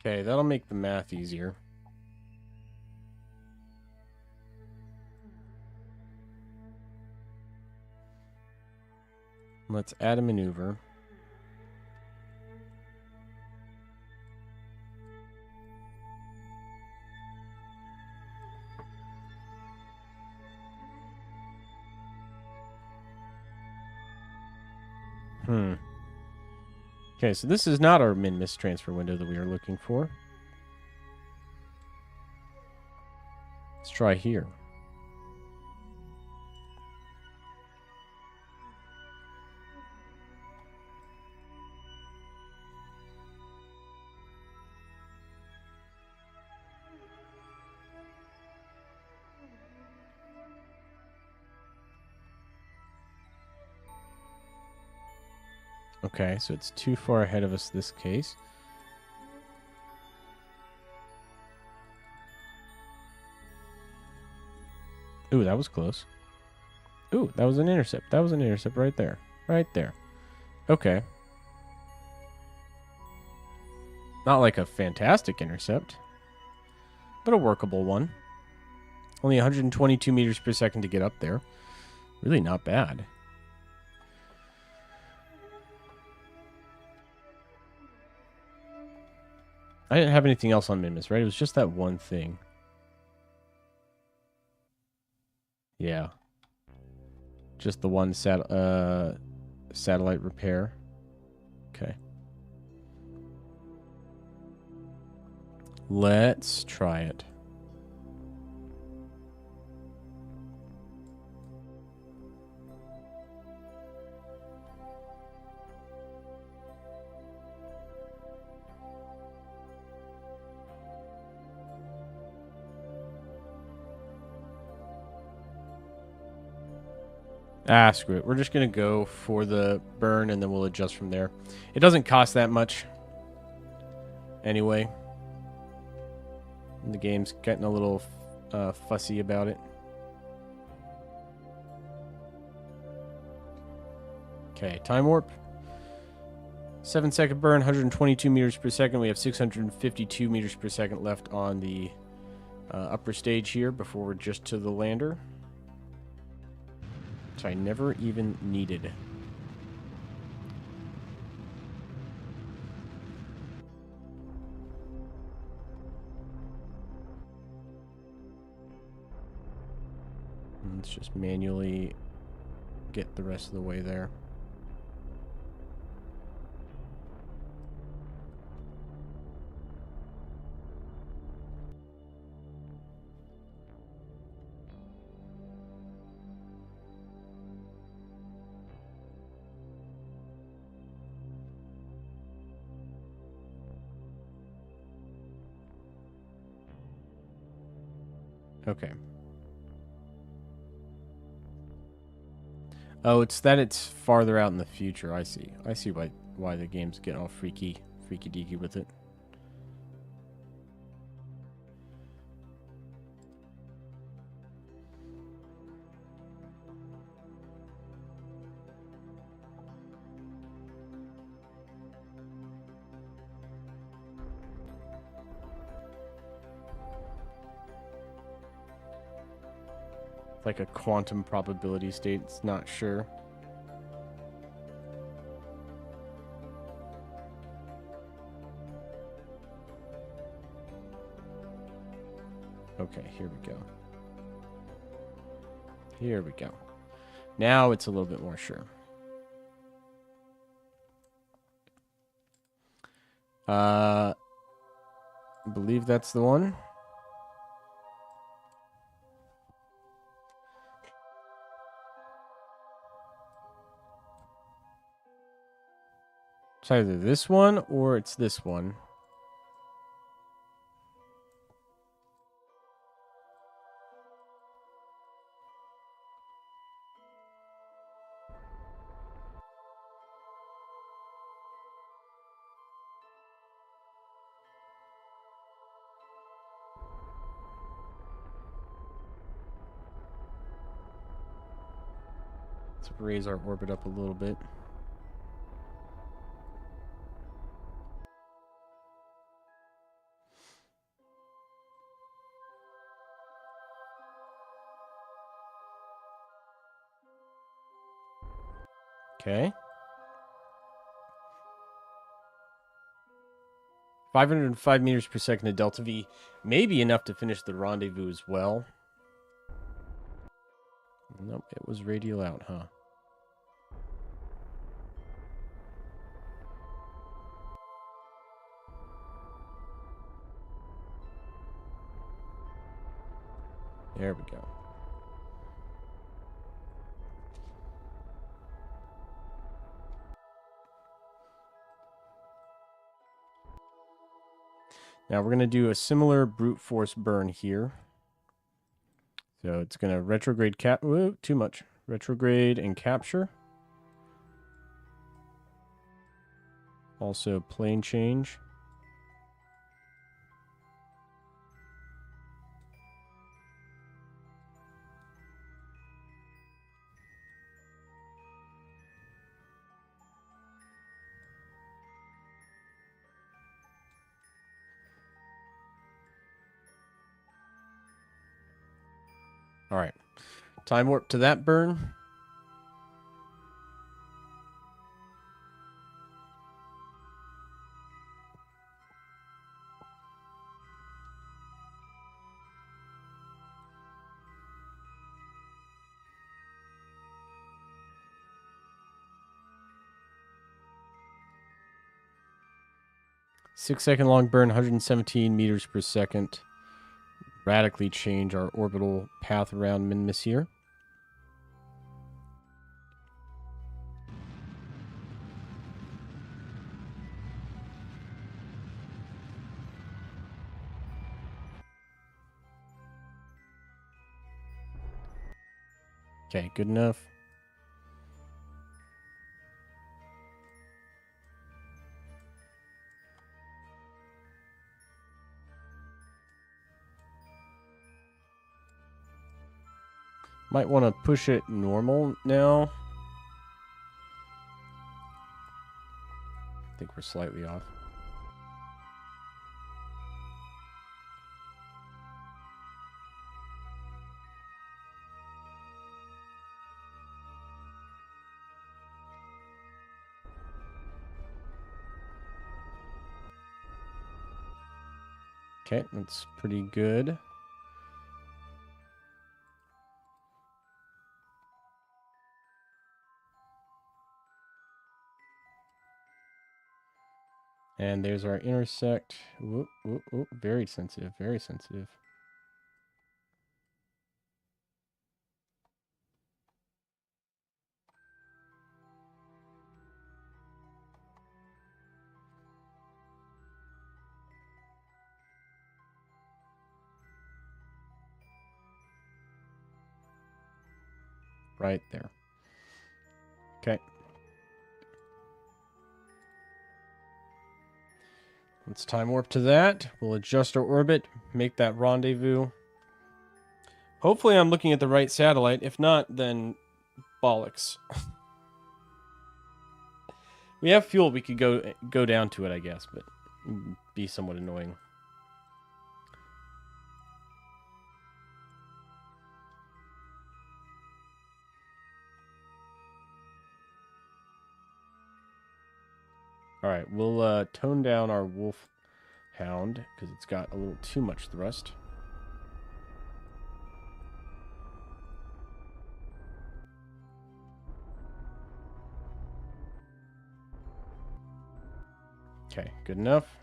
Okay, that'll make the math easier. Let's add a maneuver. Okay, so this is not our min-miss transfer window that we are looking for. Let's try here. Okay, so it's too far ahead of us this case. Ooh, that was close. Ooh, that was an intercept. That was an intercept right there. Right there. Okay. Not like a fantastic intercept, but a workable one. Only 122 meters per second to get up there. Really not bad. I didn't have anything else on Minmus, right? It was just that one thing. Yeah. Just the one satellite repair. Okay. Let's try it. Ah, screw it. We're just going to go for the burn, and then we'll adjust from there. It doesn't cost that much anyway. The game's getting a little fussy about it. Okay, time warp. 7-second burn, 122 meters per second. We have 652 meters per second left on the upper stage here before we're just to the lander. Which I never even needed. Let's just manually get the rest of the way there. Okay. Oh, it's that it's farther out in the future. I see. I see why the game's getting all freaky deaky with it. Like a quantum probability state. It's not sure. Okay, here we go. Here we go. Now it's a little bit more sure. I believe that's the one. It's either this one or it's this one. Let's raise our orbit up a little bit. Okay. 505 meters per second to delta V. May be enough to finish the rendezvous as well. Nope, it was radial out, huh? There we go. Now we're going to do a similar brute force burn here. So it's going to retrograde too much. Retrograde and capture. Also plane change. All right. Time warp to that burn. Six-second long burn, 117 meters per second. Radically change our orbital path around Minmus here. Okay, good enough. Might want to push it normal now. I think we're slightly off. Okay, that's pretty good. And there's our intersect. Whoop, whoop, whoop. Very sensitive, very sensitive. Right there. Okay. Let's time warp to that. We'll adjust our orbit, make that rendezvous. Hopefully I'm looking at the right satellite. If not, then bollocks. We have fuel. We could go down to it, I guess, but it'd be somewhat annoying. All right, we'll tone down our wolf hound because it's got a little too much thrust. Okay, good enough.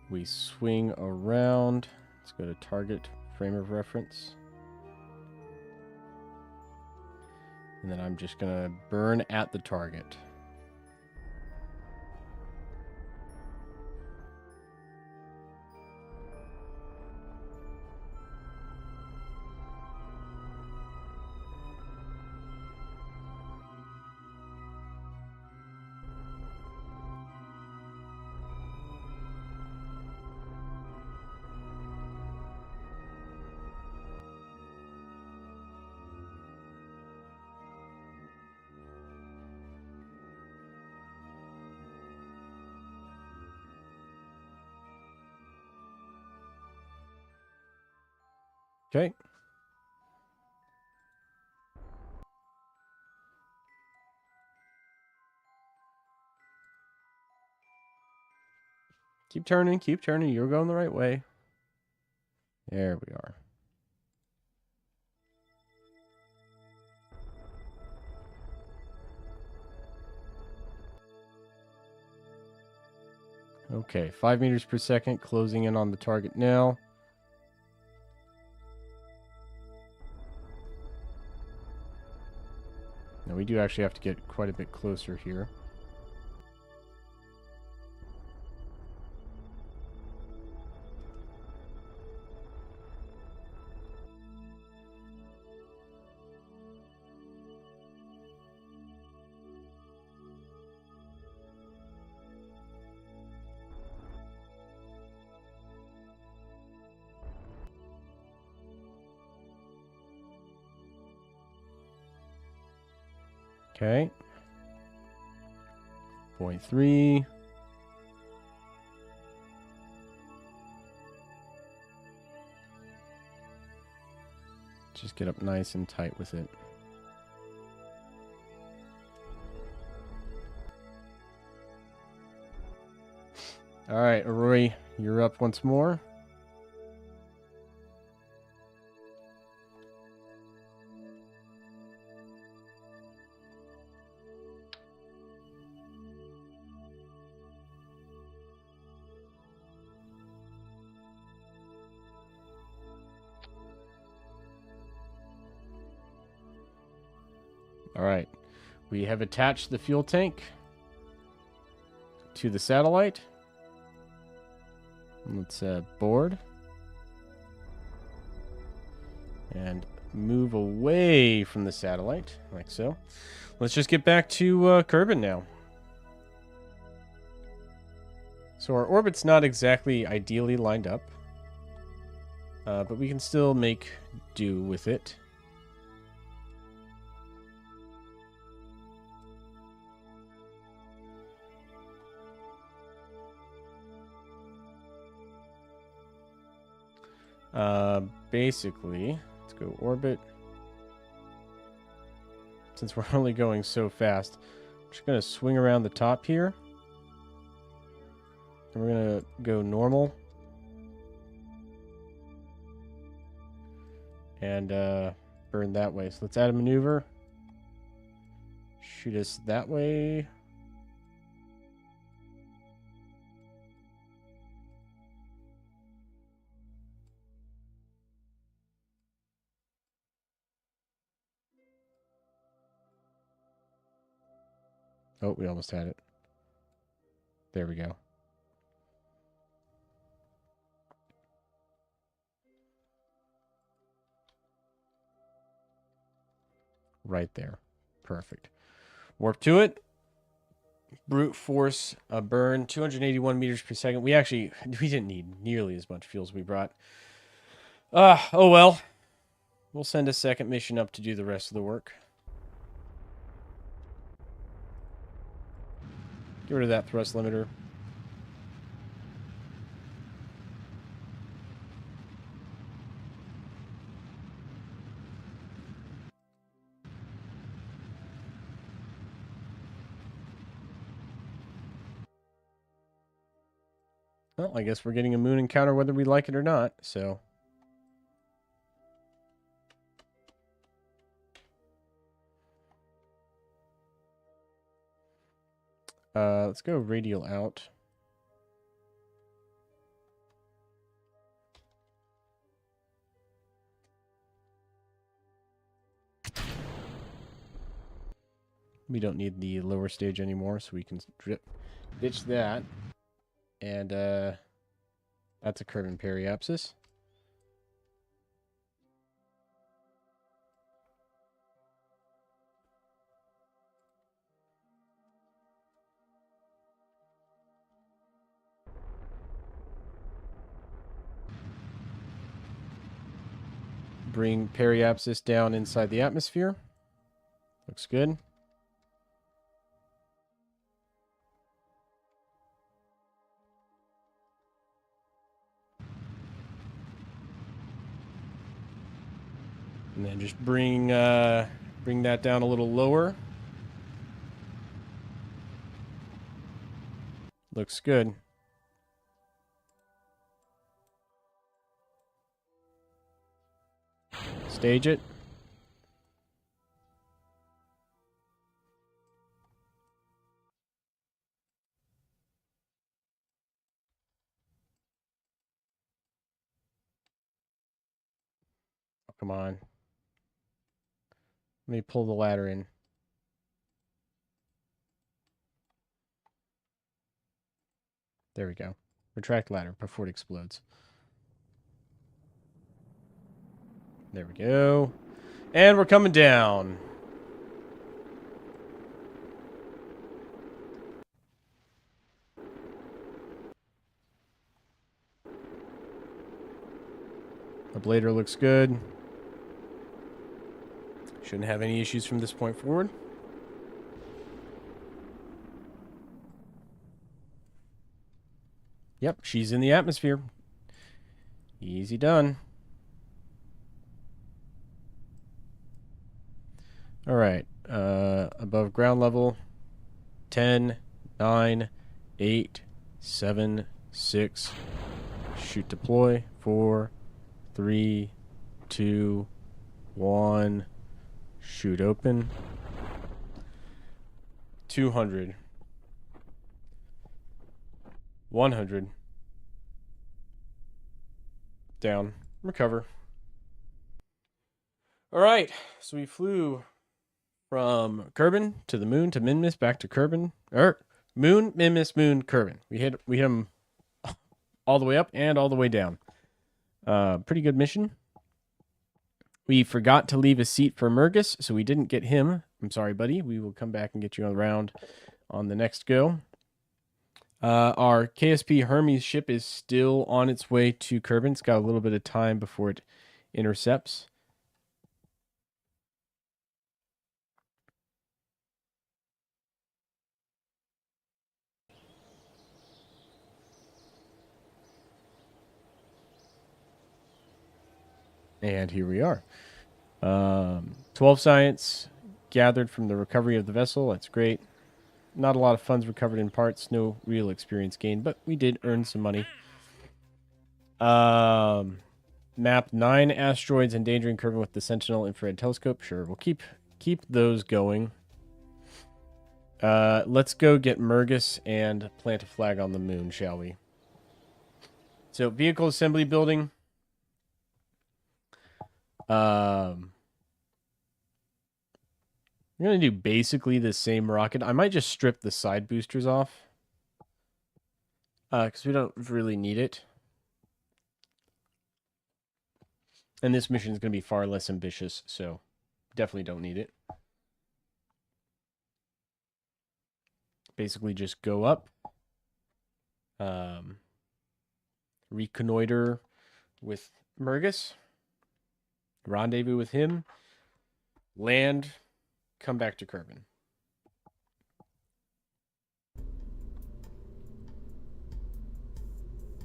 We swing around. Let's go to target frame of reference. And then I'm just going to burn at the target. Okay. Keep turning, keep turning. You're going the right way. There we are. Okay, 5 meters per second, closing in on the target now. Now we do actually have to get quite a bit closer here. Okay. 0.3. Just get up nice and tight with it. All right, Aurori, you're up once more. All right, we have attached the fuel tank to the satellite. Let's board and move away from the satellite, like so. Let's just get back to Kerbal now. So our orbit's not exactly ideally lined up, but we can still make do with it. Basically, let's go orbit. Since we're only going so fast, I'm just going to swing around the top here. And we're going to go normal. And burn that way. So let's add a maneuver. Shoot us that way. Oh, we almost had it. There we go. Right there. Perfect. Warp to it. Brute force a burn. 281 meters per second. We didn't need nearly as much fuel as we brought. Oh well. We'll send a second mission up to do the rest of the work. Get rid of that thrust limiter. Well, I guess we're getting a moon encounter whether we like it or not, so. Let's go radial out. We don't need the lower stage anymore, so we can ditch that. And that's a Kerbal periapsis. Bring periapsis down inside the atmosphere. Looks good. And then just bring that down a little lower. Looks good. Stage it. Oh, come on. Let me pull the ladder in. There we go. Retract ladder before it explodes. There we go. And we're coming down. The blader looks good. Shouldn't have any issues from this point forward. Yep, she's in the atmosphere. Easy done. All right. Above ground level. 10, 9, 8, 7, 6. Shoot deploy. 4, 3, 2, 1. Shoot open. 200. 100. Down. Recover. All right. So we flew from Kerbin to the moon to Minmus, back to Kerbin. Moon, Minmus, moon, Kerbin. We hit him all the way up and all the way down. Pretty good mission. We forgot to leave a seat for Mergus, so we didn't get him. I'm sorry, buddy. We will come back and get you around on the next go. Our KSP Hermes ship is still on its way to Kerbin. It's got a little bit of time before it intercepts. And here we are. 12 science gathered from the recovery of the vessel. That's great. Not a lot of funds recovered in parts. No real experience gained, but we did earn some money. Mapped 9 asteroids endangering Kerbin with the Sentinel infrared telescope. Sure, we'll keep those going. Let's go get Mergus and plant a flag on the moon, shall we? So, vehicle assembly building. I'm going to do basically the same rocket. I might just strip the side boosters off. Because we don't really need it. And this mission is going to be far less ambitious, so definitely don't need it. Basically just go up. Reconnoiter with Mergus. Rendezvous with him. Land. Come back to Kerbin.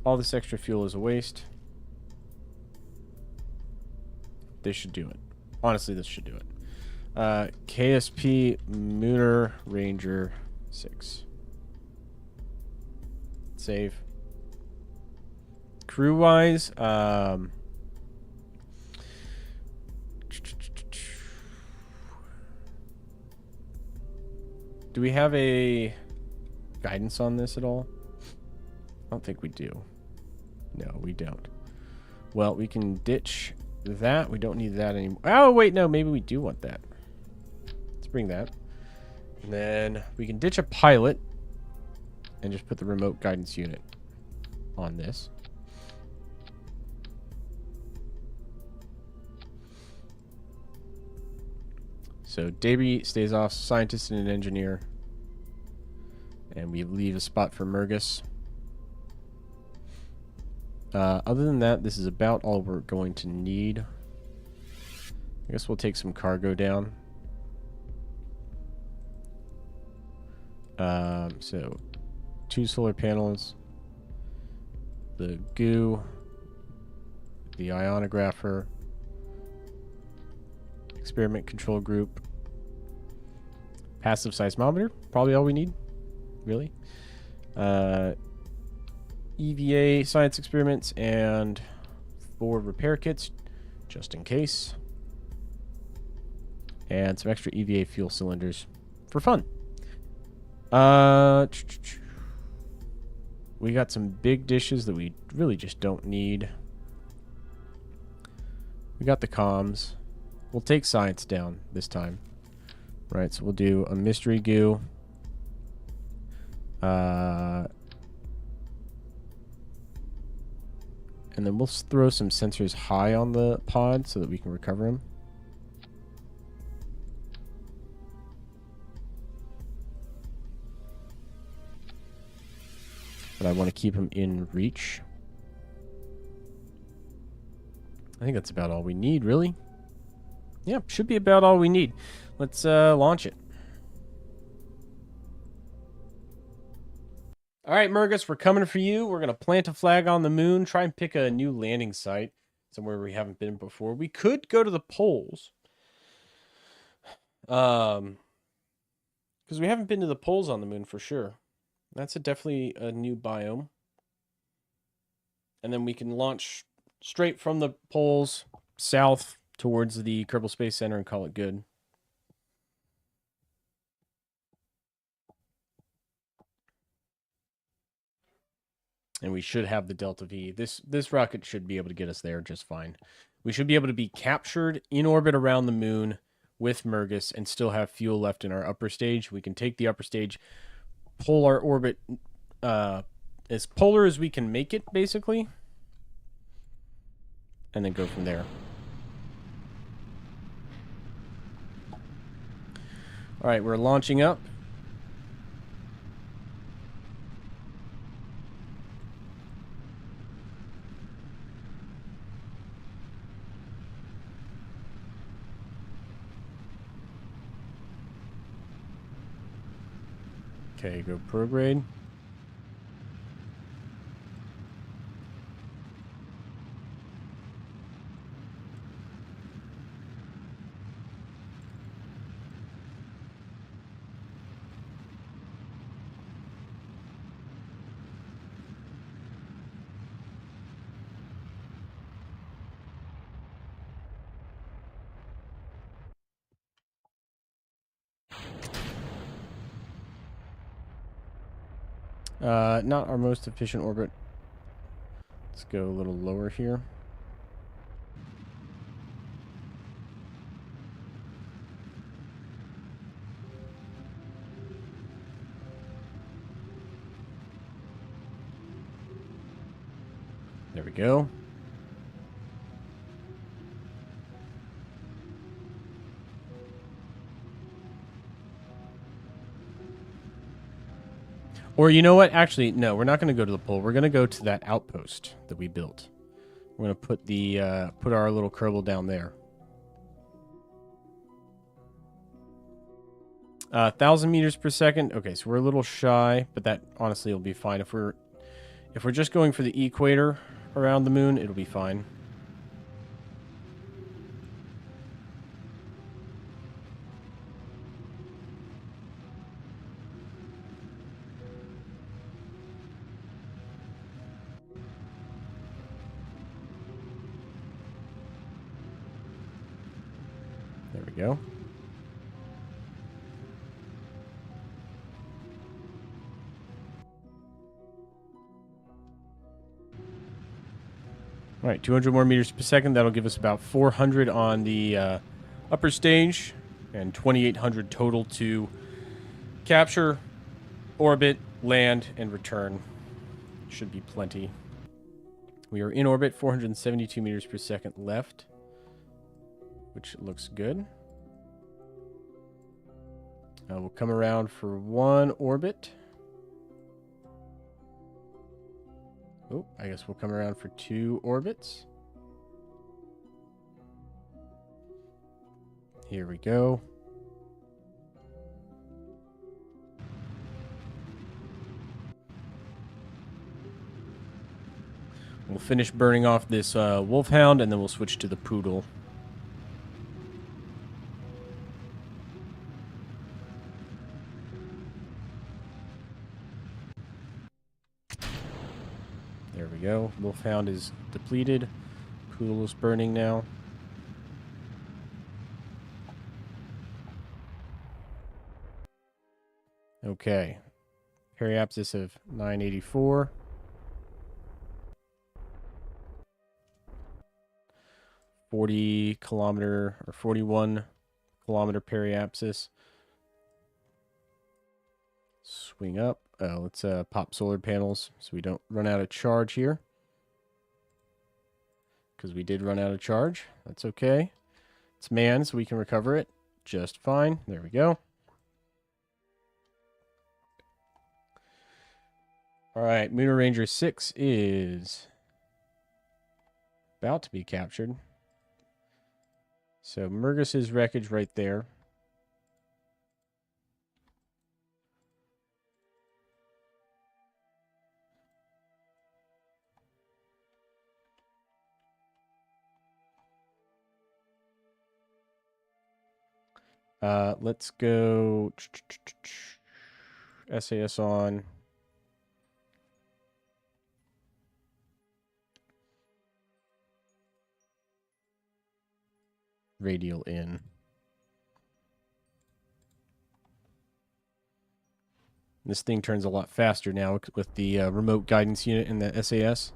All this extra fuel is a waste. This should do it. Honestly, this should do it. KSP Mooner Ranger 6. Save. Crew-wise, do we have a guidance on this at all? I don't think we do. No, we don't. Well, we can ditch that. We don't need that anymore. Oh, wait, no. Maybe we do want that. Let's bring that. And then we can ditch a pilot and just put the remote guidance unit on this. So Davey stays off, scientist and an engineer. And we leave a spot for Mergus. Other than that, this is about all we're going to need. I guess we'll take some cargo down. So 2 solar panels. The goo. The ionographer. Experiment control group. Passive seismometer. Probably all we need. Really. EVA science experiments and 4 repair kits. Just in case. And some extra EVA fuel cylinders for fun. We got some big dishes that we really just don't need. We got the comms. We'll take science down this time. Right, so we'll do a mystery goo. And then we'll throw some sensors high on the pod so that we can recover them. But I want to keep them in reach. I think that's about all we need, really. Yeah, should be about all we need. Let's launch it. All right, Murgus, we're coming for you. We're going to plant a flag on the moon, try and pick a new landing site somewhere we haven't been before. We could go to the poles. Because we haven't been to the poles on the moon for sure. That's definitely a new biome. And then we can launch straight from the poles south towards the Kerbal Space Center and call it good. And we should have the Delta V. This rocket should be able to get us there just fine. We should be able to be captured in orbit around the moon with Murgus and still have fuel left in our upper stage. We can take the upper stage, pull our orbit as polar as we can make it, basically. And then go from there. All right, we're launching up. Okay, go prograde. Not our most efficient orbit. Let's go a little lower here. There we go. Or you know what? Actually, no, we're not going to go to the pole. We're going to go to that outpost that we built. We're going to put the put our little Kerbal down there. 1,000 meters per second. Okay, so we're a little shy, but that honestly will be fine. If we're just going for the equator around the moon, it'll be fine. There we go. All right, 200 more meters per second. That'll give us about 400 on the upper stage and 2,800 total to capture, orbit, land, and return. Should be plenty. We are in orbit, 472 meters per second left, which looks good. We'll come around for one orbit. Oh, I guess we'll come around for 2 orbits. Here we go. We'll finish burning off this Wolfhound, and then we'll switch to the Poodle. There we go. Wolfhound is depleted. Poodle is burning now. Okay. Periapsis of 984. 40-kilometer or 41-kilometer periapsis. Swing up. Let's pop solar panels so we don't run out of charge here. Because we did run out of charge. That's okay. It's manned, so we can recover it just fine. There we go. All right, Lunar Ranger 6 is about to be captured. So Murgis's wreckage right there. Let's go SAS on. Radial in. This thing turns a lot faster now with the remote guidance unit in the SAS.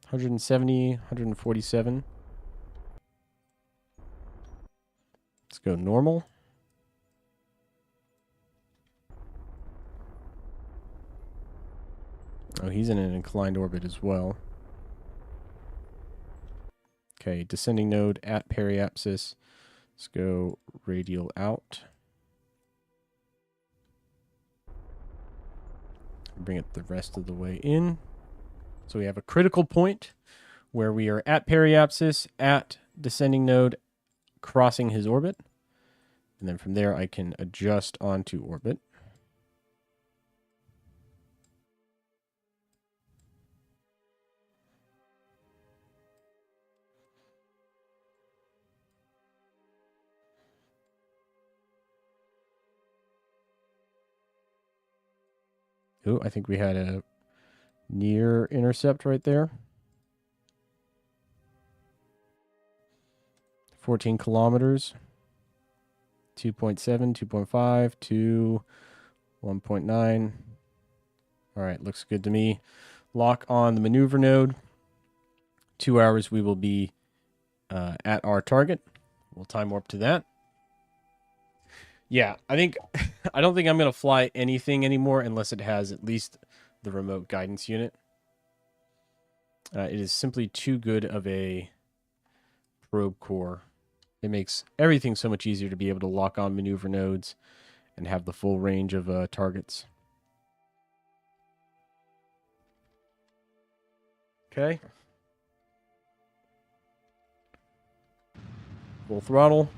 170, 147. Let's go normal. Oh, he's in an inclined orbit as well. Okay, descending node at periapsis. Let's go radial out. Bring it the rest of the way in. So we have a critical point where we are at periapsis, at descending node, crossing his orbit. And then from there I can adjust onto orbit. Oh, I think we had a near intercept right there. 14 kilometers. 2.7, 2.5, 2, 1.9. All right, looks good to me. Lock on the maneuver node. 2 hours we will be at our target. We'll time warp to that. Yeah, I don't think I'm going to fly anything anymore unless it has at least the remote guidance unit. It is simply too good of a probe core. It makes everything so much easier to be able to lock on maneuver nodes and have the full range of targets. Okay. Full throttle.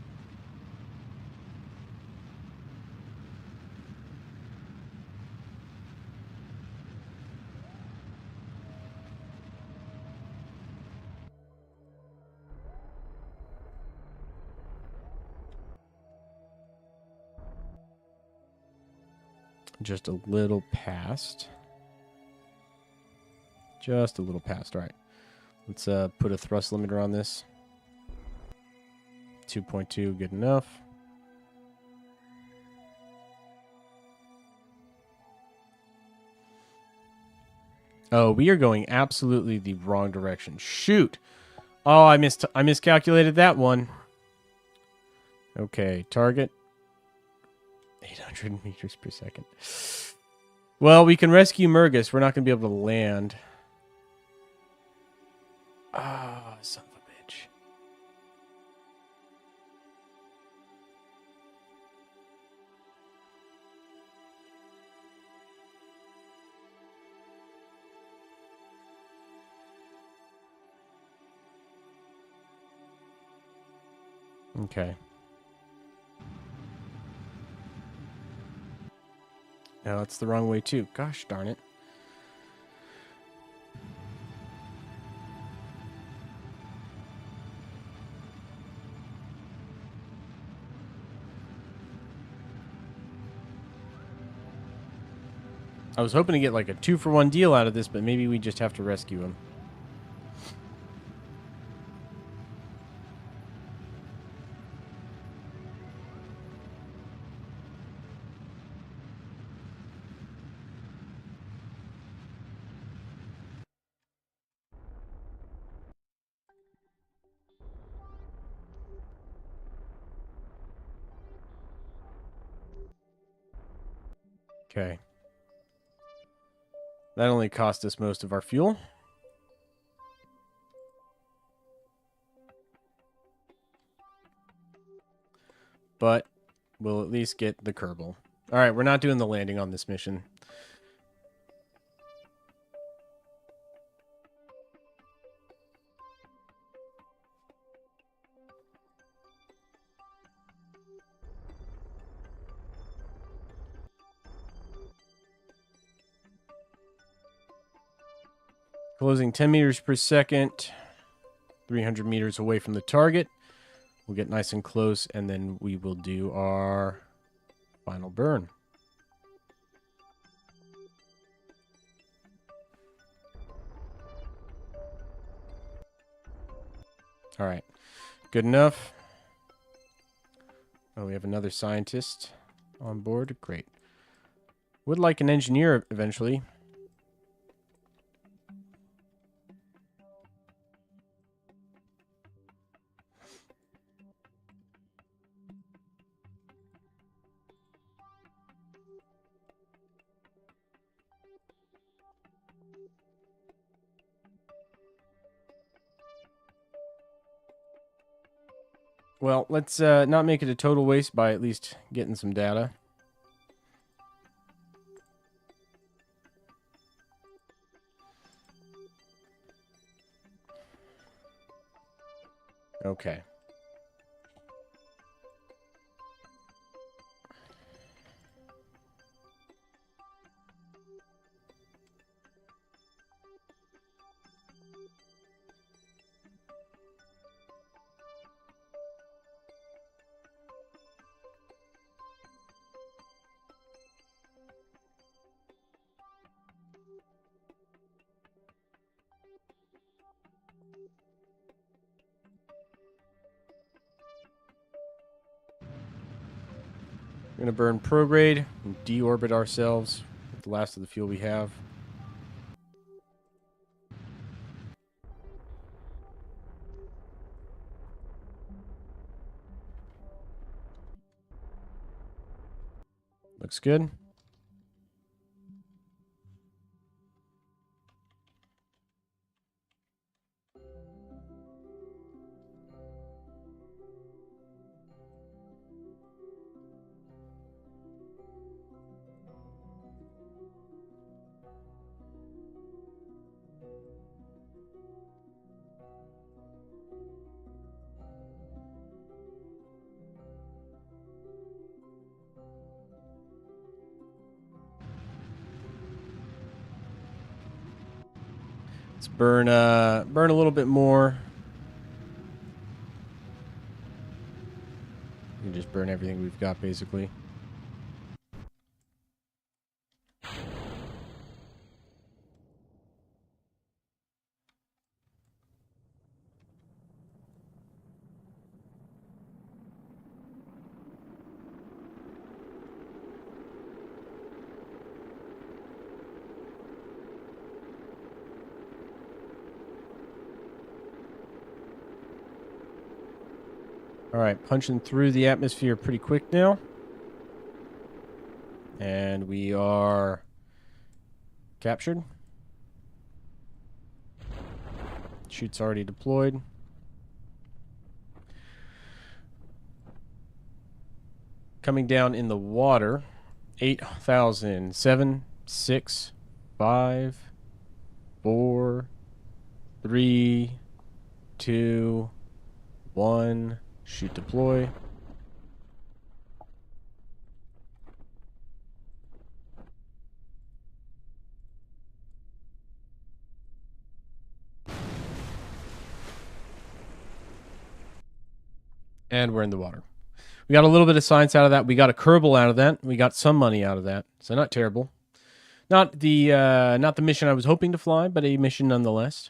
Just a little past. Just a little past. All right. Let's put a thrust limiter on this. 2.2, good enough. Oh, we are going absolutely the wrong direction. Shoot. Oh, I miscalculated that one. Okay, target 800 meters per second. Well, we can rescue Murgis. We're not going to be able to land. Ah, oh, son of a bitch. Okay. No, that's the wrong way too. Gosh darn it. I was hoping to get like a 2-for-1 deal out of this, but maybe we just have to rescue him. Okay. That only cost us most of our fuel. But we'll at least get the Kerbal. Alright, we're not doing the landing on this mission. Closing 10 meters per second. 300 meters away from the target. We'll get nice and close, and then we will do our final burn. All right. Good enough. Oh, we have another scientist on board. Great. Would like an engineer eventually. Well, let's not make it a total waste by at least getting some data. Okay. We're going to burn prograde and deorbit ourselves with the last of the fuel we have. Looks good. Let's burn a little bit more. We can just burn everything we've got, basically. All right, punching through the atmosphere pretty quick now. And we are captured. Chute's already deployed. Coming down in the water. 8,000. 7, 6, 5, 4, 3, 2, 1. Chute deploy. And we're in the water. We got a little bit of science out of that. We got a Kerbal out of that. We got some money out of that. So not terrible. Not the mission I was hoping to fly, but a mission nonetheless.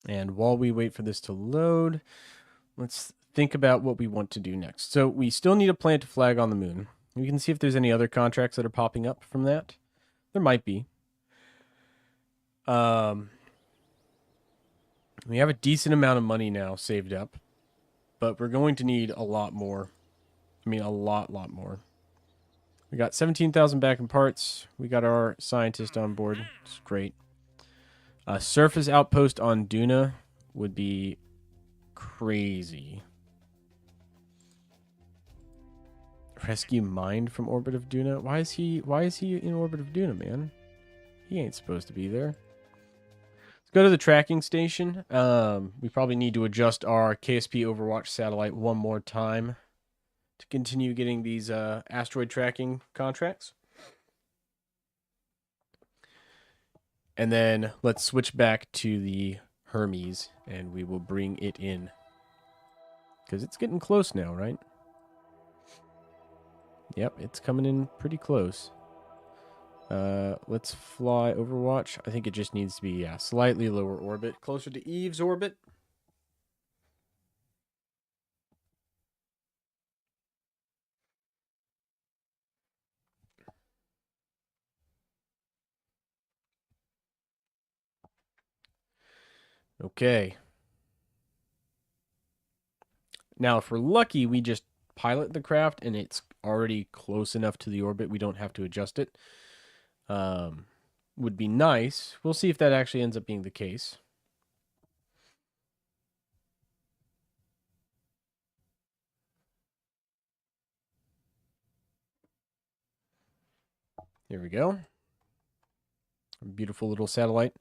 And while we wait for this to load, let's think about what we want to do next. So we still need to plant a flag on the moon. We can see if there's any other contracts that are popping up from that. There might be. We have a decent amount of money now saved up, but we're going to need a lot more. I mean, a lot more. We got 17,000 back in parts. We got our scientist on board. It's great. A surface outpost on Duna would be crazy. Rescue Mind from orbit of Duna. Why is he in orbit of Duna, man? He ain't supposed to be there. Let's go to the tracking station. We probably need to adjust our KSP Overwatch satellite one more time to continue getting these asteroid tracking contracts. And then let's switch back to the Hermes, and we will bring it in. Because it's getting close now, right? Yep, it's coming in pretty close. Let's fly Overwatch. I think it just needs to be slightly lower orbit, closer to Eve's orbit. Okay. Now, if we're lucky, we just pilot the craft and it's already close enough to the orbit we don't have to adjust it. Would be nice. We'll see if that actually ends up being the case. Here we go. Beautiful little satellite.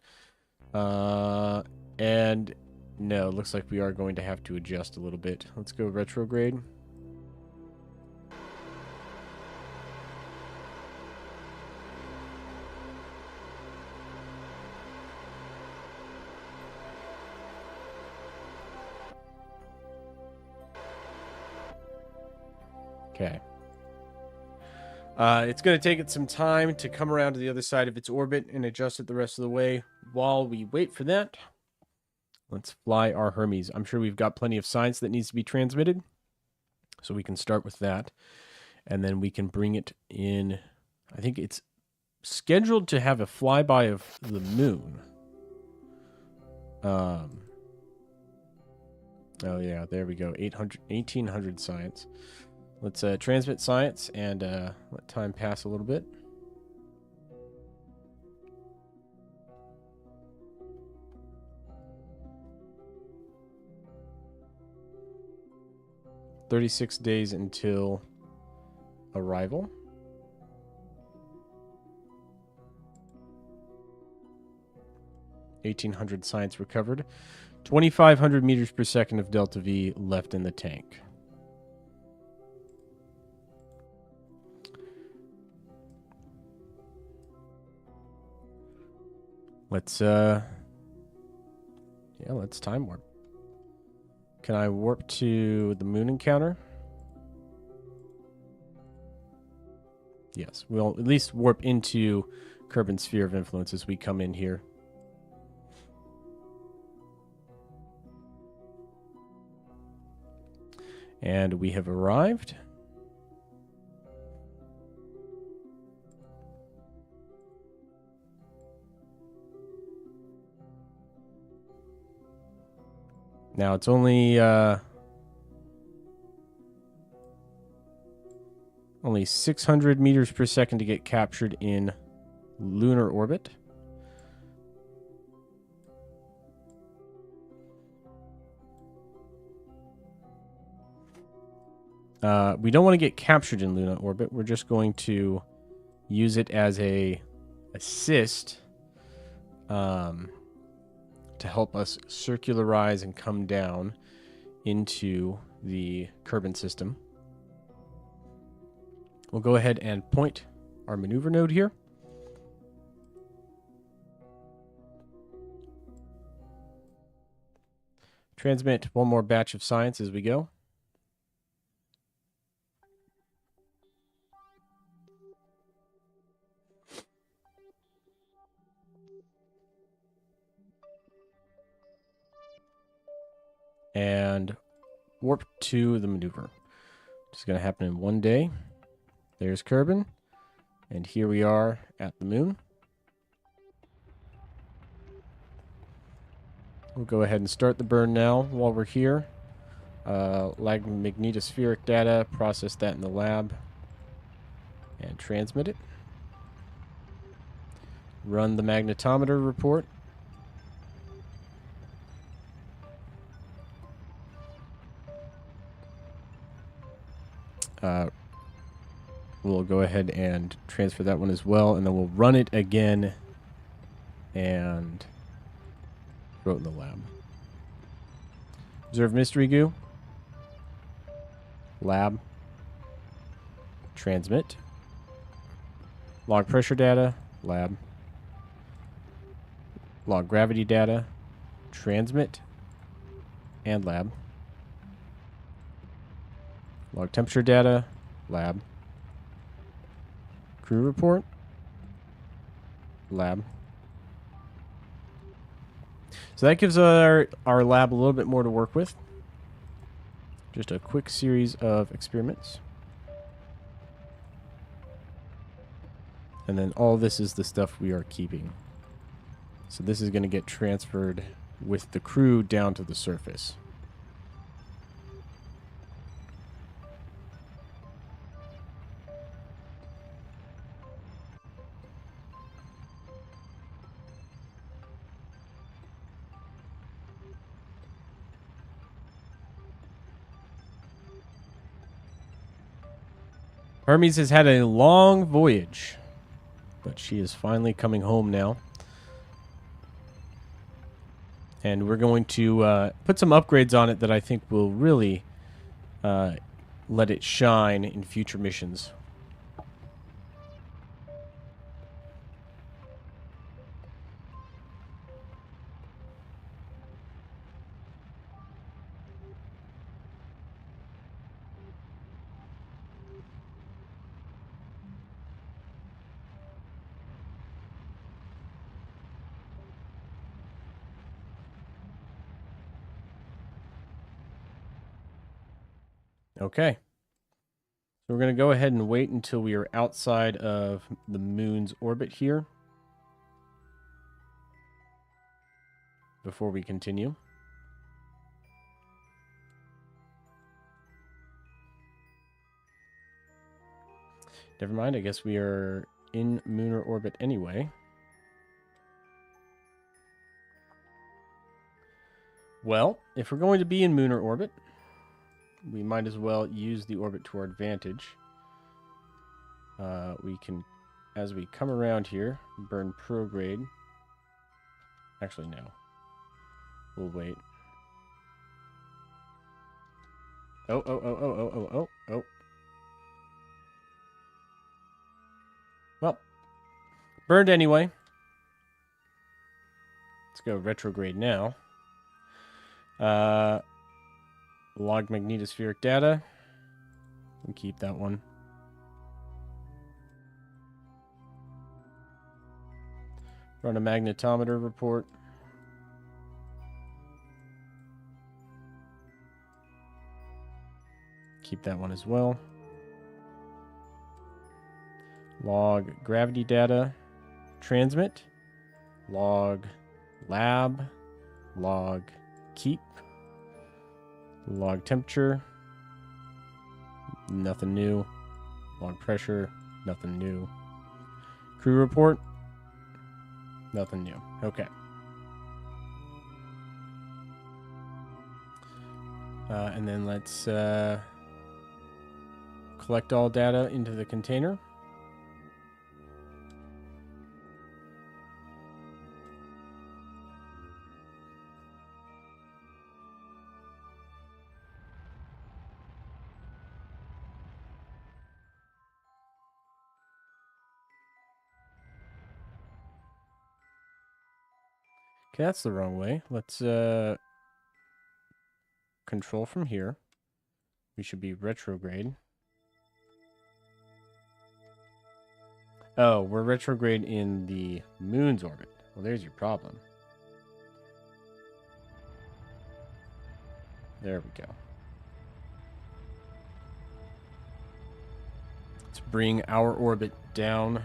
And no, looks like we are going to have to adjust a little bit. Let's go retrograde. Okay. It's going to take it some time to come around to the other side of its orbit and adjust it the rest of the way. While we wait for that, let's fly our Hermes. I'm sure we've got plenty of science that needs to be transmitted, so we can start with that. And then we can bring it in. I think it's scheduled to have a flyby of the moon. Oh, yeah, there we go. 1800 science. Let's transmit science and let time pass a little bit. "36 days until arrival." "1800 science recovered. 2,500 meters per second of delta V left in the tank." Let's let's time warp. Can I warp to the moon encounter? Yes, we'll at least warp into Kerbin's sphere of influence as we come in here. And we have arrived. Now it's only 600 meters per second to get captured in lunar orbit. We don't want to get captured in lunar orbit. We're just going to use it as a assist to help us circularize and come down into the Kerbin system. We'll go ahead and point our maneuver node here. Transmit one more batch of science as we go. And warp to the maneuver. It's going to happen in 1 day. There's Kerbal. And here we are at the moon. We'll go ahead and start the burn now while we're here. Lag magnetospheric data, process that in the lab, and transmit it. Run the magnetometer report. We'll go ahead and transfer that one as well, and then we'll run it again and throw it in the lab. Observe mystery goo. Lab. Transmit. Log pressure data. Lab. Log gravity data. Transmit. And lab. Log temperature data. Lab. Crew report. Lab. So that gives our lab a little bit more to work with. Just a quick series of experiments. And then all this is the stuff we are keeping. So this is going to get transferred with the crew down to the surface. Hermes has had a long voyage, but she is finally coming home now. And we're going to put some upgrades on it that I think will really let it shine in future missions. Okay. So we're going to go ahead and wait until we are outside of the moon's orbit here before we continue. Never mind, I guess we are in lunar orbit anyway. Well, if we're going to be in lunar orbit, we might as well use the orbit to our advantage. We can, as we come around here, burn prograde. Actually, no. We'll wait. Oh. Well, burned anyway. Let's go retrograde now. Log magnetospheric data. We'll keep that one. Run a magnetometer report. Keep that one as well. Log gravity data. Transmit. Log lab. Log keep. Log temperature. Nothing new. Log pressure. Nothing new. Crew report. Nothing new. Okay. And then let's collect all data into the container. Okay, that's the wrong way. Let's control from here. We should be retrograde. Oh, we're retrograde in the moon's orbit. Well, there's your problem. There we go. Let's bring our orbit down.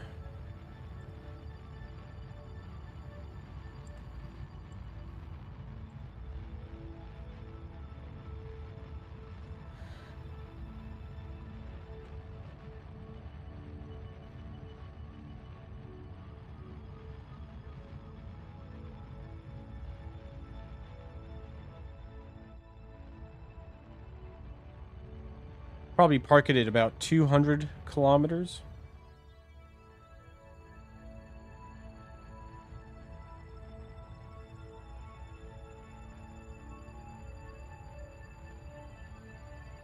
Probably park it at about 200 kilometers.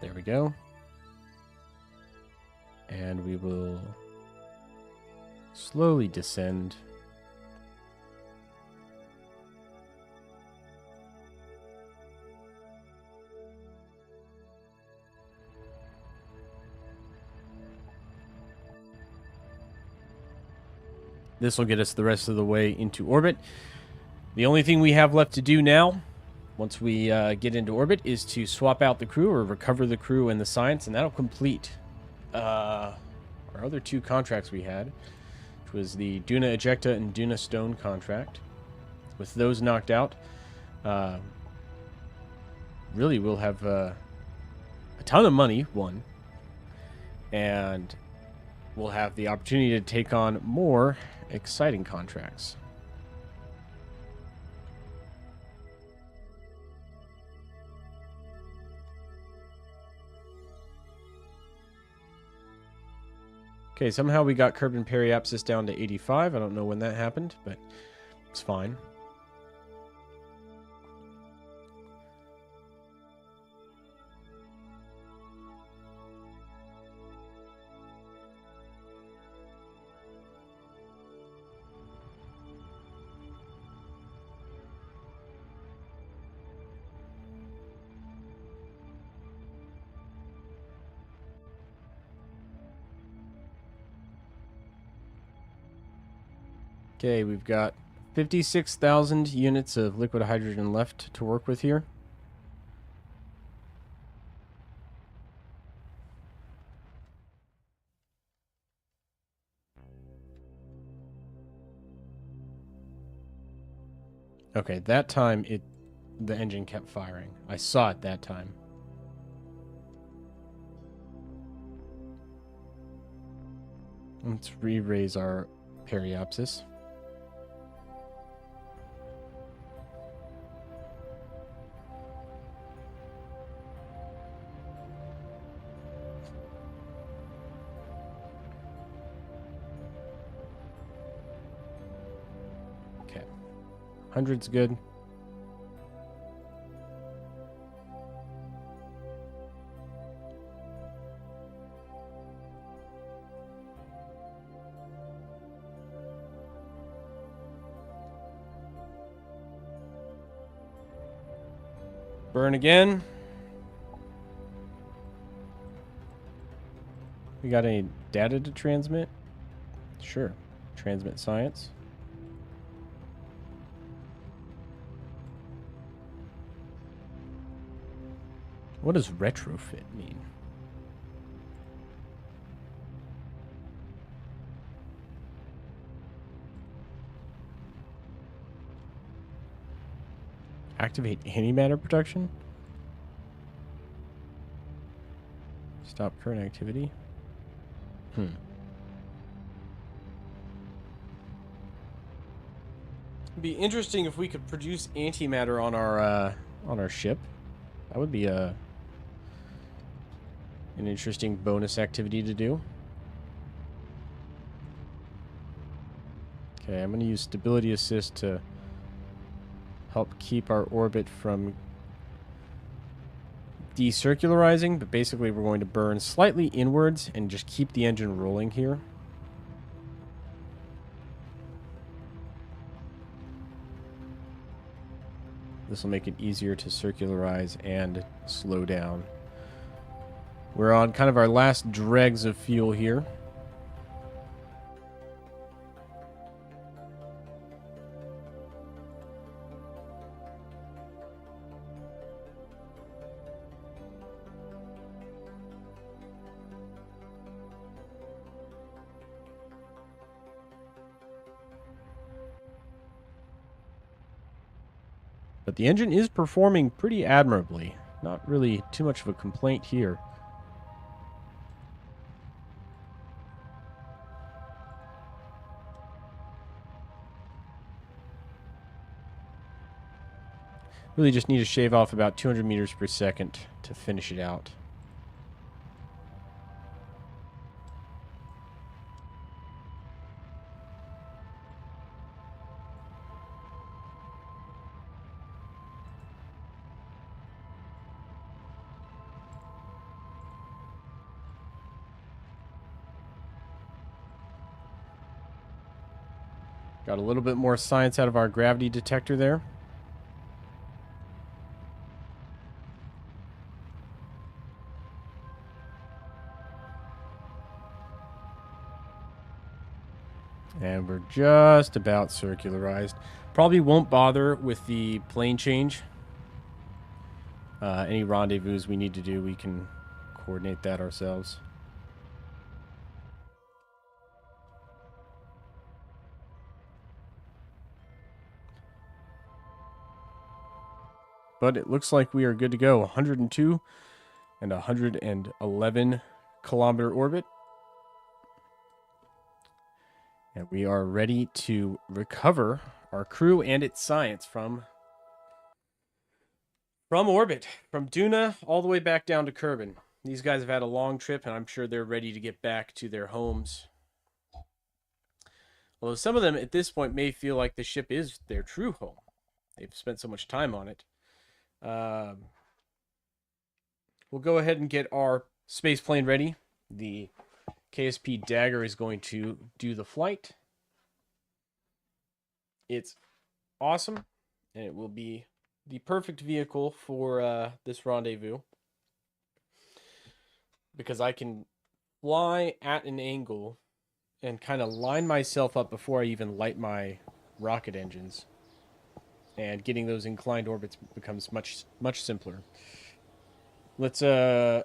There we go. And we will slowly descend. This will get us the rest of the way into orbit. The only thing we have left to do now, once we get into orbit, is to swap out the crew or recover the crew and the science, and that'll complete our other two contracts we had, which was the Duna Ejecta and Duna Stone contract. With those knocked out, really we'll have a ton of money, one, and we'll have the opportunity to take on more exciting contracts. Okay, somehow we got Kerbal periapsis down to 85. I don't know when that happened, but it's fine. Okay, we've got 56,000 units of liquid hydrogen left to work with here. Okay, that time the engine kept firing. I saw it that time. Let's re-raise our periapsis. Okay. 100's good. Burn again. We got any data to transmit? Sure. Transmit science. What does retrofit mean? Activate antimatter production? Stop current activity? It'd be interesting if we could produce antimatter on our ship. That would be an interesting bonus activity to do. Okay, I'm going to use stability assist to help keep our orbit from decircularizing, but basically we're going to burn slightly inwards and just keep the engine rolling here. This will make it easier to circularize and slow down. We're on kind of our last dregs of fuel here. But the engine is performing pretty admirably. Not really too much of a complaint here. Really just need to shave off about 200 meters per second to finish it out. Got a little bit more science out of our gravity detector there. And we're just about circularized. Probably won't bother with the plane change. Any rendezvous we need to do, we can coordinate that ourselves. But it looks like we are good to go. 102 and 111 kilometer orbit. And we are ready to recover our crew and its science from orbit, from Duna all the way back down to Kerbal. These guys have had a long trip, and I'm sure they're ready to get back to their homes. Although some of them at this point may feel like the ship is their true home. They've spent so much time on it. We'll go ahead and get our space plane ready. The KSP Dagger is going to do the flight. It's awesome, and it will be the perfect vehicle for this rendezvous, because I can fly at an angle and kind of line myself up before I even light my rocket engines, and getting those inclined orbits becomes much simpler. Let's go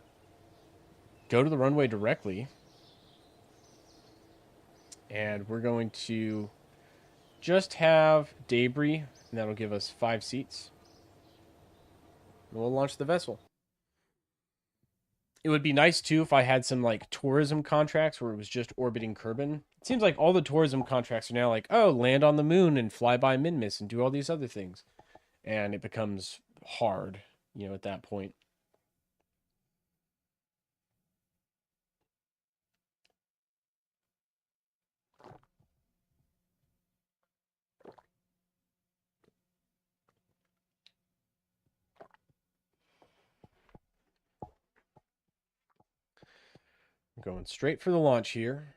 to the runway directly, and we're going to just have debris, and that'll give us 5 seats. We'll launch the vessel. It would be nice, too, if I had some, like, tourism contracts where it was just orbiting Kerbal. It seems like all the tourism contracts are now like, oh, land on the moon and fly by Minmus and do all these other things. And it becomes hard, at that point. I'm going straight for the launch here.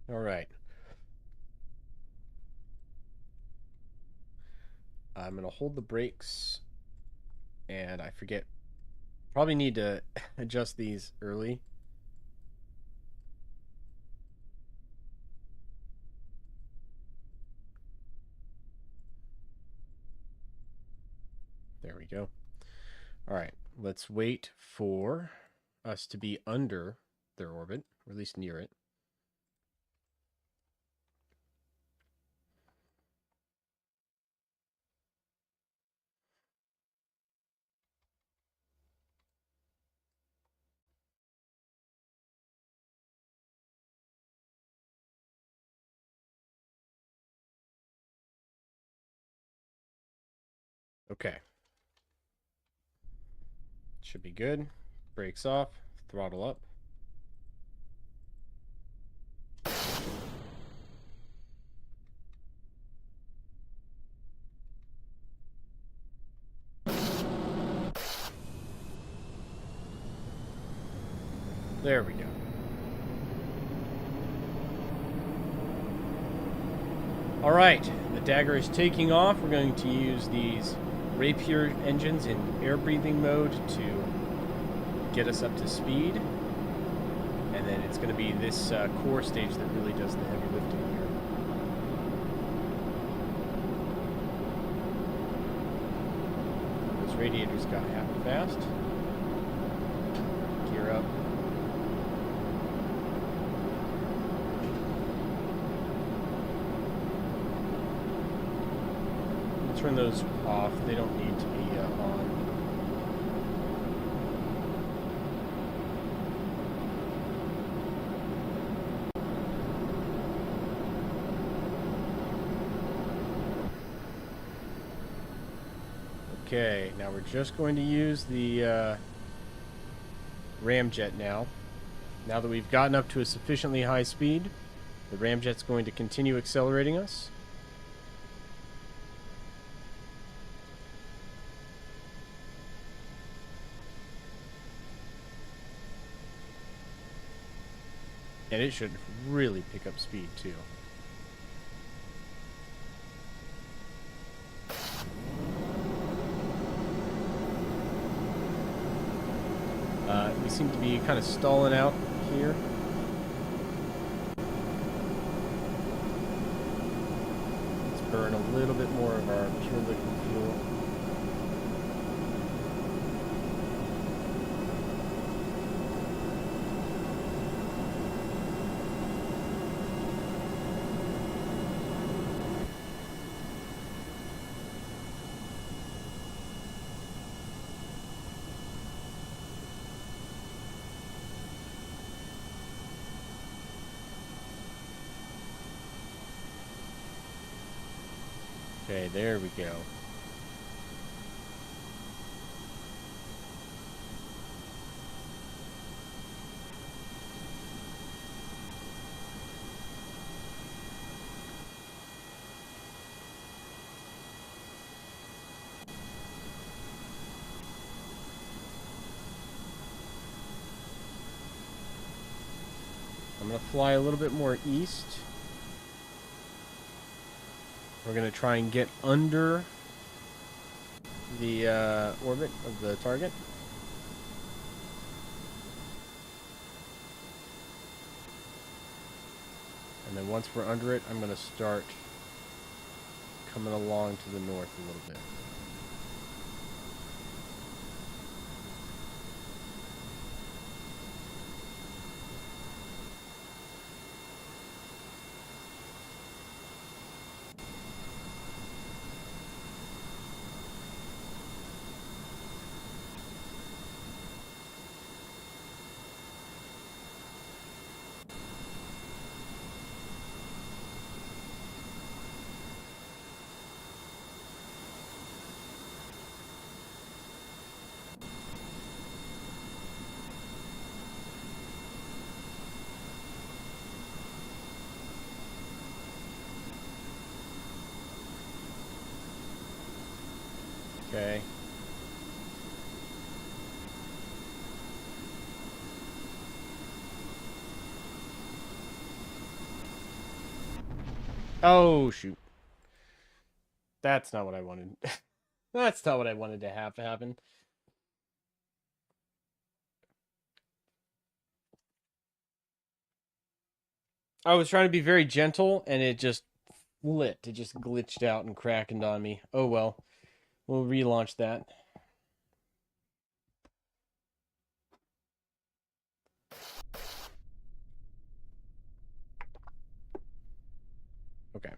All right. I'm going to hold the brakes, and I forget. Probably need to adjust these early. There we go. All right, let's wait for us to be under their orbit, or at least near it. Okay. Should be good. Brakes off, throttle up. There we go. All right, the Dagger is taking off. We're going to use these Rapier engines in air breathing mode to get us up to speed. And then it's going to be this core stage that really does the heavy lifting here. Let's Radiators got half fast. Gear up. Turn those off. They don't need to be on. Okay, now we're just going to use the ramjet now. Now that we've gotten up to a sufficiently high speed, the ramjet's going to continue accelerating us. And it should really pick up speed, too. We seem to be kind of stalling out here. Let's burn a little bit more of our pure liquid fuel. Okay, there we go. I'm going to fly a little bit more east. We're going to try and get under the orbit of the target. And then once we're under it, I'm going to start coming along to the north a little bit. Okay. Oh, shoot. That's not what I wanted. That's not what I wanted to have happen. I was trying to be very gentle, and it just flipped. It just glitched out and crackened on me. Oh, well. We'll relaunch that. Okay.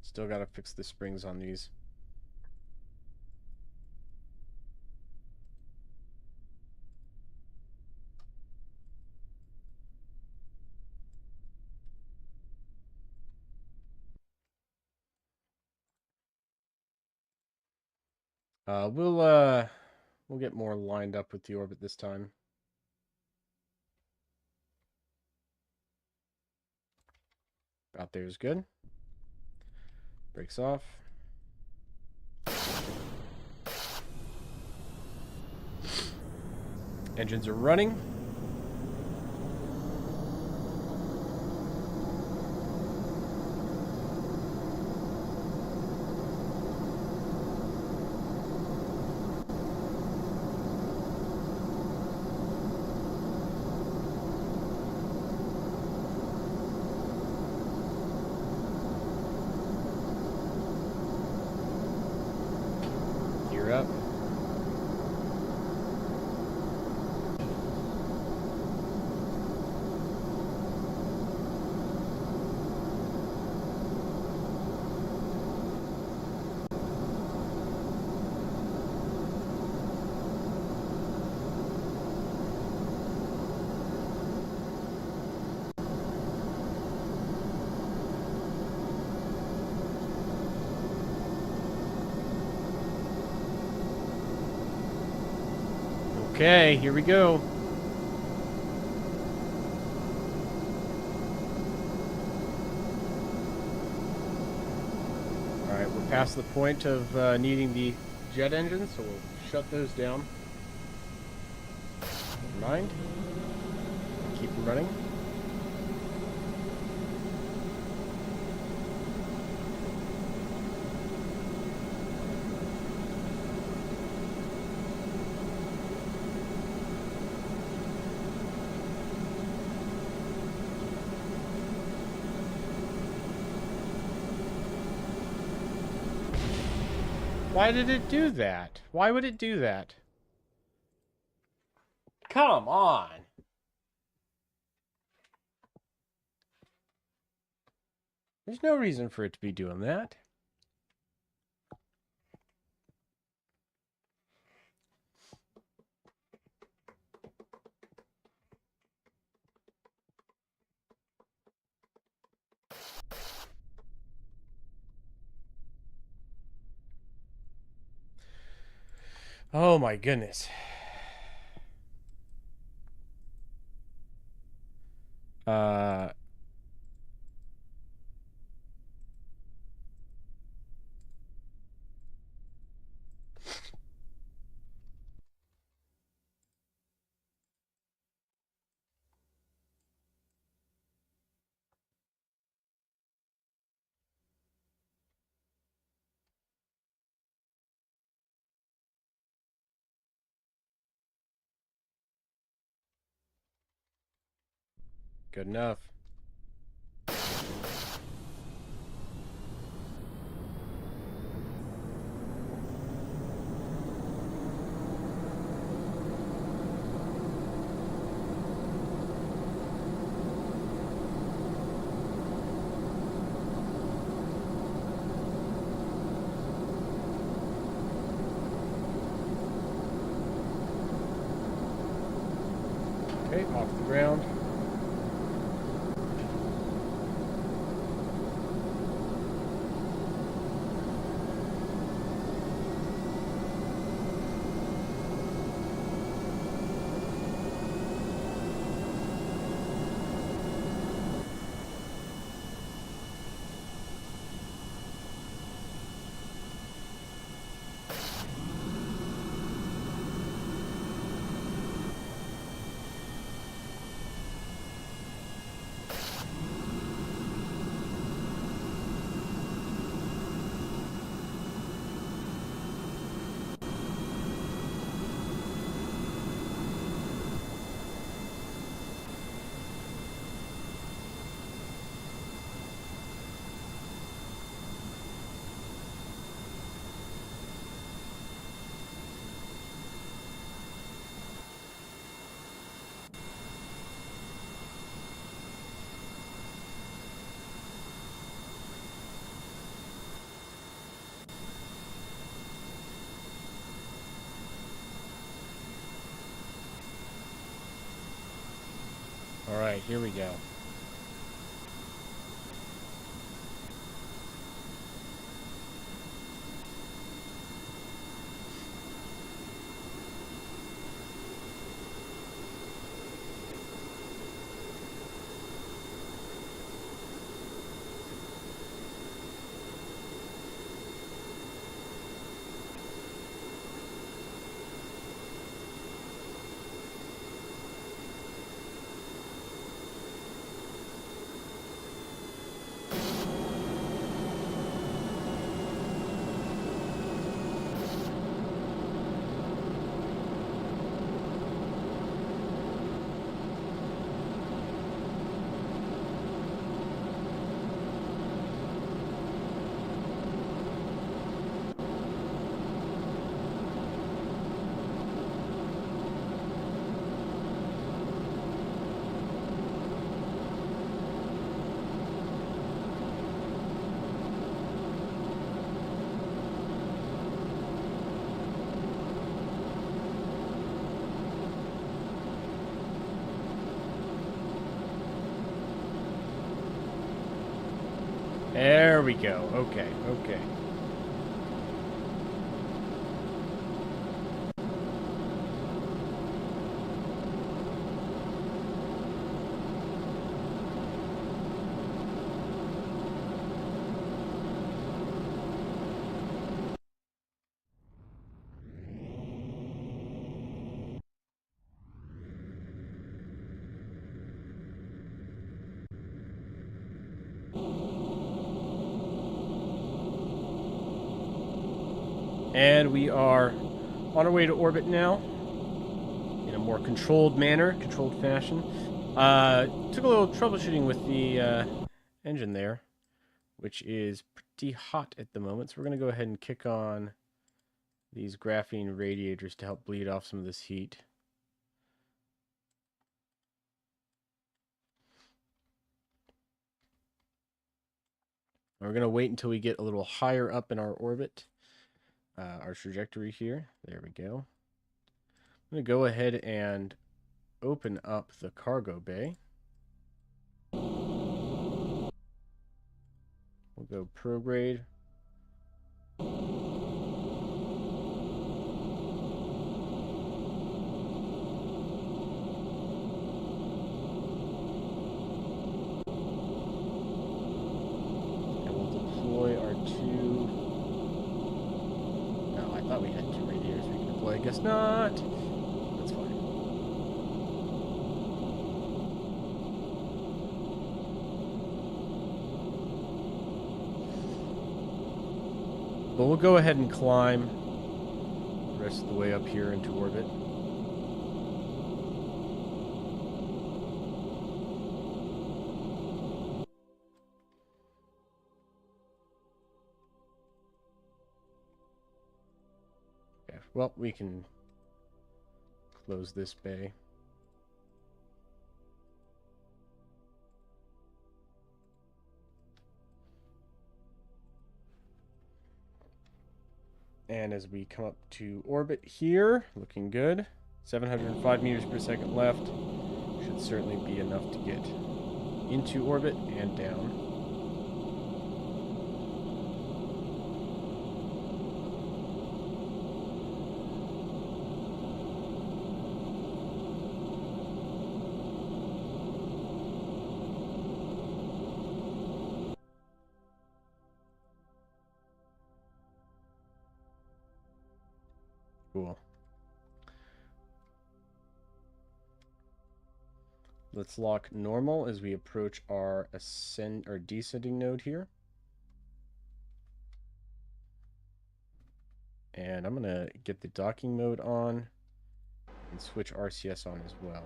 Still gotta fix the springs on these. We'll get more lined up with the orbit this time. About there is good. Brakes off. Engines are running. Gear up. Okay, here we go. Alright, we're past the point of needing the jet engines, so we'll shut those down. Never mind. Keep them running. Why did it do that? Why would it do that? Come on. There's no reason for it to be doing that. Oh my goodness. Good enough. Okay, off the ground. All right, here we go. There we go. Okay, okay. And we are on our way to orbit now in a more controlled manner, controlled fashion. Took a little troubleshooting with the engine there, which is pretty hot at the moment. So we're going to go ahead and kick on these graphene radiators to help bleed off some of this heat. And we're going to wait until we get a little higher up in our orbit, our trajectory here. There we go. I'm going to go ahead and open up the cargo bay. We'll go prograde. I guess not. That's fine. But we'll go ahead and climb the rest of the way up here into orbit. Okay, well, we can close this bay. And as we come up to orbit here, looking good. 705 meters per second left. Should certainly be enough to get into orbit and down. Cool. Let's lock normal as we approach our ascend or descending node here. And I'm gonna get the docking mode on and switch RCS on as well.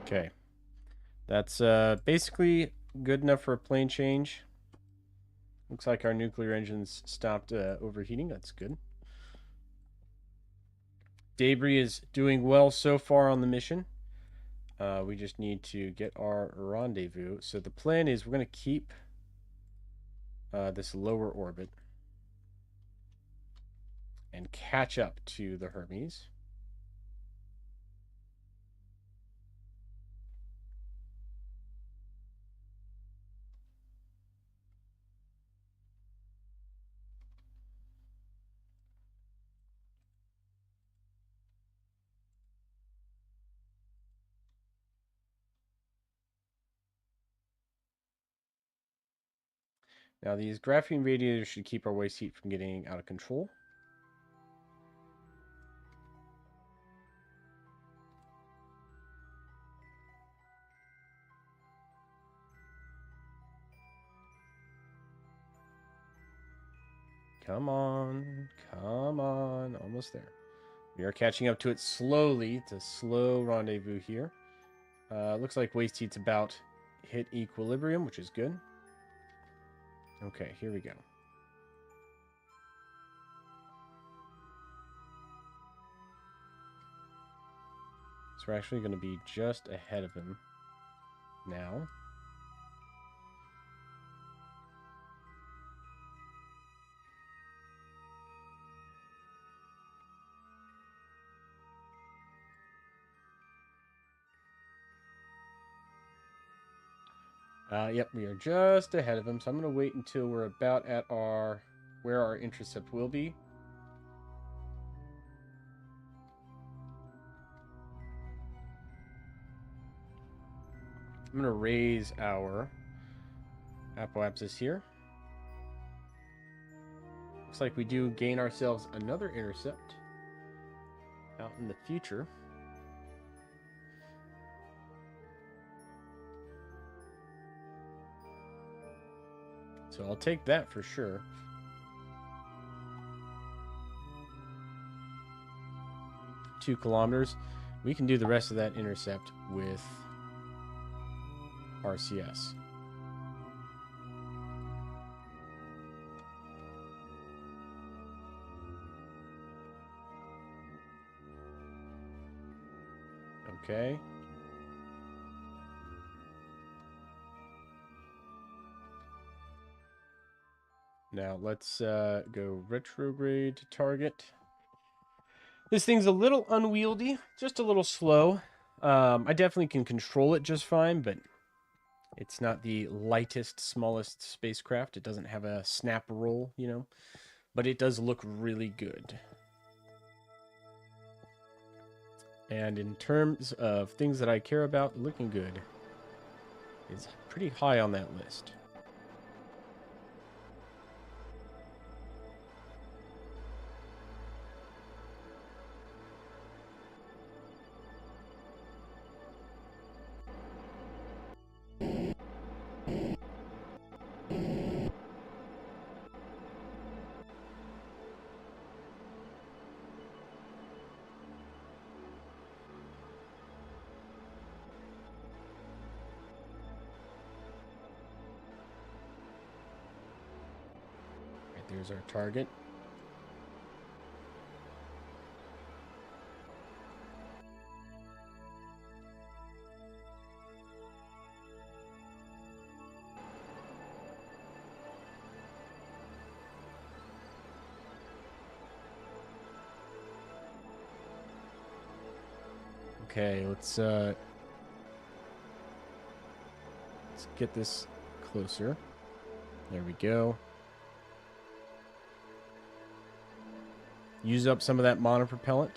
Okay, that's basically good enough for a plane change. Looks like our nuclear engines stopped overheating. That's good. Debris is doing well so far on the mission. We just need to get our rendezvous. So the plan is we're going to keep this lower orbit and catch up to the Hermes. Now these graphene radiators should keep our waste heat from getting out of control. Come on, come on, almost there. We are catching up to it slowly. It's a slow rendezvous here. Looks like waste heat's about hit equilibrium, which is good. Okay, here we go. So we're actually going to be just ahead of him now. Yep, we are just ahead of him, so I'm going to wait until we're about at our where our intercept will be. I'm going to raise our apoapsis here. Looks like we do gain ourselves another intercept out in the future. So I'll take that for sure. Two kilometers. We can do the rest of that intercept with RCS. Okay. Now let's go retrograde to target. This thing's a little unwieldy, just a little slow. I definitely can control it just fine, but it's not the lightest, smallest spacecraft. It doesn't have a snap roll, you know, but it does look really good. And in terms of things that I care about looking good, it's pretty high on that list. There's our target. Okay, let's get this closer. There we go. Use up some of that monopropellant.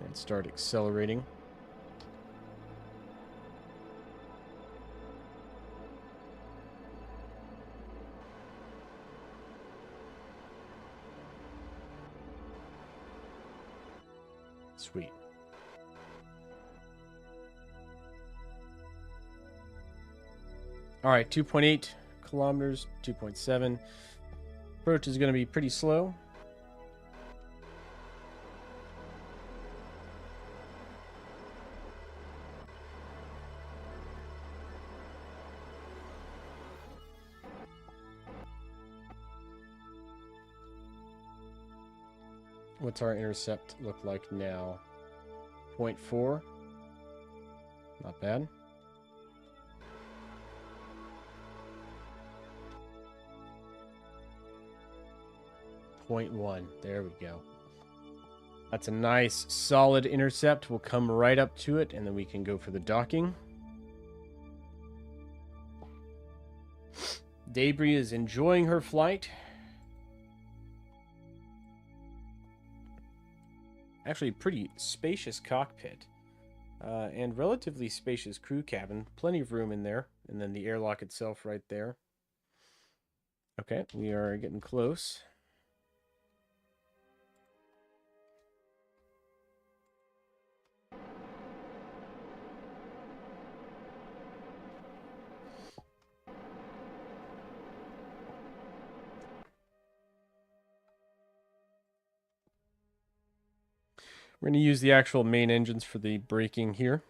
And start accelerating. Sweet. All right, 2.8 kilometers, 2.7. Approach is going to be pretty slow. What's our intercept look like now? 0.4. Not bad. .1. There we go. That's a nice solid intercept. We'll come right up to it and then we can go for the docking. Debris is enjoying her flight. Actually, pretty spacious cockpit. And relatively spacious crew cabin. Plenty of room in there. And then the airlock itself right there. Okay, we are getting close. We're going to use the actual main engines for the braking here.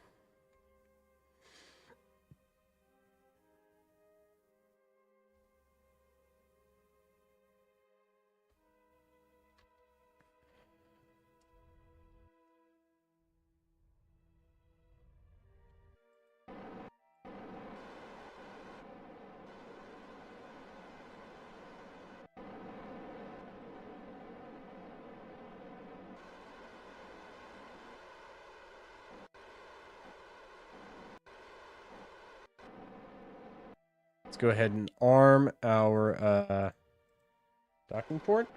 go ahead and arm our docking port.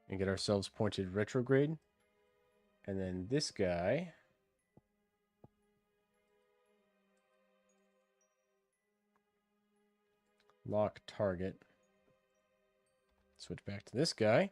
And get ourselves pointed retrograde. And then this guy. Lock target. Switch back to this guy.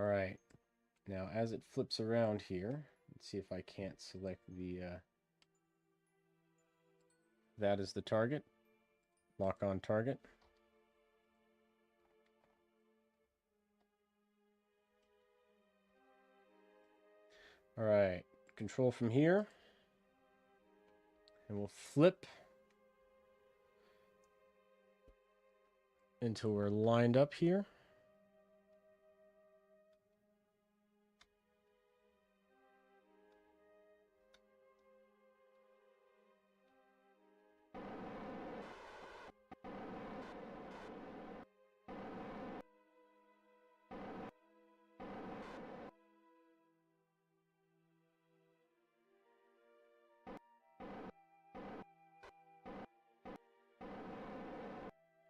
All right. Now, as it flips around here, let's see if I can't select the that is the target. Lock on target. All right. Control from here. And we'll flip until we're lined up here.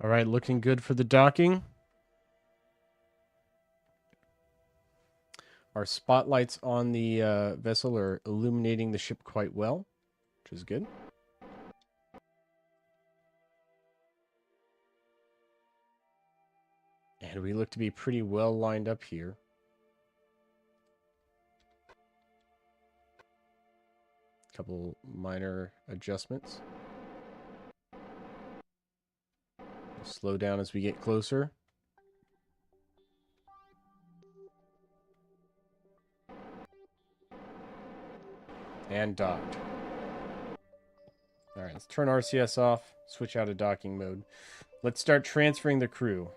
All right, looking good for the docking. Our spotlights on the vessel are illuminating the ship quite well, which is good. And we look to be pretty well lined up here. Couple minor adjustments. Slow down as we get closer. And docked. All right, let's turn RCS off, switch out of docking mode. Let's start transferring the crew.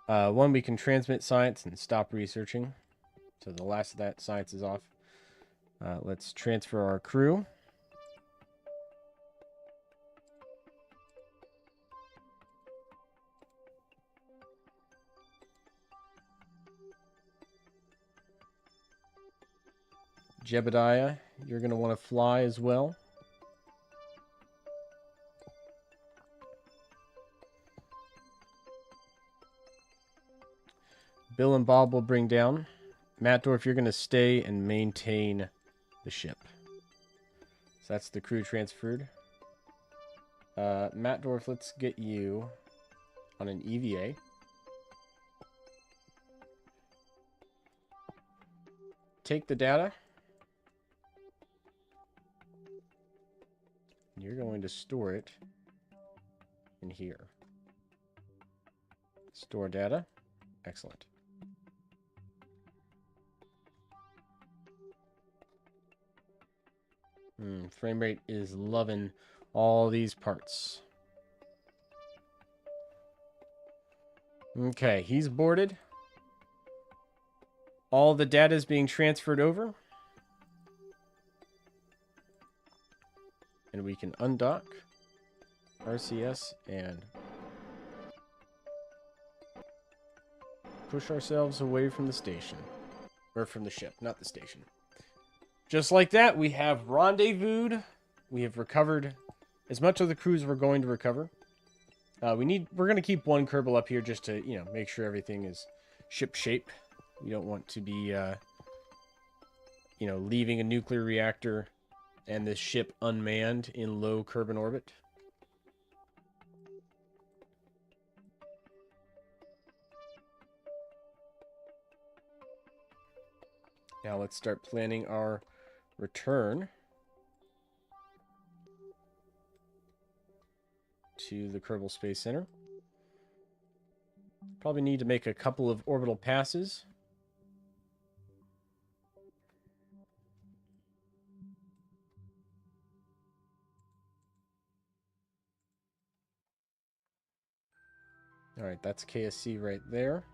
One, we can transmit science and stop researching. So the last of that science is off. Let's transfer our crew. Jebediah, you're going to want to fly as well. Bill and Bob will bring down. Mattdorf, you're going to stay and maintain the ship. So that's the crew transferred. Mattdorf, let's get you on an EVA. Take the data. You're going to store it in here. Store data. Excellent. Frame rate is loving all these parts. Okay, he's boarded. All the data is being transferred over. And we can undock RCS and push ourselves away from the station. Or from the ship, not the station. Just like that, we have rendezvoused. We have recovered as much of the crew as we're going to recover. We're going to keep one Kerbal up here just to, make sure everything is ship shape. We don't want to be, leaving a nuclear reactor and this ship unmanned in low Kerbal orbit. Now let's start planning our return. to the Kerbal Space Center. Probably need to make a couple of orbital passes. Alright, that's KSC right there.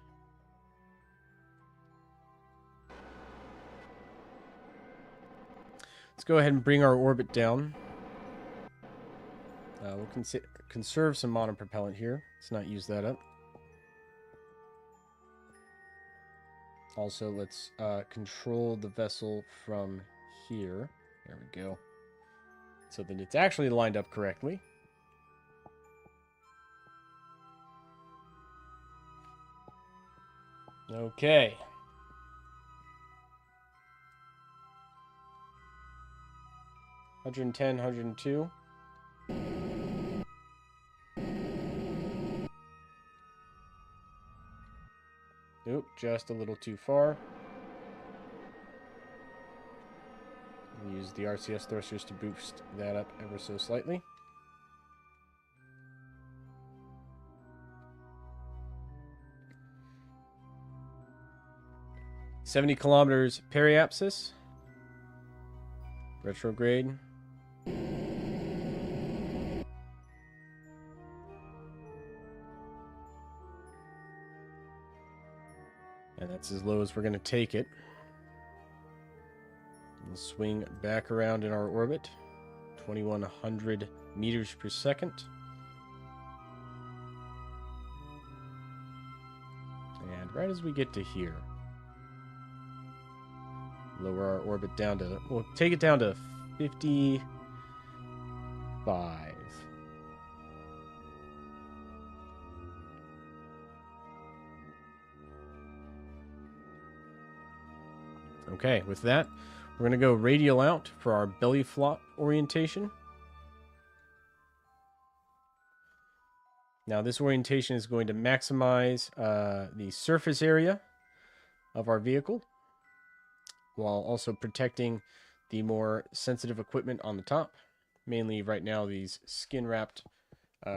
Let's go ahead and bring our orbit down. We'll conserve some monopropellant here. Let's not use that up. Also, let's control the vessel from here. There we go. So that it's actually lined up correctly. Okay. $110, $102. Nope, just a little too far. We'll use the RCS thrusters to boost that up ever so slightly. $70 kilometers periapsis. Retrograde. And that's as low as we're going to take it. We'll swing back around in our orbit. 2,100 meters per second. And right as we get to here, lower our orbit down to... We'll take it down to 55. Okay, with that, we're going to go radial out for our belly flop orientation. Now, this orientation is going to maximize the surface area of our vehicle, while also protecting the more sensitive equipment on the top. Mainly, right now, these skin-wrapped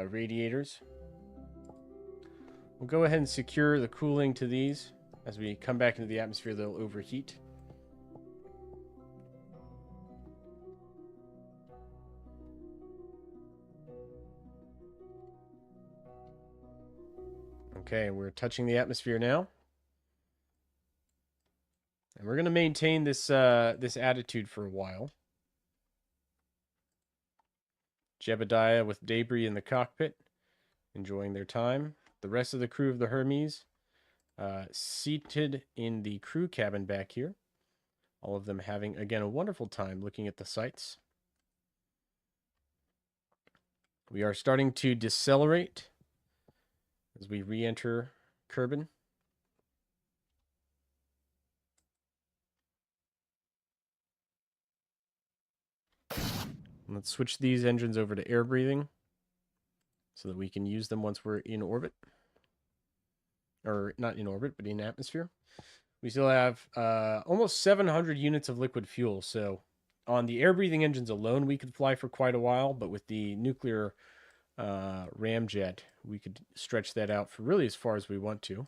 radiators. We'll go ahead and secure the cooling to these. As we come back into the atmosphere, they'll overheat. Okay, we're touching the atmosphere now. And we're going to maintain this this attitude for a while. Jebediah with Debris in the cockpit, enjoying their time. The rest of the crew of the Hermes seated in the crew cabin back here. All of them having, again, a wonderful time looking at the sights. We are starting to decelerate as we re-enter Kerbin. Let's switch these engines over to air breathing so that we can use them once we're in orbit. Or not in orbit, but in atmosphere. We still have almost 700 units of liquid fuel. So on the air breathing engines alone, we could fly for quite a while. But with the nuclear ramjet, we could stretch that out for really as far as we want to.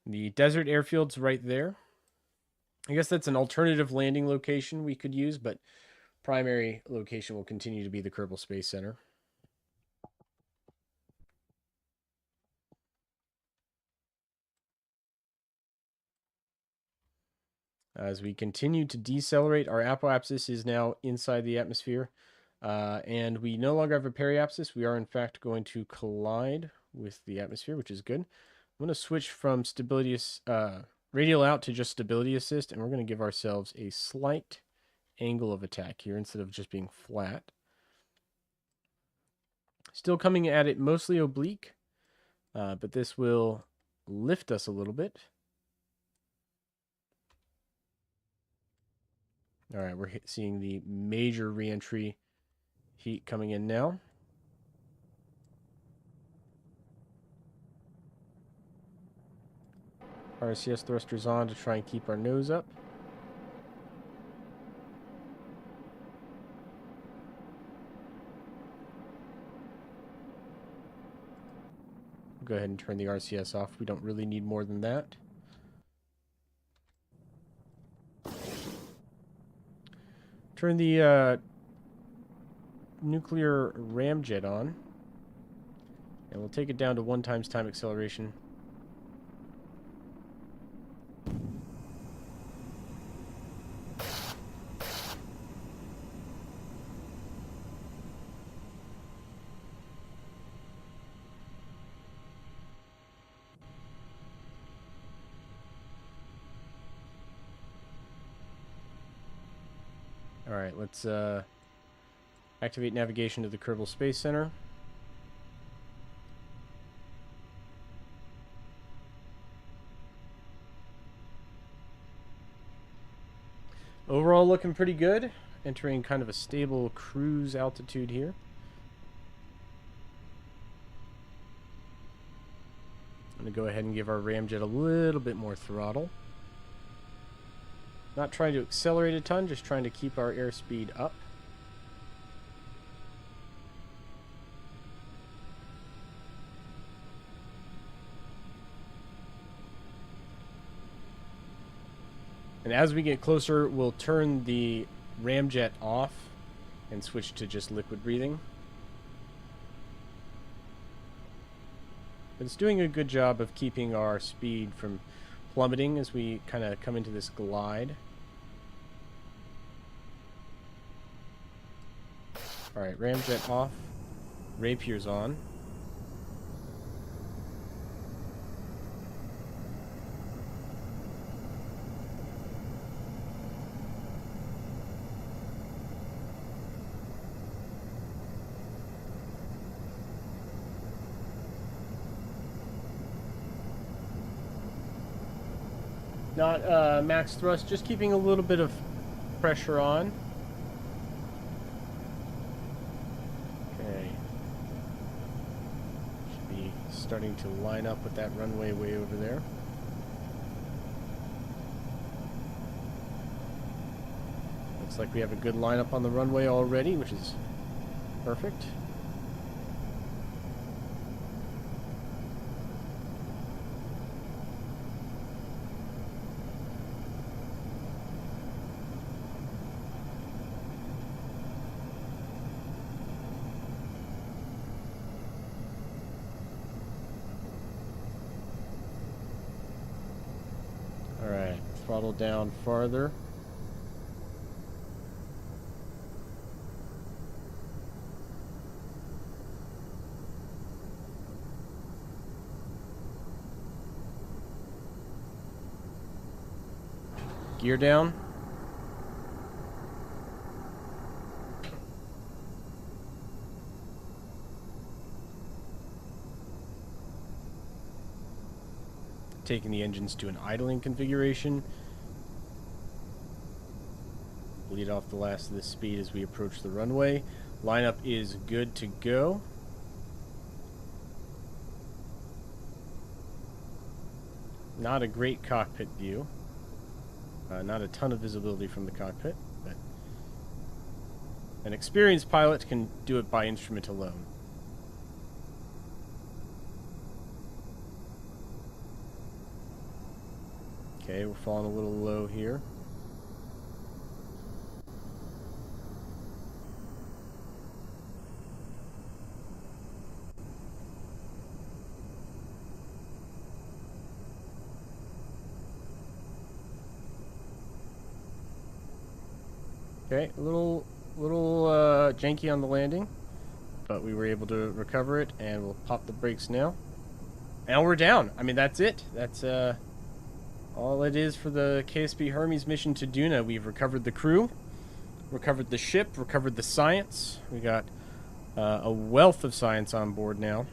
The desert airfield's right there. I guess that's an alternative landing location we could use, but primary location will continue to be the Kerbal Space Center. As we continue to decelerate, our apoapsis is now inside the atmosphere. And we no longer have a periapsis. We are, in fact, going to collide with the atmosphere, which is good. I'm going to switch from stability, radial out to just stability assist, and we're going to give ourselves a slight angle of attack here instead of just being flat. Still coming at it mostly oblique, but this will lift us a little bit. All right, we're seeing the major reentry heat coming in now. RCS thrusters on to try and keep our nose up. Go ahead and turn the RCS off. We don't really need more than that. Turn the nuclear ramjet on. And we'll take it down to 1 times time acceleration. Alright, let's activate navigation to the Kerbal Space Center. Overall looking pretty good. Entering kind of a stable cruise altitude here. I'm going to go ahead and give our ramjet a little bit more throttle. Not trying to accelerate a ton, just trying to keep our airspeed up. And as we get closer, we'll turn the ramjet off and switch to just liquid breathing. But it's doing a good job of keeping our speed from plummeting as we kind of come into this glide. Alright, ramjet off. Rapier's on. Not max thrust, just keeping a little bit of pressure on. Okay. Should be starting to line up with that runway way over there. Looks like we have a good lineup on the runway already, which is perfect. Alright, throttle down farther. Gear down. Taking the engines to an idling configuration. Bleed off the last of this speed as we approach the runway. Lineup is good to go. Not a great cockpit view. Not a ton of visibility from the cockpit, but an experienced pilot can do it by instrument alone. Okay, we're falling a little low here. Okay, a little janky on the landing, but we were able to recover it, and we'll pop the brakes now. And we're down. I mean, that's it. That's all it is for the KSP Hermes mission to Duna. We've recovered the crew, recovered the ship, recovered the science. We got a wealth of science on board now.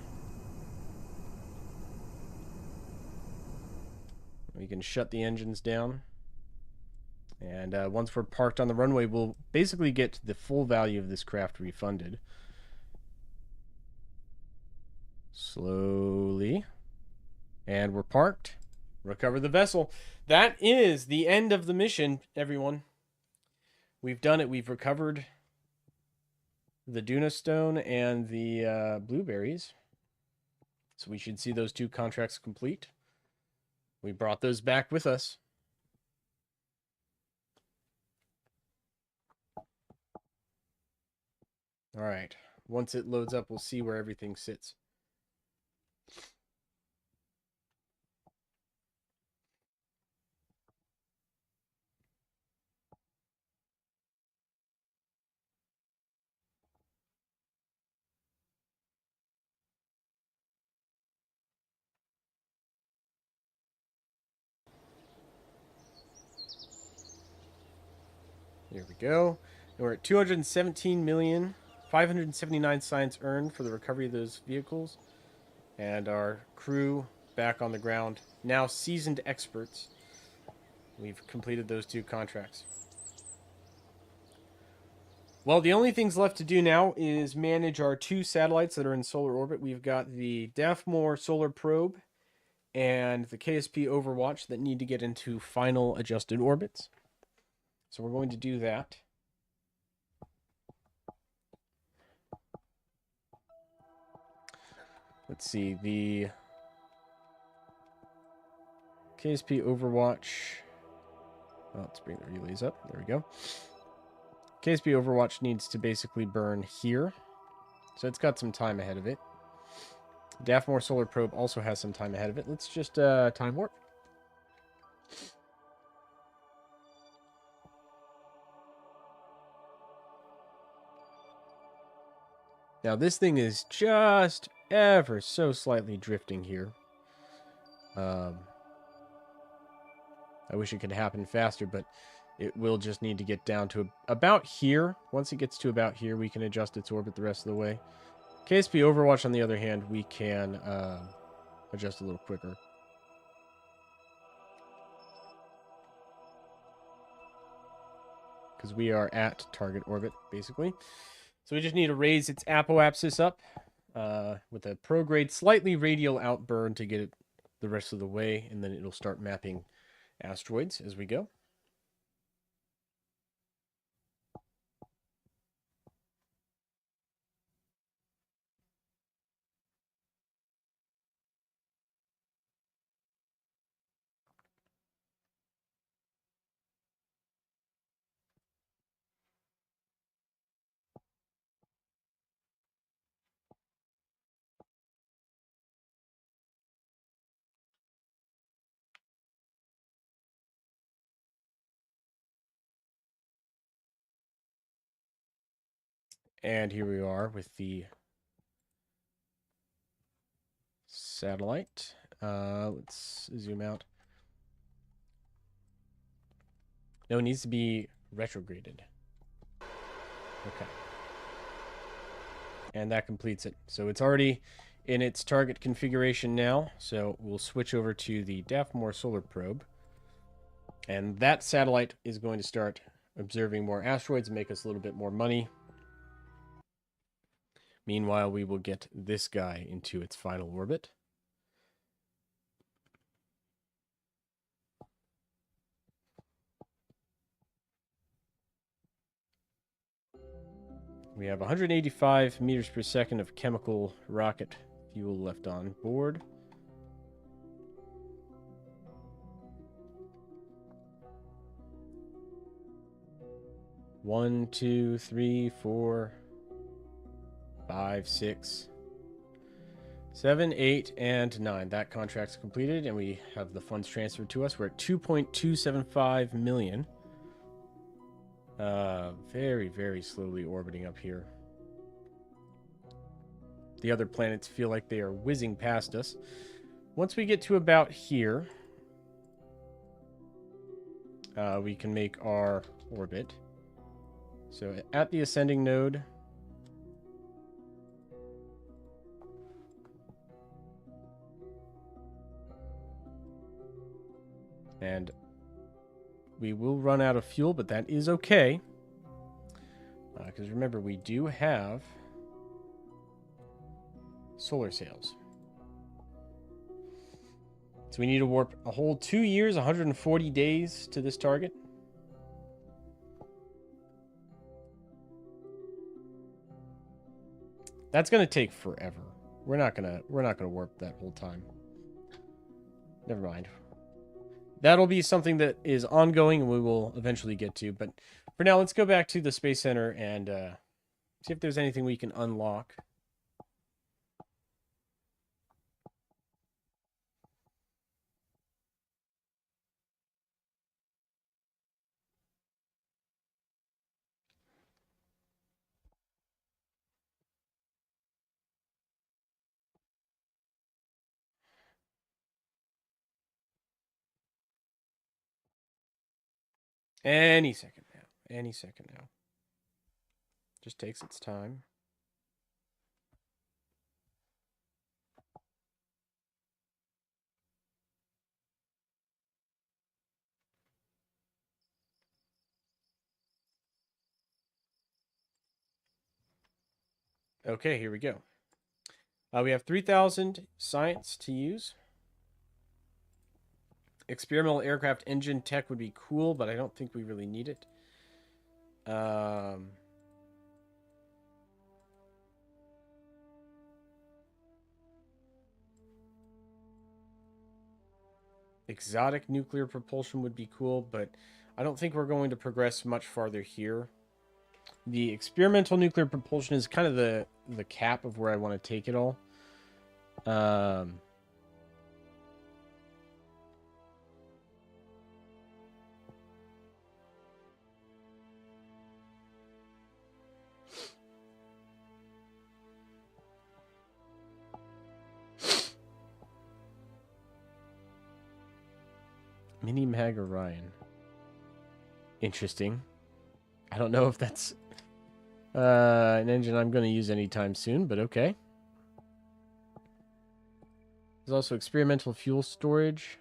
We can shut the engines down. And once we're parked on the runway, we'll basically get the full value of this craft refunded. Slowly. And we're parked. Recover the vessel. That is the end of the mission, everyone. We've done it. We've recovered the Duna stone and the blueberries. So we should see those 2 contracts complete. We brought those back with us. All right. Once it loads up, we'll see where everything sits. There we go. And we're at 217,579 science earned for the recovery of those vehicles. And our crew back on the ground, now seasoned experts. We've completed those 2 contracts. Well, the only things left to do now is manage our 2 satellites that are in solar orbit. We've got the Daphmor solar probe and the KSP Overwatch that need to get into final adjusted orbits. So we're going to do that. Let's see, the KSP Overwatch. Oh, let's bring the relays up. There we go. KSP Overwatch needs to basically burn here. So it's got some time ahead of it. Daphmor Solar Probe also has some time ahead of it. Let's just time warp. Now this thing is just ever so slightly drifting here. I wish it could happen faster, but it will just need to get down to about here. Once it gets to about here, we can adjust its orbit the rest of the way. KSP Overwatch, on the other hand, we can adjust a little quicker. Because we are at target orbit, basically. So we just need to raise its apoapsis up with a prograde slightly radial outburn to get it the rest of the way, and then it'll start mapping asteroids as we go. And here we are with the satellite. Let's zoom out. No, it needs to be retrograded. Okay. And that completes it. So it's already in its target configuration now. So we'll switch over to the Daphmor solar probe. And that satellite is going to start observing more asteroids and make us a little bit more money. Meanwhile, we will get this guy into its final orbit. We have 185 meters per second of chemical rocket fuel left on board. One, two, three, 4, 5, 6, 7, 8, and 9. That contract's completed, and we have the funds transferred to us. We're at 2.275 million. Very, very slowly orbiting up here. The other planets feel like they are whizzing past us. Once we get to about here, we can make our orbit. So at the ascending node, and we will run out of fuel, but that is okay. Because remember, we do have solar sails. So we need to warp a whole 2 years, 140 days to this target. That's going to take forever. We're not gonna warp that whole time. Never mind. That'll be something that is ongoing and we will eventually get to. But for now, let's go back to the Space Center and see if there's anything we can unlock. Any second now. Any second now. Just takes its time. Okay, here we go. We have 3,000 science to use. Experimental aircraft engine tech would be cool, but I don't think we really need it. Exotic nuclear propulsion would be cool, but I don't think we're going to progress much farther here. The experimental nuclear propulsion is kind of the cap of where I want to take it all. Mini Mag Orion. Interesting. I don't know if that's an engine I'm going to use anytime soon, but okay. There's also experimental fuel storage,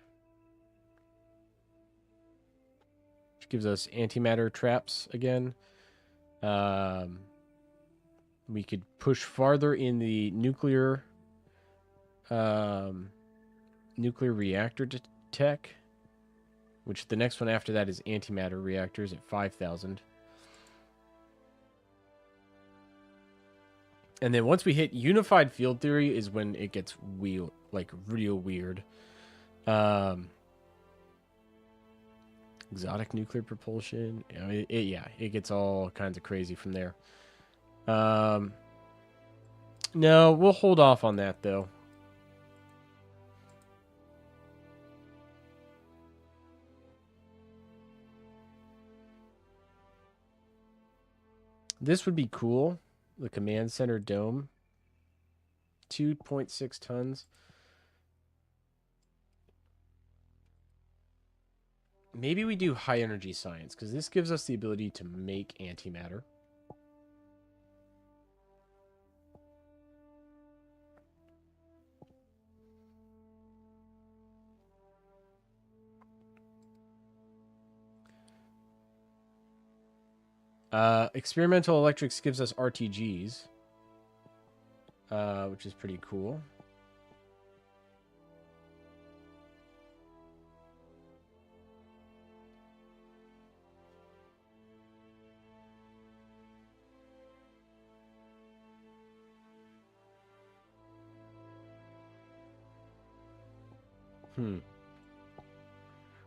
which gives us antimatter traps again. We could push farther in the nuclear reactor tech, which the next one after that is antimatter reactors at 5,000. And then once we hit unified field theory is when it gets real weird. Exotic nuclear propulsion. You know, it gets all kinds of crazy from there. No, we'll hold off on that though. This would be cool. The command center dome. 2.6 tons. Maybe we do high energy science, because this gives us the ability to make antimatter. Experimental electrics gives us RTGs, which is pretty cool.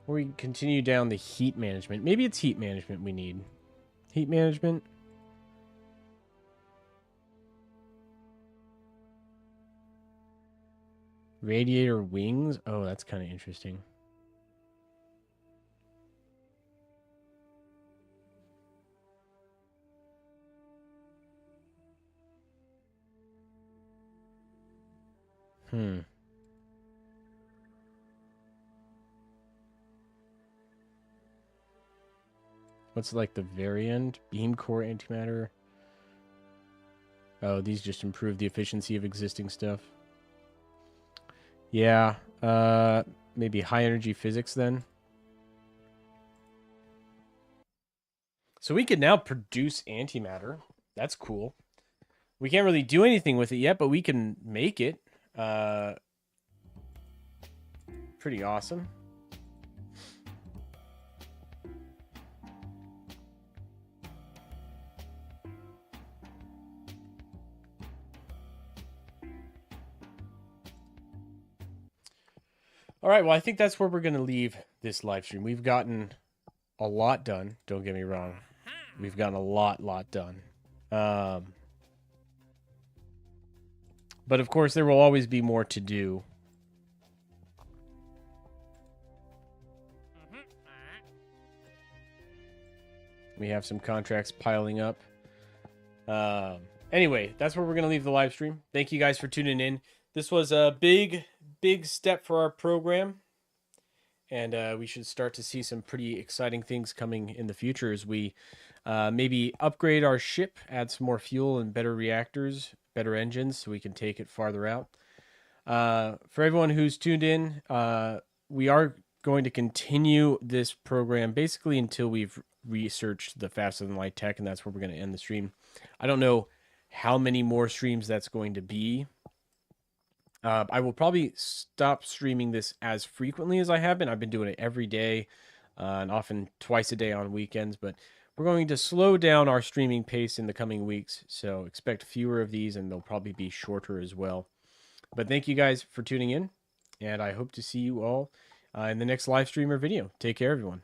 Or we continue down the heat management. Maybe it's heat management we need. Heat management. Radiator wings. Oh, that's kind of interesting. What's like the very end? Beam core antimatter. Oh, these just improve the efficiency of existing stuff. Yeah. Maybe high energy physics then. So we can now produce antimatter. That's cool. We can't really do anything with it yet, but we can make it. Pretty awesome. All right, well, I think that's where we're going to leave this live stream. We've gotten a lot done. Don't get me wrong. We've gotten a lot done. But of course, there will always be more to do. We have some contracts piling up. Anyway, that's where we're going to leave the live stream. Thank you guys for tuning in. This was a big step for our program. And we should start to see some pretty exciting things coming in the future as we maybe upgrade our ship, add some more fuel and better reactors, better engines, so we can take it farther out. For everyone who's tuned in, we are going to continue this program basically until we've researched the faster than light tech, and that's where we're going to end the stream. I don't know how many more streams that's going to be. I will probably stop streaming this as frequently as I have been. I've been doing it every day and often twice a day on weekends, but we're going to slow down our streaming pace in the coming weeks. So expect fewer of these, and they'll probably be shorter as well. But thank you guys for tuning in, and I hope to see you all in the next live stream or video. Take care, everyone.